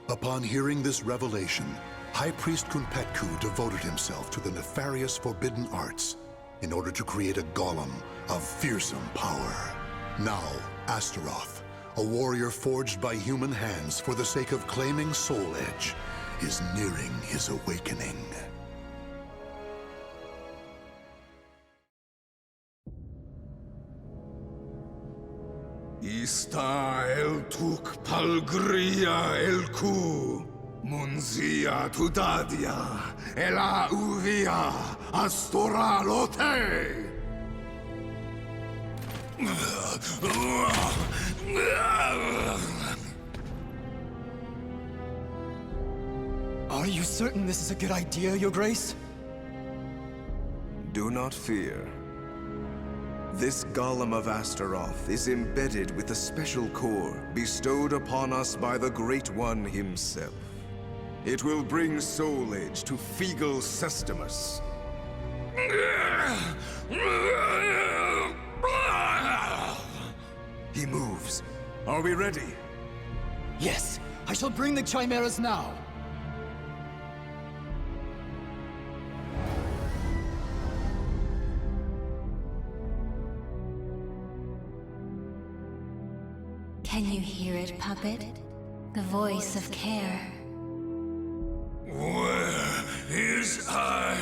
S1: Upon hearing this revelation, High Priest Kunpetku devoted himself to the nefarious forbidden arts in order to create a golem of fearsome power. Now, Astaroth, a warrior forged by human hands for the sake of claiming Soul Edge, is nearing his awakening.
S7: Ista el tuk palgria el ku, munzia tudadia, ela uvia astoralote.
S2: Are you certain this is a good idea, Your Grace?
S20: Do not fear. This Golem of Astaroth is embedded with a special core bestowed upon us by the Great One himself. It will bring Soul Edge to Fegal Sestimus.
S2: He moves. Are we ready? Yes, I shall bring the chimeras now.
S21: Can you hear it, puppet? The voice of care.
S7: Where is I?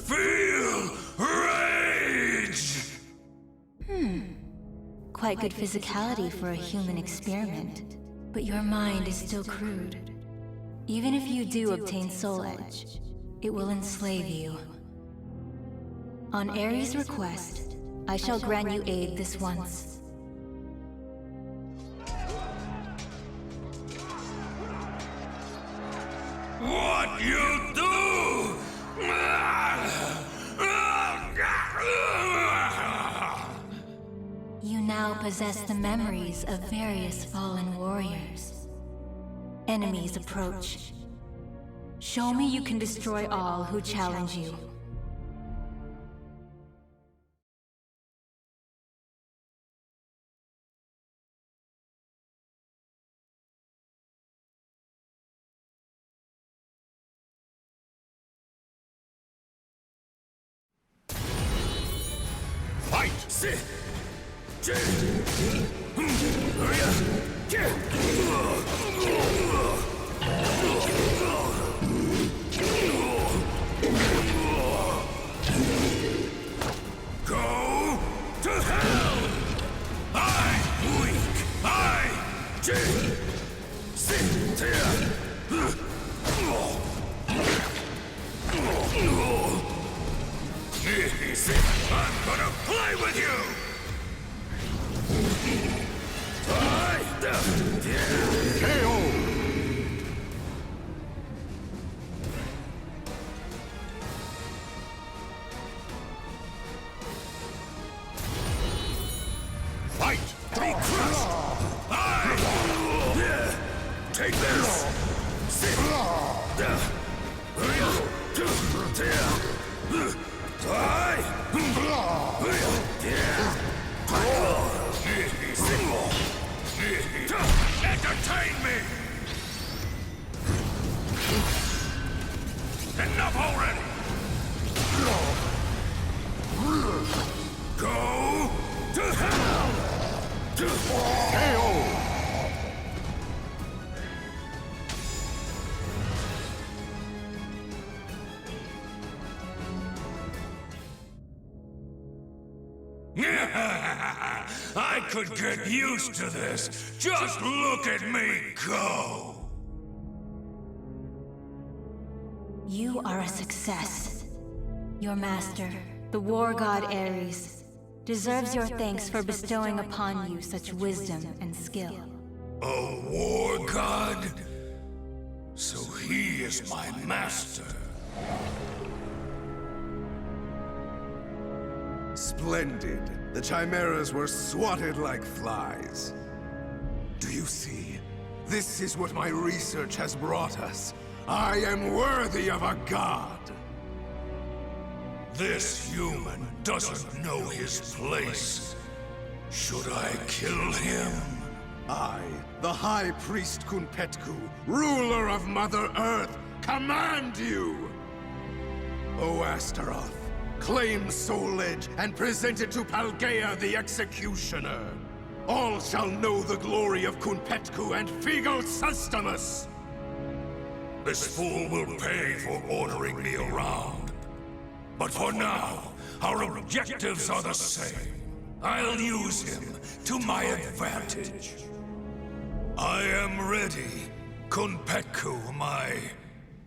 S7: Feel rage!
S21: Quite good physicality for a human experiment. But your mind is still crude. Even if you do obtain Soul Edge, it will enslave you. On Ares' request, I shall grant you aid this once.
S7: What you do?
S21: You now possess the memories of various fallen warriors. Enemies approach. Show me you can destroy all who challenge you.
S7: Fight! Go to hell! I'm weak! Sit here! Easy! I'm gonna play with you! KO! Fight! Be crushed! Take this! Sit! Entertain me! Enough already! Go to hell! KO! I could get used to this. Just look at me go.
S21: You are a success. Your master, The war god Ares deserves your thanks for bestowing upon you such wisdom and skill.
S7: A war god? So he is my master.
S20: Splendid. The chimeras were swatted like flies. Do you see? This is what my research has brought us. I am worthy of a god.
S7: This human doesn't know his place. Should I kill him?
S20: I, the High Priest Kunpetku, ruler of Mother Earth, command you! O Astaroth, claim Soul Edge and present it to Paldea the Executioner. All shall know the glory of Kunpetku and Figo Sustamus!
S7: This fool will pay for ordering me around. But for now, our objectives are the same. I'll use him to my advantage. I am ready, Kunpetku, my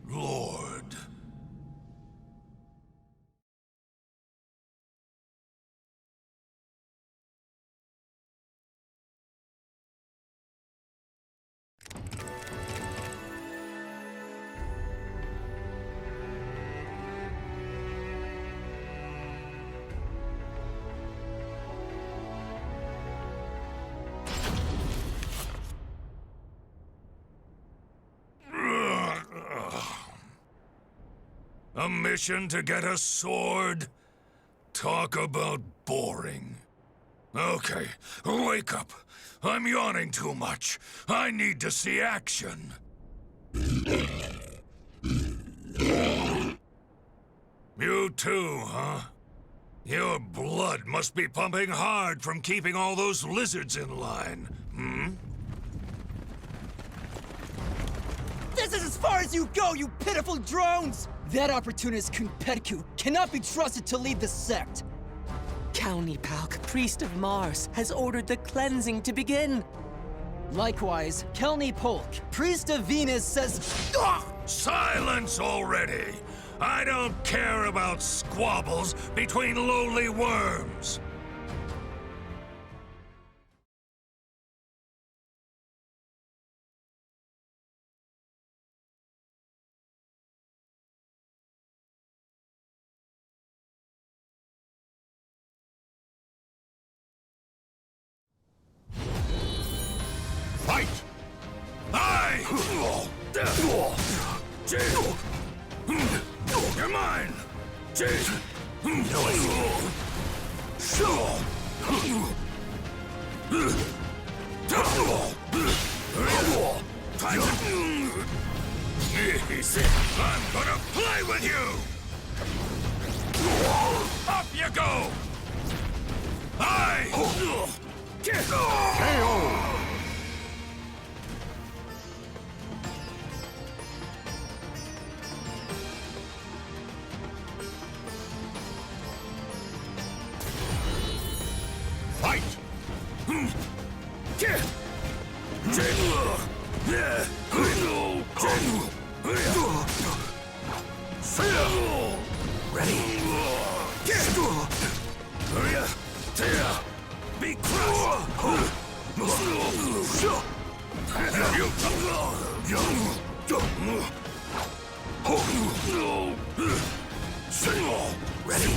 S7: lord. A mission to get a sword? Talk about boring. Okay, wake up. I'm yawning too much. I need to see action. You too, huh? Your blood must be pumping hard from keeping all those lizards in line, hmm?
S13: This is as far as you go, you pitiful drones! That opportunist Kunpetku cannot be trusted to lead the sect.
S4: Kalnipalk, priest of Mars, has ordered the cleansing to begin.
S13: Likewise, Kelnipolk, priest of Venus, says... Ugh!
S7: Silence already! I don't care about squabbles between lowly worms. Fight! I! You're mine! Easy! I'm gonna play with you! Up you go! KO! Fight! Ready? Be crushed! Ready?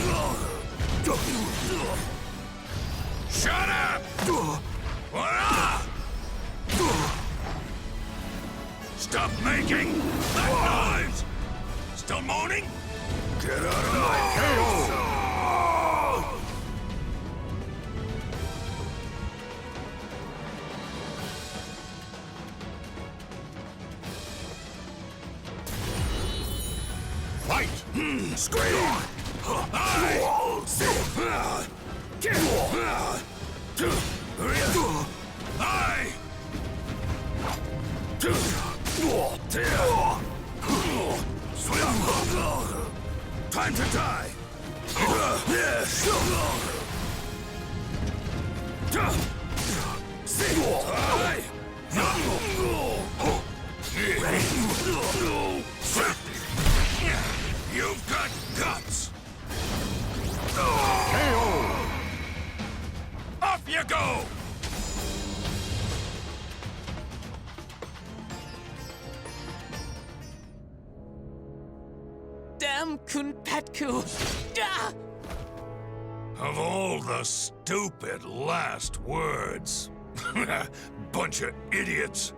S7: Shut up! Stop making that noise! Still moaning? Get out of my face! Fight! Scream! Time to die! You've got guts!
S4: Deku! Ah!
S7: Of all the stupid last words. Bunch of idiots.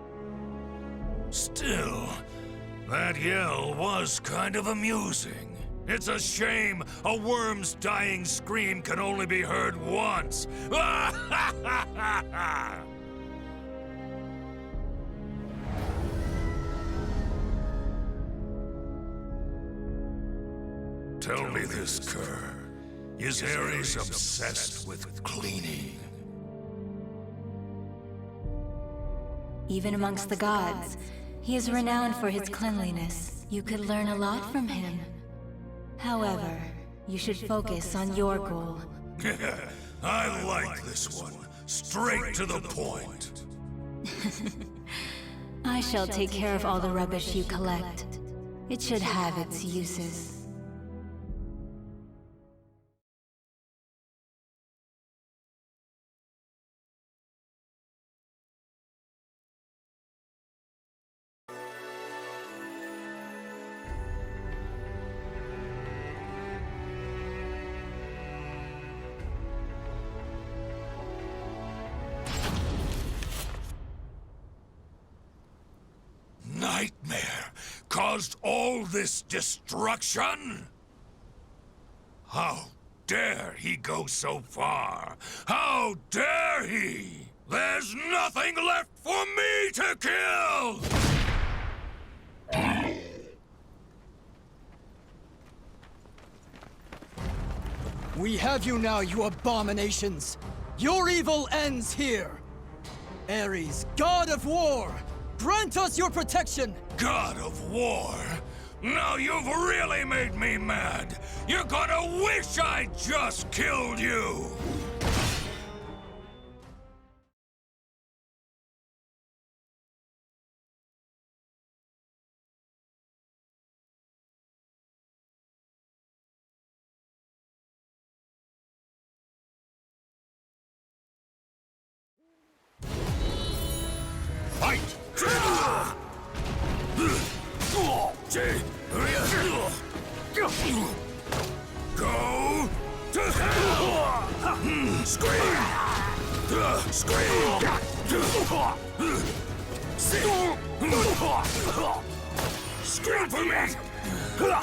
S7: Still, that yell was kind of amusing. It's a shame a worm's dying scream can only be heard once. Tell me this, Kerr. Is Ares obsessed with cleaning?
S21: Even amongst the gods, he is renowned for his cleanliness. You could learn a lot from him. However, you should focus on your goal.
S7: I like this one. Straight to the point.
S21: I shall take care of all the rubbish you collect. It should have its uses.
S7: Nightmare caused all this destruction? How dare he go so far? How dare he? There's nothing left for me to kill!
S13: We have you now, you abominations! Your evil ends here! Ares, god of war! Grant us your protection!
S7: God of War? Now you've really made me mad! You're gonna wish I just killed you! Fight! Go to hell! Scream! Scream! Scream for me! KO!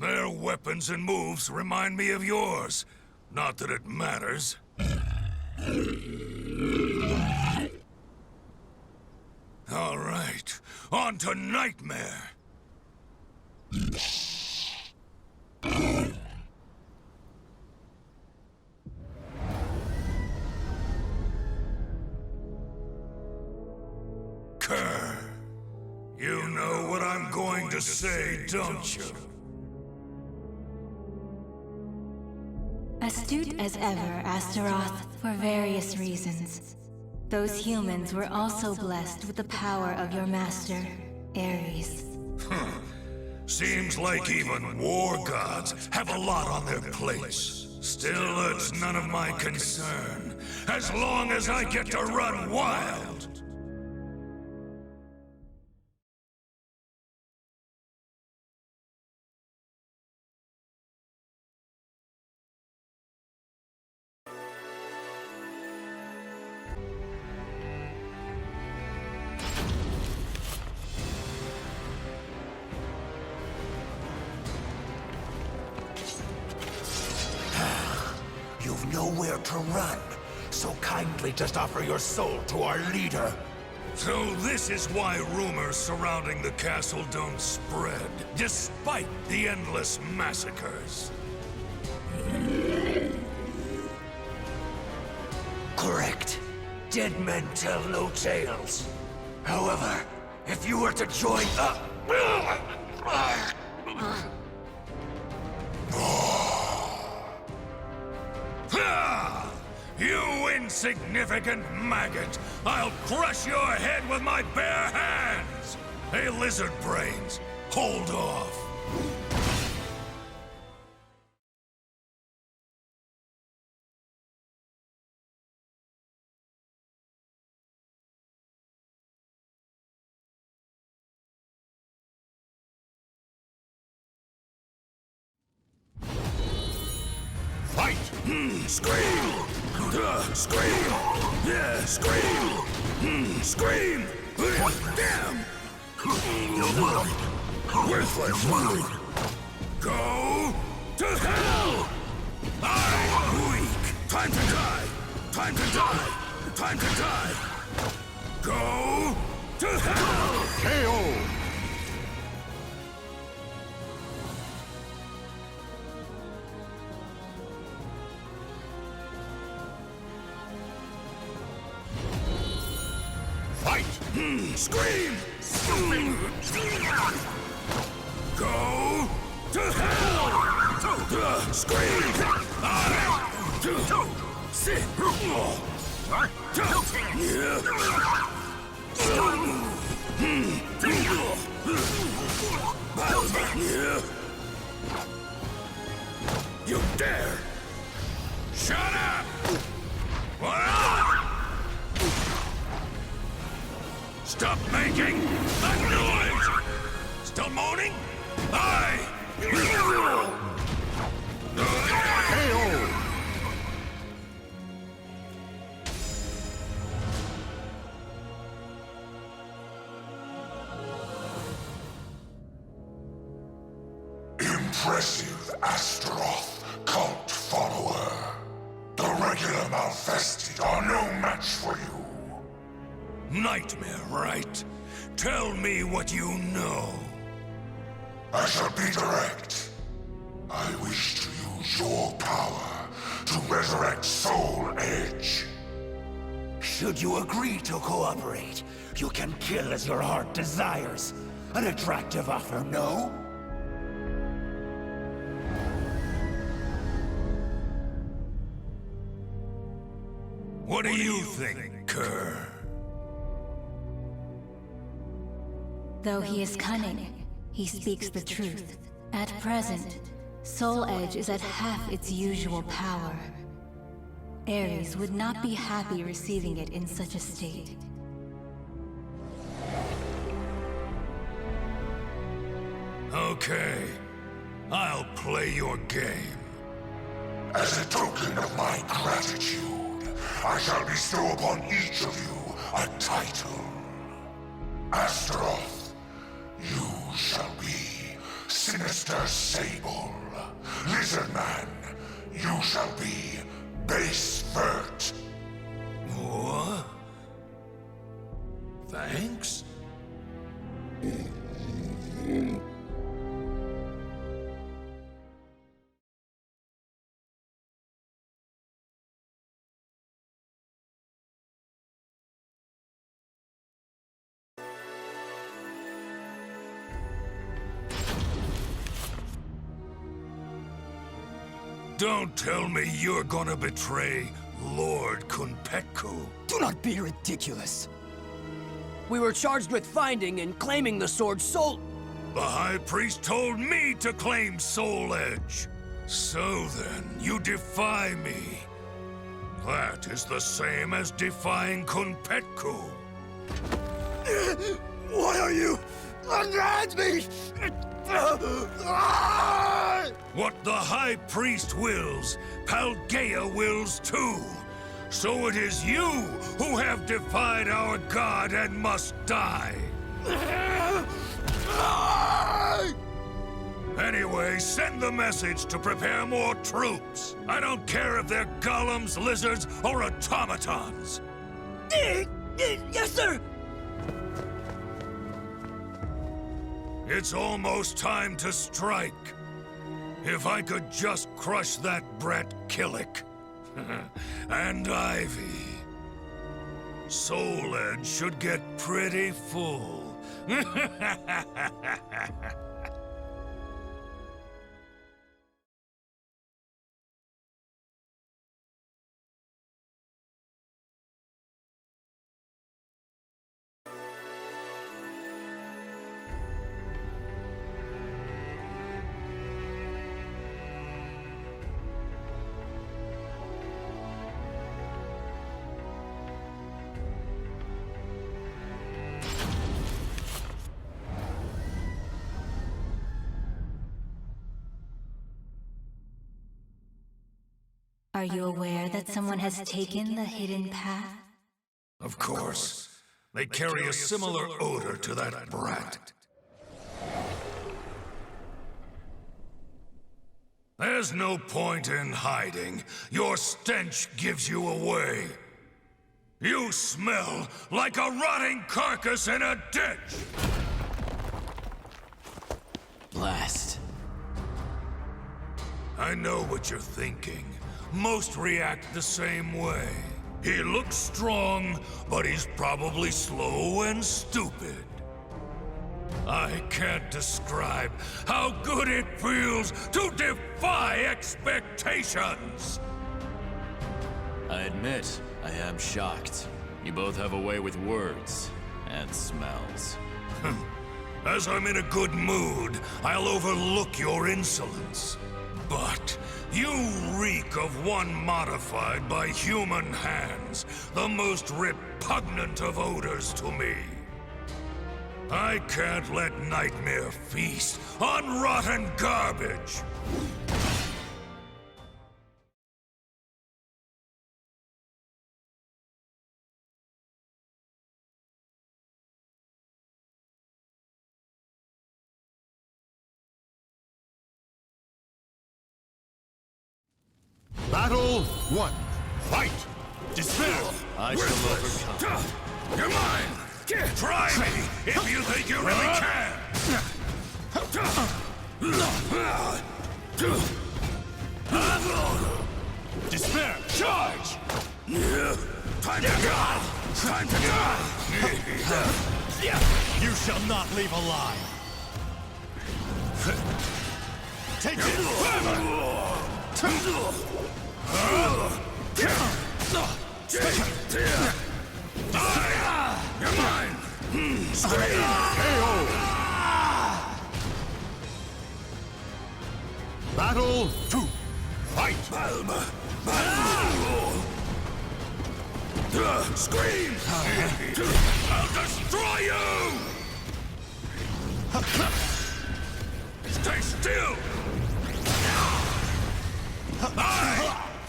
S7: Their weapons and moves remind me of yours. Not that it matters. All right, on to Nightmare. Kerr, you know what I'm going to say, don't you?
S21: Astute as ever, Astaroth, for various reasons. Those humans were also blessed with the power of your master, Ares.
S7: Seems like even war gods have a lot on their plates. Still, it's none of my concern, as long as I get to run wild.
S17: You've nowhere to run, so kindly just offer your soul to our leader.
S7: So this is why rumors surrounding the castle don't spread, despite the endless massacres.
S17: Correct. Dead men tell no tales. However, if you were to join up...
S7: You insignificant maggot! I'll crush your head with my bare hands! Hey, lizard brains, hold off! Scream! Scream! Yeah, scream! Scream! Damn! Worthless! Go to hell! I'm weak! Time to die! Time to die! Time to die! Go to hell!
S1: KO!
S7: Fight! Scream! Go to hell! Scream! Sit! You dare! Shut up! Stop making that noise! Still moaning? Aye!
S1: Impressive Astaroth cult follower. The regular Malfested are no match for you.
S7: Nightmare, right? Tell me what you know.
S1: I shall be direct. I wish to use your power to resurrect Soul Edge.
S16: Should you agree to cooperate, you can kill as your heart desires. An attractive offer, no?
S7: What do you think, Kerr?
S21: Though he is cunning, he speaks the truth. At present, Soul Edge is at half its usual power. Ares would not be happy receiving it in such a state.
S7: Okay, I'll play your game.
S1: As a token of my gratitude, I shall bestow upon each of you a title. Astaroth, you shall be Sinister Sable. Lizardman, you shall be Base Vert.
S7: What? Thanks? Don't tell me you're gonna betray Lord Kunpetku.
S13: Do not be ridiculous. We were charged with finding and claiming the sword Soul...
S7: The High Priest told me to claim Soul Edge. So then, you defy me. That is the same as defying Kunpetku.
S13: Why are you... unhand me?
S7: What the High Priest wills, Paldea wills too. So it is you who have defied our god and must die. Anyway, send the message to prepare more troops. I don't care if they're golems, lizards, or automatons.
S13: Yes, sir!
S7: It's almost time to strike. If I could just crush that brat Killick. And Ivy. Soul Edge should get pretty full.
S21: Are you aware that someone has taken the hidden path?
S7: Of course. They carry a similar odor to that brat. There's no point in hiding. Your stench gives you away. You smell like a rotting carcass in a ditch!
S10: Blast.
S7: I know what you're thinking. Most react the same way. He looks strong, but he's probably slow and stupid. I can't describe how good it feels to defy expectations!
S10: I admit, I am shocked. You both have a way with words and smells.
S7: As I'm in a good mood, I'll overlook your insolence. But you reek of one modified by human hands, the most repugnant of odors to me. I can't let Nightmare feast on rotten garbage!
S5: Battle 1. Fight!
S7: Despair!
S10: I shall overcome.
S7: You're mine! Try me if you think you really can!
S5: Despair!
S7: Charge! Time to die! Time to die!
S5: You shall not leave alive! Take it!
S7: You're mine! Scream!
S5: KO! Battle 2. Fight!
S7: Scream! I'll destroy you! Stay still!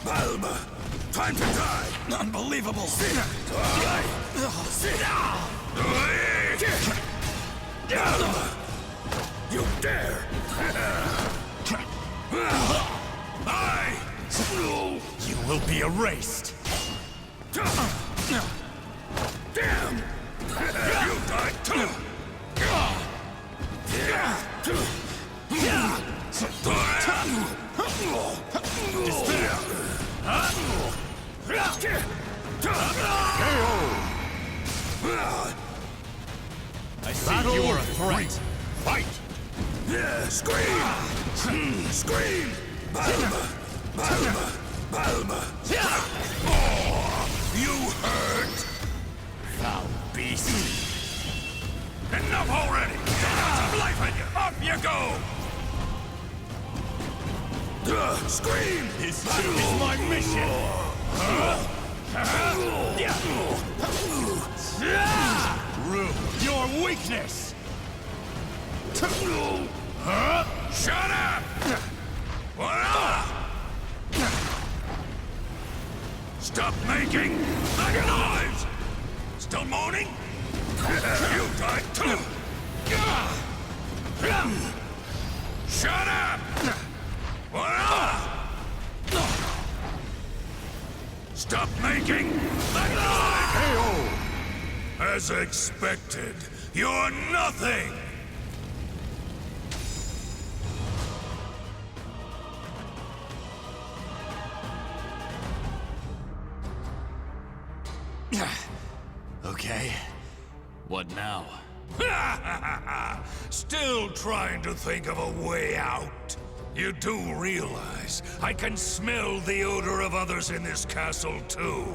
S7: Balma! Time to die!
S5: Unbelievable!
S7: Sit down! Balma! You dare!
S5: You will be erased!
S7: Damn! You died too!
S5: Despair! I see
S7: Battle
S5: you are a threat! Fight!
S7: Scream! Scream! Balma! Balma! Balma! You hurt!
S5: Foul beast!
S7: Enough already! Got some life in you! Off you go! Scream!
S5: This too is my mission! Rue your weakness!
S7: Shut up! Stop making that noise! Still moaning? You died too! Shut up! Stop making that noise! As expected, you're nothing!
S10: Okay. What now?
S7: Still trying to think of a way out? You do realize I can smell the odor of others in this castle, too.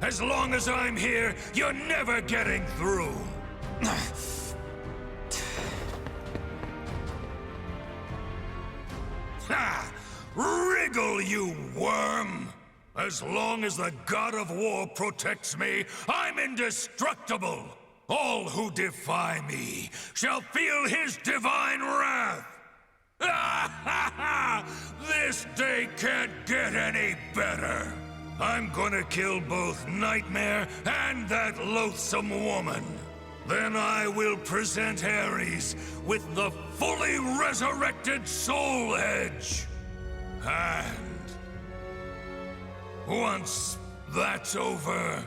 S7: As long as I'm here, you're never getting through. Ha! Wriggle, you worm! As long as the God of War protects me, I'm indestructible! All who defy me shall feel his divine wrath! This day can't get any better. I'm gonna kill both Nightmare and that loathsome woman. Then I will present Ares with the fully resurrected Soul Edge. And once that's over,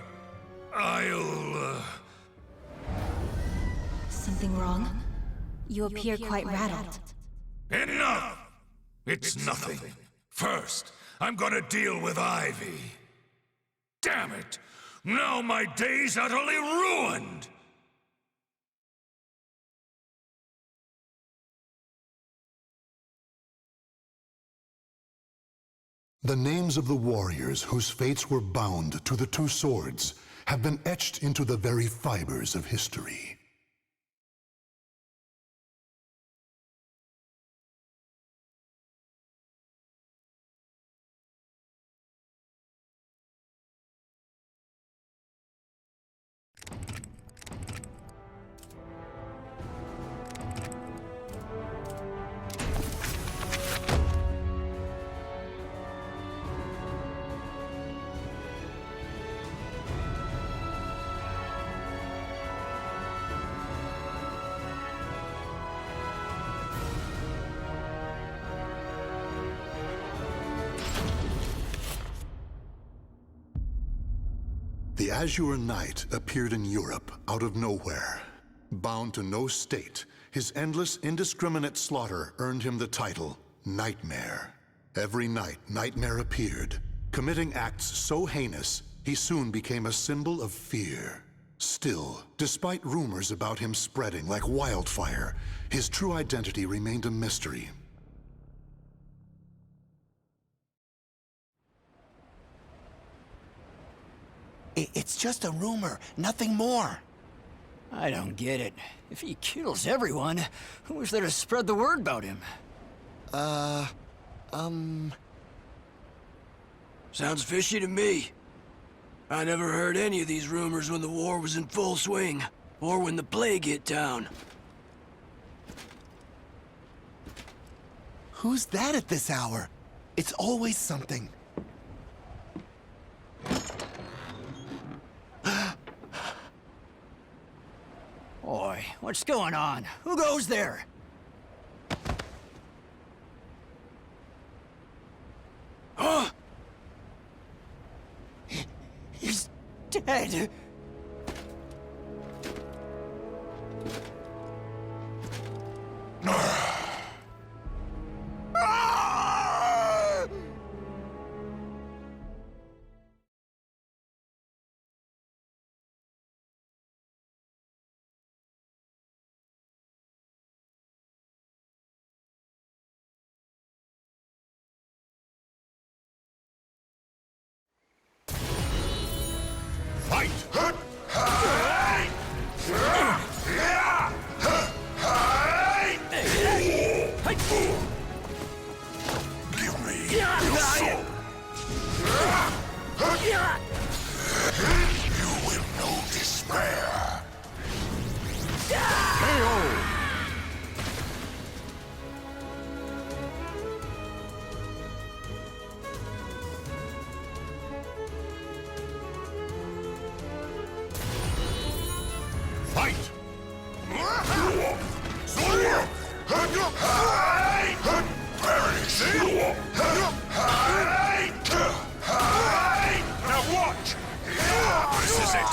S7: I'll...
S21: Something wrong? You appear quite rattled.
S7: Enough! It's nothing. First, I'm gonna deal with Ivy. Damn it! Now my day's utterly ruined!
S1: The names of the warriors whose fates were bound to the two swords have been etched into the very fibers of history. The Azure Knight appeared in Europe out of nowhere. Bound to no state, his endless, indiscriminate slaughter earned him the title Nightmare. Every night, Nightmare appeared, committing acts so heinous, he soon became a symbol of fear. Still, despite rumors about him spreading like wildfire, his true identity remained a mystery.
S17: It's just a rumor, nothing more.
S13: I don't get it. If he kills everyone, who is there to spread the word about him?
S14: Sounds fishy to me. I never heard any of these rumors when the war was in full swing, or when the plague hit town.
S17: Who's that at this hour? It's always something.
S13: Boy, what's going on? Who goes there?
S14: Huh?
S13: He's dead.
S7: Fight! Give me your soul! You will know despair! Fight! Now watch! This is it!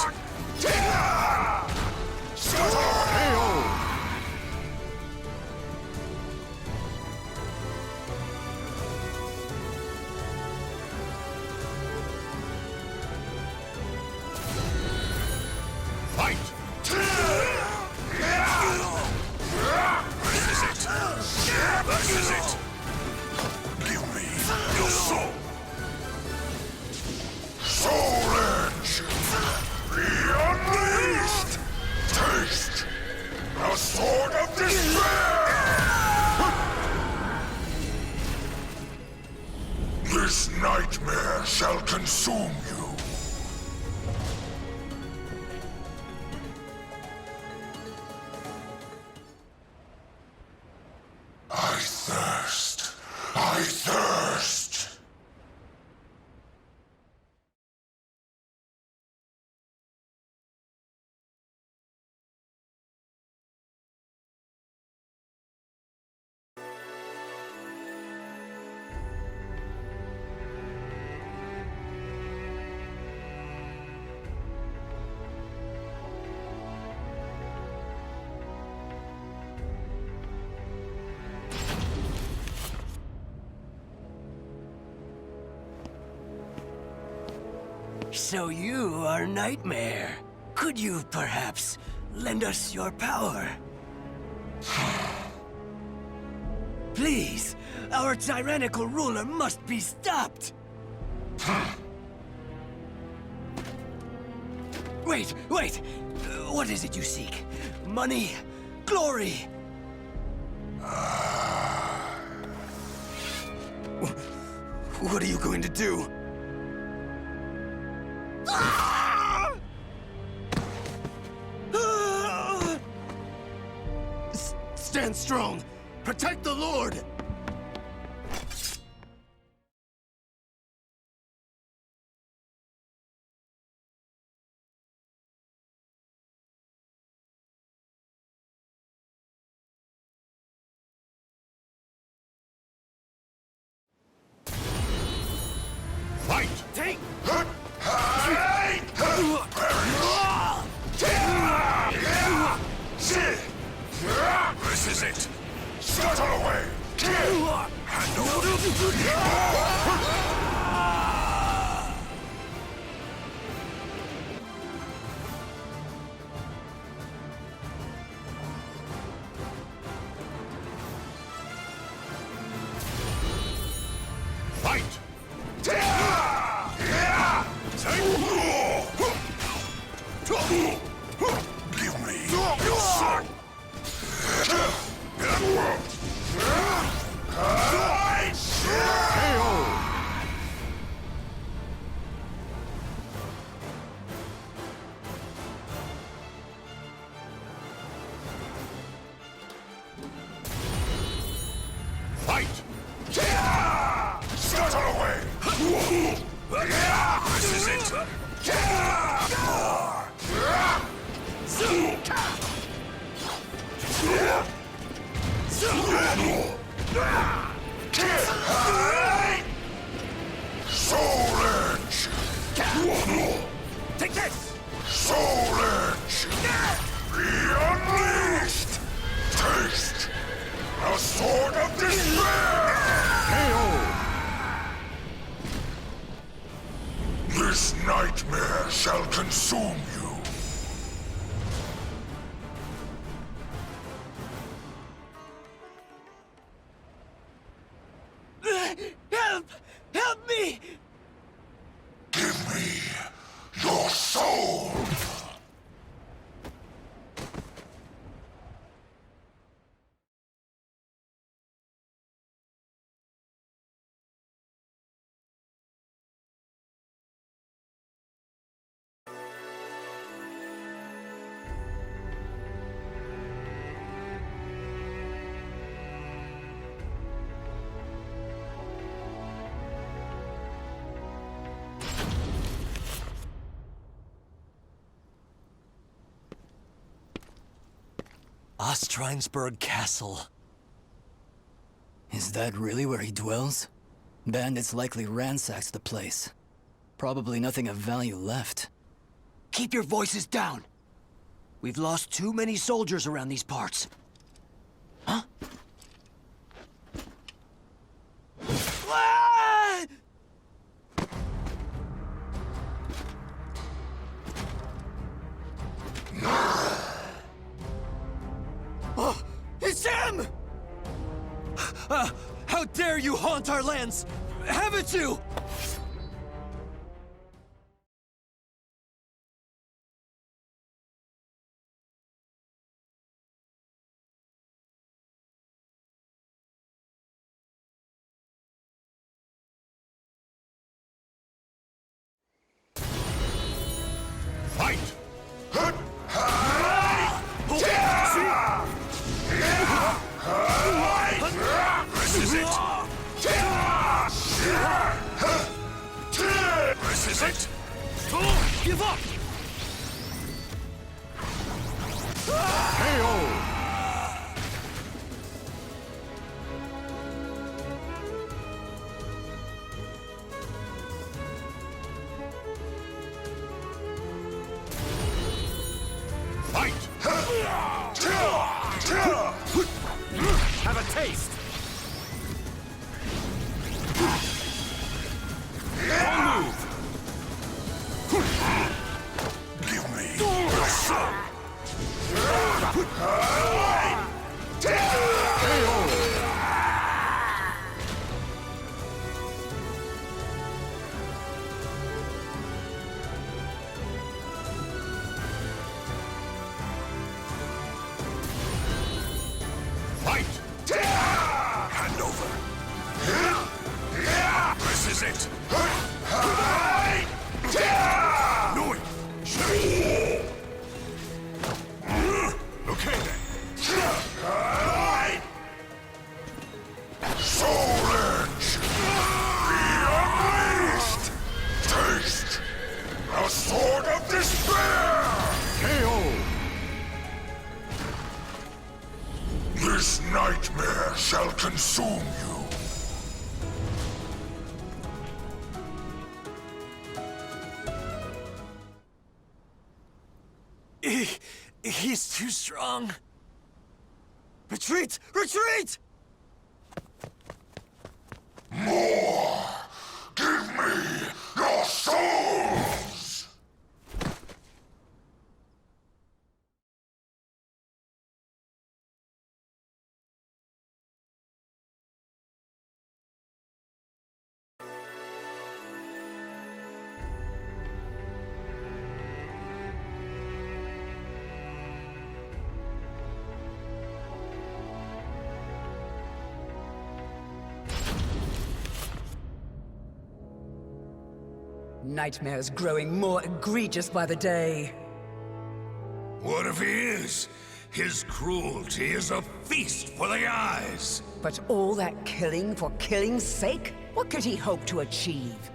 S7: Fight! This is it! Give me your soul! Soul Edge! Be unleashed! Taste the Sword of Despair! This nightmare shall consume you.
S14: So you are Nightmare. Could you perhaps lend us your power? Please, our tyrannical ruler must be stopped. Wait! What is it you seek? Money? Glory?
S2: What are you going to do? Stand strong! Protect the Lord!
S5: Fight!
S14: Take!
S7: This is it! Scuttle away! Hand over!
S5: Fight!
S7: Give me your sword!
S5: Fight!
S7: Scuttle away! This is it! Soul Edge!
S14: Take this!
S7: Soul Edge! Be unleashed! Taste the sword of despair! This nightmare shall consume you.
S14: Help! Help me!
S7: Give me your soul!
S2: Ostrinesburg Castle.
S12: Is that really where he dwells? Bandits likely ransacked the place. Probably nothing of value left.
S14: Keep your voices down! We've lost too many soldiers around these parts. Huh? Ah!
S2: Oh, it's him! How dare you haunt our lands! Haven't you?
S5: Fight!
S7: This is it! This is it!
S2: Don't give up!
S5: Fight!
S2: Have a taste! Wrong move!
S7: Fight! Hand over. This is it. No. Okay then. Soul Edge! Be unleashed! Taste the Sword of Despair! KO! This nightmare shall consume you.
S2: He's too strong. Retreat! Retreat!
S7: More! Give me your souls!
S11: Nightmare's growing more egregious by the day.
S7: What if he is? His cruelty is a feast for the eyes.
S11: But all that killing for killing's sake? What could he hope to achieve?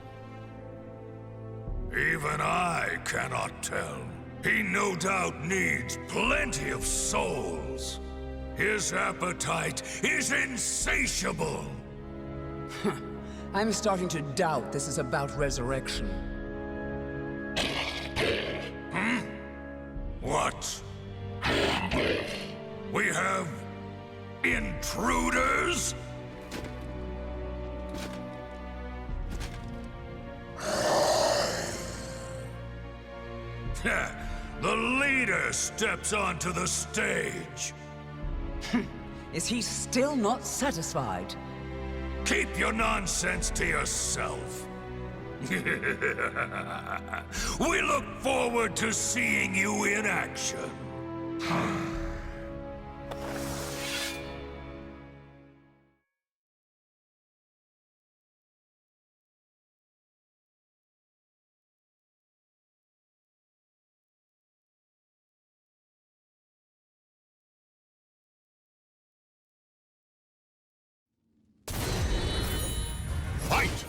S7: Even I cannot tell. He no doubt needs plenty of souls. His appetite is insatiable.
S11: I'm starting to doubt this is about resurrection.
S7: What? We have intruders? The leader steps onto the stage.
S11: Is he still not satisfied?
S7: Keep your nonsense to yourself. We look forward to seeing you in action. Fight!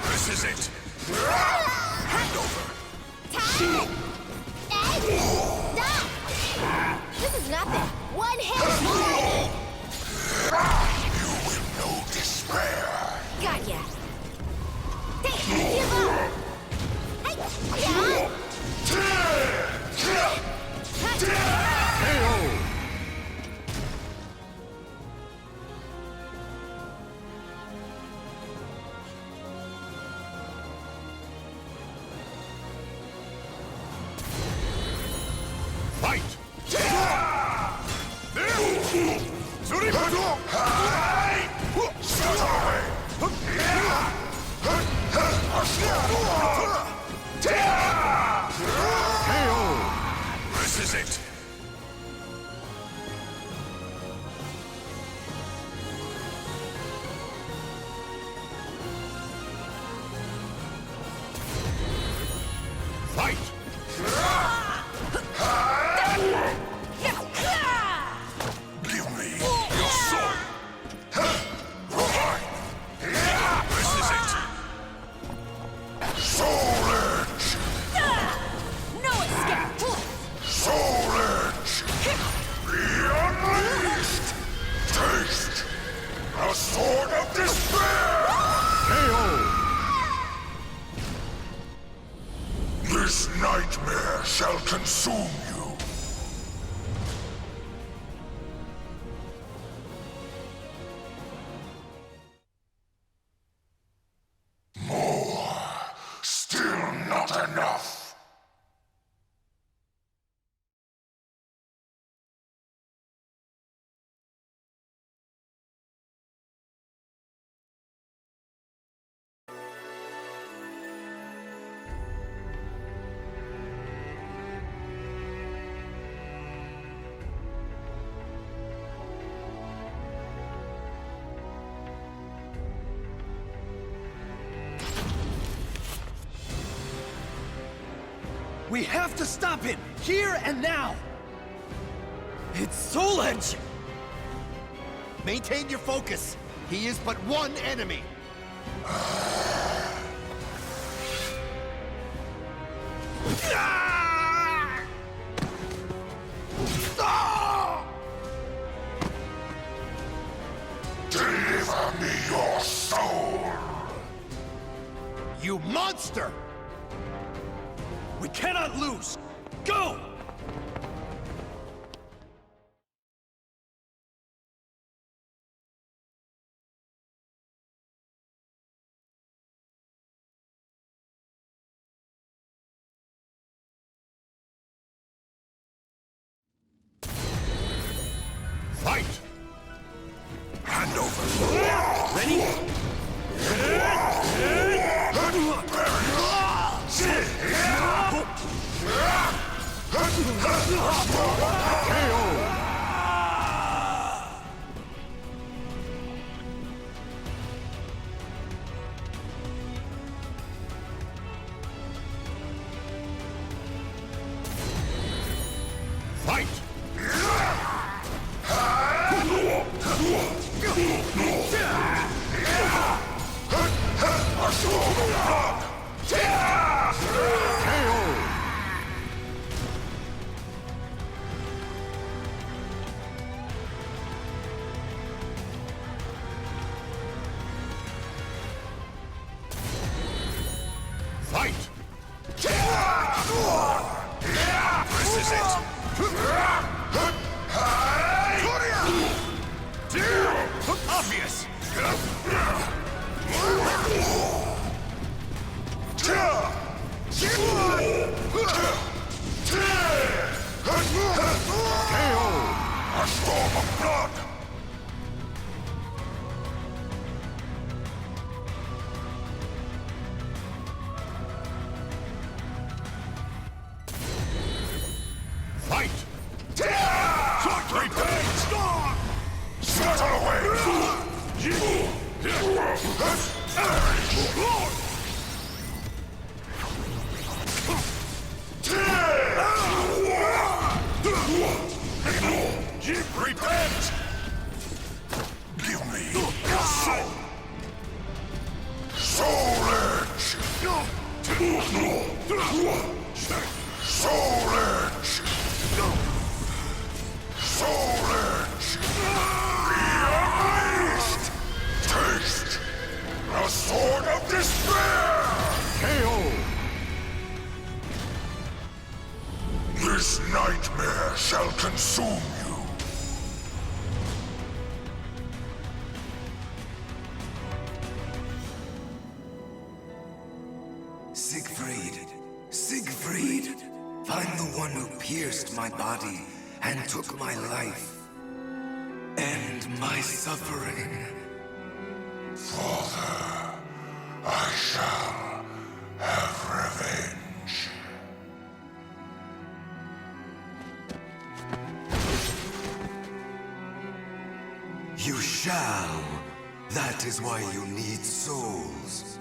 S7: This is it! Hand over!
S9: This is nothing. One hit.
S7: You will know despair.
S9: Got ya. Give up.
S7: Fight! This is it. Fight! Give me your sword! This is it! Soul Edge!
S9: No escape!
S7: Soul Edge! Be unleashed! Taste the Sword of Despair! This nightmare shall consume you. More still. not enough.
S2: We have to stop it, here and now! It's Soul Edge!
S17: Maintain your focus. He is but one enemy.
S7: Deliver me your soul!
S17: You monster!
S2: We cannot lose! Go!
S7: Fight! Hand over!
S2: Ready?
S7: Fight! Fight! This is it! Obvious! A storm of blood! Fight! Settle away! Repent! Give me your soul! Soul Edge! Soul Edge! Soul Edge! Be unleashed! Taste the sword of despair! KO! This nightmare shall consume you!
S2: Siegfried! Find the one who pierced my body and took my life. End my suffering.
S7: Father, I shall have revenge.
S2: You shall. That is why you need souls.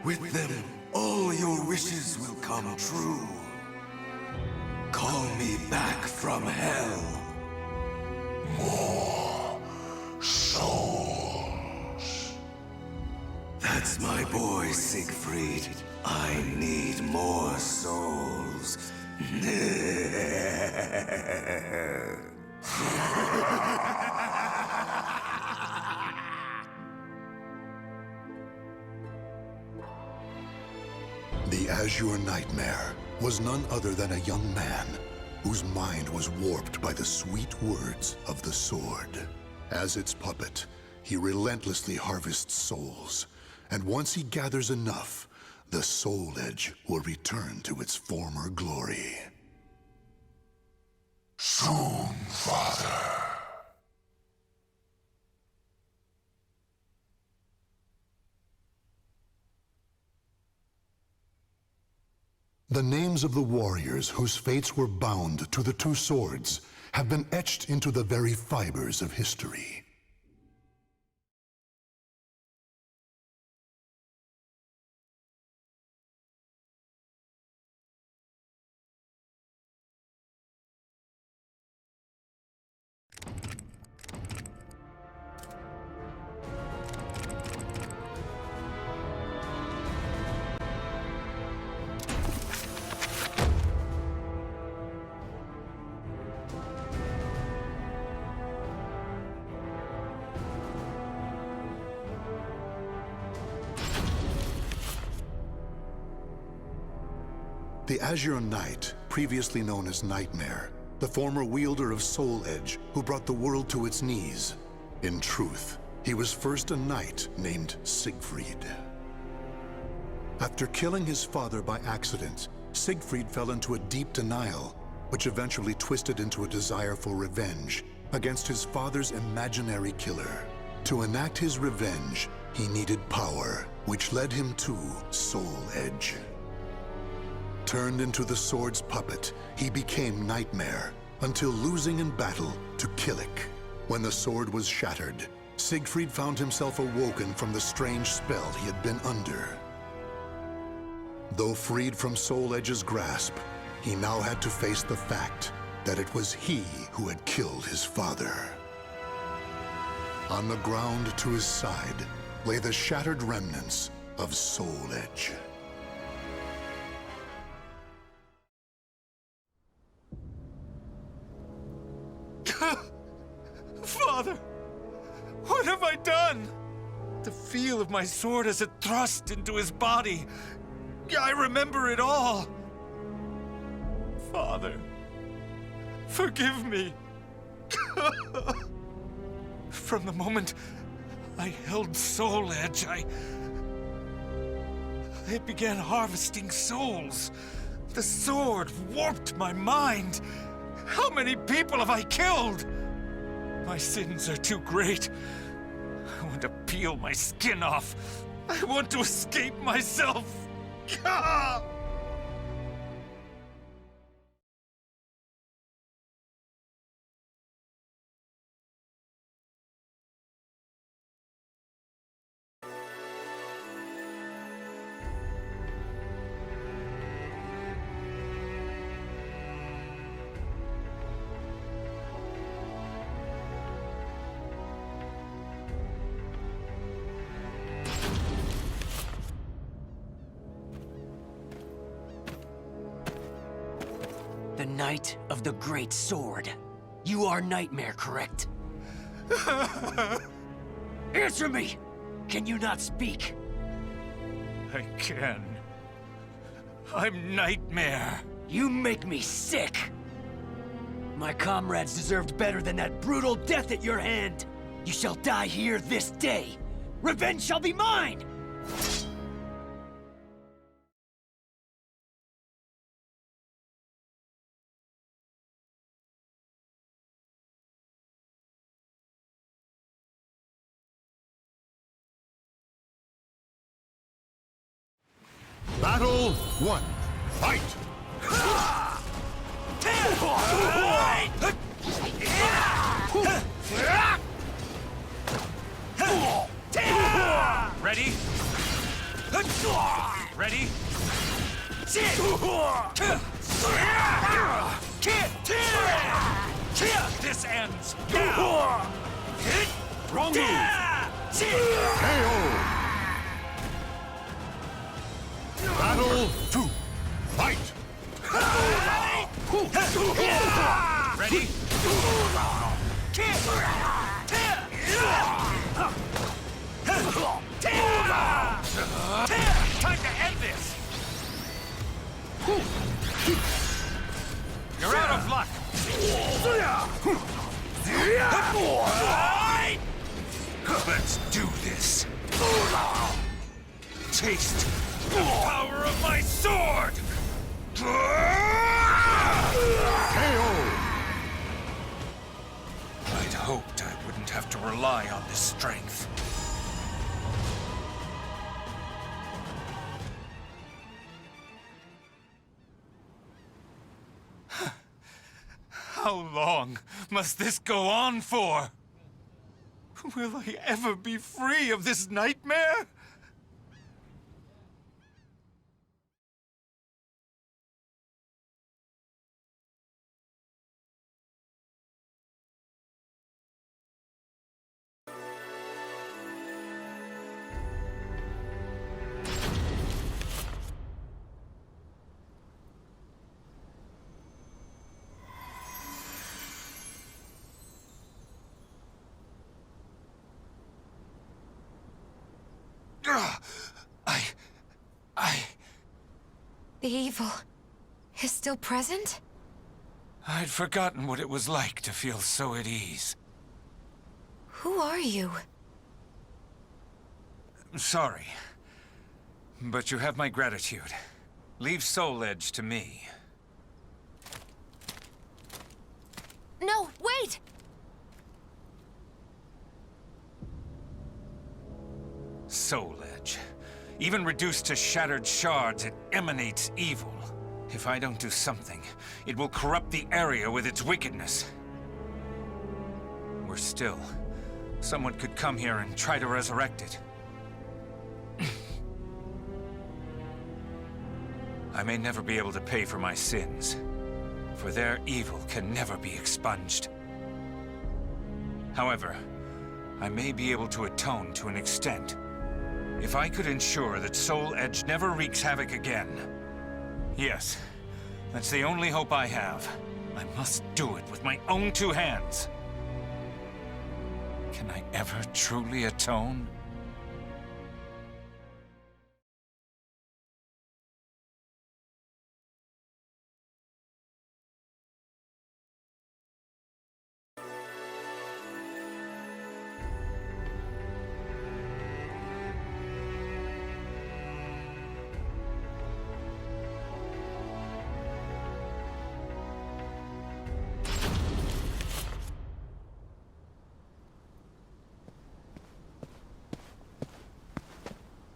S2: With them, all your wishes will come true. Call me back from hell.
S7: More souls.
S2: That's my boy, Siegfried. I need more souls.
S1: The Azure Nightmare was none other than a young man whose mind was warped by the sweet words of the sword. As its puppet, he relentlessly harvests souls, and once he gathers enough, the Soul Edge will return to its former glory. Soon, Father. The names of the warriors whose fates were bound to the two swords have been etched into the very fibers of history. The Azure Knight, previously known as Nightmare, the former wielder of Soul Edge who brought the world to its knees. In truth, he was first a knight named Siegfried. After killing his father by accident, Siegfried fell into a deep denial, which eventually twisted into a desire for revenge against his father's imaginary killer. To enact his revenge, he needed power, which led him to Soul Edge. Turned into the sword's puppet, he became Nightmare, until losing in battle to Killick. When the sword was shattered, Siegfried found himself awoken from the strange spell he had been under. Though freed from Soul Edge's grasp, he now had to face the fact that it was he who had killed his father. On the ground to his side lay the shattered remnants of Soul Edge.
S2: Father! What have I done? The feel of my sword as it thrust into his body. I remember it all. Father, forgive me. From the moment I held Soul Edge, I began harvesting souls. The sword warped my mind. How many people have I killed? My sins are too great. I want to peel my skin off. I want to escape myself.
S14: The Knight of the Great Sword. You are Nightmare, correct? Answer me! Can you not speak?
S2: I can. I'm Nightmare.
S14: You make me sick! My comrades deserved better than that brutal death at your hand! You shall die here this day! Revenge shall be mine!
S1: Battle 1. Fight!
S2: Ready? Ready? This ends now! Wrong move!
S1: KO! Battle 2. Fight!
S2: Ready? Time to end this! You're out of luck! Let's do this!
S7: Taste the power of my sword! I'd hoped I wouldn't have to rely on this strength. How long must this go on for? Will I ever be free of this nightmare?
S18: The evil is still present?
S7: I'd forgotten what it was like to feel so at ease.
S18: Who are you?
S7: Sorry, but you have my gratitude. Leave Soul Edge to me.
S18: No, wait!
S7: Soul Edge. Even reduced to shattered shards, it emanates evil. If I don't do something, it will corrupt the area with its wickedness. Worse still, someone could come here and try to resurrect it. I may never be able to pay for my sins, for their evil can never be expunged. However, I may be able to atone to an extent. If I could ensure that Soul Edge never wreaks havoc again. Yes, that's the only hope I have. I must do it with my own two hands. Can I ever truly atone?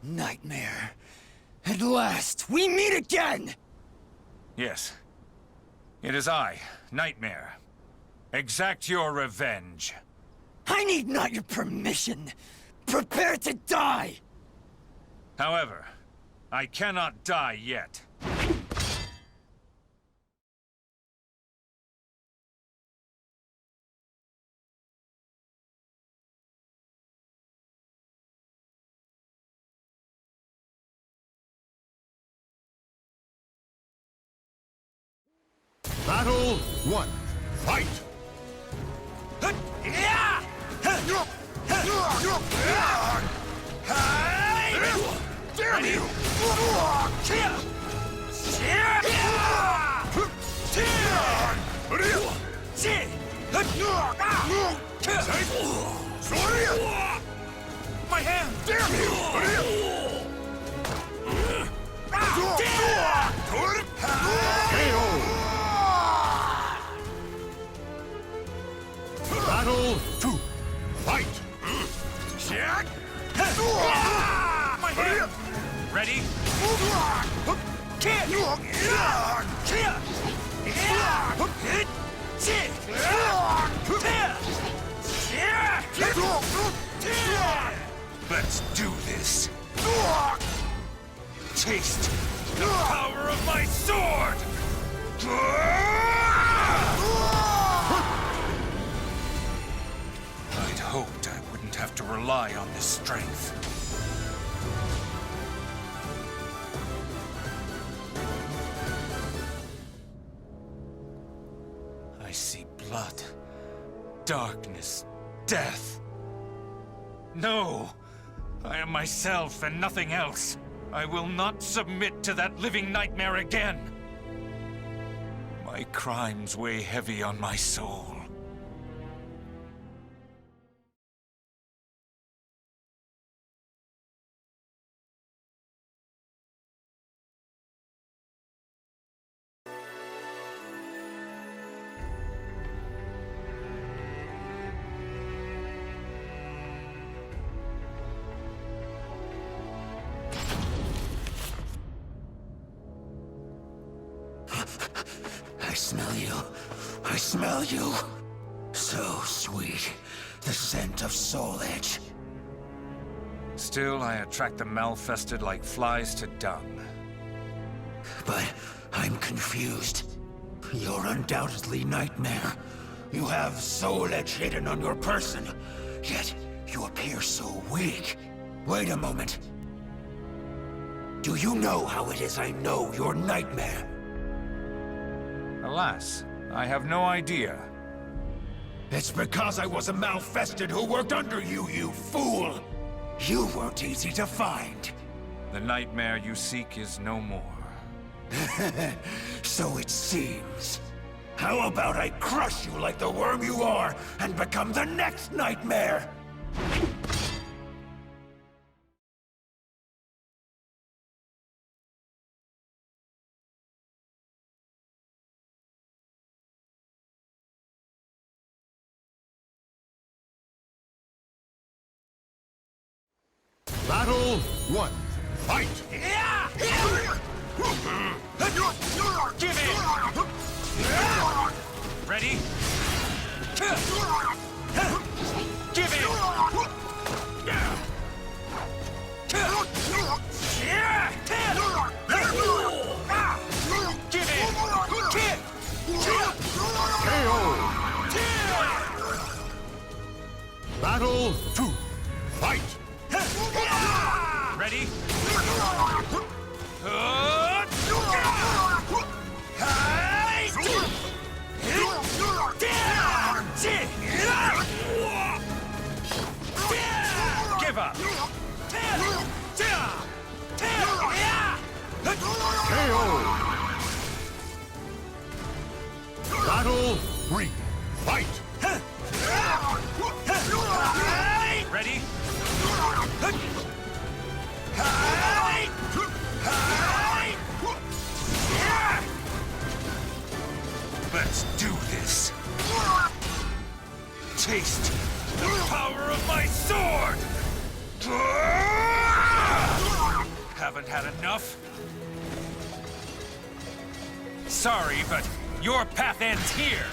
S13: Nightmare. At last, we meet again!
S7: Yes. It is I, Nightmare. Exact your revenge.
S13: I need not your permission. Prepare to die!
S7: However, I cannot die yet.
S5: Battle 1. Fight!
S7: Damn you! My hand! Damn you!
S5: Battle 2. Fight!
S7: My hand! Ready? Let's do this. Taste the power of my sword! I'd hoped I wouldn't have to rely on this strength. I see blood, darkness, death. No! I am myself and nothing else. I will not submit to that living nightmare again. My crimes weigh heavy on my soul.
S16: smell you. I smell you. So sweet. The scent of soul edge.
S7: Still, I attract the malfested like flies to dung.
S16: But I'm confused. You're undoubtedly Nightmare. You have soul edge hidden on your person, yet you appear so weak. Wait a moment. Do you know how it is I know you're Nightmare?
S7: Alas, I have no idea.
S16: It's because I was a malfested who worked under you, you fool! You weren't easy to find.
S7: The Nightmare you seek is no more.
S16: So it seems. How about I crush you like the worm you are, and become the next Nightmare?
S5: Battle 1. Fight!
S7: Give in! Ready? Give in! Give in!
S5: KO! Battle 2. Fight!
S7: Ready? Give up!
S5: KO! Battle 3. Fight!
S7: Ready? Let's do this. Taste the power of my sword! Haven't had enough? Sorry, but your path ends here.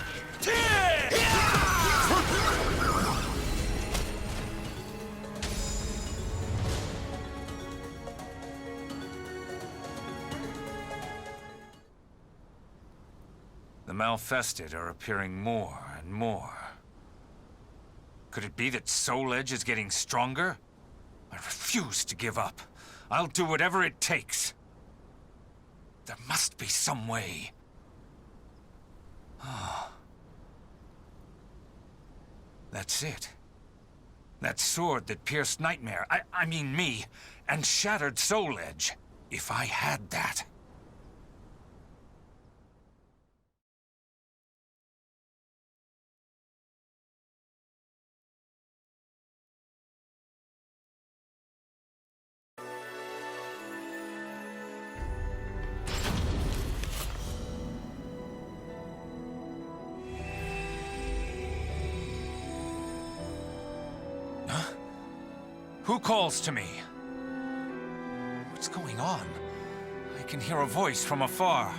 S7: The malfested are appearing more and more. Could it be that Soul Edge is getting stronger? I refuse to give up. I'll do whatever it takes. There must be some way. That's it. That sword that pierced Nightmare, I mean me, and shattered Soul Edge. If I had that. Who calls to me? What's going on? I can hear a voice from afar.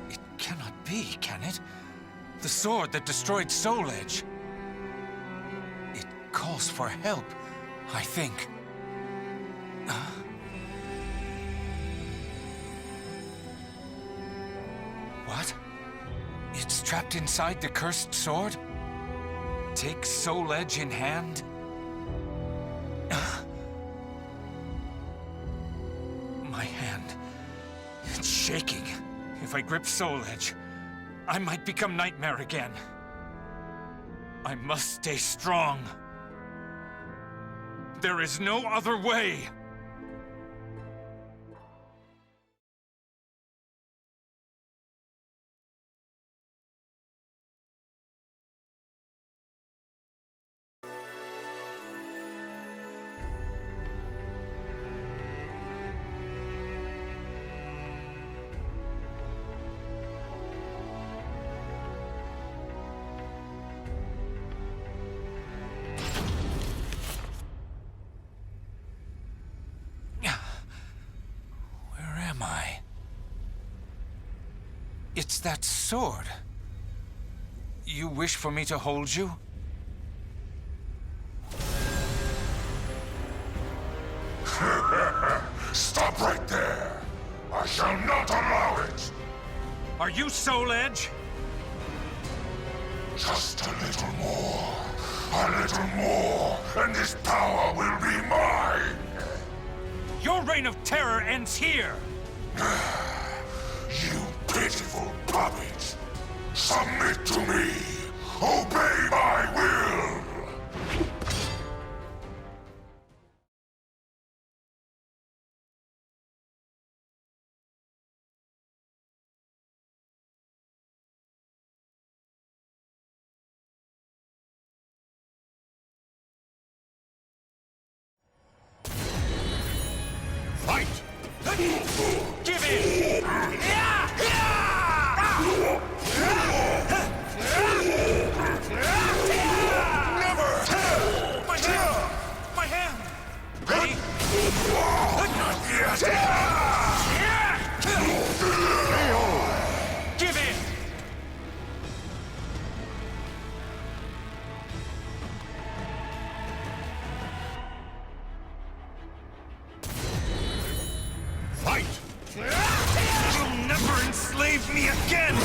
S7: It cannot be, can it? The sword that destroyed Soul Edge. It calls for help, I think. What? It's trapped inside the cursed sword? Take Soul Edge in hand? My hand... it's shaking. If I grip Soul Edge, I might become Nightmare again. I must stay strong. There is no other way!
S15: am I? It's that sword. You wish for me to hold you?
S7: Stop right there! I shall not allow it!
S15: Are you Soul Edge?
S7: Just a little more, and this power will be mine!
S15: Your reign of terror ends here!
S7: You pitiful puppet! Submit to me! Obey my will!
S15: Fight! Give in! My hand! Ready?
S7: Not yet!
S15: Give in!
S7: Fight!
S15: You'll never enslave me again!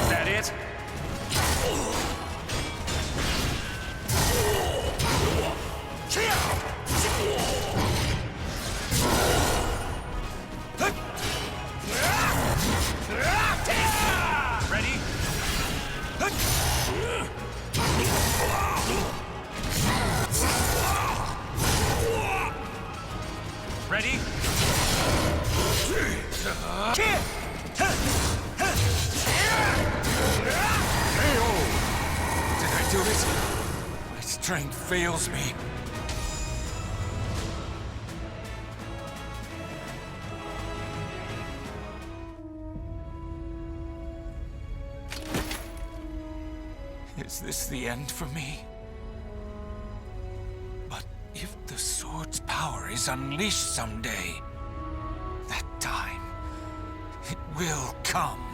S15: That it? Ready? Ready? Did I do it? My strength fails me. Is this the end for me? But if the sword's power is unleashed someday, that time, it will come.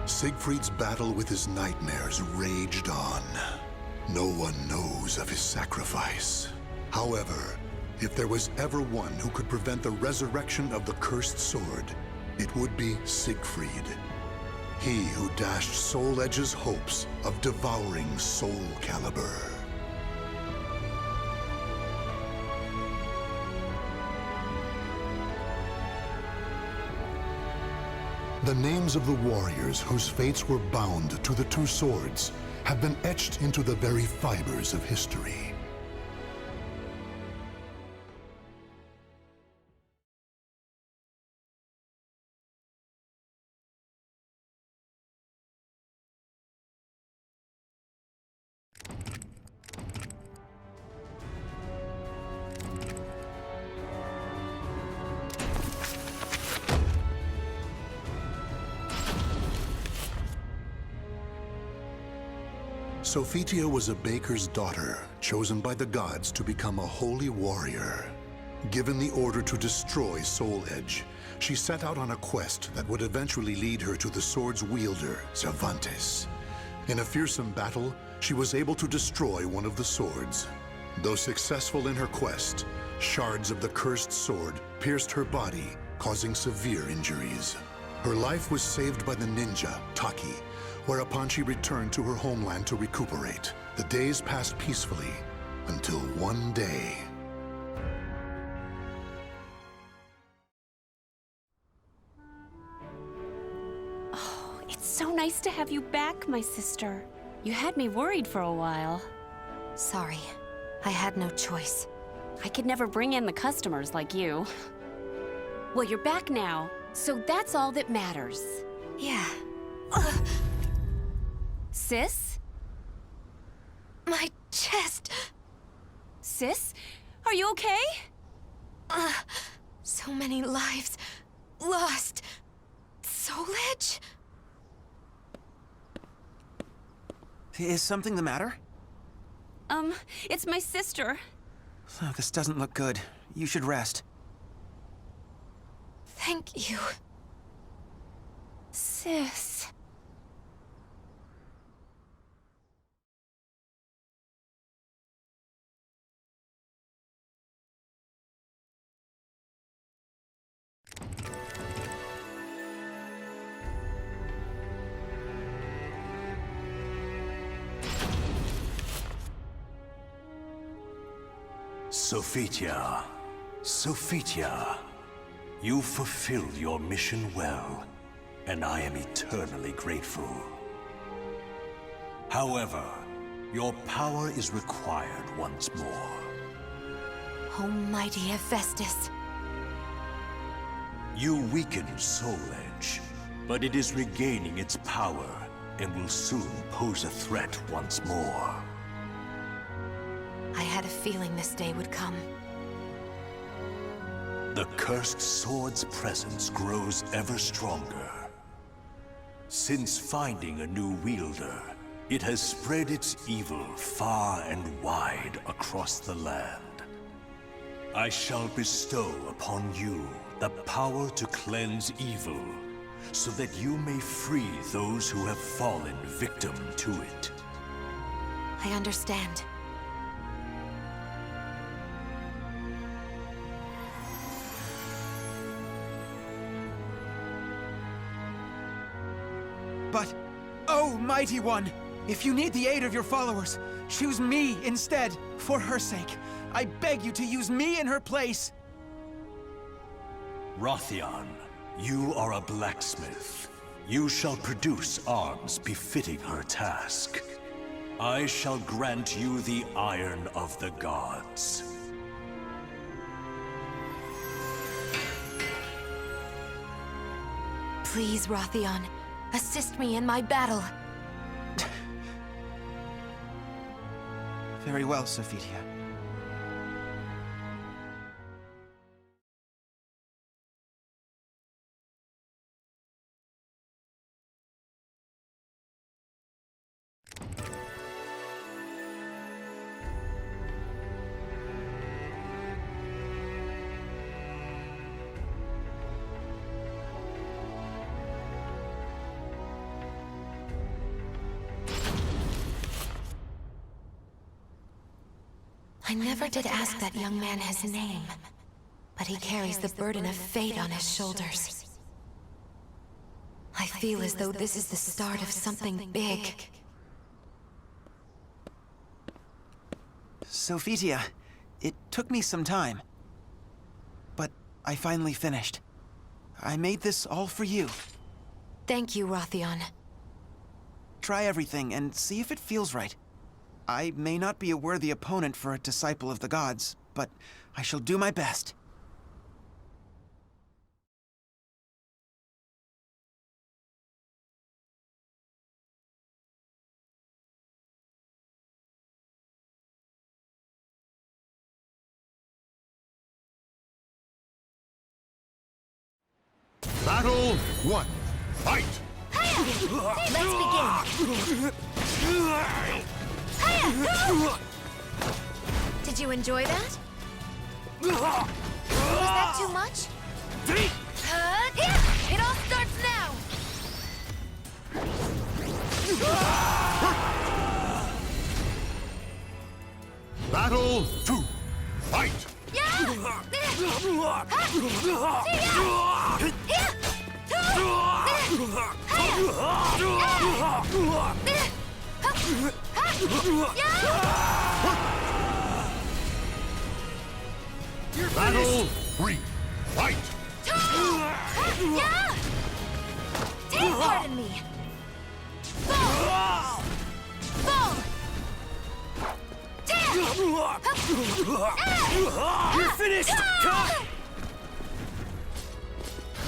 S1: Siegfried's battle with his nightmares raged on. No one knows of his sacrifice. However, if there was ever one who could prevent the resurrection of the cursed sword, it would be Siegfried. He who dashed Soul Edge's hopes of devouring Soul Calibur. The names of the warriors whose fates were bound to the two swords have been etched into the very fibers of history. Sophitia was a baker's daughter, chosen by the gods to become a holy warrior. Given the order to destroy Soul Edge, she set out on a quest that would eventually lead her to the sword's wielder, Cervantes. In a fearsome battle, she was able to destroy one of the swords. Though successful in her quest, shards of the cursed sword pierced her body, causing severe injuries. Her life was saved by the ninja, Taki, whereupon she returned to her homeland to recuperate. The days passed peacefully until one day.
S22: Oh, it's so nice to have you back, my sister. You had me worried for a while.
S18: Sorry. I had no choice.
S22: I could never bring in the customers like you. Well, you're back now, so that's all that matters.
S18: Yeah.
S22: Sis?
S18: My chest!
S22: Sis? Are you okay?
S18: So many lives lost. Soul Edge?
S2: Is something the matter?
S22: It's my sister.
S2: Oh, this doesn't look good. You should rest.
S18: Thank you, sis.
S3: Sophitia, Sophitia, you fulfilled your mission well, and I am eternally grateful. However, your power is required once more.
S18: Almighty Hephaestus.
S3: You weakened Soul Edge, but it is regaining its power and will soon pose a threat once more.
S18: I had a feeling this day would come.
S3: The cursed sword's presence grows ever stronger. Since finding a new wielder, it has spread its evil far and wide across the land. I shall bestow upon you the power to cleanse evil, so that you may free those who have fallen victim to it.
S18: I understand.
S2: But, oh, Mighty One, if you need the aid of your followers, choose me instead, for her sake. I beg you to use me in her place.
S3: Rothion, you are a blacksmith. You shall produce arms befitting her task. I shall grant you the Iron of the Gods.
S18: Please, Rothion, assist me in my battle.
S2: Very well, Sophitia.
S18: I never did ask that young man his name, but he carries the burden of fate on his shoulders. I feel as though this is the start of something big.
S2: Sophitia, it took me some time, but I finally finished. I made this all for you.
S18: Thank you, Rothion.
S2: Try everything and see if it feels right. I may not be a worthy opponent for a disciple of the gods, but I shall do my best.
S5: Battle 1. Fight!
S18: Let's begin. Did you enjoy that? Was that too much? It all starts now!
S5: Battle 2. Fight! Battle 3. Fight!
S18: Pardon me. Fall! Fall!
S13: You're finished!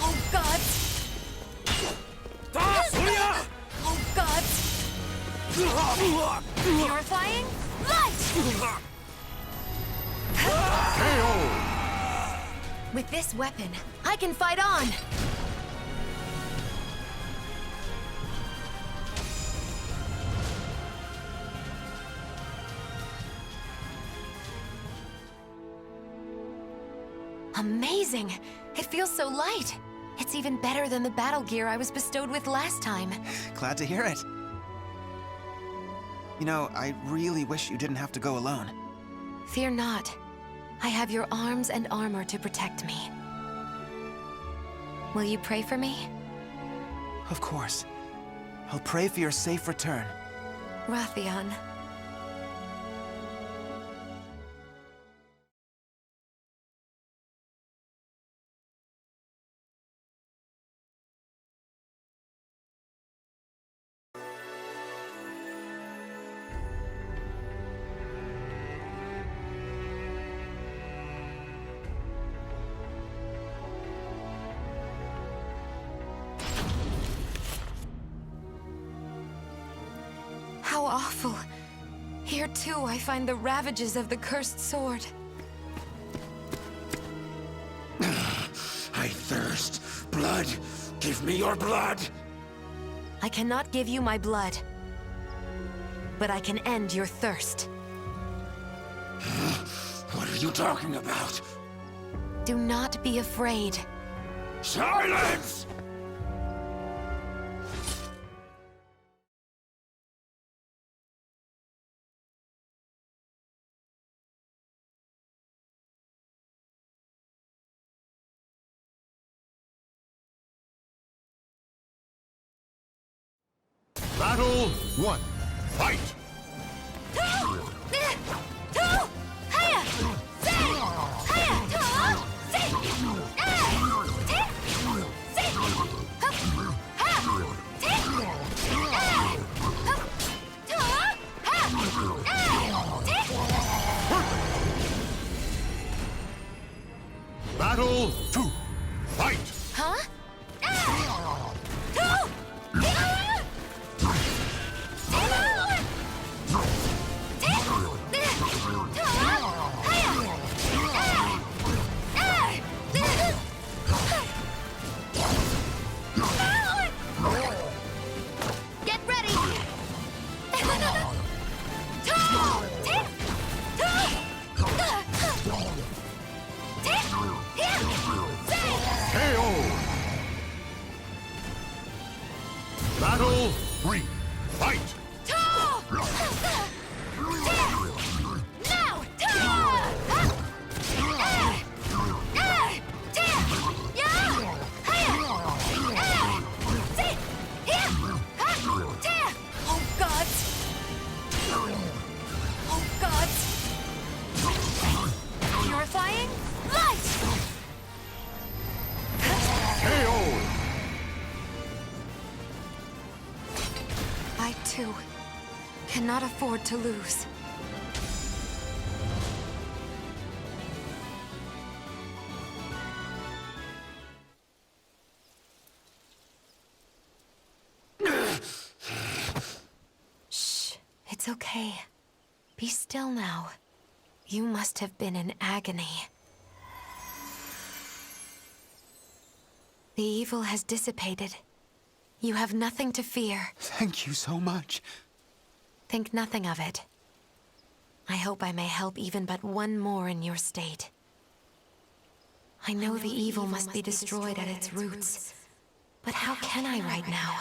S18: Oh, God! Oh, God! Purifying light!
S5: KO!
S18: With this weapon, I can fight on!
S6: Amazing! It feels so light. It's even better than the battle gear I was bestowed with last time.
S2: Glad to hear it. You know, I really wish you didn't have to go alone.
S6: Fear not. I have your arms and armor to protect me. Will you pray for me?
S2: Of course. I'll pray for your safe return.
S6: Rathian. How awful. Here too I find the ravages of the cursed sword.
S16: I thirst. Blood! Give me your blood!
S6: I cannot give you my blood, but I can end your thirst.
S16: What are you talking about?
S6: Do not be afraid.
S16: Silence!
S5: Battle 1. Fight! Battle 2. Fight!
S6: Huh?
S9: Get ready!
S5: KO! Battle 3. Fight!
S6: Oh gods! Oh gods! Purifying light!
S5: KO!
S6: I too cannot afford to lose. Shh, it's okay. Be still now. You must have been in agony. The evil has dissipated. You have nothing to fear.
S2: Thank you so much.
S6: Think nothing of it. I hope I may help even but one more in your state. I know the evil must be destroyed at its roots, but how can I right now?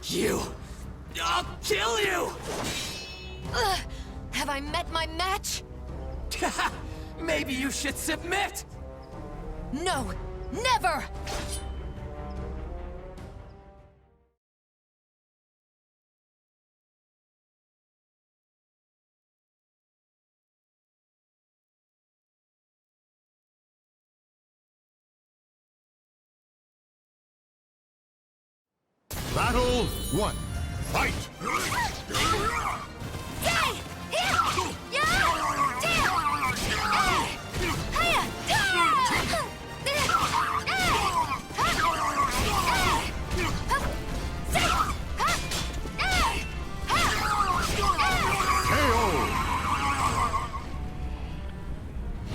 S16: You! I'll kill you!
S6: Have I met my match?
S13: Maybe you should submit!
S6: No! Never!
S5: Battle 1. Fight!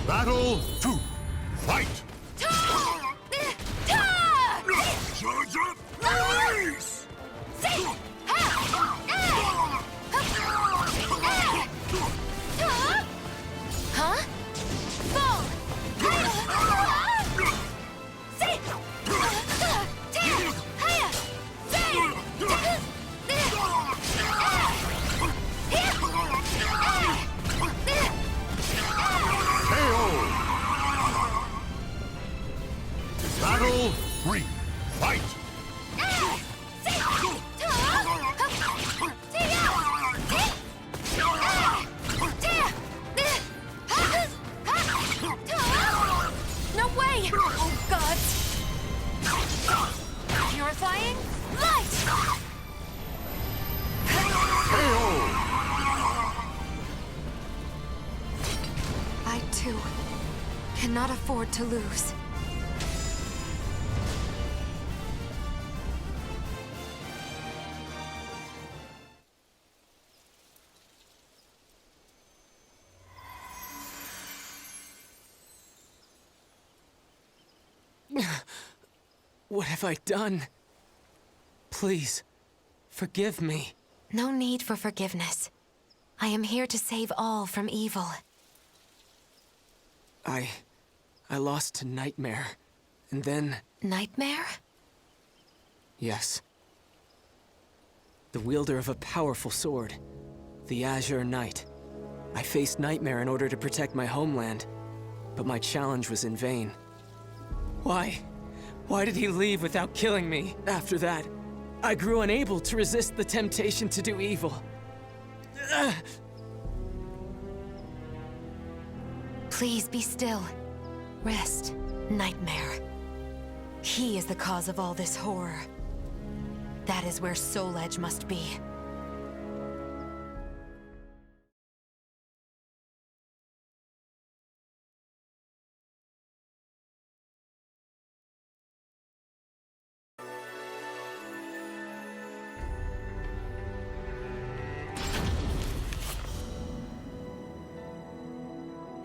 S5: Battle 2. Fight!
S7: Charge up! Release!
S9: Huh? Fall!
S5: Battle 3. Fight!
S9: No way! Oh, God! Purifying light!
S6: I, too, cannot afford to lose.
S4: What have I done? Please, forgive me.
S6: No need for forgiveness. I am here to save all from evil.
S4: I lost to Nightmare, and then...
S6: Nightmare?
S4: Yes. The wielder of a powerful sword, the Azure Knight. I faced Nightmare in order to protect my homeland, but my challenge was in vain. Why? Why did he leave without killing me? After that, I grew unable to resist the temptation to do evil.
S6: Please be still. Rest, Nightmare. He is the cause of all this horror. That is where Soul Edge must be.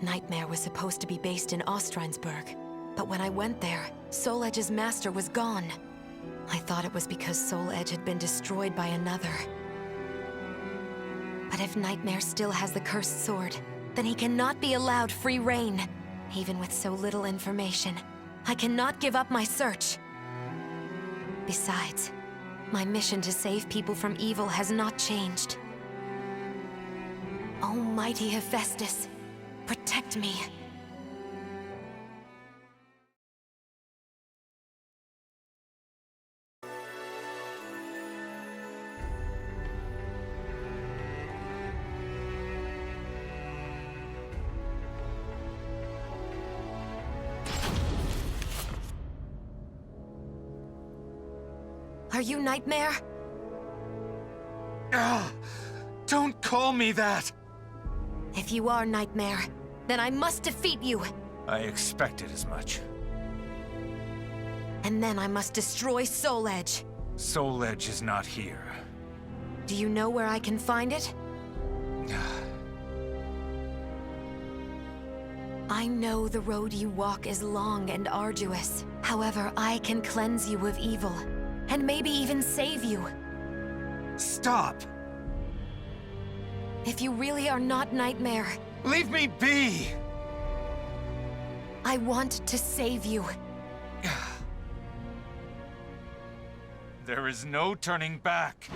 S6: Nightmare was supposed to be based in Ostrheinsburg, but when I went there, Soul Edge's master was gone. I thought it was because Soul Edge had been destroyed by another. But if Nightmare still has the cursed sword, then he cannot be allowed free reign. Even with so little information, I cannot give up my search. Besides, my mission to save people from evil has not changed. Almighty Hephaestus, protect me. Are you Nightmare?
S15: Don't call me that!
S6: If you are Nightmare, then I must defeat you.
S15: I expected as much.
S6: And then I must destroy Soul Edge.
S15: Soul Edge is not here.
S6: Do you know where I can find it? I know the road you walk is long and arduous. However, I can cleanse you of evil, and maybe even save you.
S15: Stop!
S6: If you really are not Nightmare...
S15: Leave me be!
S6: I want to save you.
S15: There is no turning back.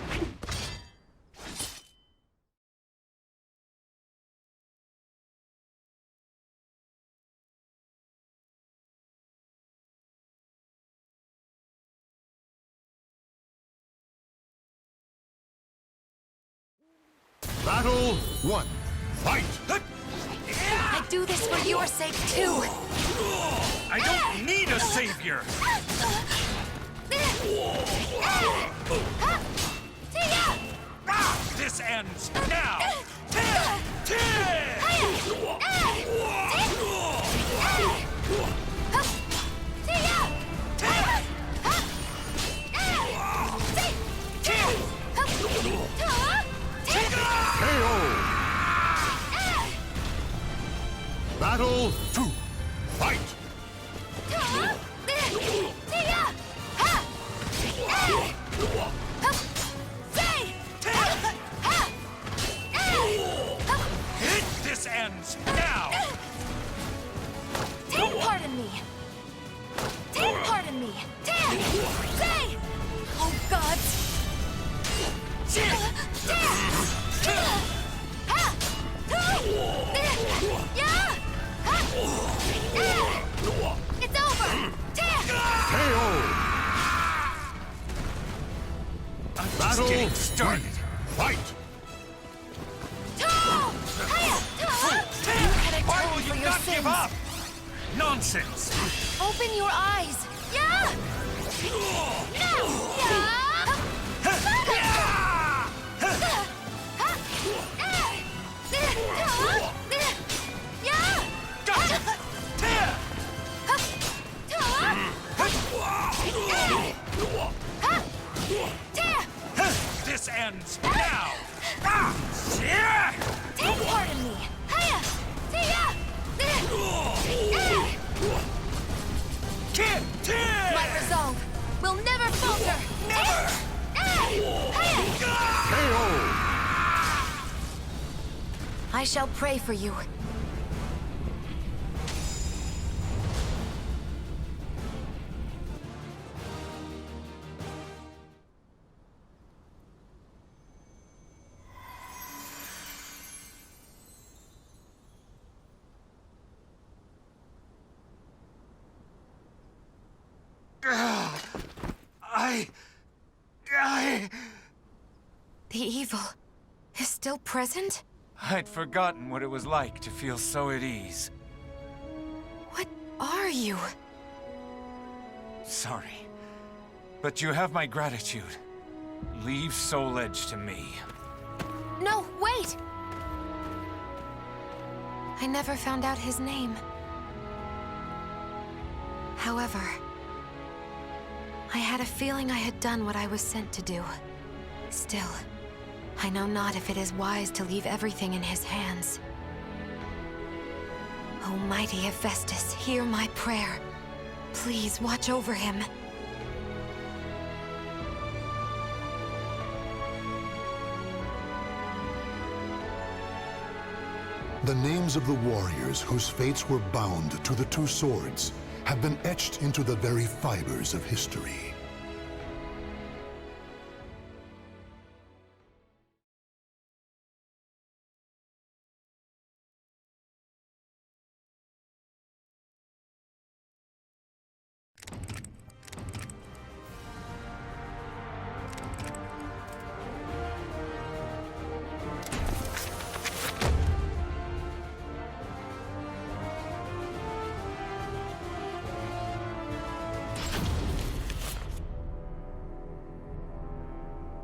S5: Battle 1. Fight!
S6: I do this for your sake, too.
S15: I don't need a savior! This ends now!
S5: Battle 2. Fight!
S15: This ends now!
S9: Pardon me! Pardon me! Say! Oh, God! It's over!
S5: KO!
S15: I'm
S5: Battle
S15: just getting started.
S5: Fight!
S15: Why will you not give up? Nonsense!
S9: Open your eyes! Yeah!
S15: This ends now!
S9: Pardon me! My resolve will never falter! I shall pray for you. The evil is still present?
S15: I'd forgotten what it was like to feel so at ease.
S6: What are you?
S15: Sorry. But you have my gratitude. Leave Soul Edge to me.
S6: No, wait! I never found out his name. However, I had a feeling I had done what I was sent to do. Still, I know not if it is wise to leave everything in his hands. Almighty Hephaestus, hear my prayer. Please watch over him.
S1: The names of the warriors whose fates were bound to the two swords have been etched into the very fibers of history.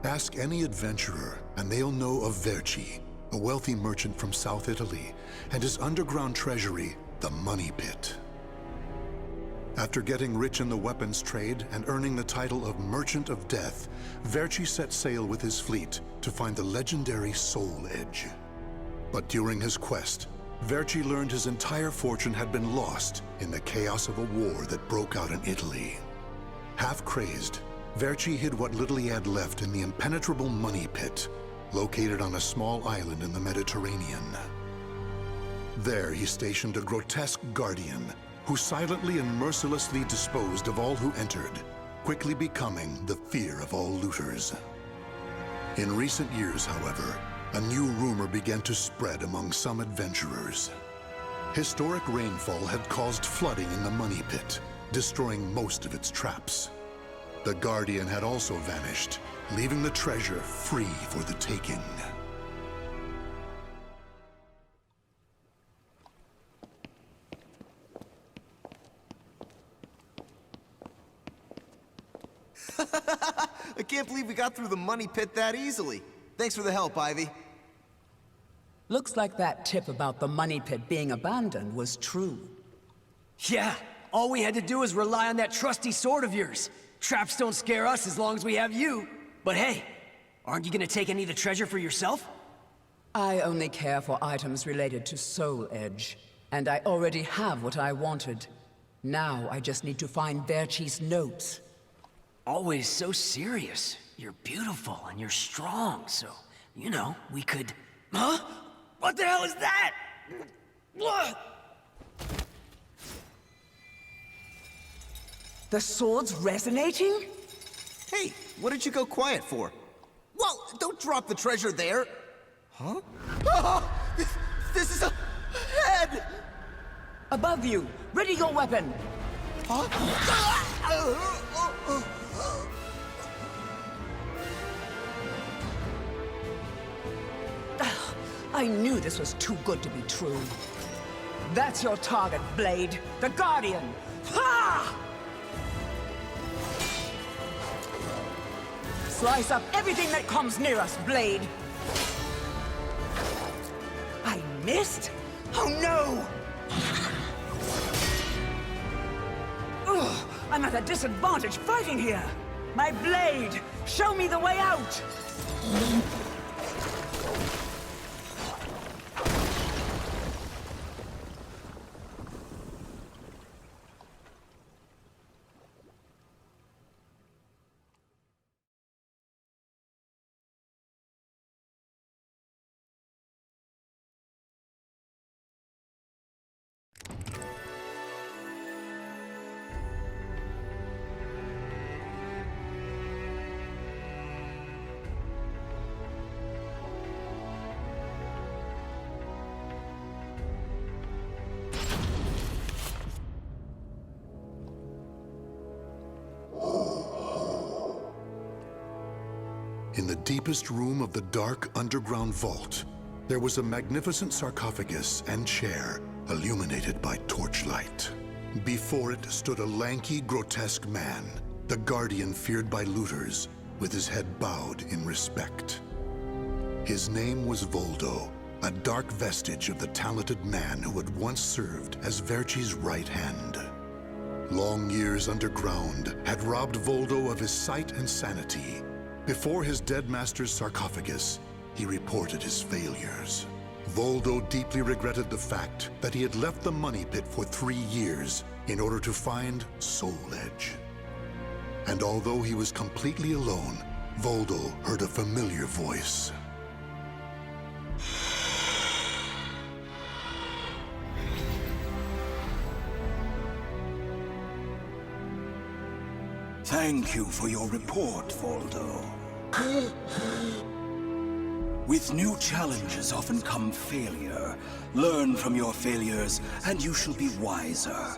S1: Ask any adventurer, and they'll know of Verci, a wealthy merchant from South Italy, and his underground treasury, the Money Pit. After getting rich in the weapons trade and earning the title of Merchant of Death, Verci set sail with his fleet to find the legendary Soul Edge. But during his quest, Verci learned his entire fortune had been lost in the chaos of a war that broke out in Italy. Half crazed, Verci hid what little he had left in the impenetrable Money Pit, located on a small island in the Mediterranean. There he stationed a grotesque guardian, who silently and mercilessly disposed of all who entered, quickly becoming the fear of all looters. In recent years, however, a new rumor began to spread among some adventurers. Historic rainfall had caused flooding in the Money Pit, destroying most of its traps. The Guardian had also vanished, leaving the treasure free for the taking.
S17: I can't believe we got through the Money Pit that easily. Thanks for the help, Ivy.
S11: Looks like that tip about the Money Pit being abandoned was true.
S14: Yeah, all we had to do was rely on that trusty sword of yours. Traps don't scare us as long as we have you. But hey, aren't you gonna take any of the treasure for yourself?
S11: I only care for items related to Soul Edge. And I already have what I wanted. Now I just need to find Verci's notes.
S14: Always so serious. You're beautiful and you're strong, so, you know, we could... Huh? What the hell is that? What?
S11: The sword's resonating?
S17: Hey, what did you go quiet for? Whoa, don't drop the treasure there! Huh? Oh, this is a head!
S11: Above you! Ready your weapon!
S17: Huh?
S11: I knew this was too good to be true. That's your target, Blade. The Guardian! Ha! Slice up everything that comes near us, Blade! I missed? Oh no! Ugh, I'm at a disadvantage fighting here! My blade! Show me the way out!
S1: In the deepest room of the dark underground vault, there was a magnificent sarcophagus and chair illuminated by torchlight. Before it stood a lanky, grotesque man, the guardian feared by looters, with his head bowed in respect. His name was Voldo, a dark vestige of the talented man who had once served as Verci's right hand. Long years underground had robbed Voldo of his sight and sanity. Before his dead master's sarcophagus, he reported his failures. Voldo deeply regretted the fact that he had left the money pit for 3 years in order to find Soul Edge. And although he was completely alone, Voldo heard a familiar voice.
S16: Thank you for your report, Voldo. With new challenges often come failure. Learn from your failures, and you shall be wiser.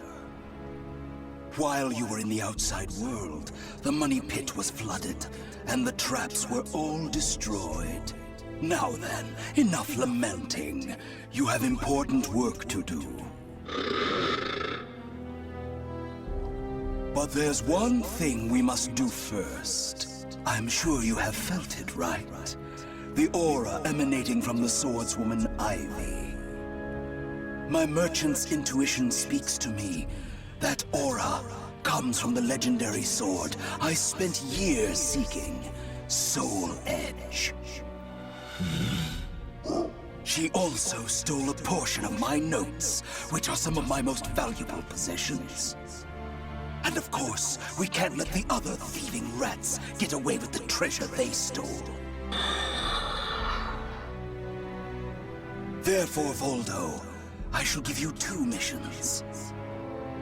S16: While you were in the outside world, the money pit was flooded, and the traps were all destroyed. Now then, enough lamenting. You have important work to do. But there's one thing we must do first. I'm sure you have felt it, right? The aura emanating from the swordswoman Ivy. My merchant's intuition speaks to me. That aura comes from the legendary sword I spent years seeking, Soul Edge. She also stole a portion of my notes, which are some of my most valuable possessions. And of course, we can't let the other thieving rats get away with the treasure they stole. Therefore, Voldo, I shall give you 2 missions.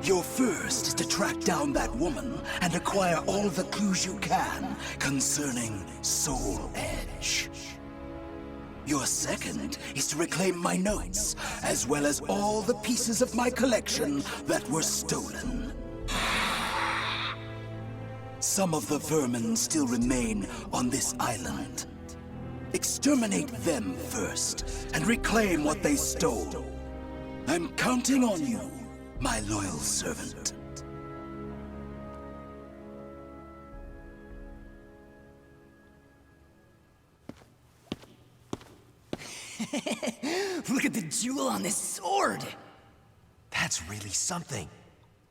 S16: Your first is to track down that woman and acquire all the clues you can concerning Soul Edge. Your second is to reclaim my notes, as well as all the pieces of my collection that were stolen. Some of the vermin still remain on this island. Exterminate them first, and reclaim what they stole. I'm counting on you, my loyal servant.
S2: Look at the jewel on this sword!
S17: That's really something.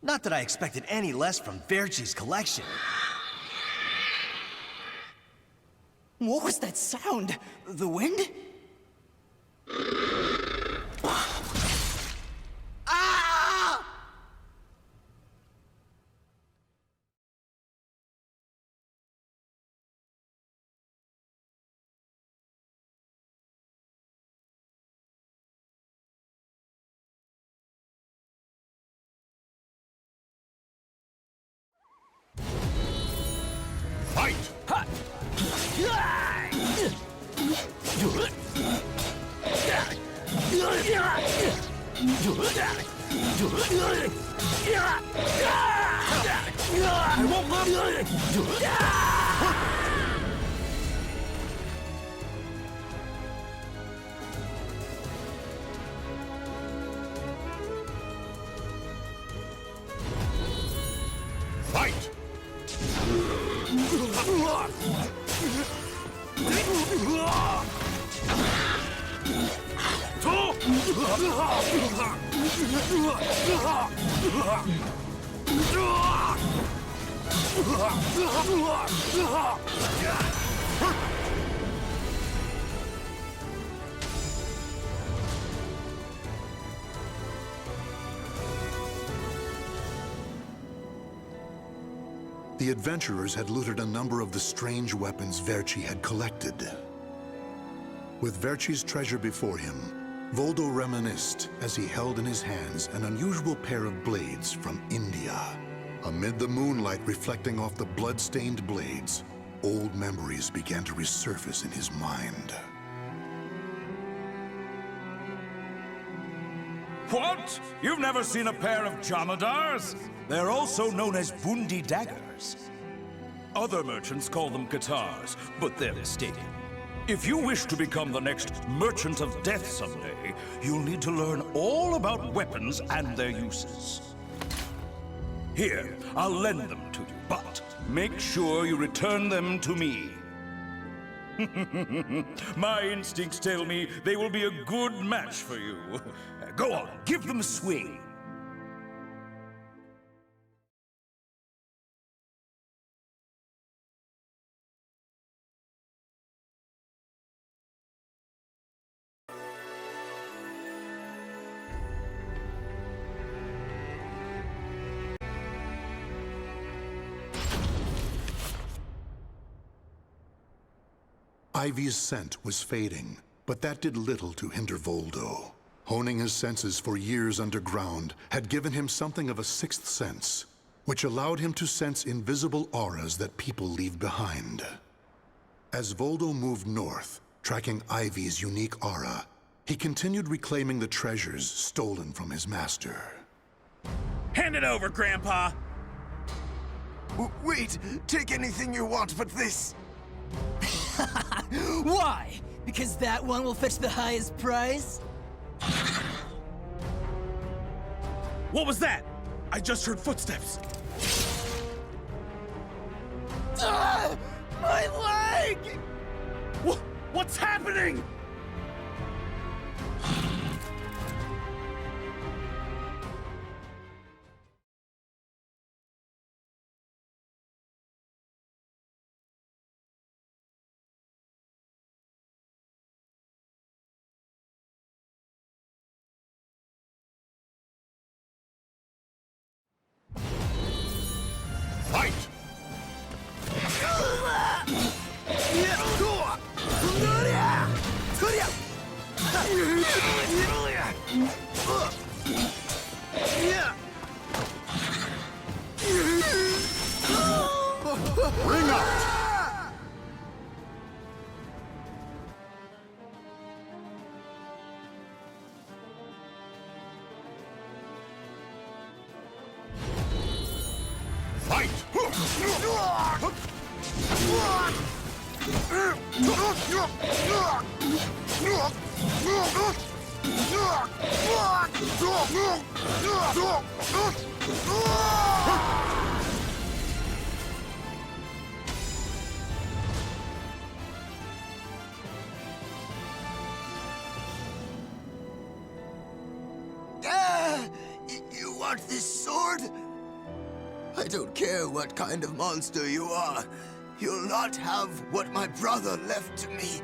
S17: Not that I expected any less from Verci's collection.
S2: What was that sound? The wind?
S5: Fight!
S1: The adventurers had looted a number of the strange weapons Verci had collected. With Verci's treasure before him, Voldo reminisced as he held in his hands an unusual pair of blades from India. Amid the moonlight reflecting off the blood-stained blades, old memories began to resurface in his mind.
S3: What? You've never seen a pair of Jamadars? They're also known as Bundi daggers. Other merchants call them guitars, but they're mistaken. If you wish to become the next Merchant of Death someday, you'll need to learn all about weapons and their uses. Here, I'll lend them to you, but make sure you return them to me. My instincts tell me they will be a good match for you. Go on, give them a swing.
S1: Ivy's scent was fading, but that did little to hinder Voldo. Honing his senses for years underground had given him something of a sixth sense, which allowed him to sense invisible auras that people leave behind. As Voldo moved north, tracking Ivy's unique aura, he continued reclaiming the treasures stolen from his master.
S8: Hand it over, Grandpa!
S17: Wait! Take anything you want but this!
S11: Why? Because that one will fetch the highest price?
S8: What was that? I just heard footsteps.
S11: Ah! My leg!
S8: What's happening?
S5: Fight! Ring out! Fight!
S17: You want this sword? I don't care what kind of monster you are. You'll not have what my brother left to me.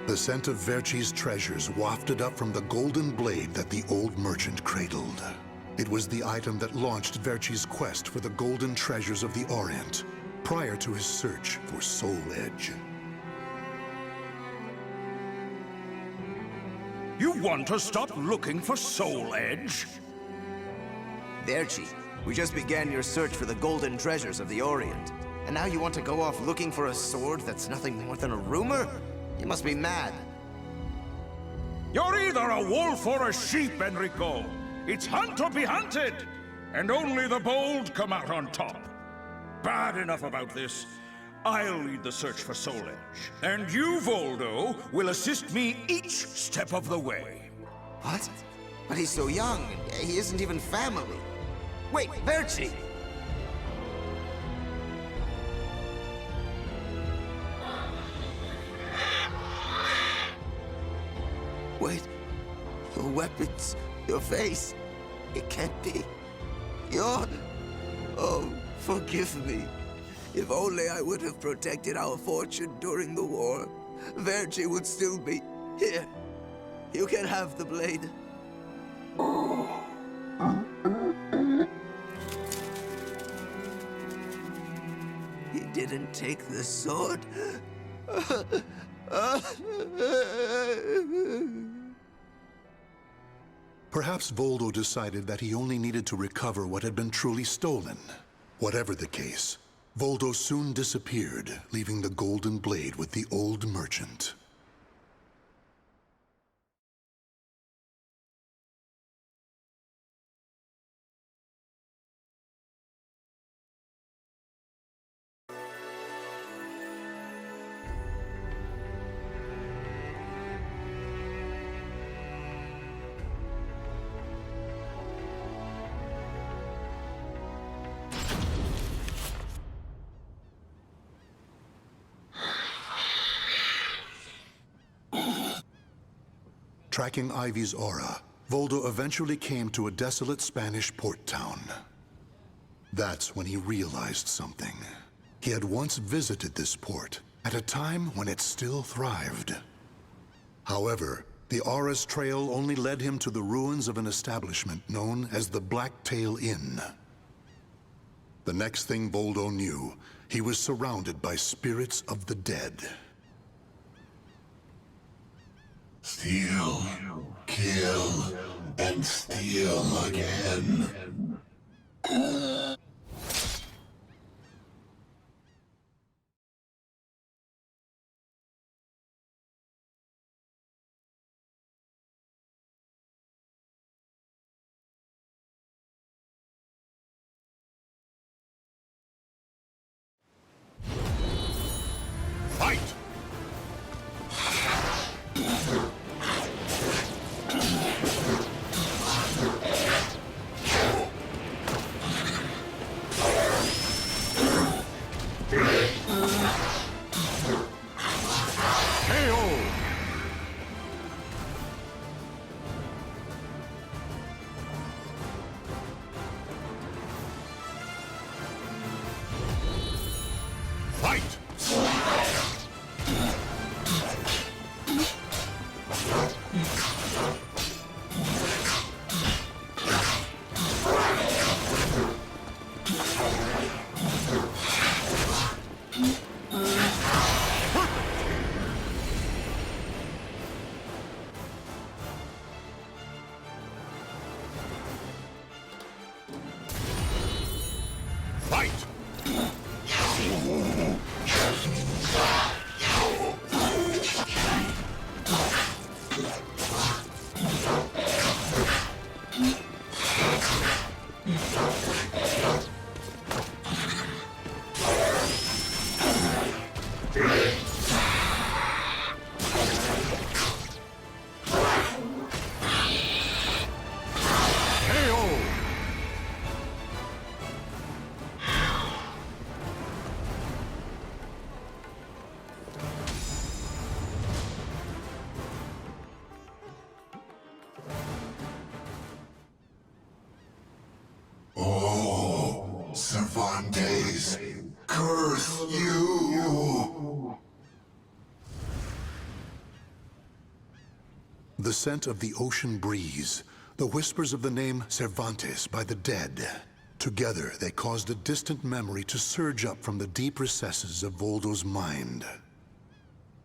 S1: The scent of Verci's treasures wafted up from the golden blade that the old merchant cradled. It was the item that launched Verci's quest for the golden treasures of the Orient, prior to his search for Soul Edge.
S3: You want to stop looking for Soul Edge?
S17: Verci, we just began your search for the golden treasures of the Orient. And now you want to go off looking for a sword that's nothing more than a rumor? You must be mad.
S5: You're either a wolf or a sheep, Enrico. It's hunt or be hunted. And only the bold come out on top. Bad enough about this. I'll lead the search for Soul Edge. And you, Voldo, will assist me each step of the way.
S17: What? But he's so young. He isn't even family. Wait, Verci! Wait. Your weapons, your face. It can't be. You're... Oh, forgive me. If only I would have protected our fortune during the war, Verci would still be here. You can have the blade. He didn't take the sword.
S1: Perhaps Voldo decided that he only needed to recover what had been truly stolen. Whatever the case, Voldo soon disappeared, leaving the golden blade with the old merchant. Tracking Ivy's aura, Voldo eventually came to a desolate Spanish port town. That's when he realized something. He had once visited this port, at a time when it still thrived. However, the aura's trail only led him to the ruins of an establishment known as the Blacktail Inn. The next thing Voldo knew, he was surrounded by spirits of the dead.
S19: Steal, kill, and steal again.
S5: Fight!
S19: Cervantes, curse you!
S1: The scent of the ocean breeze, the whispers of the name Cervantes by the dead. Together, they caused a distant memory to surge up from the deep recesses of Voldo's mind.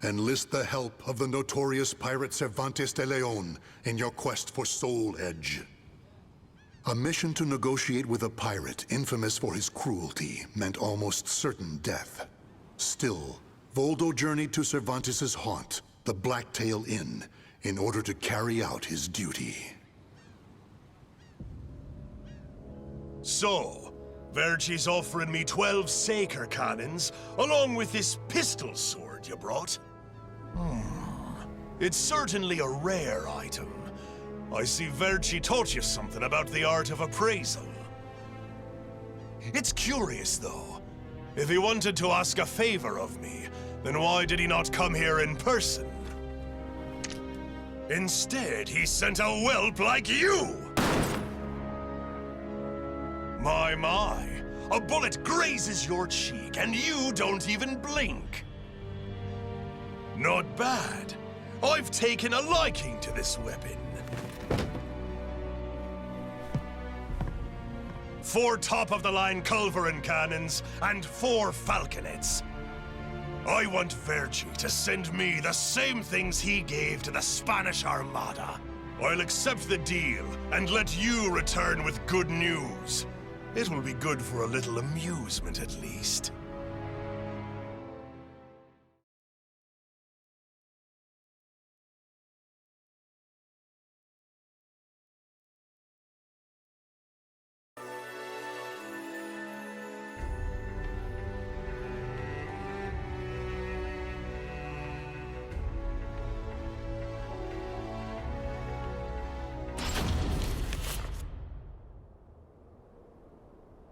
S1: Enlist the help of the notorious pirate Cervantes de Leon in your quest for Soul Edge. A mission to negotiate with a pirate infamous for his cruelty meant almost certain death. Still, Voldo journeyed to Cervantes' haunt, the Blacktail Inn, in order to carry out his duty.
S10: So, Verci's offering me 12 Saker cannons, along with this pistol sword you brought. It's certainly a rare item. I see Verci taught you something about the art of appraisal. It's curious, though. If he wanted to ask a favor of me, then why did he not come here in person? Instead, he sent a whelp like you! My. A bullet grazes your cheek, and you don't even blink. Not bad. I've taken a liking to this weapon. 4 top-of-the-line Culverin cannons, and 4 falconets. I want Verci to send me the same things he gave to the Spanish Armada. I'll accept the deal, and let you return with good news. It will be good for a little amusement, at least.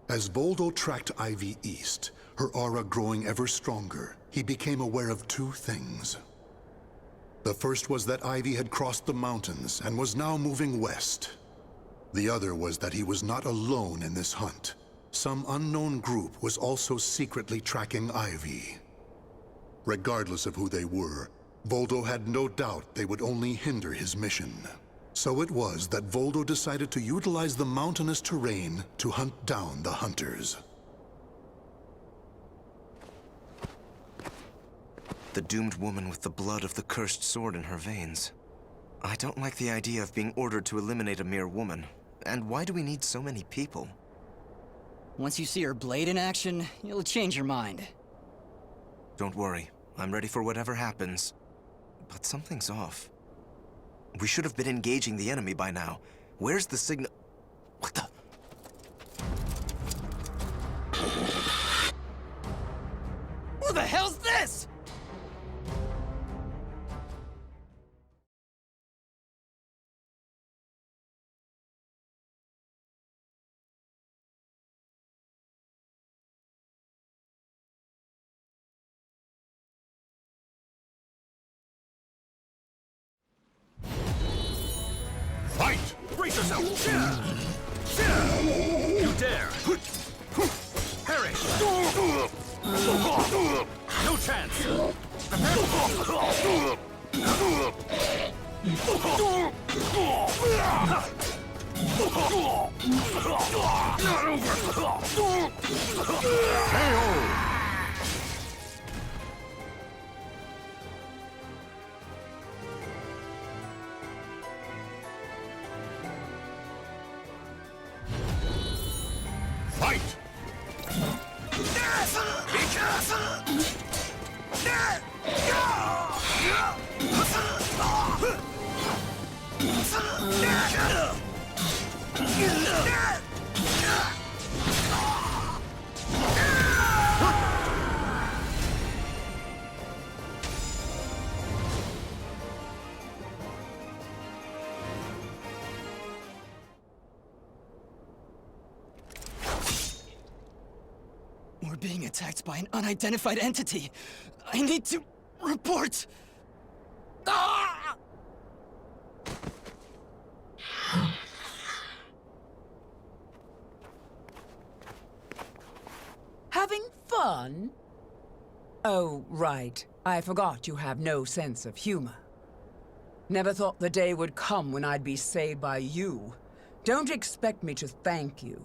S1: As Voldo tracked Ivy east, her aura growing ever stronger, he became aware of 2 things. The first was that Ivy had crossed the mountains and was now moving west. The other was that he was not alone in this hunt. Some unknown group was also secretly tracking Ivy. Regardless of who they were, Voldo had no doubt they would only hinder his mission. So it was that Voldo decided to utilize the mountainous terrain to hunt down the hunters.
S2: The doomed woman with the blood of the cursed sword in her veins. I don't like the idea of being ordered to eliminate a mere woman. And why do we need so many people?
S12: Once you see her blade in action, you'll change your mind.
S2: Don't worry. I'm ready for whatever happens. But something's off. We should have been engaging the enemy by now. Where's the signal? What the?
S13: Who the hell's this?
S5: Fight! Brace yourself! You dare! Perish! No chance! Not over! KO! Fight! Be careful!
S12: We're being attacked by an unidentified entity. I need to report. Ah!
S11: Having fun? Oh, right. I forgot you have no sense of humor. Never thought the day would come when I'd be saved by you. Don't expect me to thank you.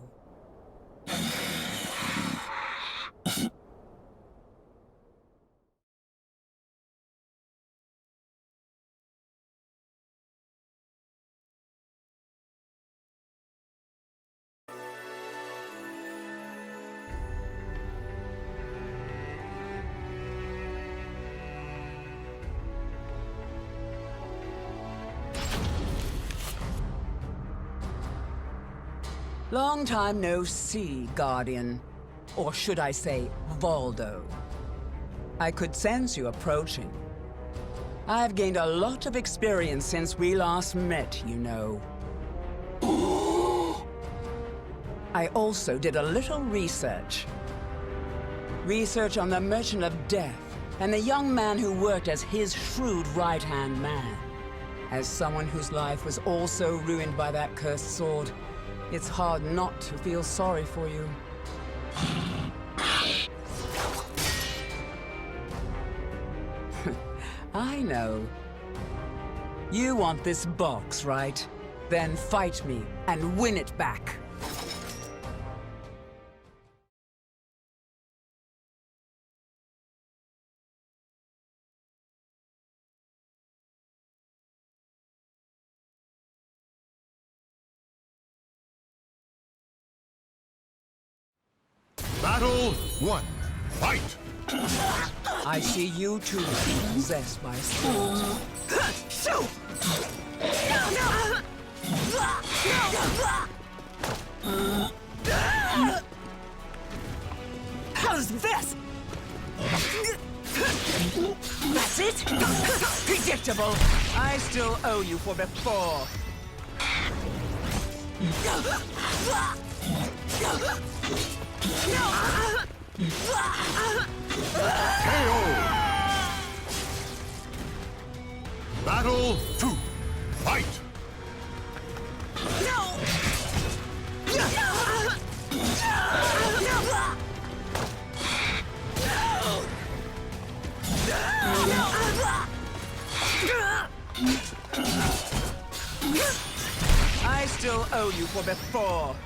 S11: Long time no see, Guardian. Or should I say, Voldo. I could sense you approaching. I've gained a lot of experience since we last met, you know. I also did a little research. Research on the Merchant of Death and the young man who worked as his shrewd right-hand man. As someone whose life was also ruined by that cursed sword, it's hard not to feel sorry for you. I know. You want this box, right? Then fight me and win it back.
S1: Battle 1. Fight!
S11: I see you too possessed by sport. How's this? That's it? Predictable. I still owe you for before.
S1: KO! Battle 2. Fight!
S11: I still owe you for before.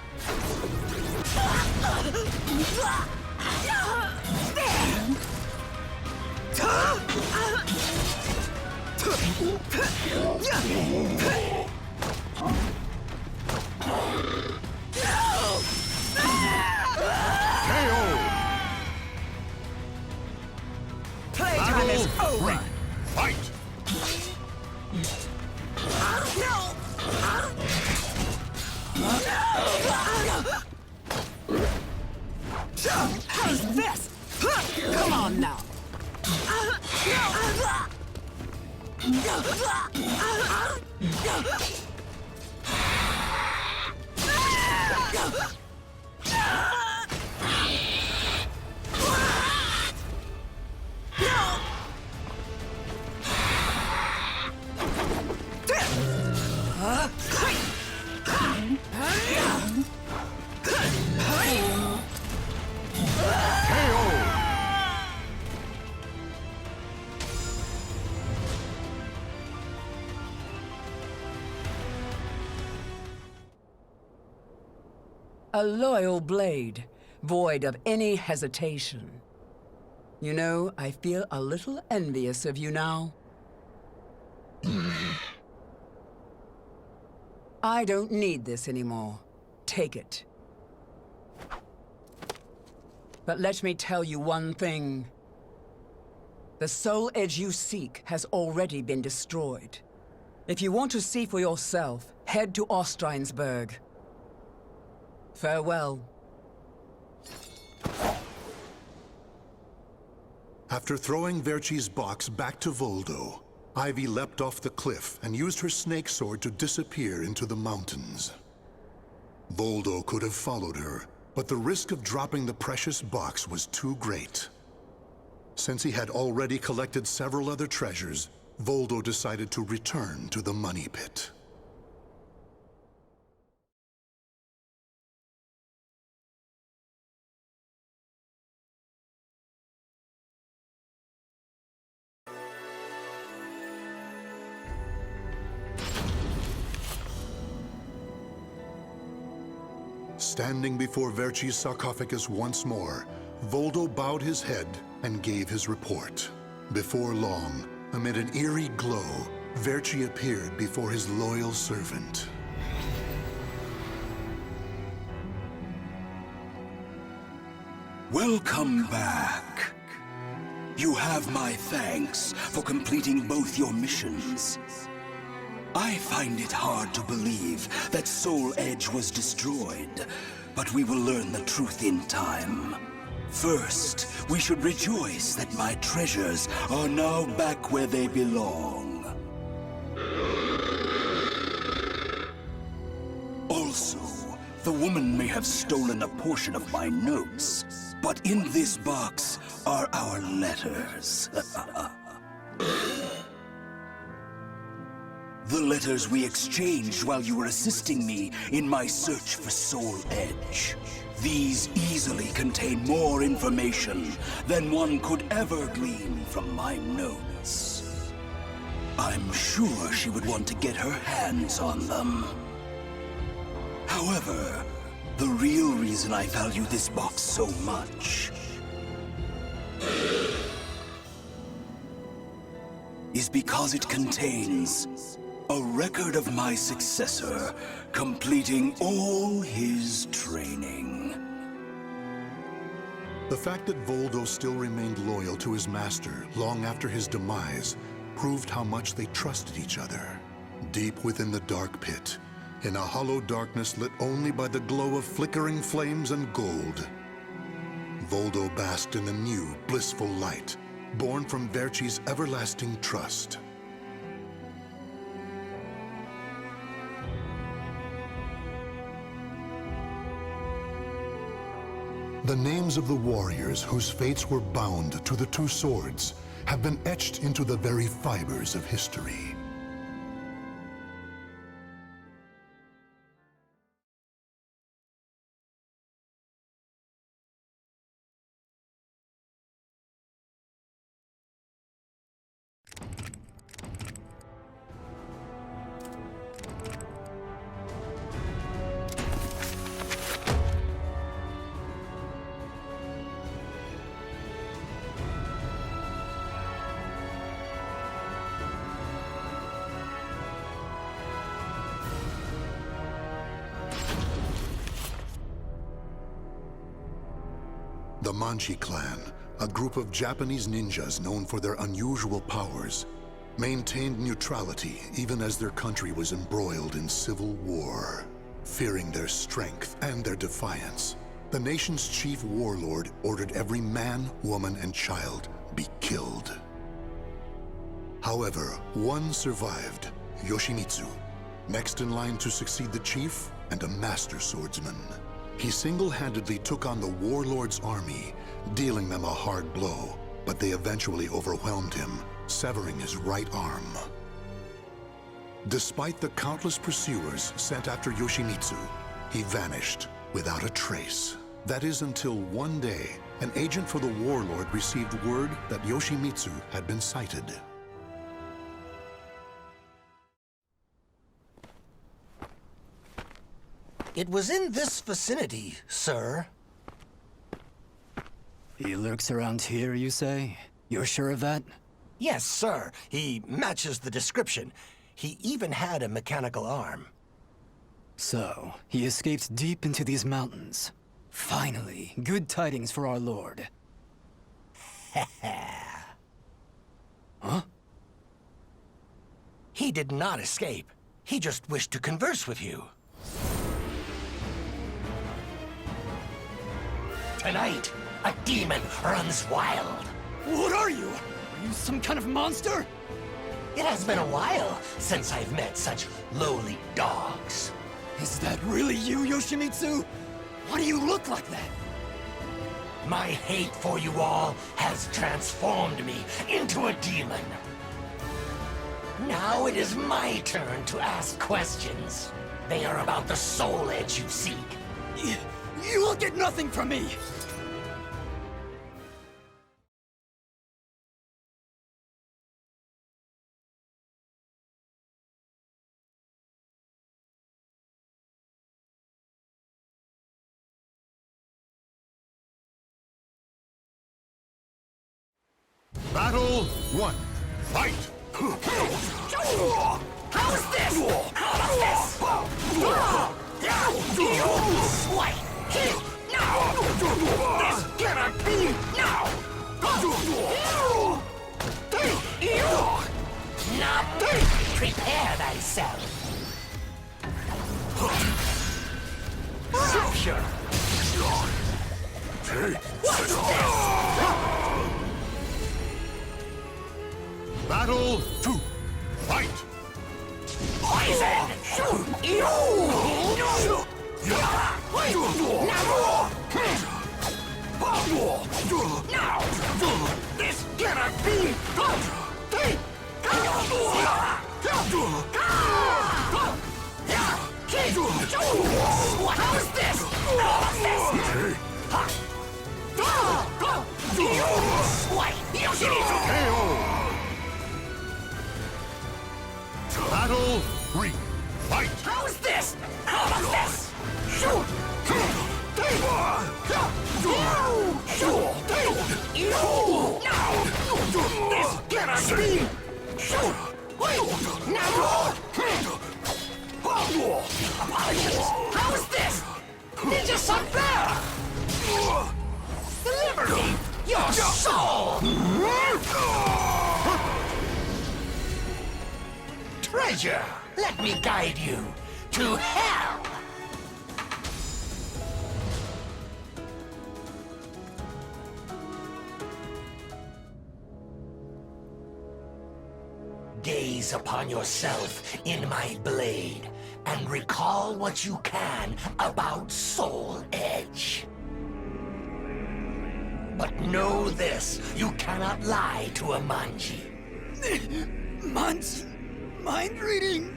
S1: Playtime is over. Fight!
S11: How's this? Come on now. A loyal blade, void of any hesitation. You know, I feel a little envious of you now. I don't need this anymore. Take it. But let me tell you one thing. The soul edge you seek has already been destroyed. If you want to see for yourself, head to Ostreinsburg. Farewell.
S1: After throwing Verci's box back to Voldo, Ivy leapt off the cliff and used her snake sword to disappear into the mountains. Voldo could have followed her, but the risk of dropping the precious box was too great. Since he had already collected several other treasures, Voldo decided to return to the money pit. Standing before Verci's sarcophagus once more, Voldo bowed his head and gave his report. Before long, amid an eerie glow, Verci appeared before his loyal servant.
S3: Welcome back. You have my thanks for completing both your missions.
S16: I find it hard to believe that Soul Edge was destroyed, but we will learn the truth in time. First, we should rejoice that my treasures are now back where they belong. Also, the woman may have stolen a portion of my notes, but in this box are our letters. The letters we exchanged while you were assisting me in my search for Soul Edge. These easily contain more information than one could ever glean from my notes. I'm sure she would want to get her hands on them. However, the real reason I value this box so much is because it contains a record of my successor completing all his training.
S1: The fact that Voldo still remained loyal to his master long after his demise proved how much they trusted each other. Deep within the dark pit, in a hollow darkness lit only by the glow of flickering flames and gold, Voldo basked in a new, blissful light, born from Verci's everlasting trust. The names of the warriors whose fates were bound to the two swords have been etched into the very fibers of history. The Manchi clan, a group of Japanese ninjas known for their unusual powers, maintained neutrality even as their country was embroiled in civil war. Fearing their strength and their defiance, the nation's chief warlord ordered every man, woman, and child be killed. However, one survived, Yoshimitsu, next in line to succeed the chief and a master swordsman. He single-handedly took on the warlord's army, dealing them a hard blow, but they eventually overwhelmed him, severing his right arm. Despite the countless pursuers sent after Yoshimitsu, he vanished without a trace. That is until one day, an agent for the warlord received word that Yoshimitsu had been sighted.
S20: It was in this vicinity, sir.
S12: He lurks around here, you say? You're sure of that?
S20: Yes, sir. He matches the description. He even had a mechanical arm.
S12: So, he escaped deep into these mountains. Finally, good tidings for our lord. Huh?
S20: He did not escape. He just wished to converse with you. Tonight, a demon runs wild.
S13: What are you? Are you some kind of monster?
S20: It has been a while since I've met such lowly dogs.
S13: Is that really you, Yoshimitsu? Why do you look like that?
S20: My hate for you all has transformed me into a demon. Now it is my turn to ask questions. They are about the Soul Edge you seek.
S13: You will get nothing from me!
S1: Battle 1. Fight!
S20: How is this? How is this? Wait! No! This cannot be! No! Now, prepare thyself! treasure! What's this?
S10: Battle 2. Fight!
S20: Poison! Now! This cannot be! How's this?
S10: Battle 3. Fight!
S20: How's this? How about this? Shoot! This cannot be! Shoot! Now! Apologies! How's this? Ninja Sunflower! Deliver me your soul! Treasure! Let me guide you to hell! Gaze upon yourself in my blade and recall what you can about Soul Edge. But know this, you cannot lie to a Manji.
S13: Manji? Mind reading?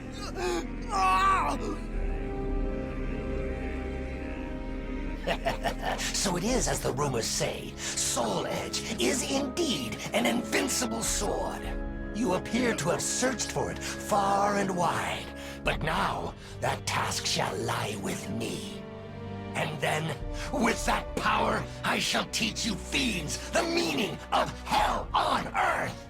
S20: So it is as the rumors say, Soul Edge is indeed an invincible sword. You appear to have searched for it far and wide, but now that task shall lie with me. And then, with that power, I shall teach you fiends the meaning of hell on earth!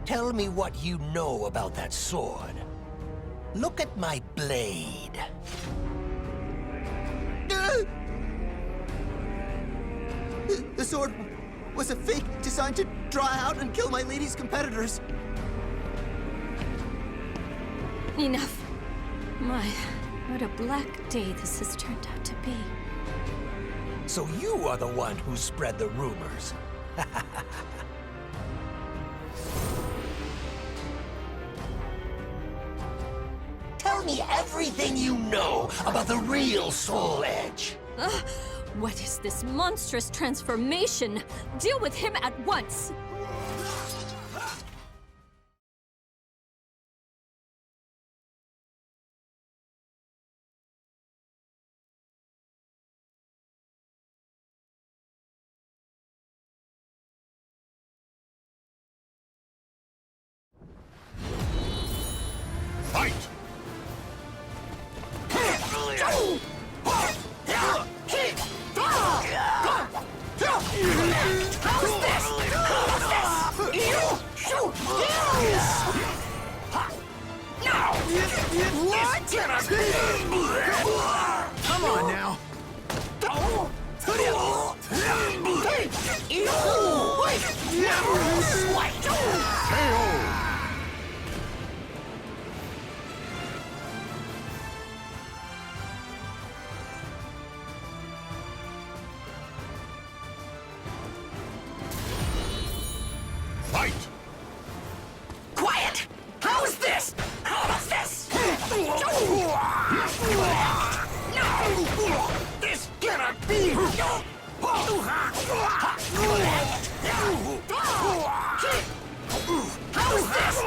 S20: Tell me what you know about that sword. Look at my blade.
S17: The sword was a fake designed to draw out and kill my lady's competitors.
S21: Enough. My, what a black day this has turned out to be.
S20: So you are the one who spread the rumors. Tell me everything you know about the real Soul Edge.
S21: What is this monstrous transformation? Deal with him at once!
S10: Fight!
S20: Come on now!
S10: Fight!
S20: Quiet! How's this? How's this? This cannot be! How's this?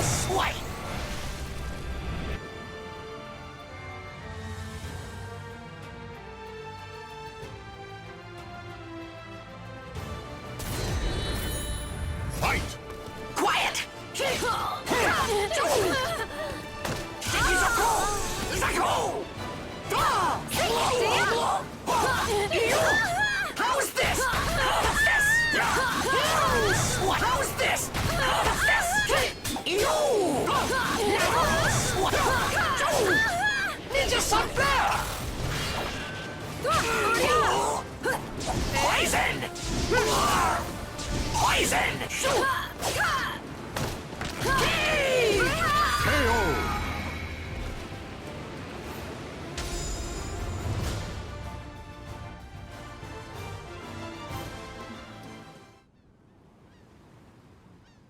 S20: Swipe! Poison! Poison!
S1: KO!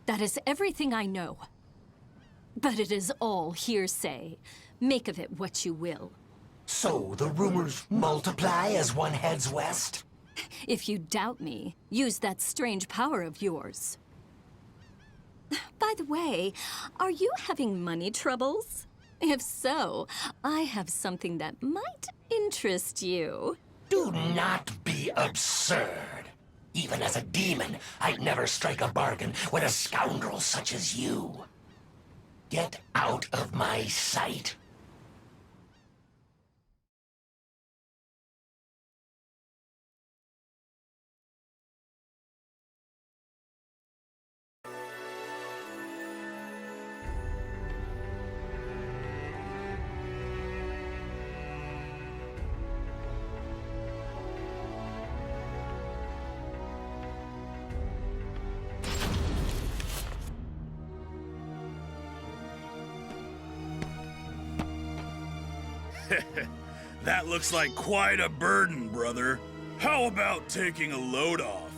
S21: That is everything I know. But it is all hearsay. Make of it what you will.
S20: So the rumors multiply as one heads west?
S21: If you doubt me, use that strange power of yours. By the way, are you having money troubles? If so, I have something that might interest you.
S20: Do not be absurd. Even as a demon, I'd never strike a bargain with a scoundrel such as you. Get out of my sight.
S5: That looks like quite a burden, brother. How about taking a load off?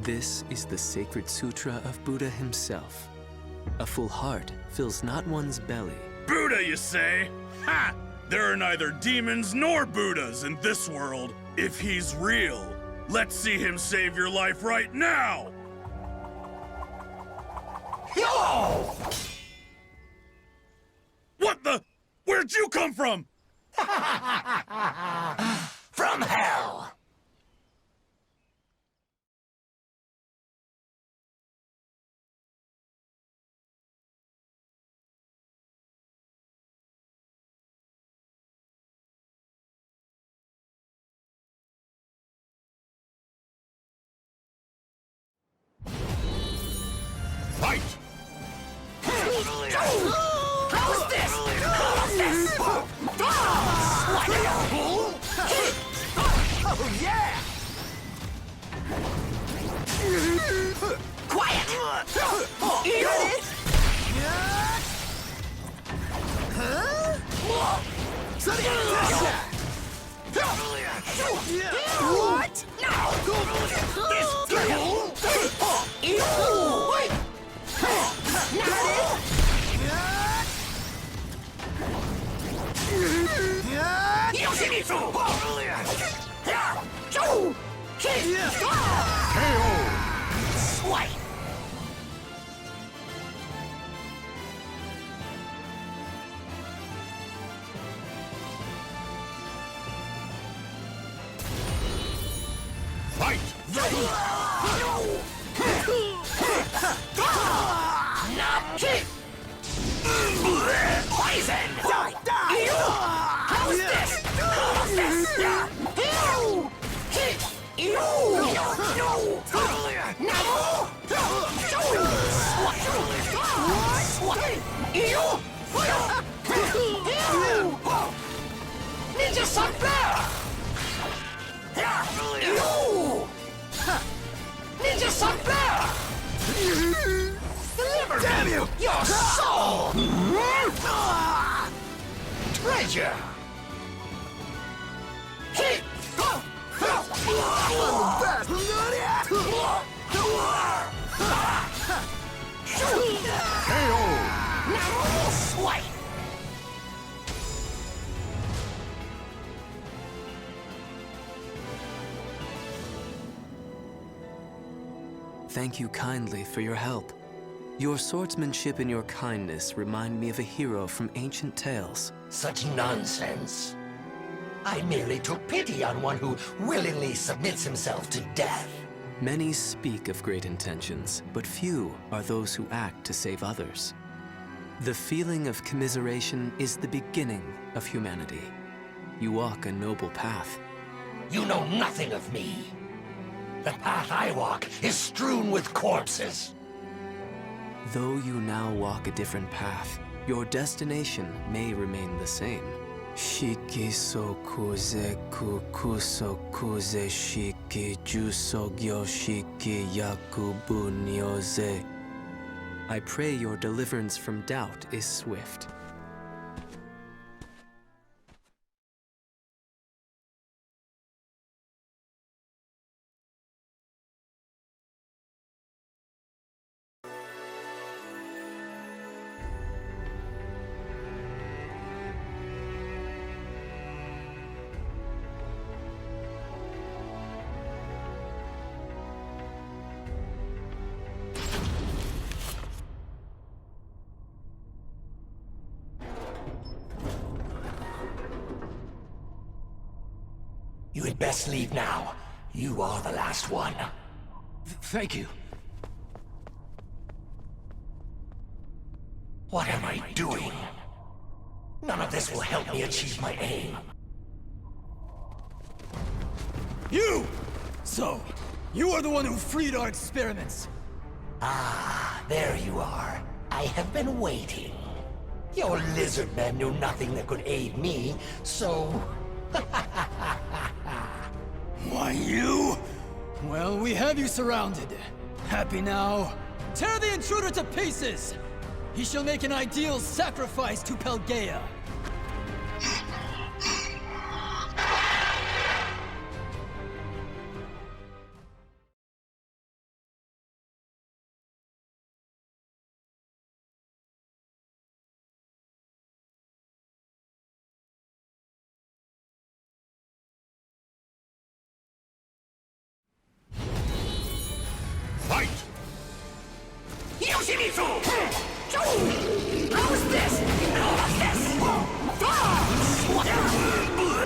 S4: This is the sacred sutra of Buddha himself. A full heart fills not one's belly.
S5: Buddha, you say? Ha! There are neither demons nor Buddhas in this world. If he's real, let's see him save your life right now!
S20: Yo!
S5: What the? Where'd you come from?
S20: From hell!
S5: Fight!
S20: How's this? How's this? Oh, yeah! Quiet! What? No! Swipe!
S5: Fight!
S20: Not kick! Poison! Die! Die! How's this? How's this? Ew! Ew! No! No! Ninja Sunflare! Ew! Ninja Sunflare! Deliver Damn you! Your soul! Treasure! Hit! Swipe!
S4: Thank you kindly for your help. Your swordsmanship and your kindness remind me of a hero from ancient tales.
S20: Such nonsense. I merely took pity on one who willingly submits himself to death.
S4: Many speak of great intentions, but few are those who act to save others. The feeling of commiseration is the beginning of humanity. You walk a noble path.
S20: You know nothing of me. The path I walk is strewn with corpses.
S4: Though you now walk a different path, your destination may remain the same. Shiki sokuze kukusokuze shiki jusogyo shiki yakubu nyoze. I pray your deliverance from doubt is swift.
S20: You had best leave now. You are the last one.
S14: Thank you.
S20: What am I doing? None of this will help me achieve my aim.
S13: You! So, you are the one who freed our experiments.
S20: Ah, there you are. I have been waiting. Your lizard men knew nothing that could aid me, so...
S13: Why, you? Well, we have you surrounded. Happy now? Tear the intruder to pieces! He shall make an ideal sacrifice to Pelgaea.
S20: Yoshimitsu! How's this? All of this!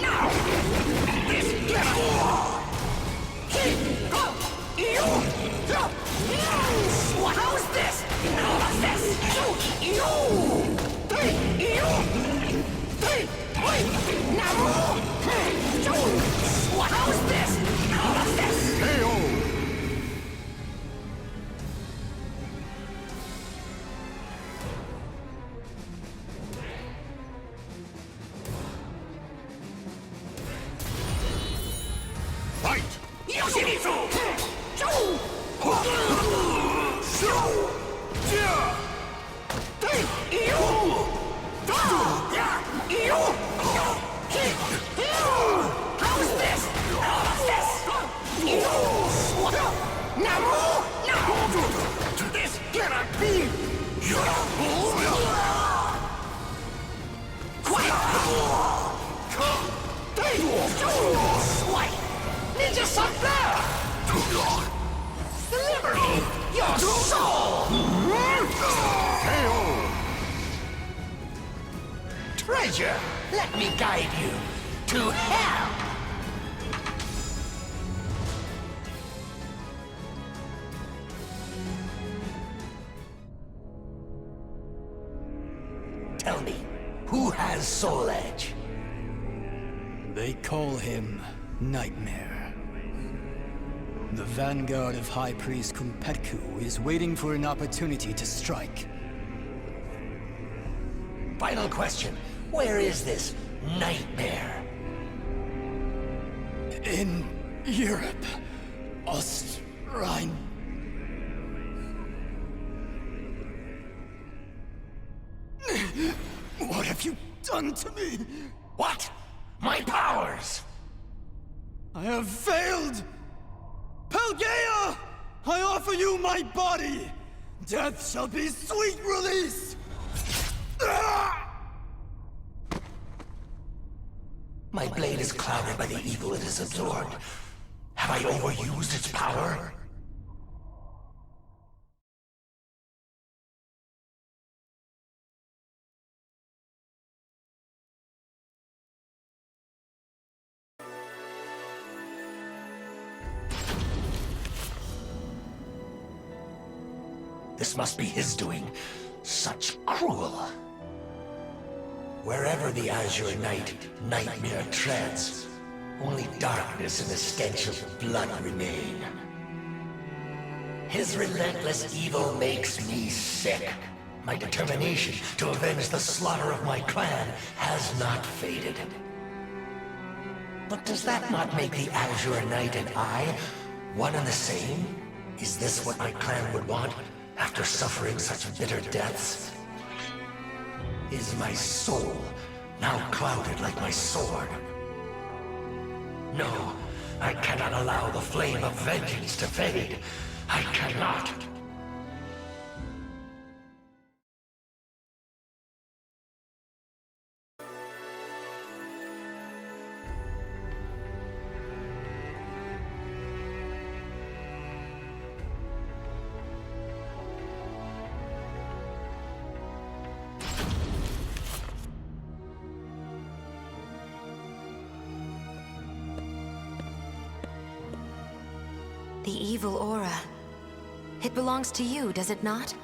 S20: Now! This how's this? All of this! How's this? All of this! Yoshimitsu! How's this? All of this! Namu! No! This cannot be! Quiet! What? Ninja Sucker! Deliver me your soul! Treasure, let me guide you to hell! Tell me, who has Soul Edge?
S13: They call him Nightmare. The vanguard of High Priest Kumpetku is waiting for an opportunity to strike.
S20: Final question. Where is this Nightmare?
S13: In Europe. Ostrine. What have you done to me?
S20: What? My powers!
S13: I have failed! Pelgaea! I offer you my body! Death shall be sweet release!
S20: My blade is clouded by the evil it has absorbed. Have I overused its power? This must be his doing. Such cruel. Wherever the Azure Nightmare treads, only darkness and the stench of blood remain. His relentless evil makes me sick. My determination to avenge the slaughter of my clan has not faded. But does that not make the Azure Knight and I one and the same? Is this what my clan would want after suffering such bitter deaths? Is my soul now clouded like my sword? No, I cannot allow the flame of vengeance to fade. I cannot.
S6: The evil aura. It belongs to you, does it not?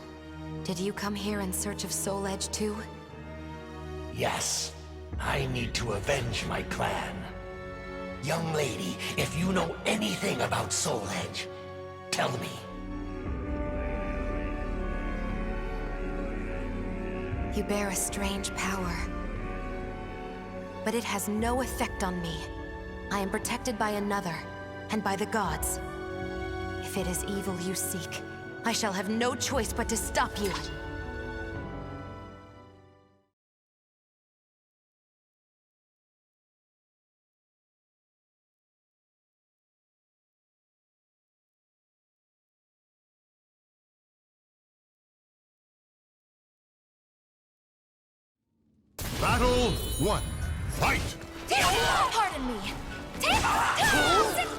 S6: Did you come here in search of Soul Edge too?
S20: Yes, I need to avenge my clan. Young lady, if you know anything about Soul Edge, tell me.
S6: You bear a strange power. But it has no effect on me. I am protected by another, and by the gods. If it is evil you seek, I shall have no choice but to stop you.
S1: Battle 1. Fight!
S9: Pardon me.
S20: How is this?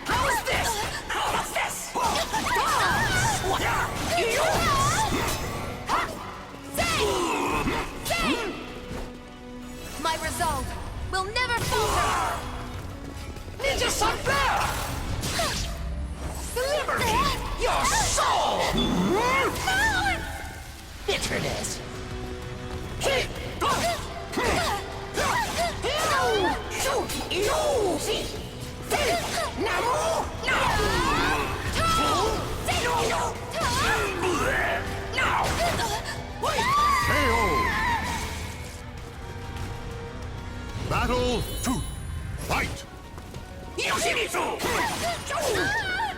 S20: What's this?
S9: My resolve will never falter!
S20: Ninja Sun Bear! Deliver me your soul! Bitterness!
S1: Battle 2. Fight!
S20: Yoshimitsu!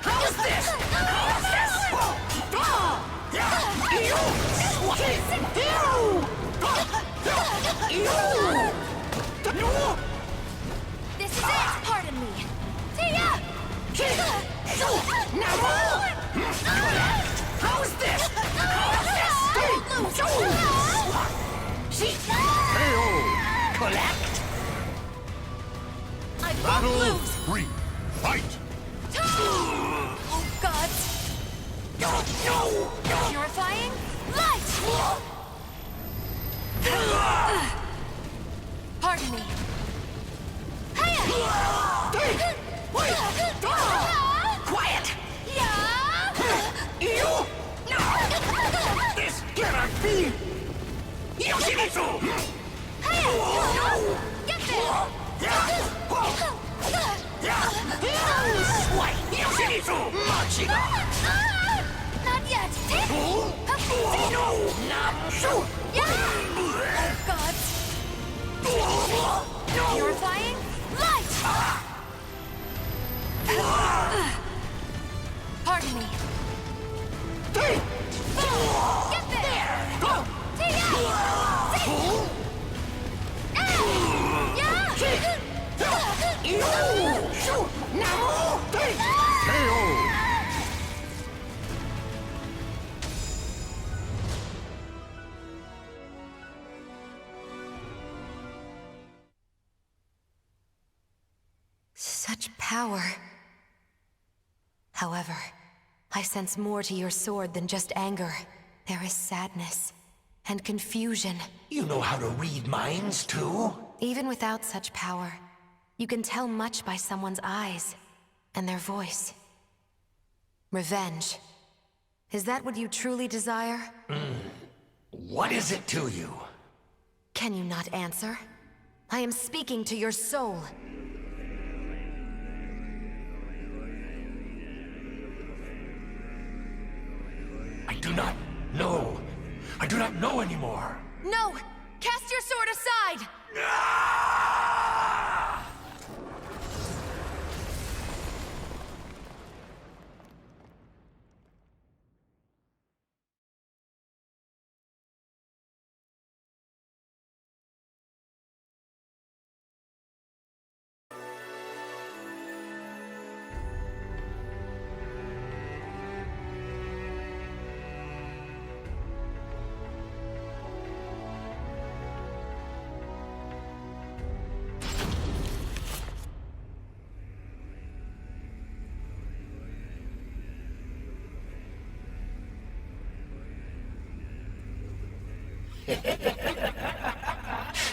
S20: How is this? How is this?
S9: This is it! Pardon me!
S20: How is this? Collect!
S1: Battle 3. Fight!
S9: Oh, gods!
S20: No!
S9: Purifying light! Pardon me.
S20: Quiet! You! No! This cannot be! Yoshimitsu!
S9: No! Get there!
S20: Why, Yoshimitsu! Marching on!
S9: Not yet!
S20: No! Not shoot!
S9: Oh, gods! Purifying light! Pardon me. Get there!
S20: Go!
S6: Such power. However, I sense more to your sword than just anger. There is sadness and confusion.
S20: You know how to read minds, too?
S6: Even without such power, you can tell much by someone's eyes and their voice. Revenge. Is that what you truly desire?
S20: What is it to you?
S6: Can you not answer? I am speaking to your soul.
S20: do not know. I do not know anymore.
S9: No! Cast your sword aside!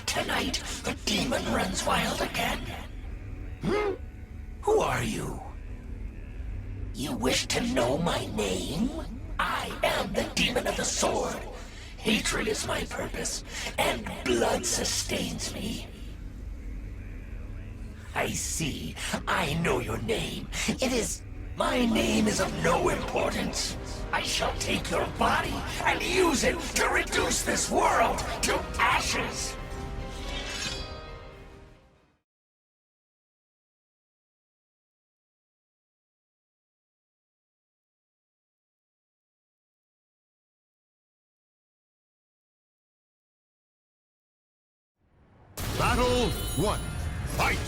S20: Tonight, the demon runs wild again. Who are you? You wish to know my name? I am the demon of the sword. Hatred is my purpose, and blood sustains me. I see. I know your name. My name is of no importance. I shall take your body and use it to reduce this world to ashes.
S1: Battle 1. Fight!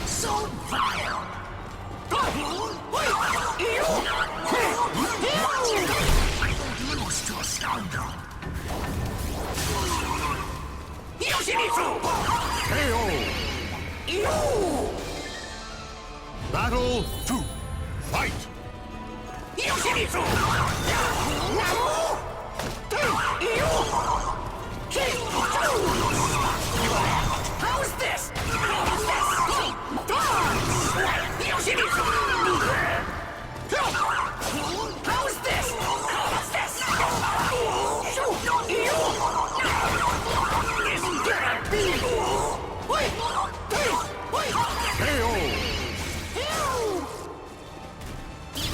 S20: So vile! I don't lose to a scoundrel!
S1: KO! Battle 2. Fight!
S20: How's this? How's this?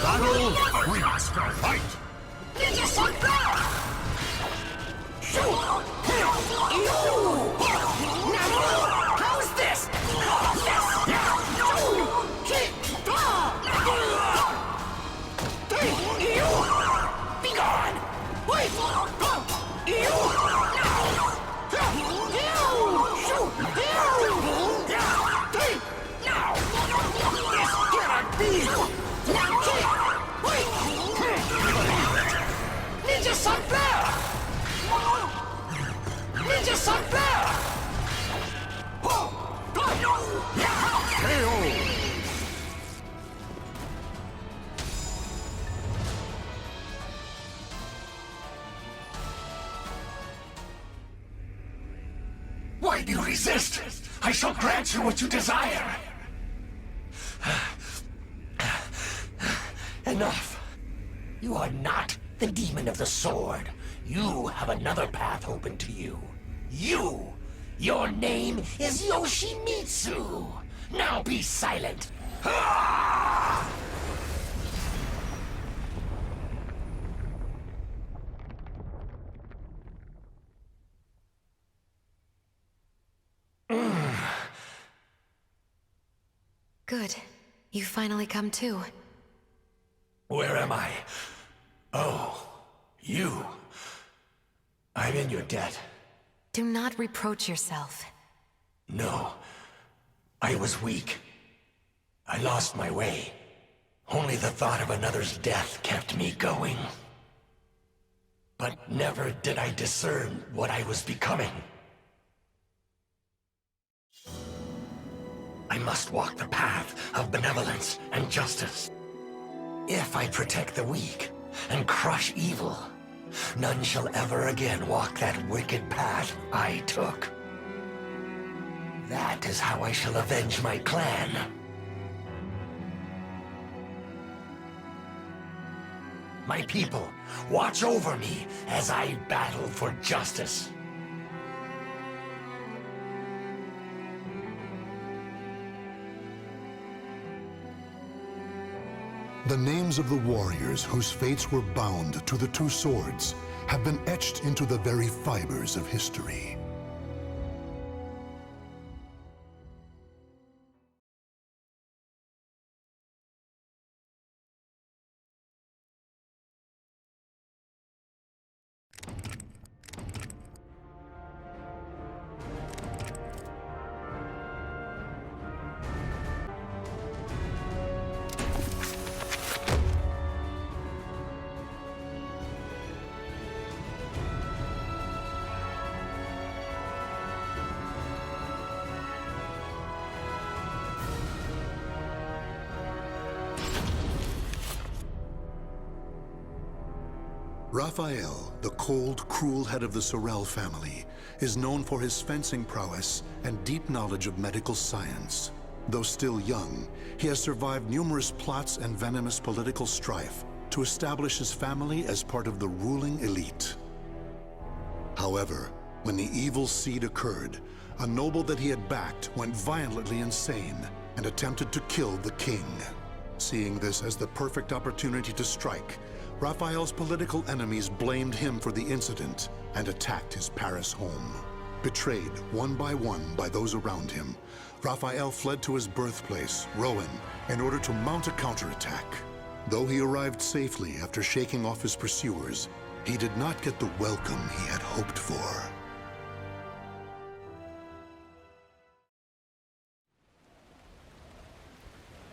S1: Battle 3. Fight!
S20: How's this? Be gone! Ninja Sun Flare! Ninja Sun Flare!
S1: KO!
S20: Why do you resist? I shall grant you what you desire. Enough. You are not the demon of the sword. You have another path open to you. Your name is Yoshimitsu. Now be silent.
S6: Good. You finally come to.
S20: Where am I? Oh, you. I'm in your debt.
S6: Do not reproach yourself.
S20: No. I was weak. I lost my way. Only the thought of another's death kept me going. But never did I discern what I was becoming. I must walk the path of benevolence and justice. If I protect the weak and crush evil, none shall ever again walk that wicked path I took. That is how I shall avenge my clan. My people, watch over me as I battle for justice.
S1: The names of the warriors whose fates were bound to the two swords have been etched into the very fibers of history. Raphael, the cold, cruel head of the Sorel family, is known for his fencing prowess and deep knowledge of medical science. Though still young, he has survived numerous plots and venomous political strife to establish his family as part of the ruling elite. However, when the evil seed occurred, a noble that he had backed went violently insane and attempted to kill the king. Seeing this as the perfect opportunity to strike, Raphael's political enemies blamed him for the incident and attacked his Paris home. Betrayed one by those around him, Raphael fled to his birthplace, Rouen, in order to mount a counterattack. Though he arrived safely after shaking off his pursuers, he did not get the welcome he had hoped for.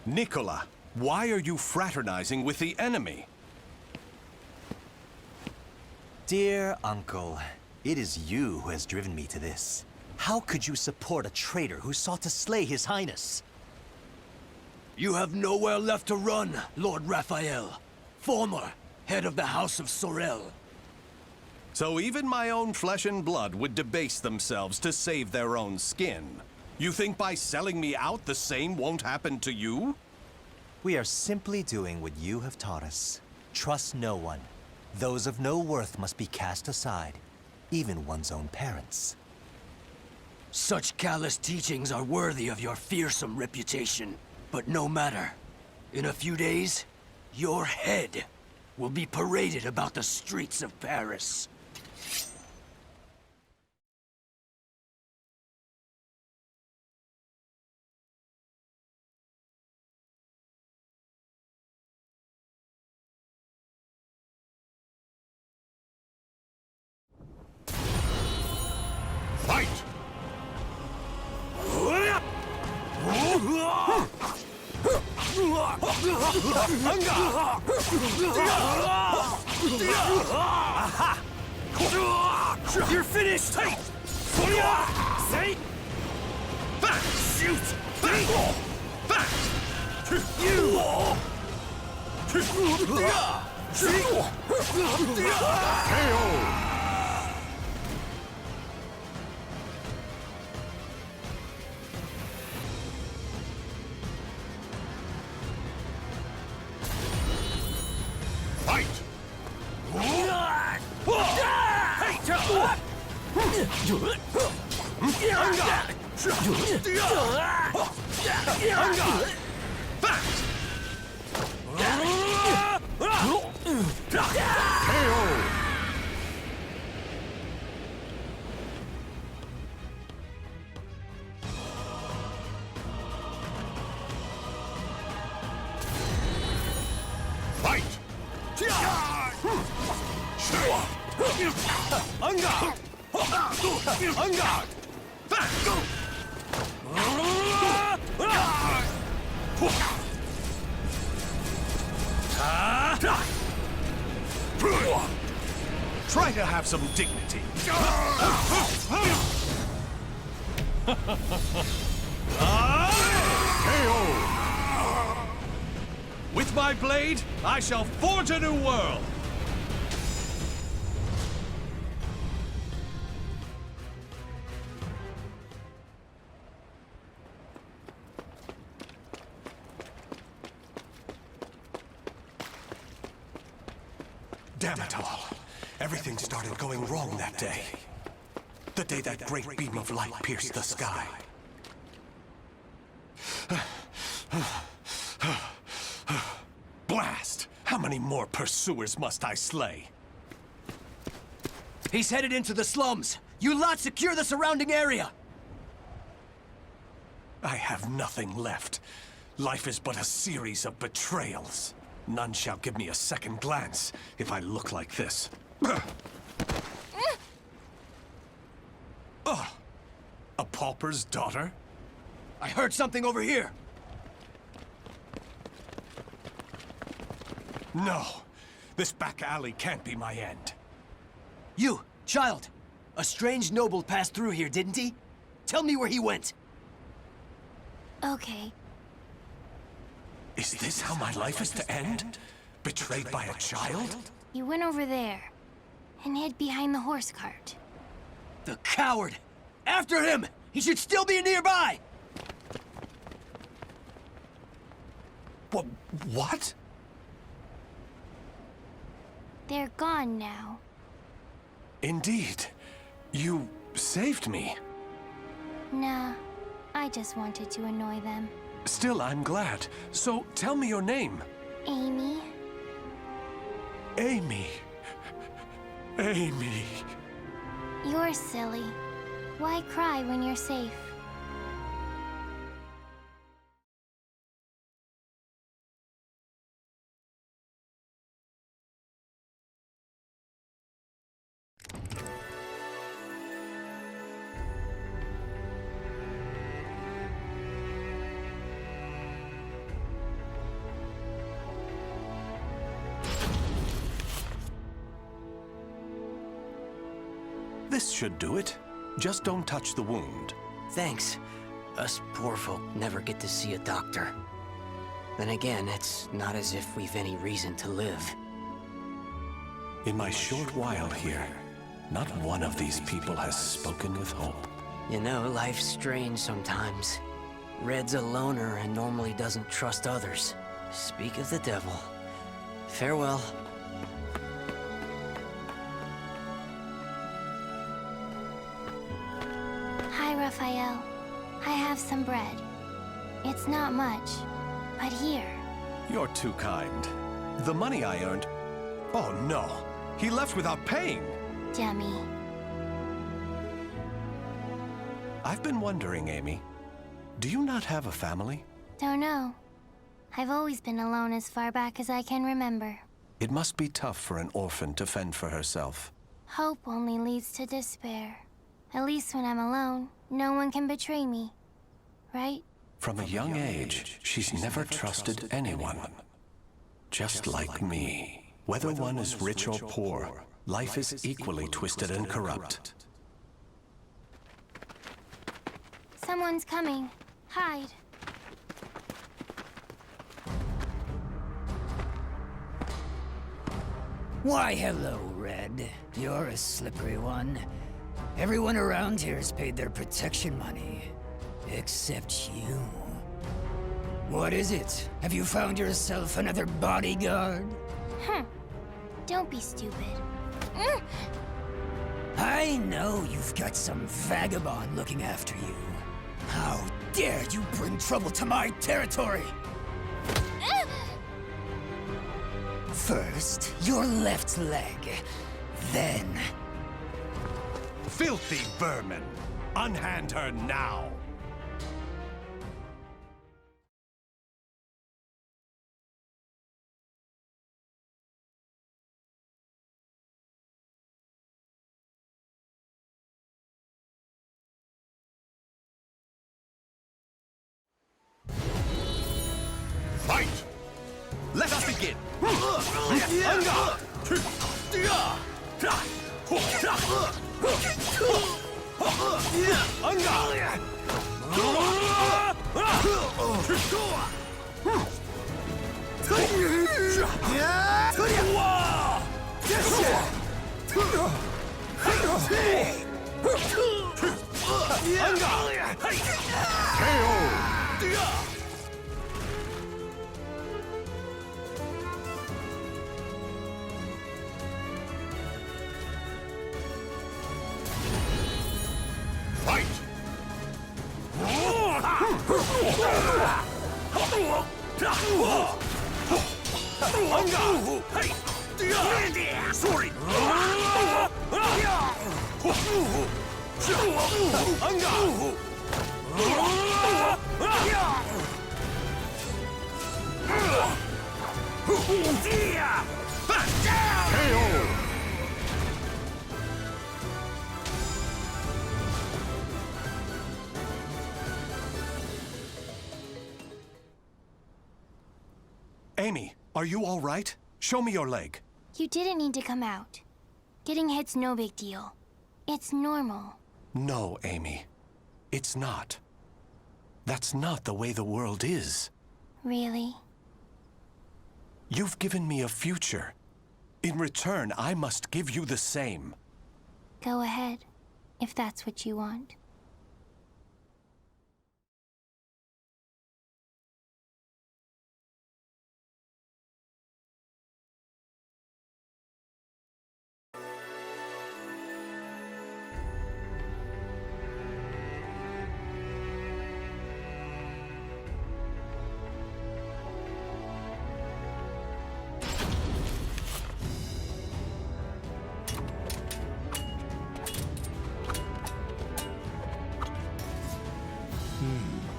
S10: Nicola, why are you fraternizing with the enemy?
S18: Dear Uncle, it is you who has driven me to this. How could you support a traitor who sought to slay His Highness?
S16: You have nowhere left to run, Lord Raphael, former head of the House of Sorel.
S10: So even my own flesh and blood would debase themselves to save their own skin. You think by selling me out the same won't happen to you?
S18: We are simply doing what you have taught us. Trust no one. Those of no worth must be cast aside, even one's own parents.
S16: Such callous teachings are worthy of your fearsome reputation. But no matter. In a few days, your head will be paraded about the streets of Paris.
S7: Fight!
S16: You're finished! Hey! Say! Shoot!
S7: KO! Fight!
S10: Try to have some dignity. KO! With my blade, I shall forge a new world! Damn it all. Everything started going wrong that day. The day that great beam of light pierced the sky. Blast! How many more pursuers must I slay?
S14: He's headed into the slums. You lot secure the surrounding area.
S10: I have nothing left. Life is but a series of betrayals. None shall give me a second glance if I look like this. A pauper's daughter?
S14: I heard something over here.
S10: No. This back alley can't be my end.
S14: You, child. A strange noble passed through here, didn't he? Tell me where he went.
S9: Okay.
S10: Is this how my life is to end? Betrayed by a child?
S9: He went over there and hid behind the horse cart.
S14: The coward! After him! He should still be nearby!
S10: What?
S9: They're gone now.
S10: Indeed. You saved me.
S9: Nah, I just wanted to annoy them.
S10: Still, I'm glad. So, tell me your name.
S9: Amy.
S10: Amy. Amy.
S9: You're silly. Why cry when you're safe?
S10: This should do it. Just don't touch the wound.
S14: Thanks. Us poor folk never get to see a doctor. Then again, it's not as if we've any reason to live.
S10: In my short while here, not one of these people has spoken with hope.
S14: You know, life's strange sometimes. Red's a loner and normally doesn't trust others. Speak of the devil. Farewell.
S9: Hi, Raphael. I have some bread. It's not much, but here.
S10: You're too kind. The money I earned... Oh no! He left without paying!
S9: Dummy.
S10: I've been wondering, Amy. Do you not have a family?
S9: Don't know. I've always been alone as far back as I can remember.
S10: It must be tough for an orphan to fend for herself.
S9: Hope only leads to despair. At least when I'm alone, no one can betray me. Right?
S10: From a young age, she's never trusted anyone. Just like me. Whether one is rich or poor, life is equally twisted and corrupt.
S9: Someone's coming. Hide.
S13: Why, hello, Red. You're a slippery one. Everyone around here's paid their protection money. Except you. What is it? Have you found yourself another bodyguard?
S9: Don't be stupid.
S13: I know you've got some vagabond looking after you. How dare you bring trouble to my territory? First, your left leg. Then...
S10: Filthy vermin! Unhand her now! Fight! Let us begin! Amy, are you all right? Show me your leg.
S9: You didn't need to come out. Getting hit's no big deal. It's normal.
S10: No, Amy. It's not. That's not the way the world is.
S9: Really?
S10: You've given me a future. In return, I must give you the same.
S9: Go ahead, if that's what you want.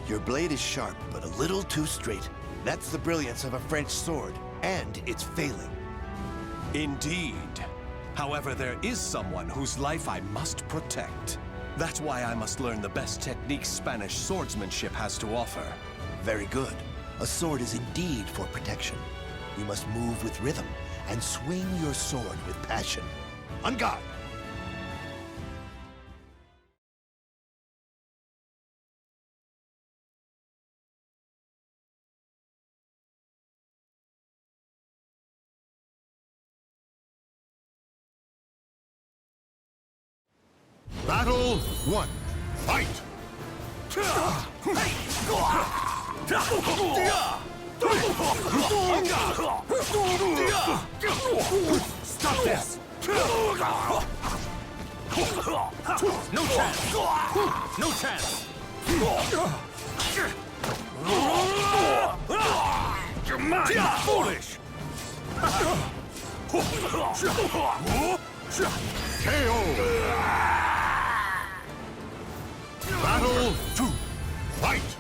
S15: Your blade is sharp, but a little too straight. That's the brilliance of a French sword, and it's failing.
S10: Indeed. However, there is someone whose life I must protect. That's why I must learn the best techniques Spanish swordsmanship has to offer.
S15: Very good. A sword is indeed for protection. You must move with rhythm and swing your sword with passion. On guard!
S1: Battle 1. Fight!
S5: Stop this! No chance! No chance! You're mine, foolish!
S1: KO! Battle 2. Fight!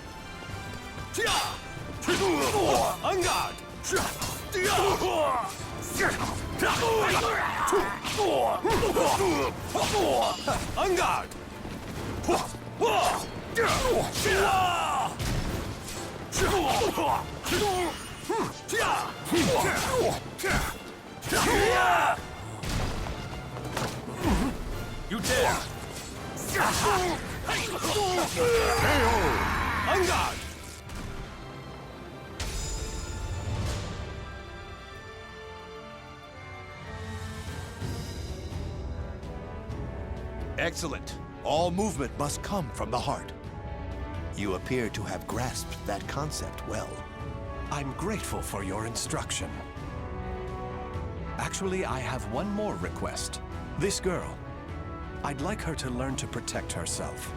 S5: On guard! On guard! You dare! On guard!
S15: Excellent. All movement must come from the heart. You appear to have grasped that concept well.
S10: I'm grateful for your instruction. Actually, I have one more request. This girl. I'd like her to learn to protect herself.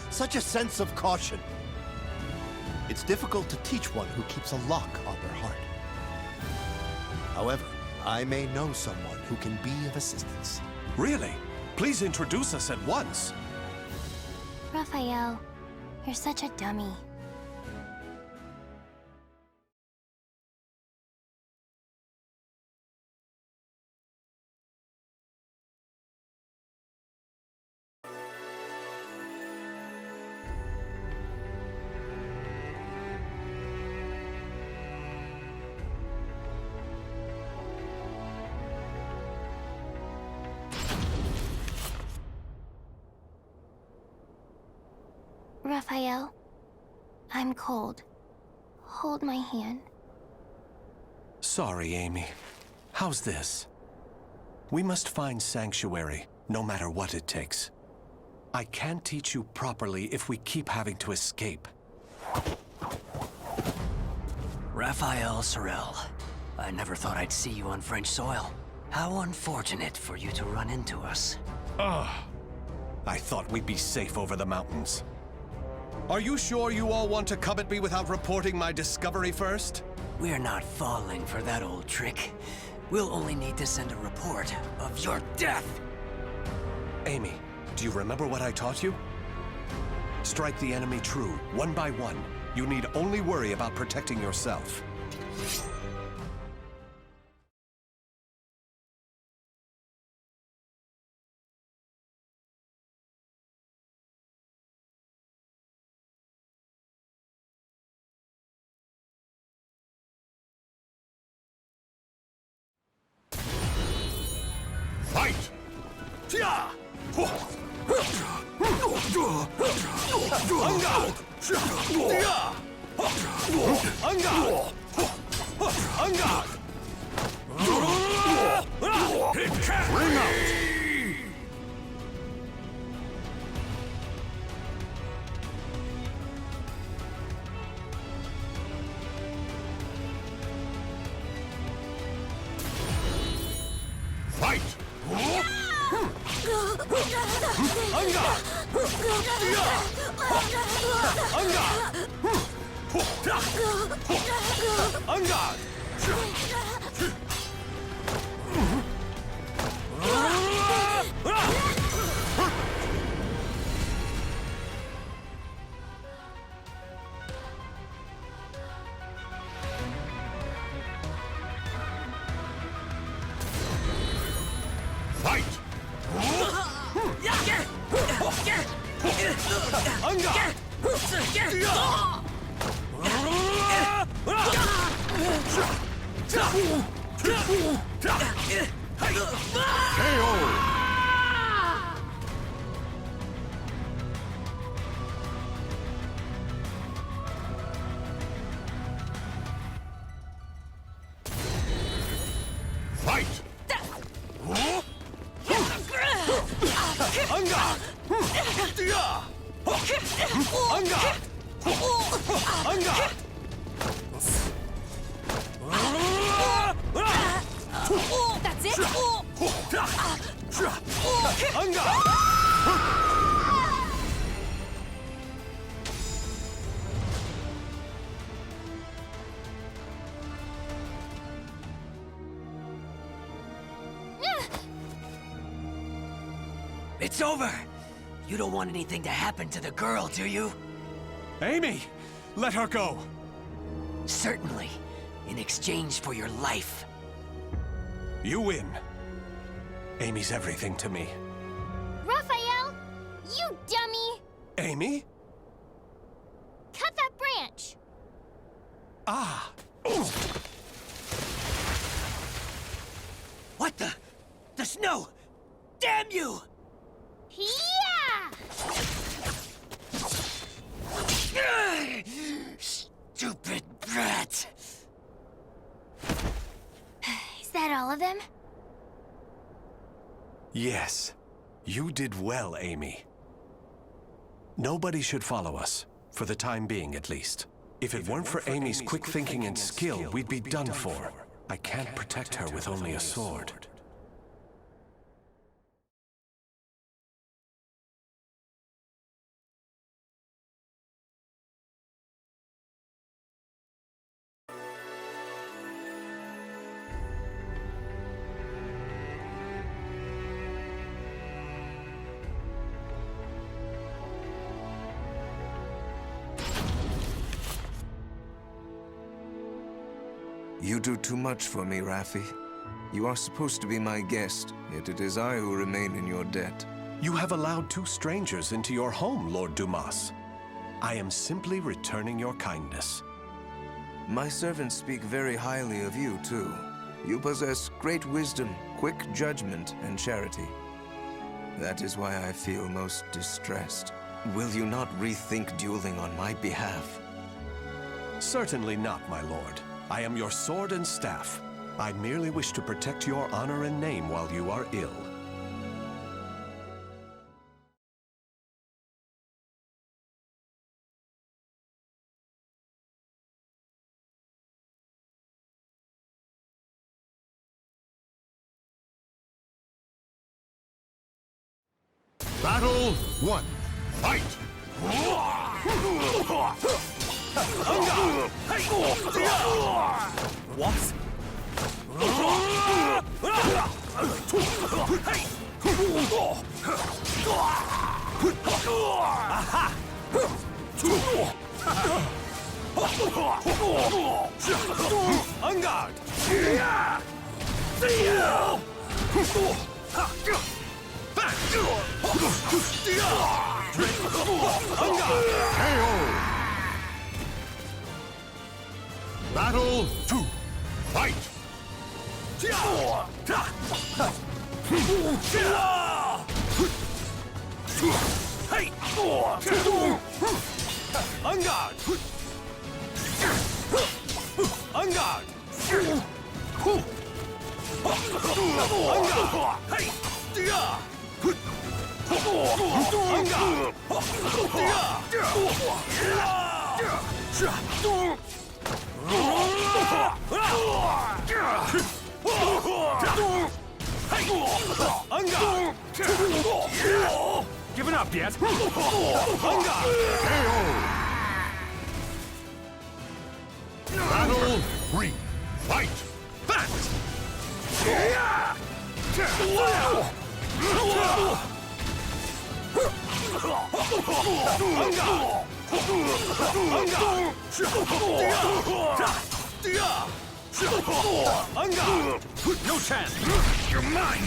S15: Such a sense of caution. It's difficult to teach one who keeps a lock on their heart. However, I may know someone who can be of assistance.
S10: Really? Please introduce us at once.
S9: Raphael, you're such a dummy. Raphael. I'm cold. Hold my hand.
S18: Sorry, Amy. How's this? We must find sanctuary, no matter what it takes. I can't teach you properly if we keep having to escape.
S14: Raphael Sorel, I never thought I'd see you on French soil. How unfortunate for you to run into us.
S18: I thought we'd be safe over the mountains. Are you sure you all want to come at me without reporting my discovery first?
S14: We're not falling for that old trick. We'll only need to send a report of your death.
S18: Amy, do you remember what I taught you? Strike the enemy true, one by one. You need only worry about protecting yourself.
S10: Fight! Tia!
S5: Ring out!
S10: Fight! Fight! Fight!
S21: That's it?
S14: It's over! You don't want anything to happen to the girl, do you?
S18: Amy! Let her go!
S14: Certainly. In exchange for your life.
S18: You win. Amy's everything to me.
S9: Raphael! You dummy!
S18: Amy?
S9: Cut that branch!
S18: Ah!
S14: What the? The snow! Damn you!
S9: Yeah!
S14: Stupid brat!
S9: Is that all of them?
S18: Yes. You did well, Amy. Nobody should follow us, for the time being at least. If it weren't for Amy's quick thinking and skill, we'd be done for. I can't protect her with only a sword.
S2: You do too much for me, Raffi. You are supposed to be my guest, yet it is I who remain in your debt.
S18: You have allowed two strangers into your home, Lord Dumas. I am simply returning your kindness.
S2: My servants speak very highly of you, too. You possess great wisdom, quick judgment, and charity. That is why I feel most distressed. Will you not rethink dueling on my behalf?
S18: Certainly not, my lord. I am your sword and staff. I merely wish to protect your honor and name while you are ill.
S1: Battle 1. Fight!
S2: What?
S10: On guard!
S1: Battle 2. Fight!
S10: On guard! On guard!
S13: Giving up yet?
S1: Battle 3. Fight!
S13: No chance!
S10: You're mine!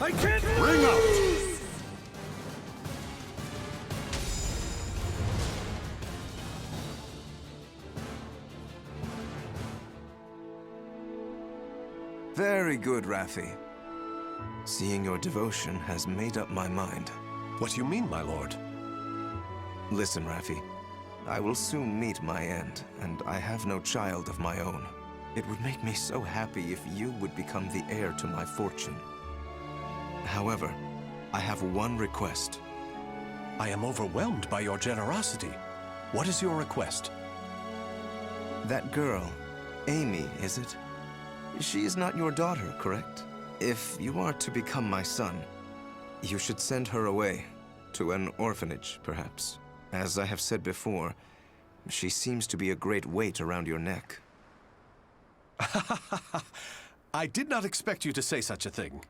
S13: I can't
S1: Ring out!
S2: Very good, Raffi. Seeing your devotion has made up my mind.
S18: What do you mean, my lord?
S2: Listen, Raffi. I will soon meet my end, and I have no child of my own. It would make me so happy if you would become the heir to my fortune. However, I have one request.
S18: I am overwhelmed by your generosity. What is your request?
S2: That girl, Amy, is it? She is not your daughter, correct? If you are to become my son, you should send her away, to an orphanage, perhaps. As I have said before, she seems to be a great weight around your neck.
S18: I did not expect you to say such a thing.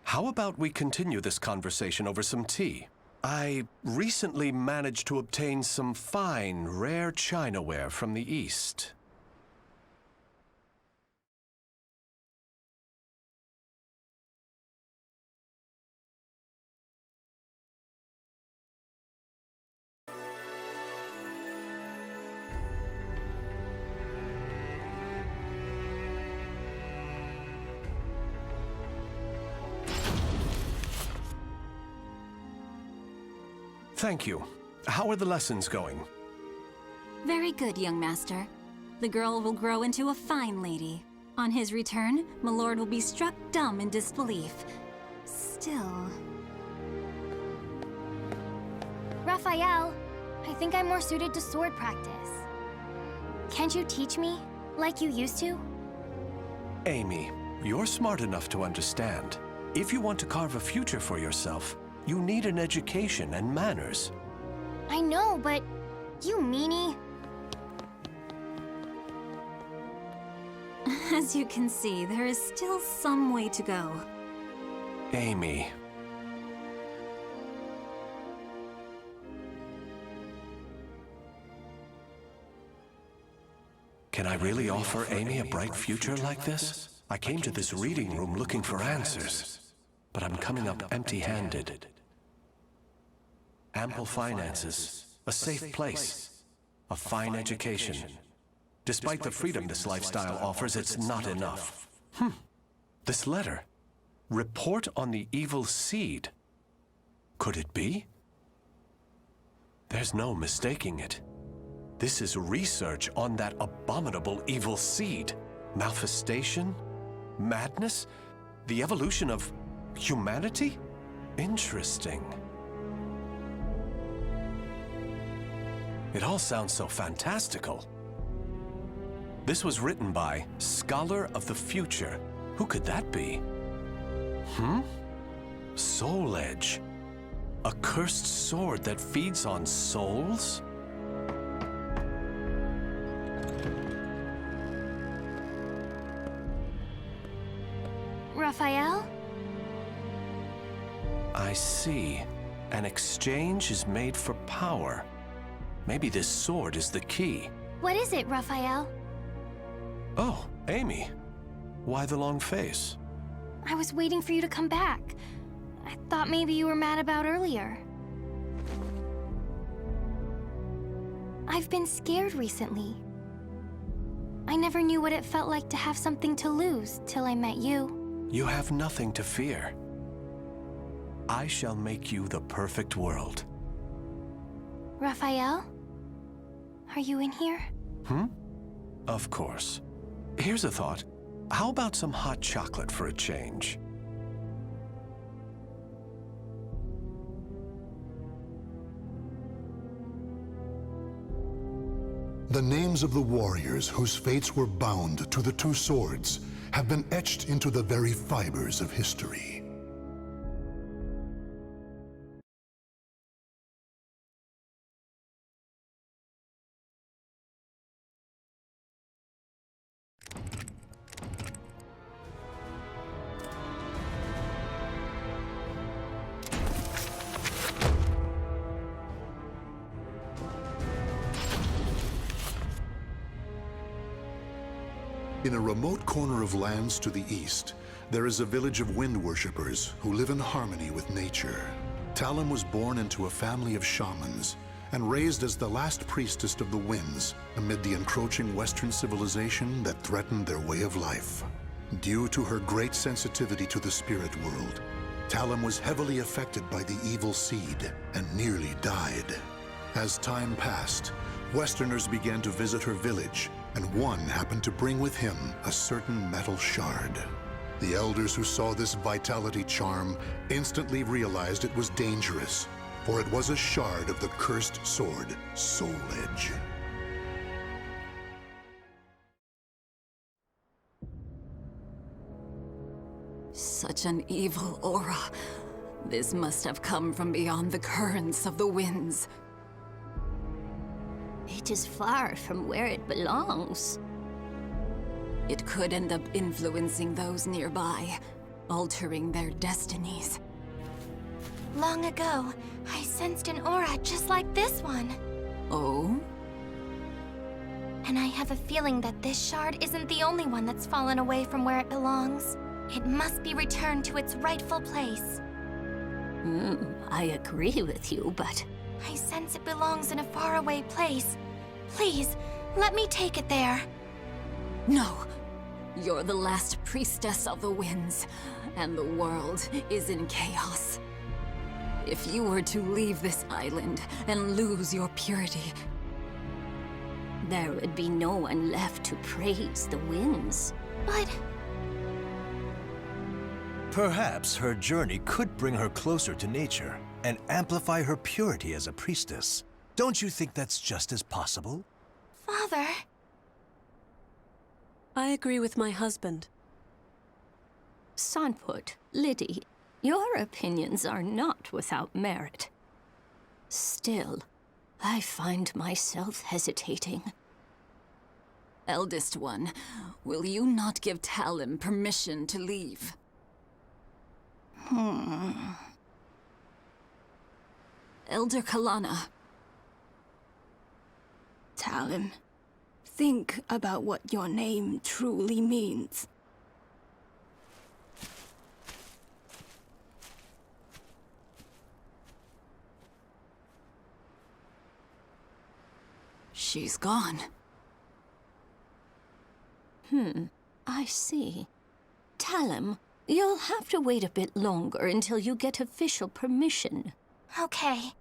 S18: How about we continue this conversation over some tea? I recently managed to obtain some fine, rare chinaware from the East. Thank you. How are the lessons going?
S21: Very good, young master. The girl will grow into a fine lady. On his return, my lord will be struck dumb in disbelief. Still...
S9: Raphael, I think I'm more suited to sword practice. Can't you teach me, like you used to?
S18: Amy, you're smart enough to understand. If you want to carve a future for yourself, you need an education and manners.
S9: I know, but you meanie.
S21: As you can see, there is still some way to go.
S18: Amy. Can I really offer Amy a bright future like this? I came to this reading room looking for answers, but I'm coming up empty-handed. Ample finances, a safe place, a fine education. Despite the freedom this lifestyle offers, it's not enough. This letter. Report on the evil seed. Could it be? There's no mistaking it. This is research on that abominable evil seed. Malfestation? Madness? The evolution of humanity? Interesting. It all sounds so fantastical. This was written by Scholar of the Future. Who could that be? Soul Edge. A cursed sword that feeds on souls?
S9: Raphael?
S18: I see. An exchange is made for power. Maybe this sword is the key.
S9: What is it, Raphael?
S18: Oh, Amy. Why the long face?
S9: I was waiting for you to come back. I thought maybe you were mad about earlier. I've been scared recently. I never knew what it felt like to have something to lose till I met you.
S18: You have nothing to fear. I shall make you the perfect world.
S9: Raphael? Are you in here?
S18: Of course. Here's a thought. How about some hot chocolate for a change?
S1: The names of the warriors whose fates were bound to the two swords have been etched into the very fibers of history. In a remote corner of lands to the east, there is a village of wind worshippers who live in harmony with nature. Talim was born into a family of shamans and raised as the last priestess of the winds amid the encroaching Western civilization that threatened their way of life. Due to her great sensitivity to the spirit world, Talim was heavily affected by the evil seed and nearly died. As time passed, Westerners began to visit her village, and one happened to bring with him a certain metal shard. The elders who saw this vitality charm instantly realized it was dangerous, for it was a shard of the cursed sword, Soul Edge.
S8: Such an evil aura. This must have come from beyond the currents of the winds.
S21: It is far from where it belongs.
S8: It could end up influencing those nearby, altering their destinies.
S6: Long ago, I sensed an aura just like this one.
S8: Oh?
S6: And I have a feeling that this shard isn't the only one that's fallen away from where it belongs. It must be returned to its rightful place.
S21: I agree with you, but...
S6: I sense it belongs in a faraway place. Please, let me take it there.
S8: No! You're the last priestess of the winds, and the world is in chaos. If you were to leave this island and lose your purity...
S21: there would be no one left to praise the winds.
S6: But...
S3: Perhaps her journey could bring her closer to nature and amplify her purity as a priestess. Don't you think that's just as possible?
S6: Father...
S22: I agree with my husband.
S21: Sanput, Liddy, your opinions are not without merit. Still, I find myself hesitating.
S8: Eldest one, will you not give Talim permission to leave? Elder Kalana.
S23: Talim, think about what your name truly means.
S8: She's gone. I see. Talim, you'll have to wait a bit longer until you get official permission.
S9: Okay.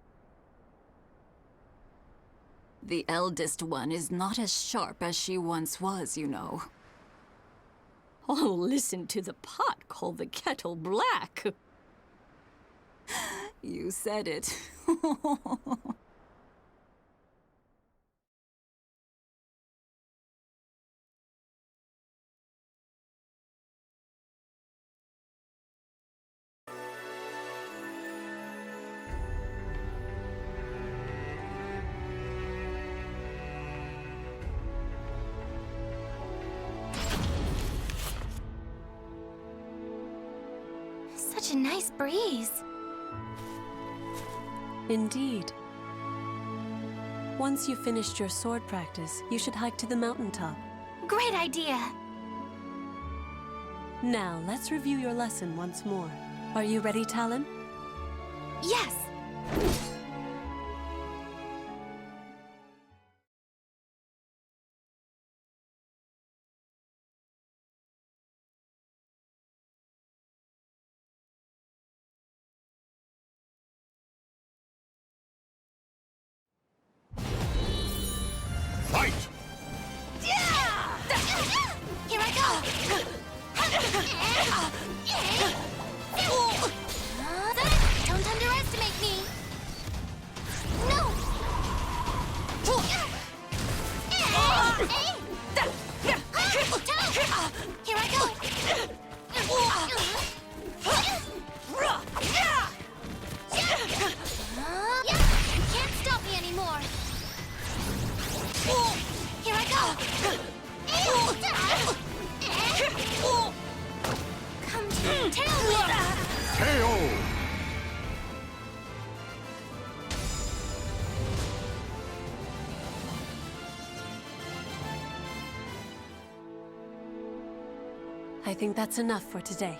S8: The eldest one is not as sharp as she once was, you know. Oh, listen to the pot call the kettle black. You said it.
S9: Such a nice breeze.
S22: Indeed. Once you've finished your sword practice, you should hike to the mountaintop.
S9: Great idea.
S22: Now, let's review your lesson once more. Are you ready, Talon?
S9: Yes.
S7: Fight!
S9: Here I go! Don't underestimate me! No! Here I go! You can't stop me anymore! Here I go! Come to tail me!
S1: KO!
S22: I think that's enough for today.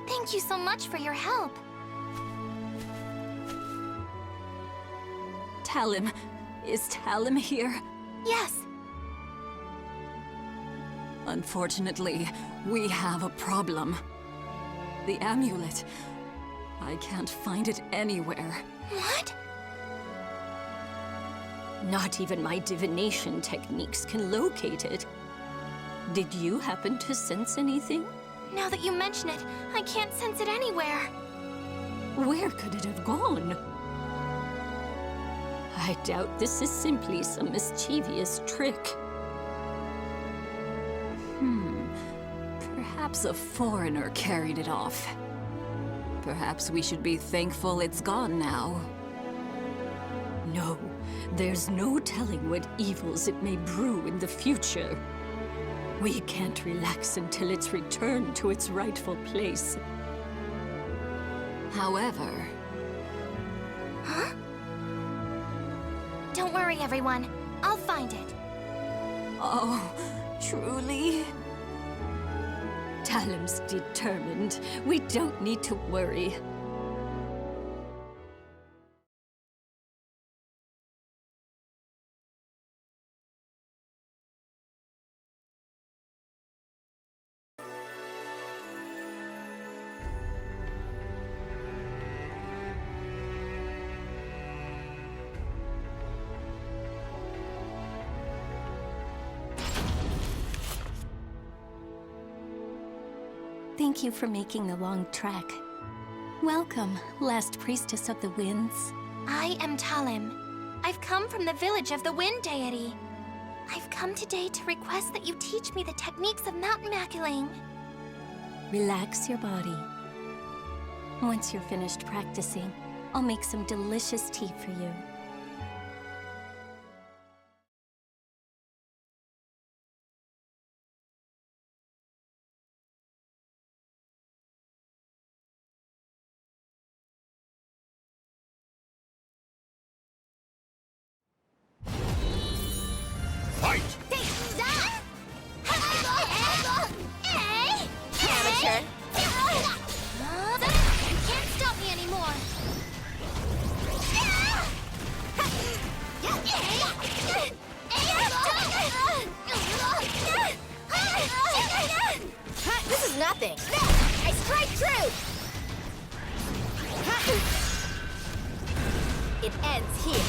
S9: Thank you so much for your help.
S8: Talim, is Talim here?
S9: Yes.
S8: Unfortunately, we have a problem. The amulet. I can't find it anywhere.
S9: What?
S8: Not even my divination techniques can locate it. Did you happen to sense anything?
S9: Now that you mention it, I can't sense it anywhere.
S8: Where could it have gone? I doubt this is simply some mischievous trick. Perhaps a foreigner carried it off. Perhaps we should be thankful it's gone now. No, there's no telling what evils it may brew in the future. We can't relax until it's returned to its rightful place. However...
S9: Huh? Don't worry, everyone. I'll find it.
S8: Oh, truly? Talim's determined. We don't need to worry.
S23: Thank you for making the long trek. Welcome, last priestess of the winds.
S9: I am Talim. I've come from the village of the Wind Deity. I've come today to request that you teach me the techniques of mountain maculing.
S23: Relax your body. Once you're finished practicing, I'll make some delicious tea for you.
S9: Amateur! You can't stop me anymore!
S11: is nothing. I strike true! It ends here.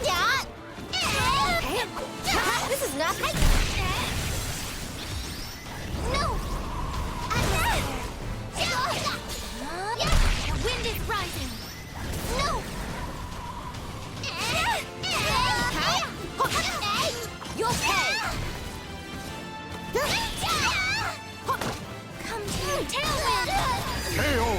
S11: Yeah. This is nothing. No! The wind is rising. No! You'll pay! Come to Tailwind!
S5: KO!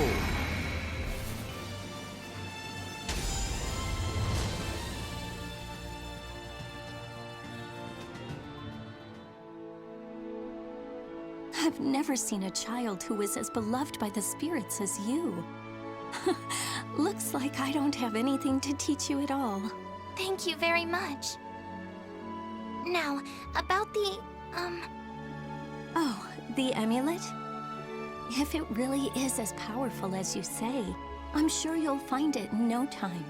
S23: I've never seen a child who is as beloved by the spirits as you. Looks like I don't have anything to teach you at all.
S9: Thank you very much. Now, about the,
S23: Oh, the amulet? If it really is as powerful as you say, I'm sure you'll find it in no time.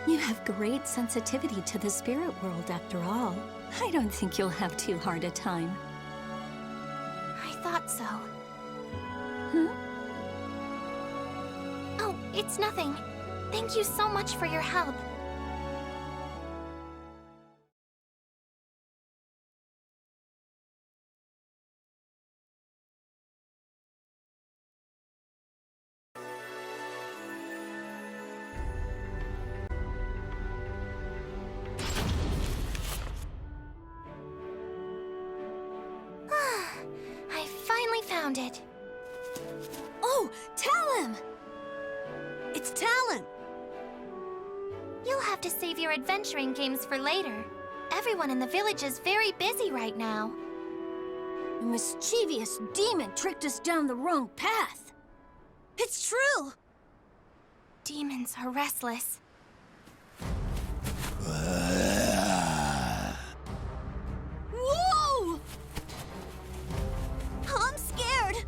S23: You have great sensitivity to the spirit world, after all. I don't think you'll have too hard a time.
S9: I thought so. Oh, it's nothing. Thank you so much for your help. I finally found it.
S23: Oh, Talon! It's Talon!
S9: You'll have to save your adventuring games for later. Everyone in the village is very busy right now.
S23: A mischievous demon tricked us down the wrong path. It's true!
S9: Demons are restless.
S23: Whoa! I'm scared!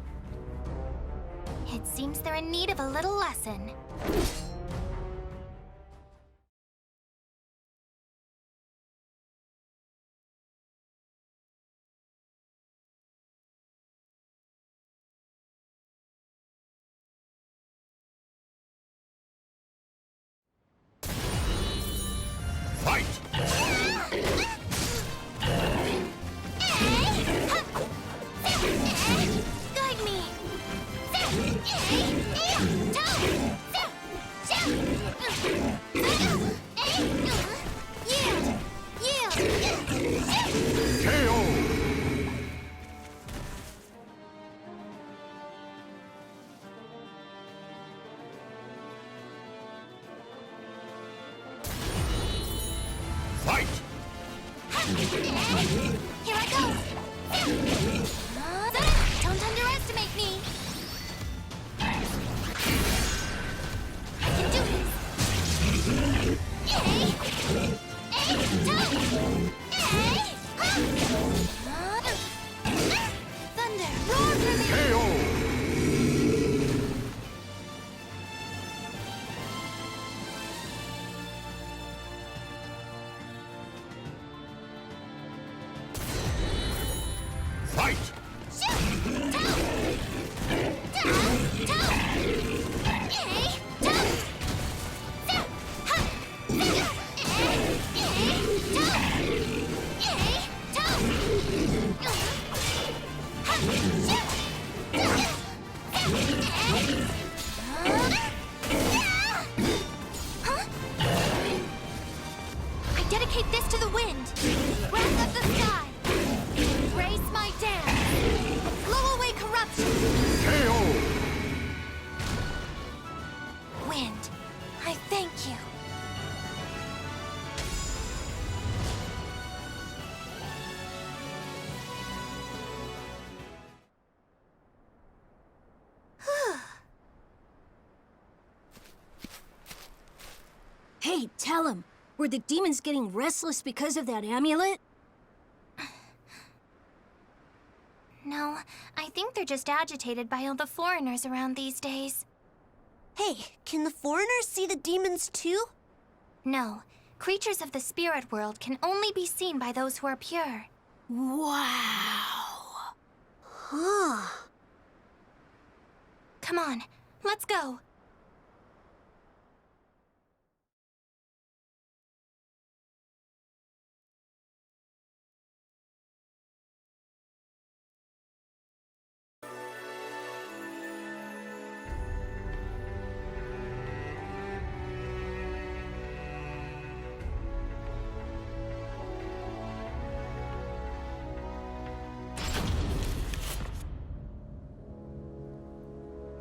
S9: It seems they're in need of a little lesson.
S5: Fight!
S9: Guide me!
S5: Fight!
S9: Here I go! Don't underestimate me! I can do this! Thunder, roar for me!
S5: KO! Fight!
S9: I dedicate this to the wind. Wrath of the sky. Embrace my dance. Blow away corruption.
S5: KO!
S9: Wind, I thank you.
S23: Hey, tell him. Were the demons getting restless because of that amulet?
S9: No, I think they're just agitated by all the foreigners around these days.
S23: Hey, can the foreigners see the demons too?
S9: No, creatures of the spirit world can only be seen by those who are pure.
S23: Wow.
S9: Come on, let's go.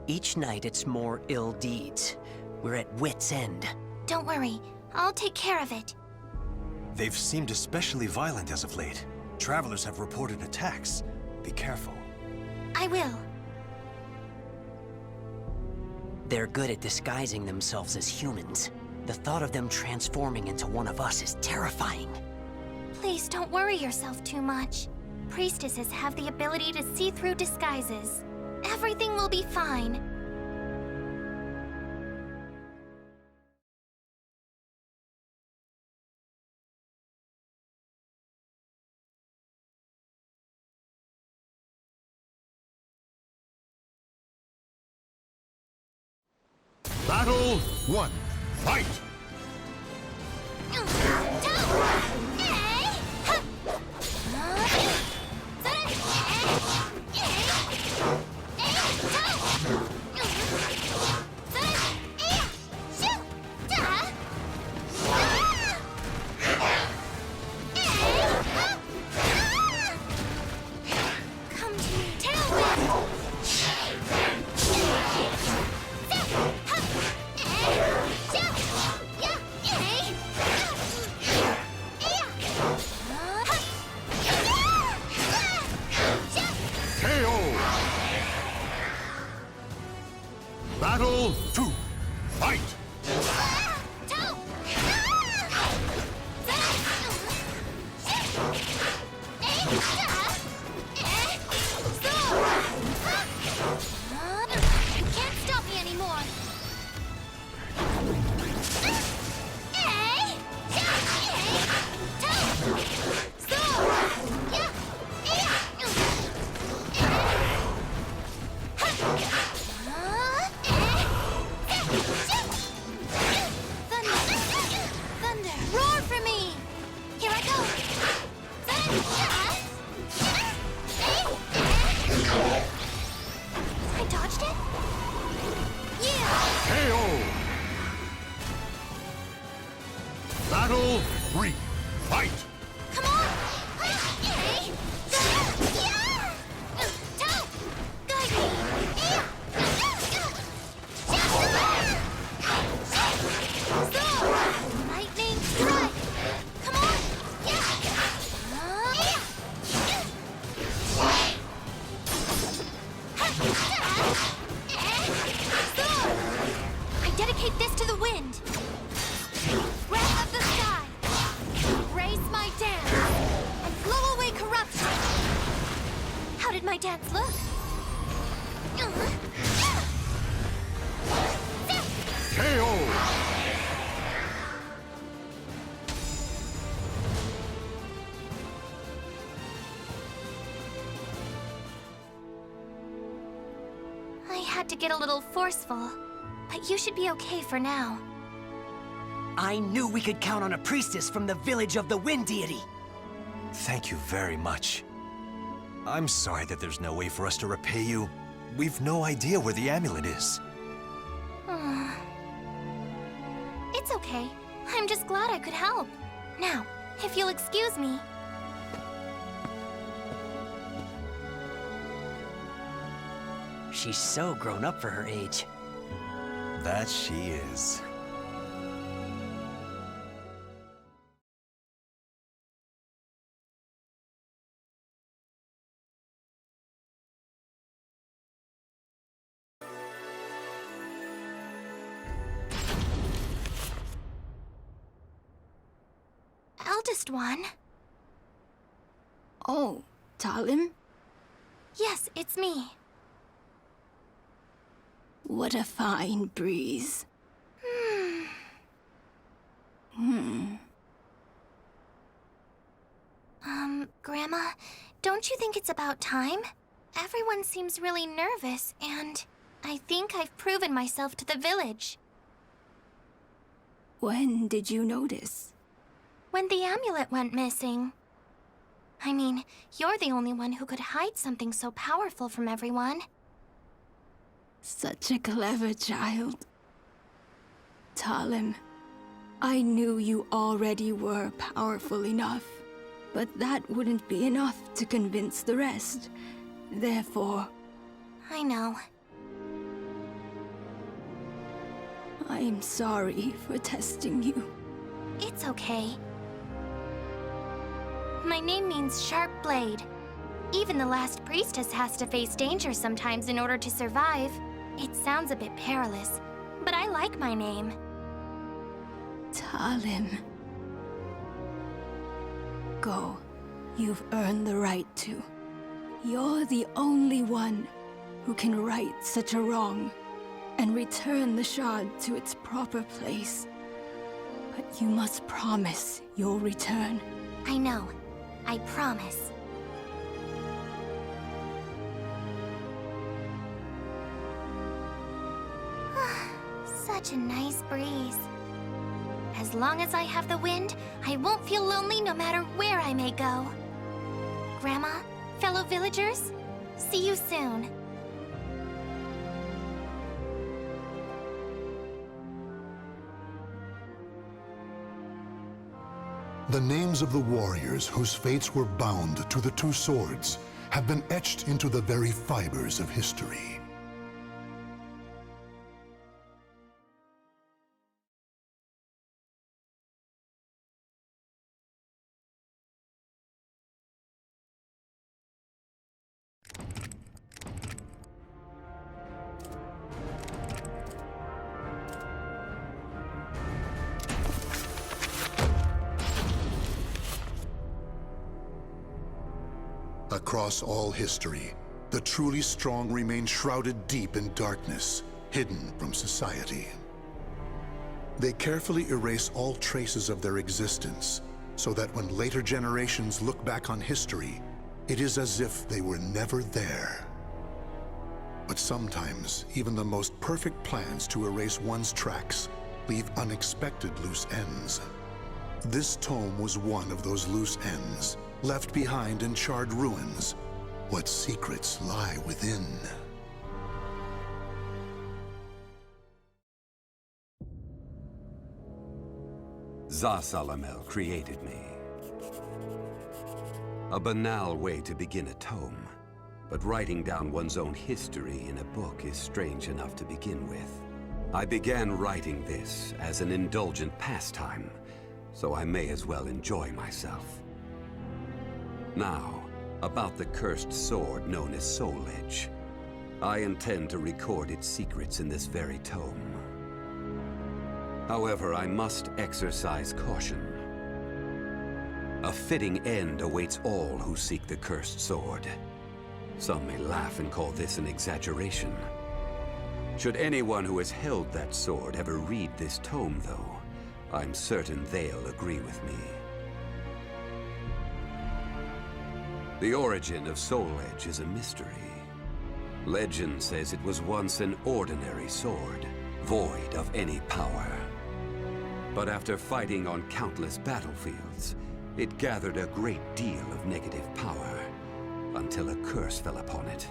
S12: Each night it's more ill deeds. We're at wit's end.
S9: Don't worry, I'll take care of it.
S17: They've seemed especially violent as of late. Travelers have reported attacks. Be careful.
S9: I will.
S12: They're good at disguising themselves as humans. The thought of them transforming into one of us is terrifying.
S9: Please don't worry yourself too much. Priestesses have the ability to see through disguises. Everything will be fine.
S1: Battle 1. Fight! Battle 2. Fight!
S9: You can't stop me anymore. Thunder, roar for me! Here I go! I dodged it? Yeah!
S1: KO! Battle 3. Fight!
S9: Come on! Guide me! Lightning strike! Come on! I dedicate this to the wind. Breath of the sky. Raise my dance and blow away corruption. How did my dance look?
S1: KO!
S9: I had to get a little forceful, but you should be okay for now.
S12: I knew we could count on a priestess from the village of the Wind Deity.
S17: Thank you very much. I'm sorry that there's no way for us to repay you. We've no idea where the amulet is.
S9: It's okay. I'm just glad I could help. Now, if you'll excuse me.
S12: She's so grown up for her age.
S17: That she is.
S9: Eldest one?
S8: Oh, Talim?
S9: Yes, it's me.
S8: What a fine breeze.
S9: Grandma, don't you think it's about time? Everyone seems really nervous, and... I think I've proven myself to the village.
S23: When did you notice?
S9: When the amulet went missing. I mean, you're the only one who could hide something so powerful from everyone.
S23: Such a clever child. Talim, I knew you already were powerful enough, but that wouldn't be enough to convince the rest. Therefore...
S9: I know.
S23: I am sorry for testing you.
S9: It's okay. My name means Sharp Blade. Even the last priestess has to face danger sometimes in order to survive. It sounds a bit perilous, but I like my name.
S23: Talim. Go. You've earned the right to. You're the only one who can right such a wrong and return the shard to its proper place. But you must promise you'll return.
S9: I know. I promise. Such a nice breeze. As long as I have the wind, I won't feel lonely no matter where I may go. Grandma, fellow villagers, see you soon.
S1: The names of the warriors whose fates were bound to the two swords have been etched into the very fibers of history. Across all history, the truly strong remain shrouded deep in darkness, hidden from society. They carefully erase all traces of their existence, so that when later generations look back on history, it is as if they were never there. But sometimes, even the most perfect plans to erase one's tracks leave unexpected loose ends. This tome was one of those loose ends, left behind in charred ruins. What secrets lie within?
S4: Za-Salamel created me. A banal way to begin a tome, but writing down one's own history in a book is strange enough to begin with. I began writing this as an indulgent pastime, so I may as well enjoy myself. Now, about the cursed sword known as Soul Edge. I intend to record its secrets in this very tome. However, I must exercise caution. A fitting end awaits all who seek the cursed sword. Some may laugh and call this an exaggeration. Should anyone who has held that sword ever read this tome, though, I'm certain they'll agree with me. The origin of Soul Edge is a mystery. Legend says it was once an ordinary sword, void of any power. But after fighting on countless battlefields, it gathered a great deal of negative power, until a curse fell upon it.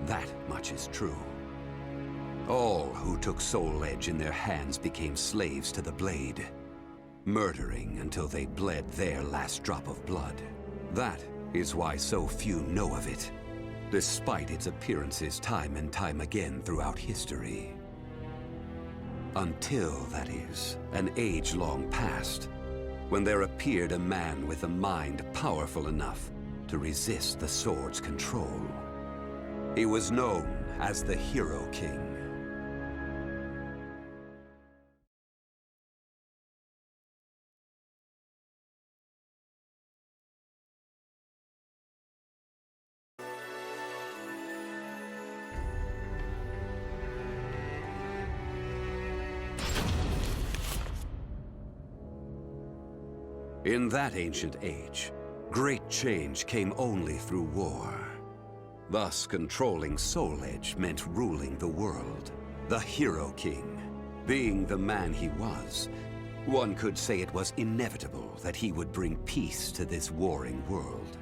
S4: That much is true. All who took Soul Edge in their hands became slaves to the blade, murdering until they bled their last drop of blood. That is why so few know of it, despite its appearances time and time again throughout history. Until, that is, an age long past, when there appeared a man with a mind powerful enough to resist the sword's control. He was known as the Hero King. In that ancient age, great change came only through war. Thus, controlling Soul Edge meant ruling the world. The Hero King. Being the man he was, one could say it was inevitable that he would bring peace to this warring world.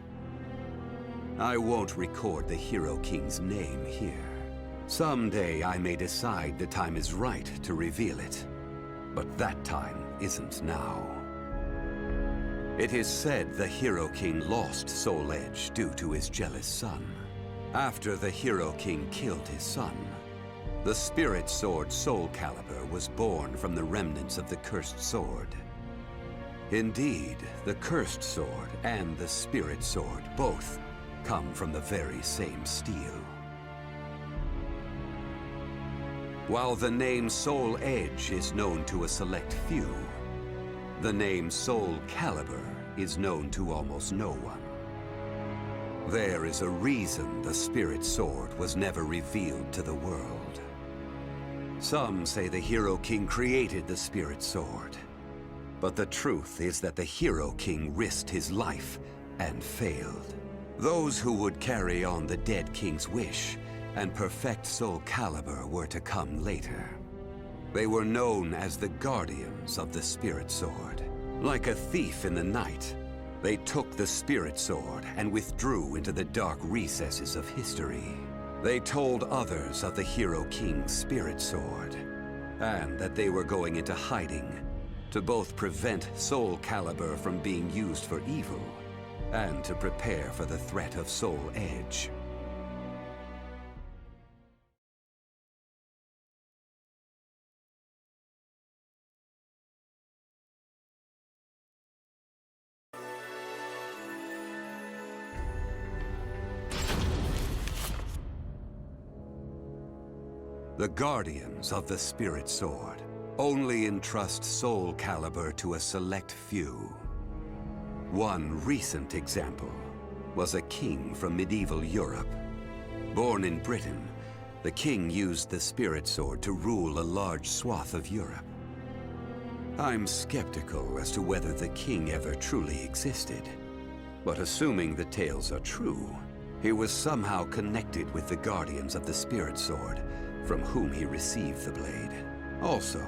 S4: I won't record the Hero King's name here. Someday I may decide the time is right to reveal it. But that time isn't now. It is said the Hero King lost Soul Edge due to his jealous son. After the Hero King killed his son, the spirit sword Soul Calibur was born from the remnants of the cursed sword. Indeed, the cursed sword and the spirit sword both come from the very same steel. While the name Soul Edge is known to a select few, the name Soul Calibur is known to almost no one. There is a reason the spirit sword was never revealed to the world. Some say the Hero King created the spirit sword, but the truth is that the Hero King risked his life and failed. Those who would carry on the dead king's wish and perfect Soul Calibur were to come later. They were known as the Guardians of the Spirit Sword. Like a thief in the night, they took the Spirit Sword and withdrew into the dark recesses of history. They told others of the Hero King's Spirit Sword, and that they were going into hiding to both prevent Soul Calibur from being used for evil, and to prepare for the threat of Soul Edge. The Guardians of the Spirit Sword only entrust Soul Calibur to a select few. One recent example was a king from medieval Europe. Born in Britain, the king used the Spirit Sword to rule a large swath of Europe. I'm skeptical as to whether the king ever truly existed, but assuming the tales are true, he was somehow connected with the Guardians of the Spirit Sword, from whom he received the blade. Also,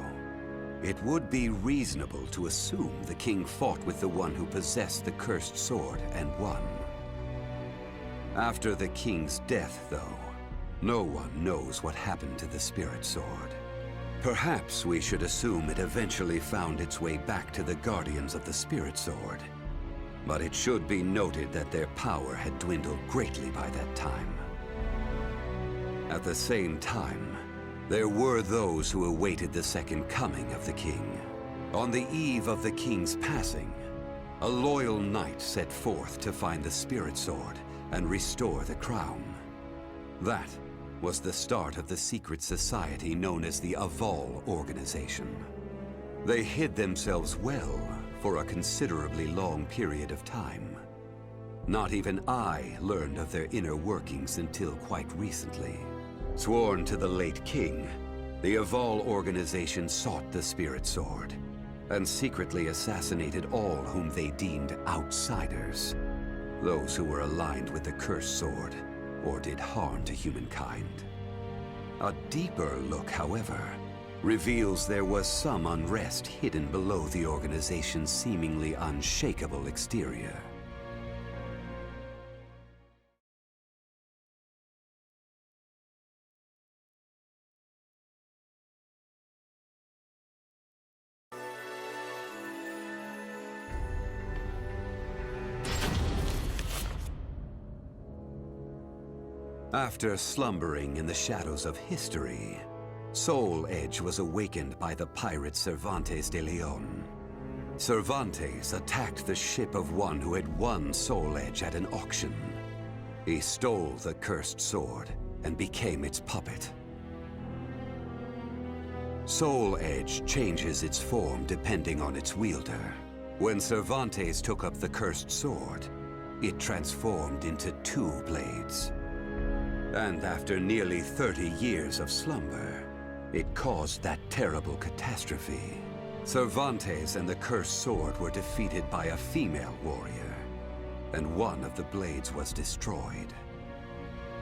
S4: it would be reasonable to assume the king fought with the one who possessed the cursed sword and won. After the king's death, though, no one knows what happened to the Spirit Sword. Perhaps we should assume it eventually found its way back to the Guardians of the Spirit Sword. But it should be noted that their power had dwindled greatly by that time. At the same time, there were those who awaited the second coming of the king. On the eve of the king's passing, a loyal knight set forth to find the Spirit Sword and restore the crown. That was the start of the secret society known as the Aval Organization. They hid themselves well for a considerably long period of time. Not even I learned of their inner workings until quite recently. Sworn to the late king, the Aval Organization sought the Spirit Sword, and secretly assassinated all whom they deemed outsiders, those who were aligned with the Cursed Sword, or did harm to humankind. A deeper look, however, reveals there was some unrest hidden below the organization's seemingly unshakable exterior. After slumbering in the shadows of history, Soul Edge was awakened by the pirate Cervantes de Leon. Cervantes attacked the ship of one who had won Soul Edge at an auction. He stole the cursed sword and became its puppet. Soul Edge changes its form depending on its wielder. When Cervantes took up the cursed sword, it transformed into 2 blades. And after nearly 30 years of slumber, it caused that terrible catastrophe. Cervantes and the cursed sword were defeated by a female warrior, and one of the blades was destroyed.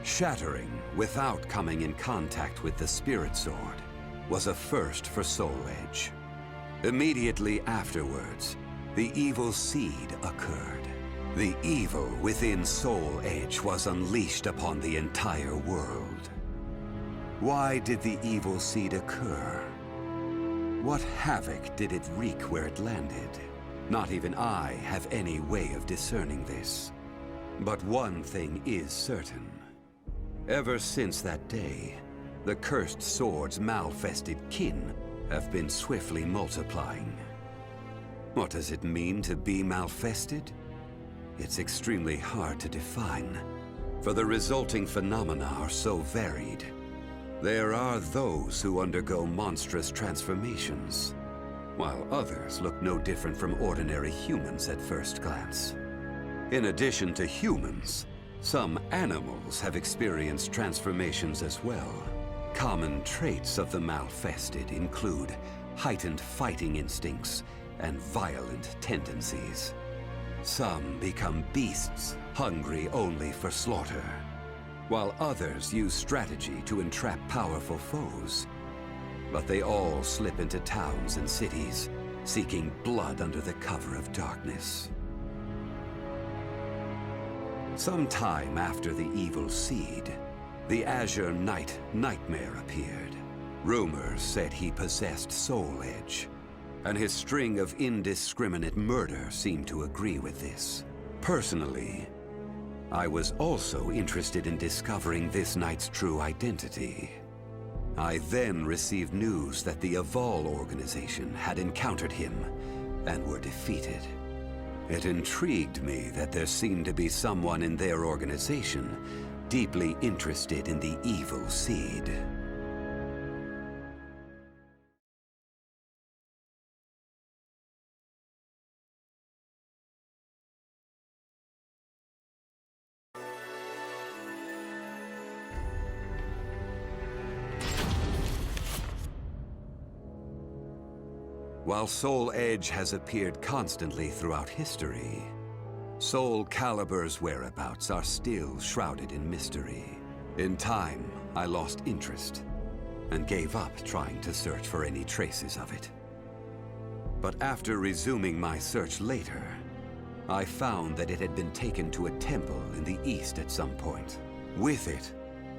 S4: Shattering without coming in contact with the Spirit Sword was a first for Soul Edge. Immediately afterwards, the evil seed occurred. The evil within Soul Edge was unleashed upon the entire world. Why did the evil seed occur? What havoc did it wreak where it landed? Not even I have any way of discerning this. But one thing is certain. Ever since that day, the cursed sword's malfested kin have been swiftly multiplying. What does it mean to be malfested? It's extremely hard to define, for the resulting phenomena are so varied. There are those who undergo monstrous transformations, while others look no different from ordinary humans at first glance. In addition to humans, some animals have experienced transformations as well. Common traits of the malfested include heightened fighting instincts and violent tendencies. Some become beasts, hungry only for slaughter, while others use strategy to entrap powerful foes. But they all slip into towns and cities, seeking blood under the cover of darkness. Sometime after the evil seed, the Azure Knight Nightmare appeared. Rumors said he possessed Soul Edge, and his string of indiscriminate murder seemed to agree with this. Personally, I was also interested in discovering this knight's true identity. I then received news that the Aval organization had encountered him and were defeated. It intrigued me that there seemed to be someone in their organization deeply interested in the evil seed. While Soul Edge has appeared constantly throughout history, Soul Calibur's whereabouts are still shrouded in mystery. In time, I lost interest and gave up trying to search for any traces of it. But after resuming my search later, I found that it had been taken to a temple in the east at some point. With it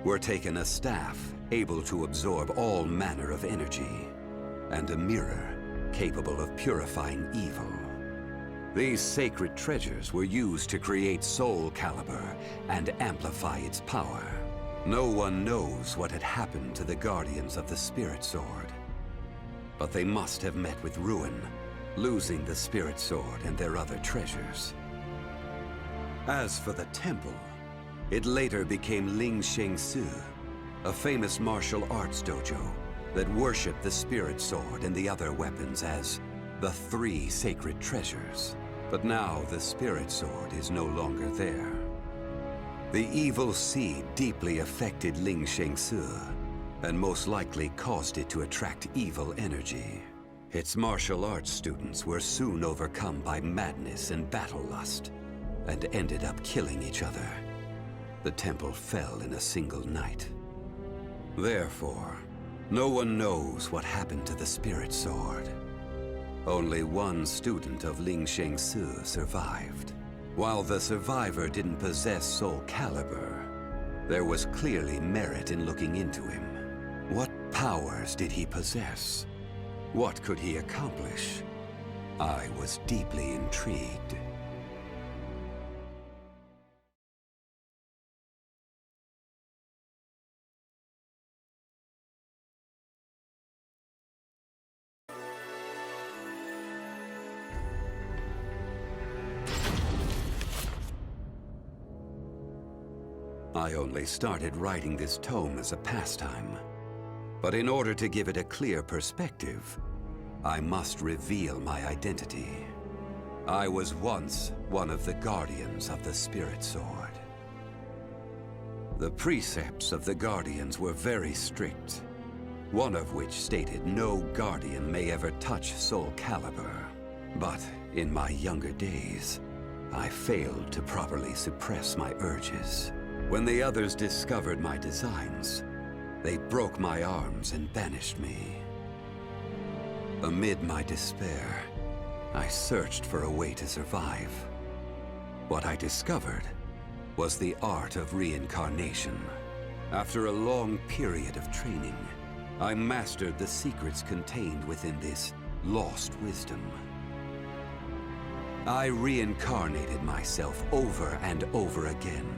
S4: were taken a staff able to absorb all manner of energy, and a mirror capable of purifying evil. These sacred treasures were used to create Soul Calibur and amplify its power. No one knows what had happened to the Guardians of the Spirit Sword, but they must have met with ruin, losing the Spirit Sword and their other treasures. As for the temple, it later became Ling Sheng Su, a famous martial arts dojo that worshipped the Spirit Sword and the other weapons as the Three Sacred Treasures. But now the Spirit Sword is no longer there. The evil seed deeply affected Ling Sheng Su, and most likely caused it to attract evil energy. Its martial arts students were soon overcome by madness and battle lust, and ended up killing each other. The temple fell in a single night. Therefore, no one knows what happened to the Spirit Sword. Only one student of Ling Sheng Su survived. While the survivor didn't possess Soul Calibur, there was clearly merit in looking into him. What powers did he possess? What could he accomplish? I was deeply intrigued. I only started writing this tome as a pastime. But in order to give it a clear perspective, I must reveal my identity. I was once one of the Guardians of the Spirit Sword. The precepts of the Guardians were very strict, one of which stated no Guardian may ever touch Soul Calibur. But in my younger days, I failed to properly suppress my urges. When the others discovered my designs, they broke my arms and banished me. Amid my despair, I searched for a way to survive. What I discovered was the art of reincarnation. After a long period of training, I mastered the secrets contained within this lost wisdom. I reincarnated myself over and over again,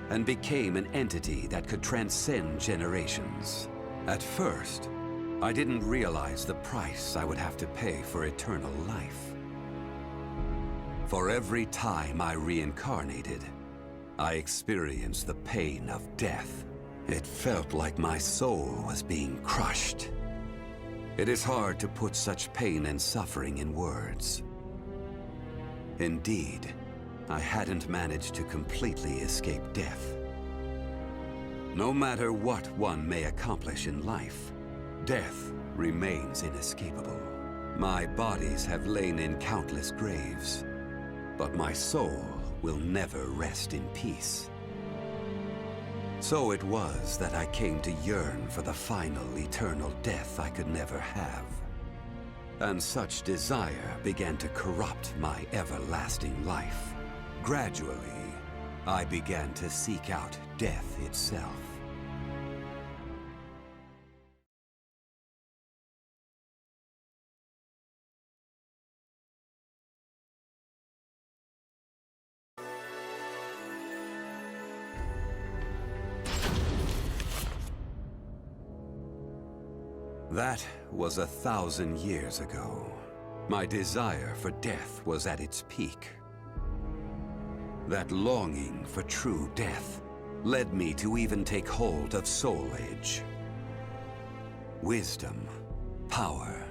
S4: and became an entity that could transcend generations. At first, I didn't realize the price I would have to pay for eternal life. For every time I reincarnated, I experienced the pain of death. It felt like my soul was being crushed. It is hard to put such pain and suffering in words. Indeed, I hadn't managed to completely escape death. No matter what one may accomplish in life, death remains inescapable. My bodies have lain in countless graves, but my soul will never rest in peace. So it was that I came to yearn for the final eternal death I could never have. And such desire began to corrupt my everlasting life. Gradually, I began to seek out death itself. That was 1,000 years ago. My desire for death was at its peak. That longing for true death led me to even take hold of Soul Edge. Wisdom, power,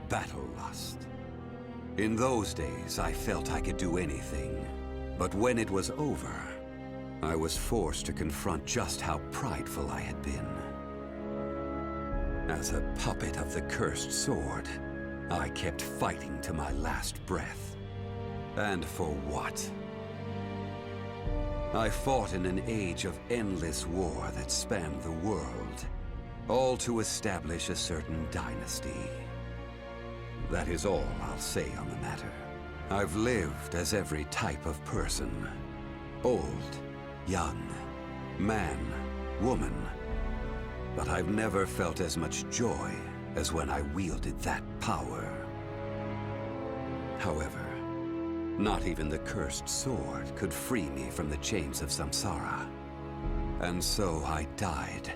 S4: battle lust. In those days, I felt I could do anything. But when it was over, I was forced to confront just how prideful I had been. As a puppet of the cursed sword, I kept fighting to my last breath. And for what? I fought in an age of endless war that spanned the world, all to establish a certain dynasty. That is all I'll say on the matter. I've lived as every type of person. Old, young, man, woman. But I've never felt as much joy as when I wielded that power. However, not even the cursed sword could free me from the chains of samsara. And so I died,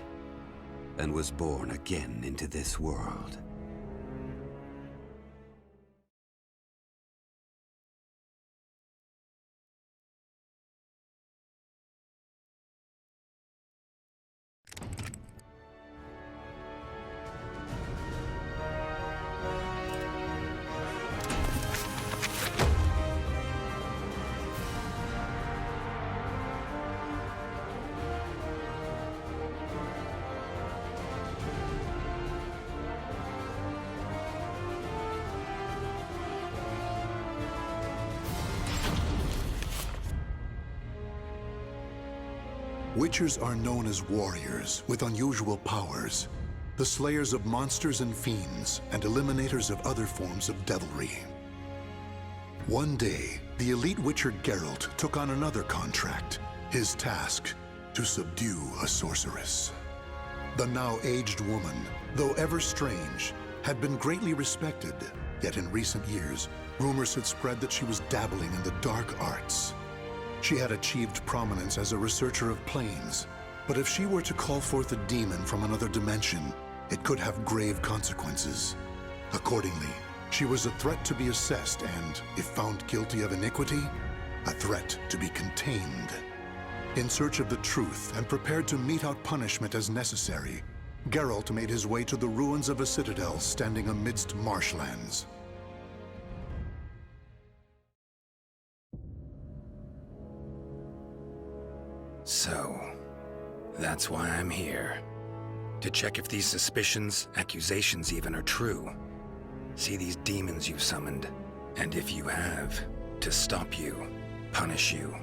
S4: and was born again into this world.
S1: Witchers are known as warriors with unusual powers, the slayers of monsters and fiends, and eliminators of other forms of devilry. One day, the elite witcher Geralt took on another contract, his task to subdue a sorceress. The now aged woman, though ever strange, had been greatly respected, yet in recent years, rumors had spread that she was dabbling in the dark arts. She had achieved prominence as a researcher of planes, but if she were to call forth a demon from another dimension, it could have grave consequences. Accordingly, she was a threat to be assessed and, if found guilty of iniquity, a threat to be contained. In search of the truth and prepared to mete out punishment as necessary, Geralt made his way to the ruins of a citadel standing amidst marshlands.
S16: So, that's why I'm here. To check if these suspicions, accusations even, are true. See these demons you've summoned, and if you have, to stop you, punish you.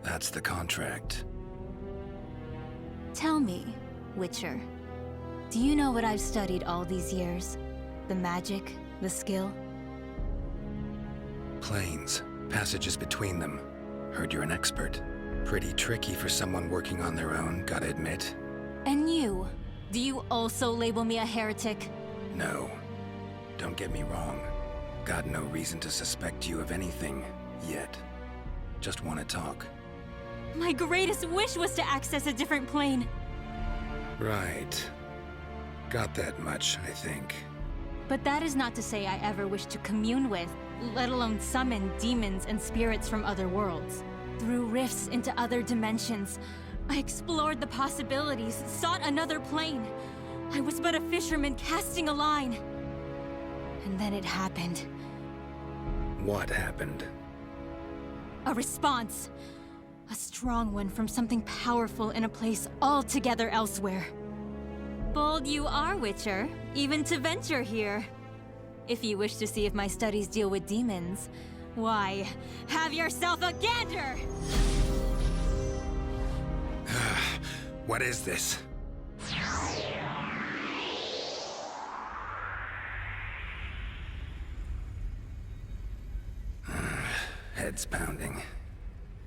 S16: That's the contract.
S8: Tell me, Witcher, do you know what I've studied all these years? The magic, the skill?
S16: Planes, passages between them. Heard you're an expert. Pretty tricky for someone working on their own, gotta admit.
S8: And you? Do you also label me a heretic?
S16: No. Don't get me wrong. Got no reason to suspect you of anything, yet. Just want to talk.
S8: My greatest wish was to access a different plane.
S16: Right. Got that much, I think.
S8: But that is not to say I ever wish to commune with, let alone summon demons and spirits from other worlds. Through rifts into other dimensions, I explored the possibilities, sought another plane. I was but a fisherman casting a line. And then it happened.
S16: What happened?
S8: A response. A strong one from something powerful in a place altogether elsewhere. Bold you are, Witcher, even to venture here. If you wish to see if my studies deal with demons, why, have yourself a gander!
S16: What is this? Head's pounding.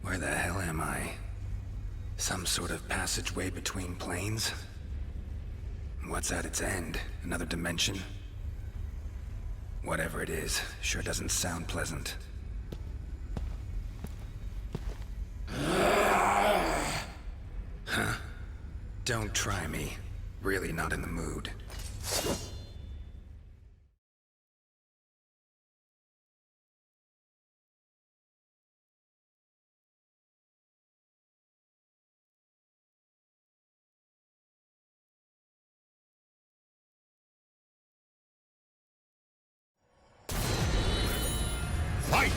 S16: Where the hell am I? Some sort of passageway between planes? What's at its end? Another dimension? Whatever it is, sure doesn't sound pleasant. Huh? Don't try me. Really not in the mood.
S7: Fight!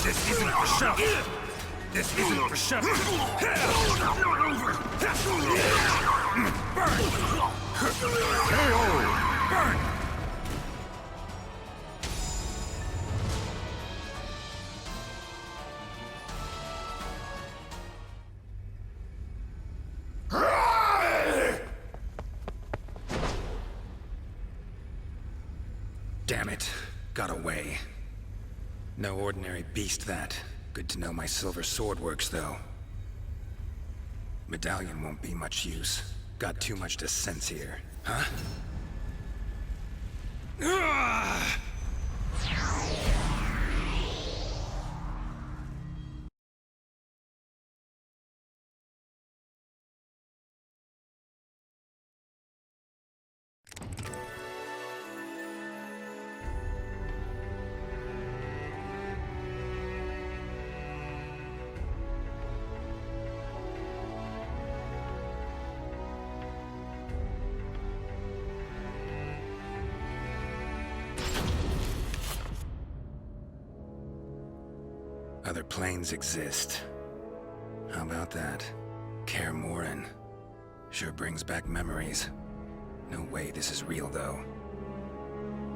S7: This isn't for show. This isn't for show. Burn! Burn!
S16: Damn it. Got away. No ordinary beast, that. Good to know my silver sword works, though. Medallion won't be much use. Got too much to sense here. Huh? Other planes exist. How about that? Kaer Morhen. Sure brings back memories. No way this is real, though.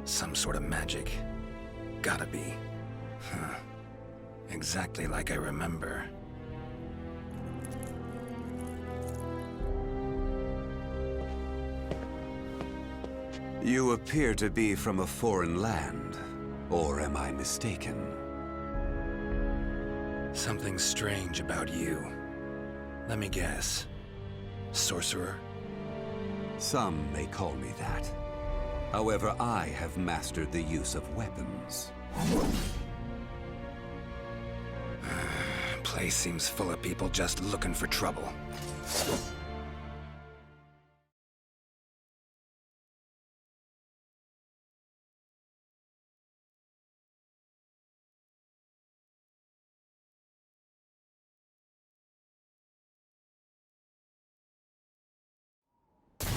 S16: Some sort of magic. Gotta be. Huh. Exactly like I remember.
S4: You appear to be from a foreign land. Or am I mistaken?
S16: Something strange about you. Let me guess. Sorcerer?
S4: Some may call me that. However, I have mastered the use of weapons.
S16: Place seems full of people just looking for trouble.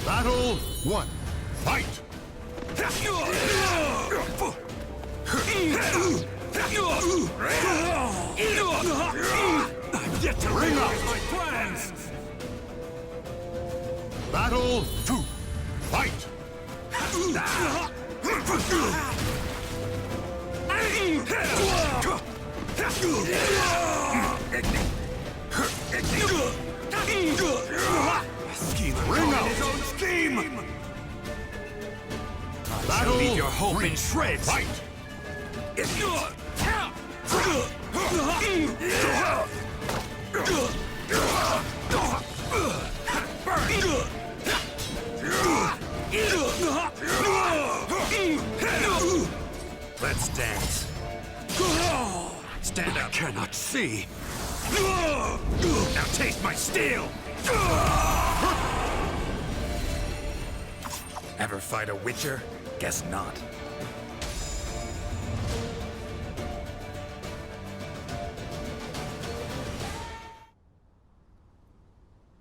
S1: Battle 1. Fight!
S7: I've yet to
S1: Bring up
S7: my plans!
S1: Battle 2. Fight!
S7: Bring out his own scheme! Battle, leave your hope in shreds. Fight! Let's dance. Stand up. I cannot see. Now taste my steel!
S16: Ever fight a Witcher? Guess not.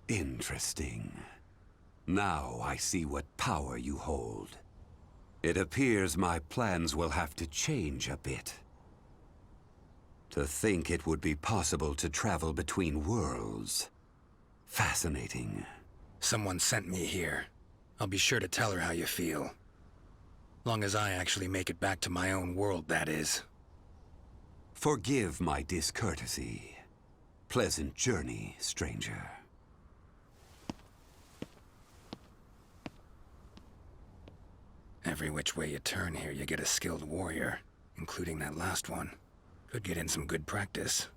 S4: Interesting. Now I see what power you hold. It appears my plans will have to change a bit. To think it would be possible to travel between worlds. Fascinating.
S16: Someone sent me here. I'll be sure to tell her how you feel. Long as I actually make it back to my own world, that is.
S4: Forgive my discourtesy. Pleasant journey, stranger.
S16: Every which way you turn here, you get a skilled warrior, including that last one. Could get in some good practice.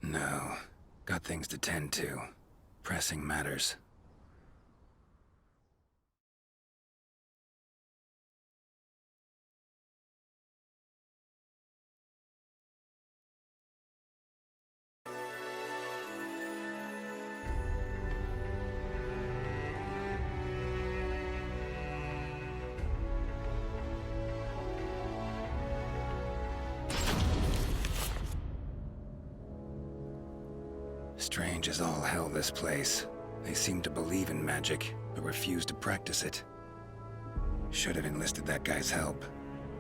S16: No, got things to tend to. Pressing matters. Strange as all hell, this place. They seem to believe in magic, but refuse to practice it. Should have enlisted that guy's help.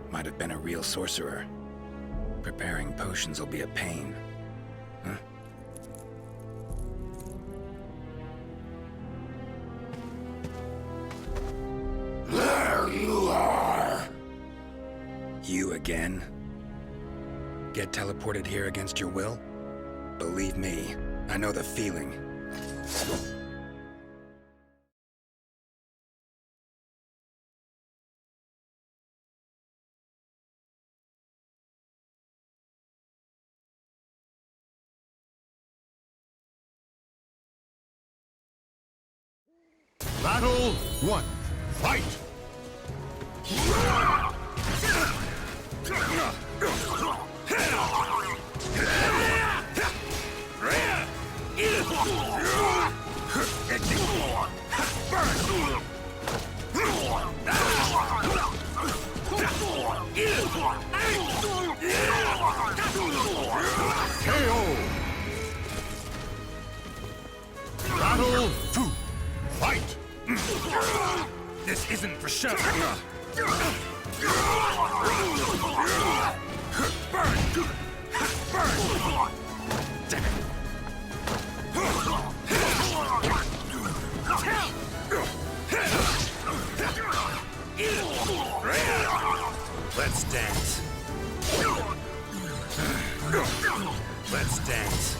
S16: Might have been a real sorcerer. Preparing potions will be a pain. Huh?
S7: There you are!
S16: You again? Get teleported here against your will? Believe me, I know the feeling.
S1: Battle 1. Fight! KO! Battle 2. Fight!
S5: This isn't for show. Burn! Burn! Damn it!
S3: Let's dance. Let's dance.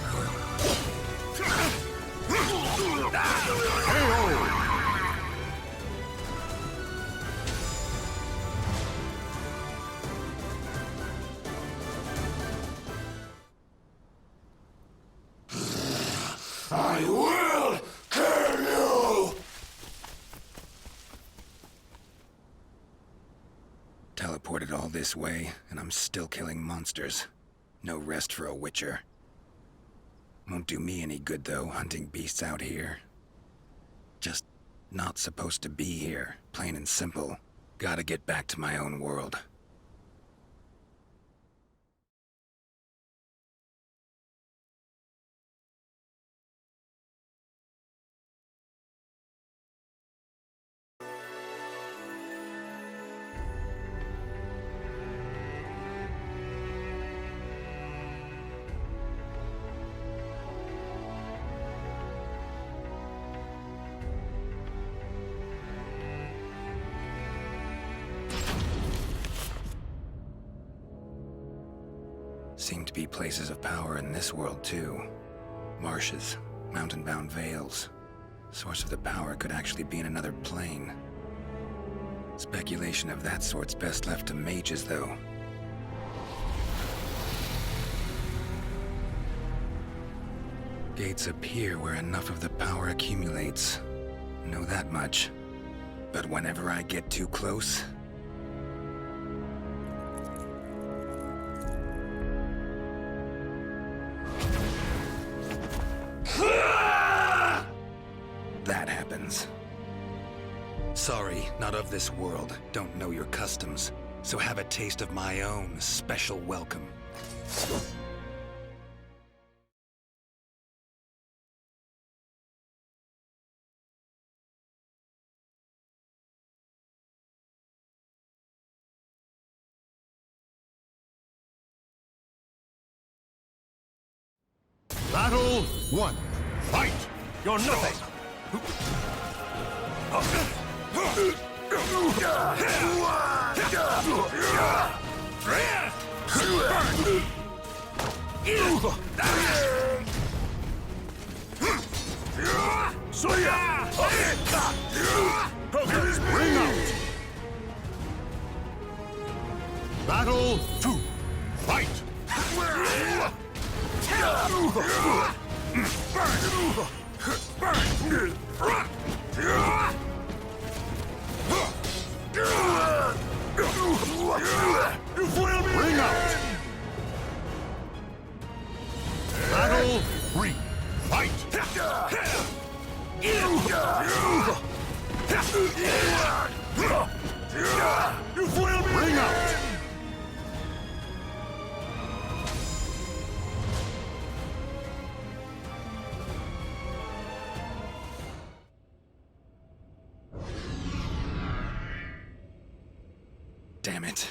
S7: I will kill you!
S16: Teleported all this way, and I'm still killing monsters. No rest for a Witcher. Won't do me any good, though, hunting beasts out here. Just not supposed to be here, plain and simple. Gotta get back to my own world. Seem to be places of power in this world, too. Marshes, mountain-bound vales. Source of the power could actually be in another plane. Speculation of that sort's best left to mages, though. Gates appear where enough of the power accumulates. Know that much. But whenever I get too close... that happens. Sorry, not of this world. Don't know your customs. So have a taste of my own special welcome.
S10: Battle 1. Fight! You're nothing! Ring out! Battle 2. Fight! You foiled me! Ring out! Battle 3. Fight! You foiled me! Ring out!
S16: Damn it.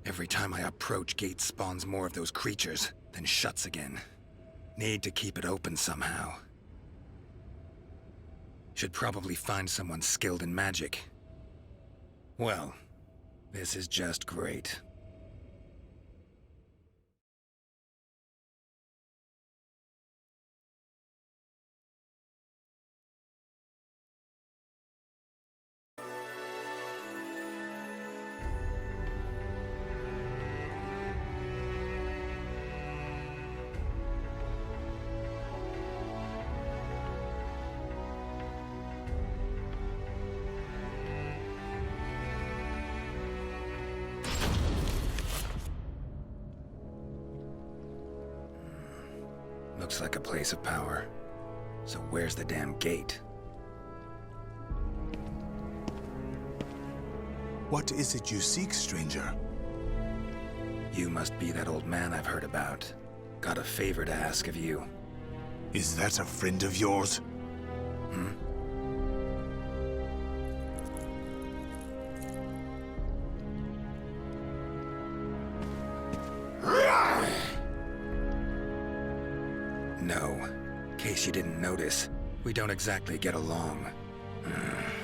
S16: Every time I approach, Gate spawns more of those creatures, then shuts again. Need to keep it open somehow. Should probably find someone skilled in magic. Well, this is just great. Looks like a place of power. So where's the damn gate?
S15: What is it you seek, stranger?
S16: You must be that old man I've heard about. Got a favor to ask of you.
S15: Is that a friend of yours?
S16: Hmm? No. In case you didn't notice, we don't exactly get along.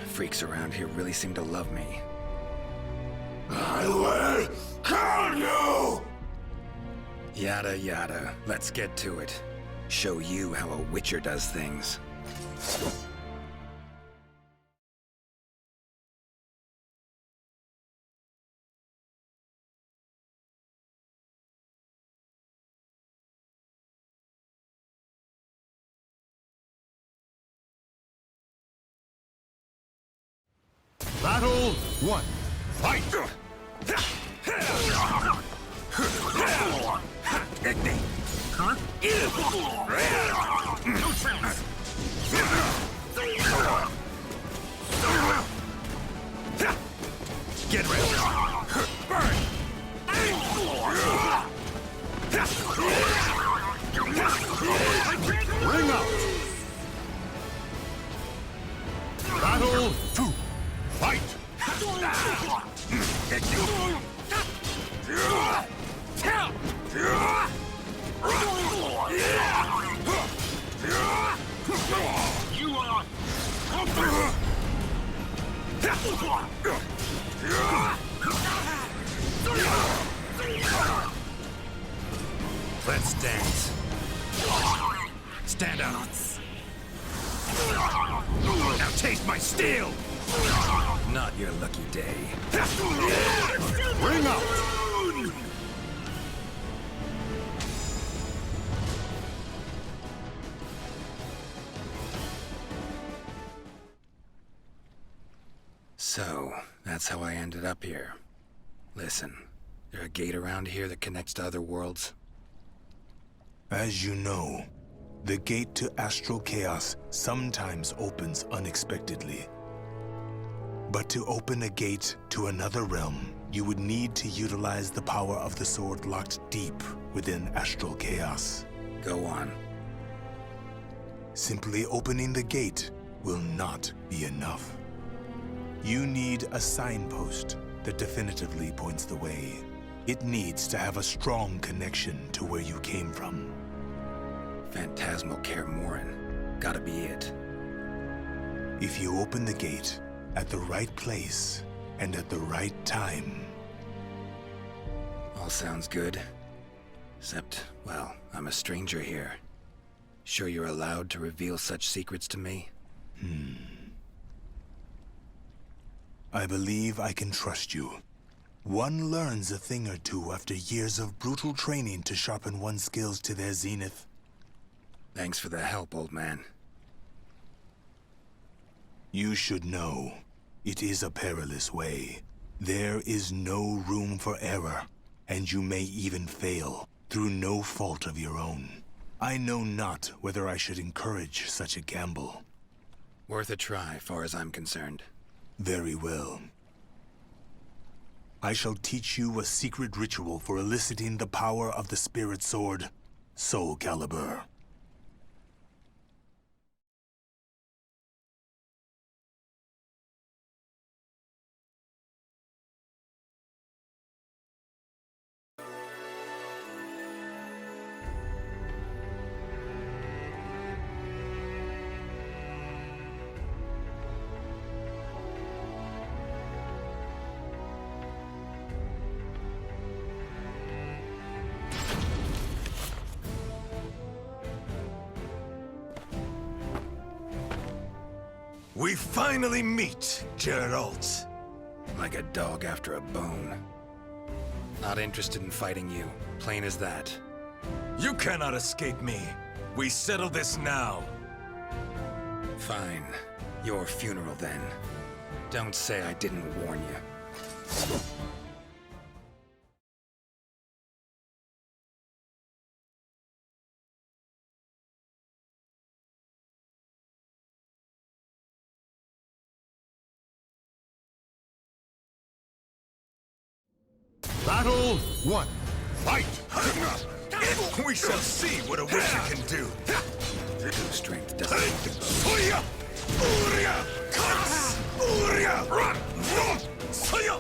S16: Freaks around here really seem to love me.
S7: I will kill you!
S16: Yada yada. Let's get to it. Show you how a Witcher does things.
S10: Battle 1. Fight! Get ready! Burn! Ring out! Battle 2. Fight!
S16: Let's dance.
S7: Stand out. Now taste my steel!
S16: Not your lucky day.
S7: Bring out!
S16: So, that's how I ended up here. Listen, there a gate around here that connects to other worlds?
S15: As you know, the gate to astral chaos sometimes opens unexpectedly. But to open a gate to another realm, you would need to utilize the power of the sword locked deep within astral chaos.
S16: Go on.
S15: Simply opening the gate will not be enough. You need a signpost that definitively points the way. It needs to have a strong connection to where you came from.
S16: Phantasmal Kaer gotta be it.
S15: If you open the gate at the right place and at the right time.
S16: All sounds good. Except, well, I'm a stranger here. Sure you're allowed to reveal such secrets to me?
S15: I believe I can trust you. One learns a thing or two after years of brutal training to sharpen one's skills to their zenith.
S16: Thanks for the help, old man.
S15: You should know, it is a perilous way. There is no room for error, and you may even fail, through no fault of your own. I know not whether I should encourage such a gamble.
S16: Worth a try, far as I'm concerned.
S15: Very well. I shall teach you a secret ritual for eliciting the power of the spirit sword, Soul Calibur.
S10: We finally meet, Geralt.
S16: Like a dog after a bone. Not interested in fighting you. Plain as that.
S10: You cannot escape me. We settle this now.
S16: Fine. Your funeral, then. Don't say I didn't warn you.
S7: Battle 1. Fight!
S10: We shall see what a wizard can do.
S16: Strength doesn't.
S10: Soya! Uria! Cuts! Uria! Run! Soya!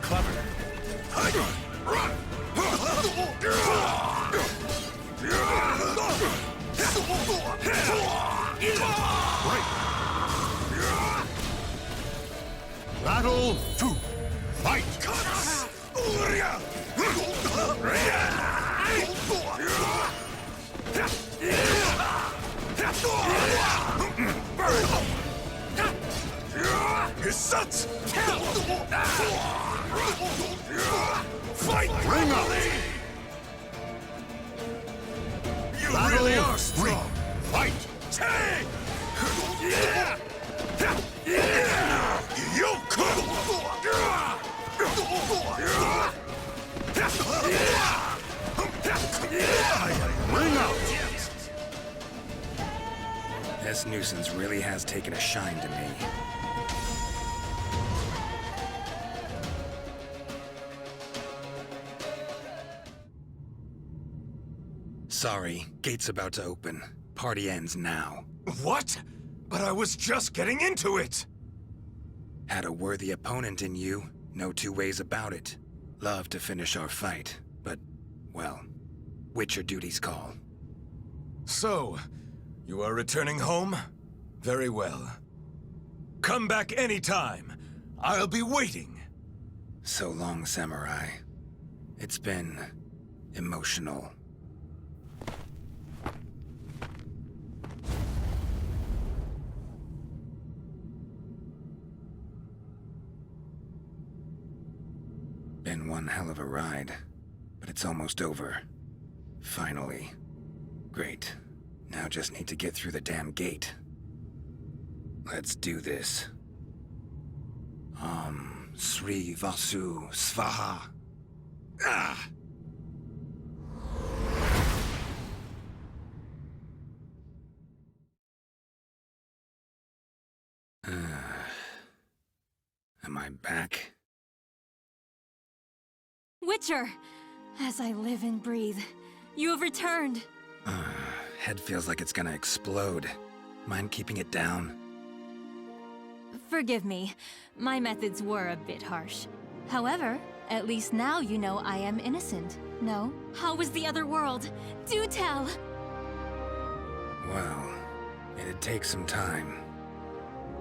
S7: Clever.
S10: Run!
S7: Battle 2. Fight!
S10: His sons! Fight!
S7: Bring up!
S10: You
S7: Battle
S10: really are
S7: 3.
S10: strong!
S7: Fight!
S10: Take!
S7: Bring out!
S16: This nuisance really has taken a shine to me. Sorry, gate's about to open. Party ends now.
S10: What? But I was just getting into it!
S16: Had a worthy opponent in you. No two ways about it. Love to finish our fight. But, well, Witcher duties call.
S17: So, you are returning home? Very well. Come back anytime. I'll be waiting.
S16: So long, Samurai. It's been emotional. Been one hell of a ride, but it's almost over. Finally. Great. Now just need to get through the damn gate. Let's do this. Sri Vasu Svaha. Ah! Am I back?
S21: Witcher! As I live and breathe, you have returned.
S16: Head feels like it's gonna explode. Mind keeping it down?
S21: Forgive me. My methods were a bit harsh. However, at least now you know I am innocent. No? How was the other world? Do tell!
S16: Well, it'd take some time.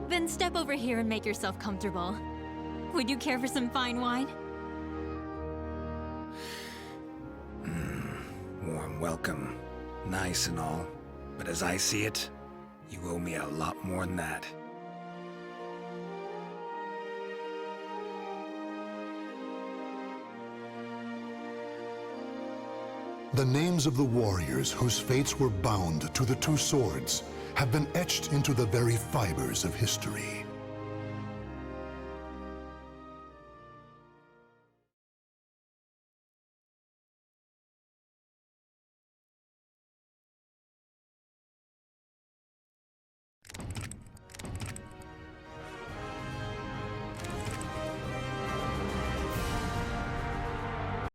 S21: Then step over here and make yourself comfortable. Would you care for some fine wine?
S16: Warm welcome. Nice and all. But as I see it, you owe me a lot more than that.
S1: The names of the warriors whose fates were bound to the two swords have been etched into the very fibers of history.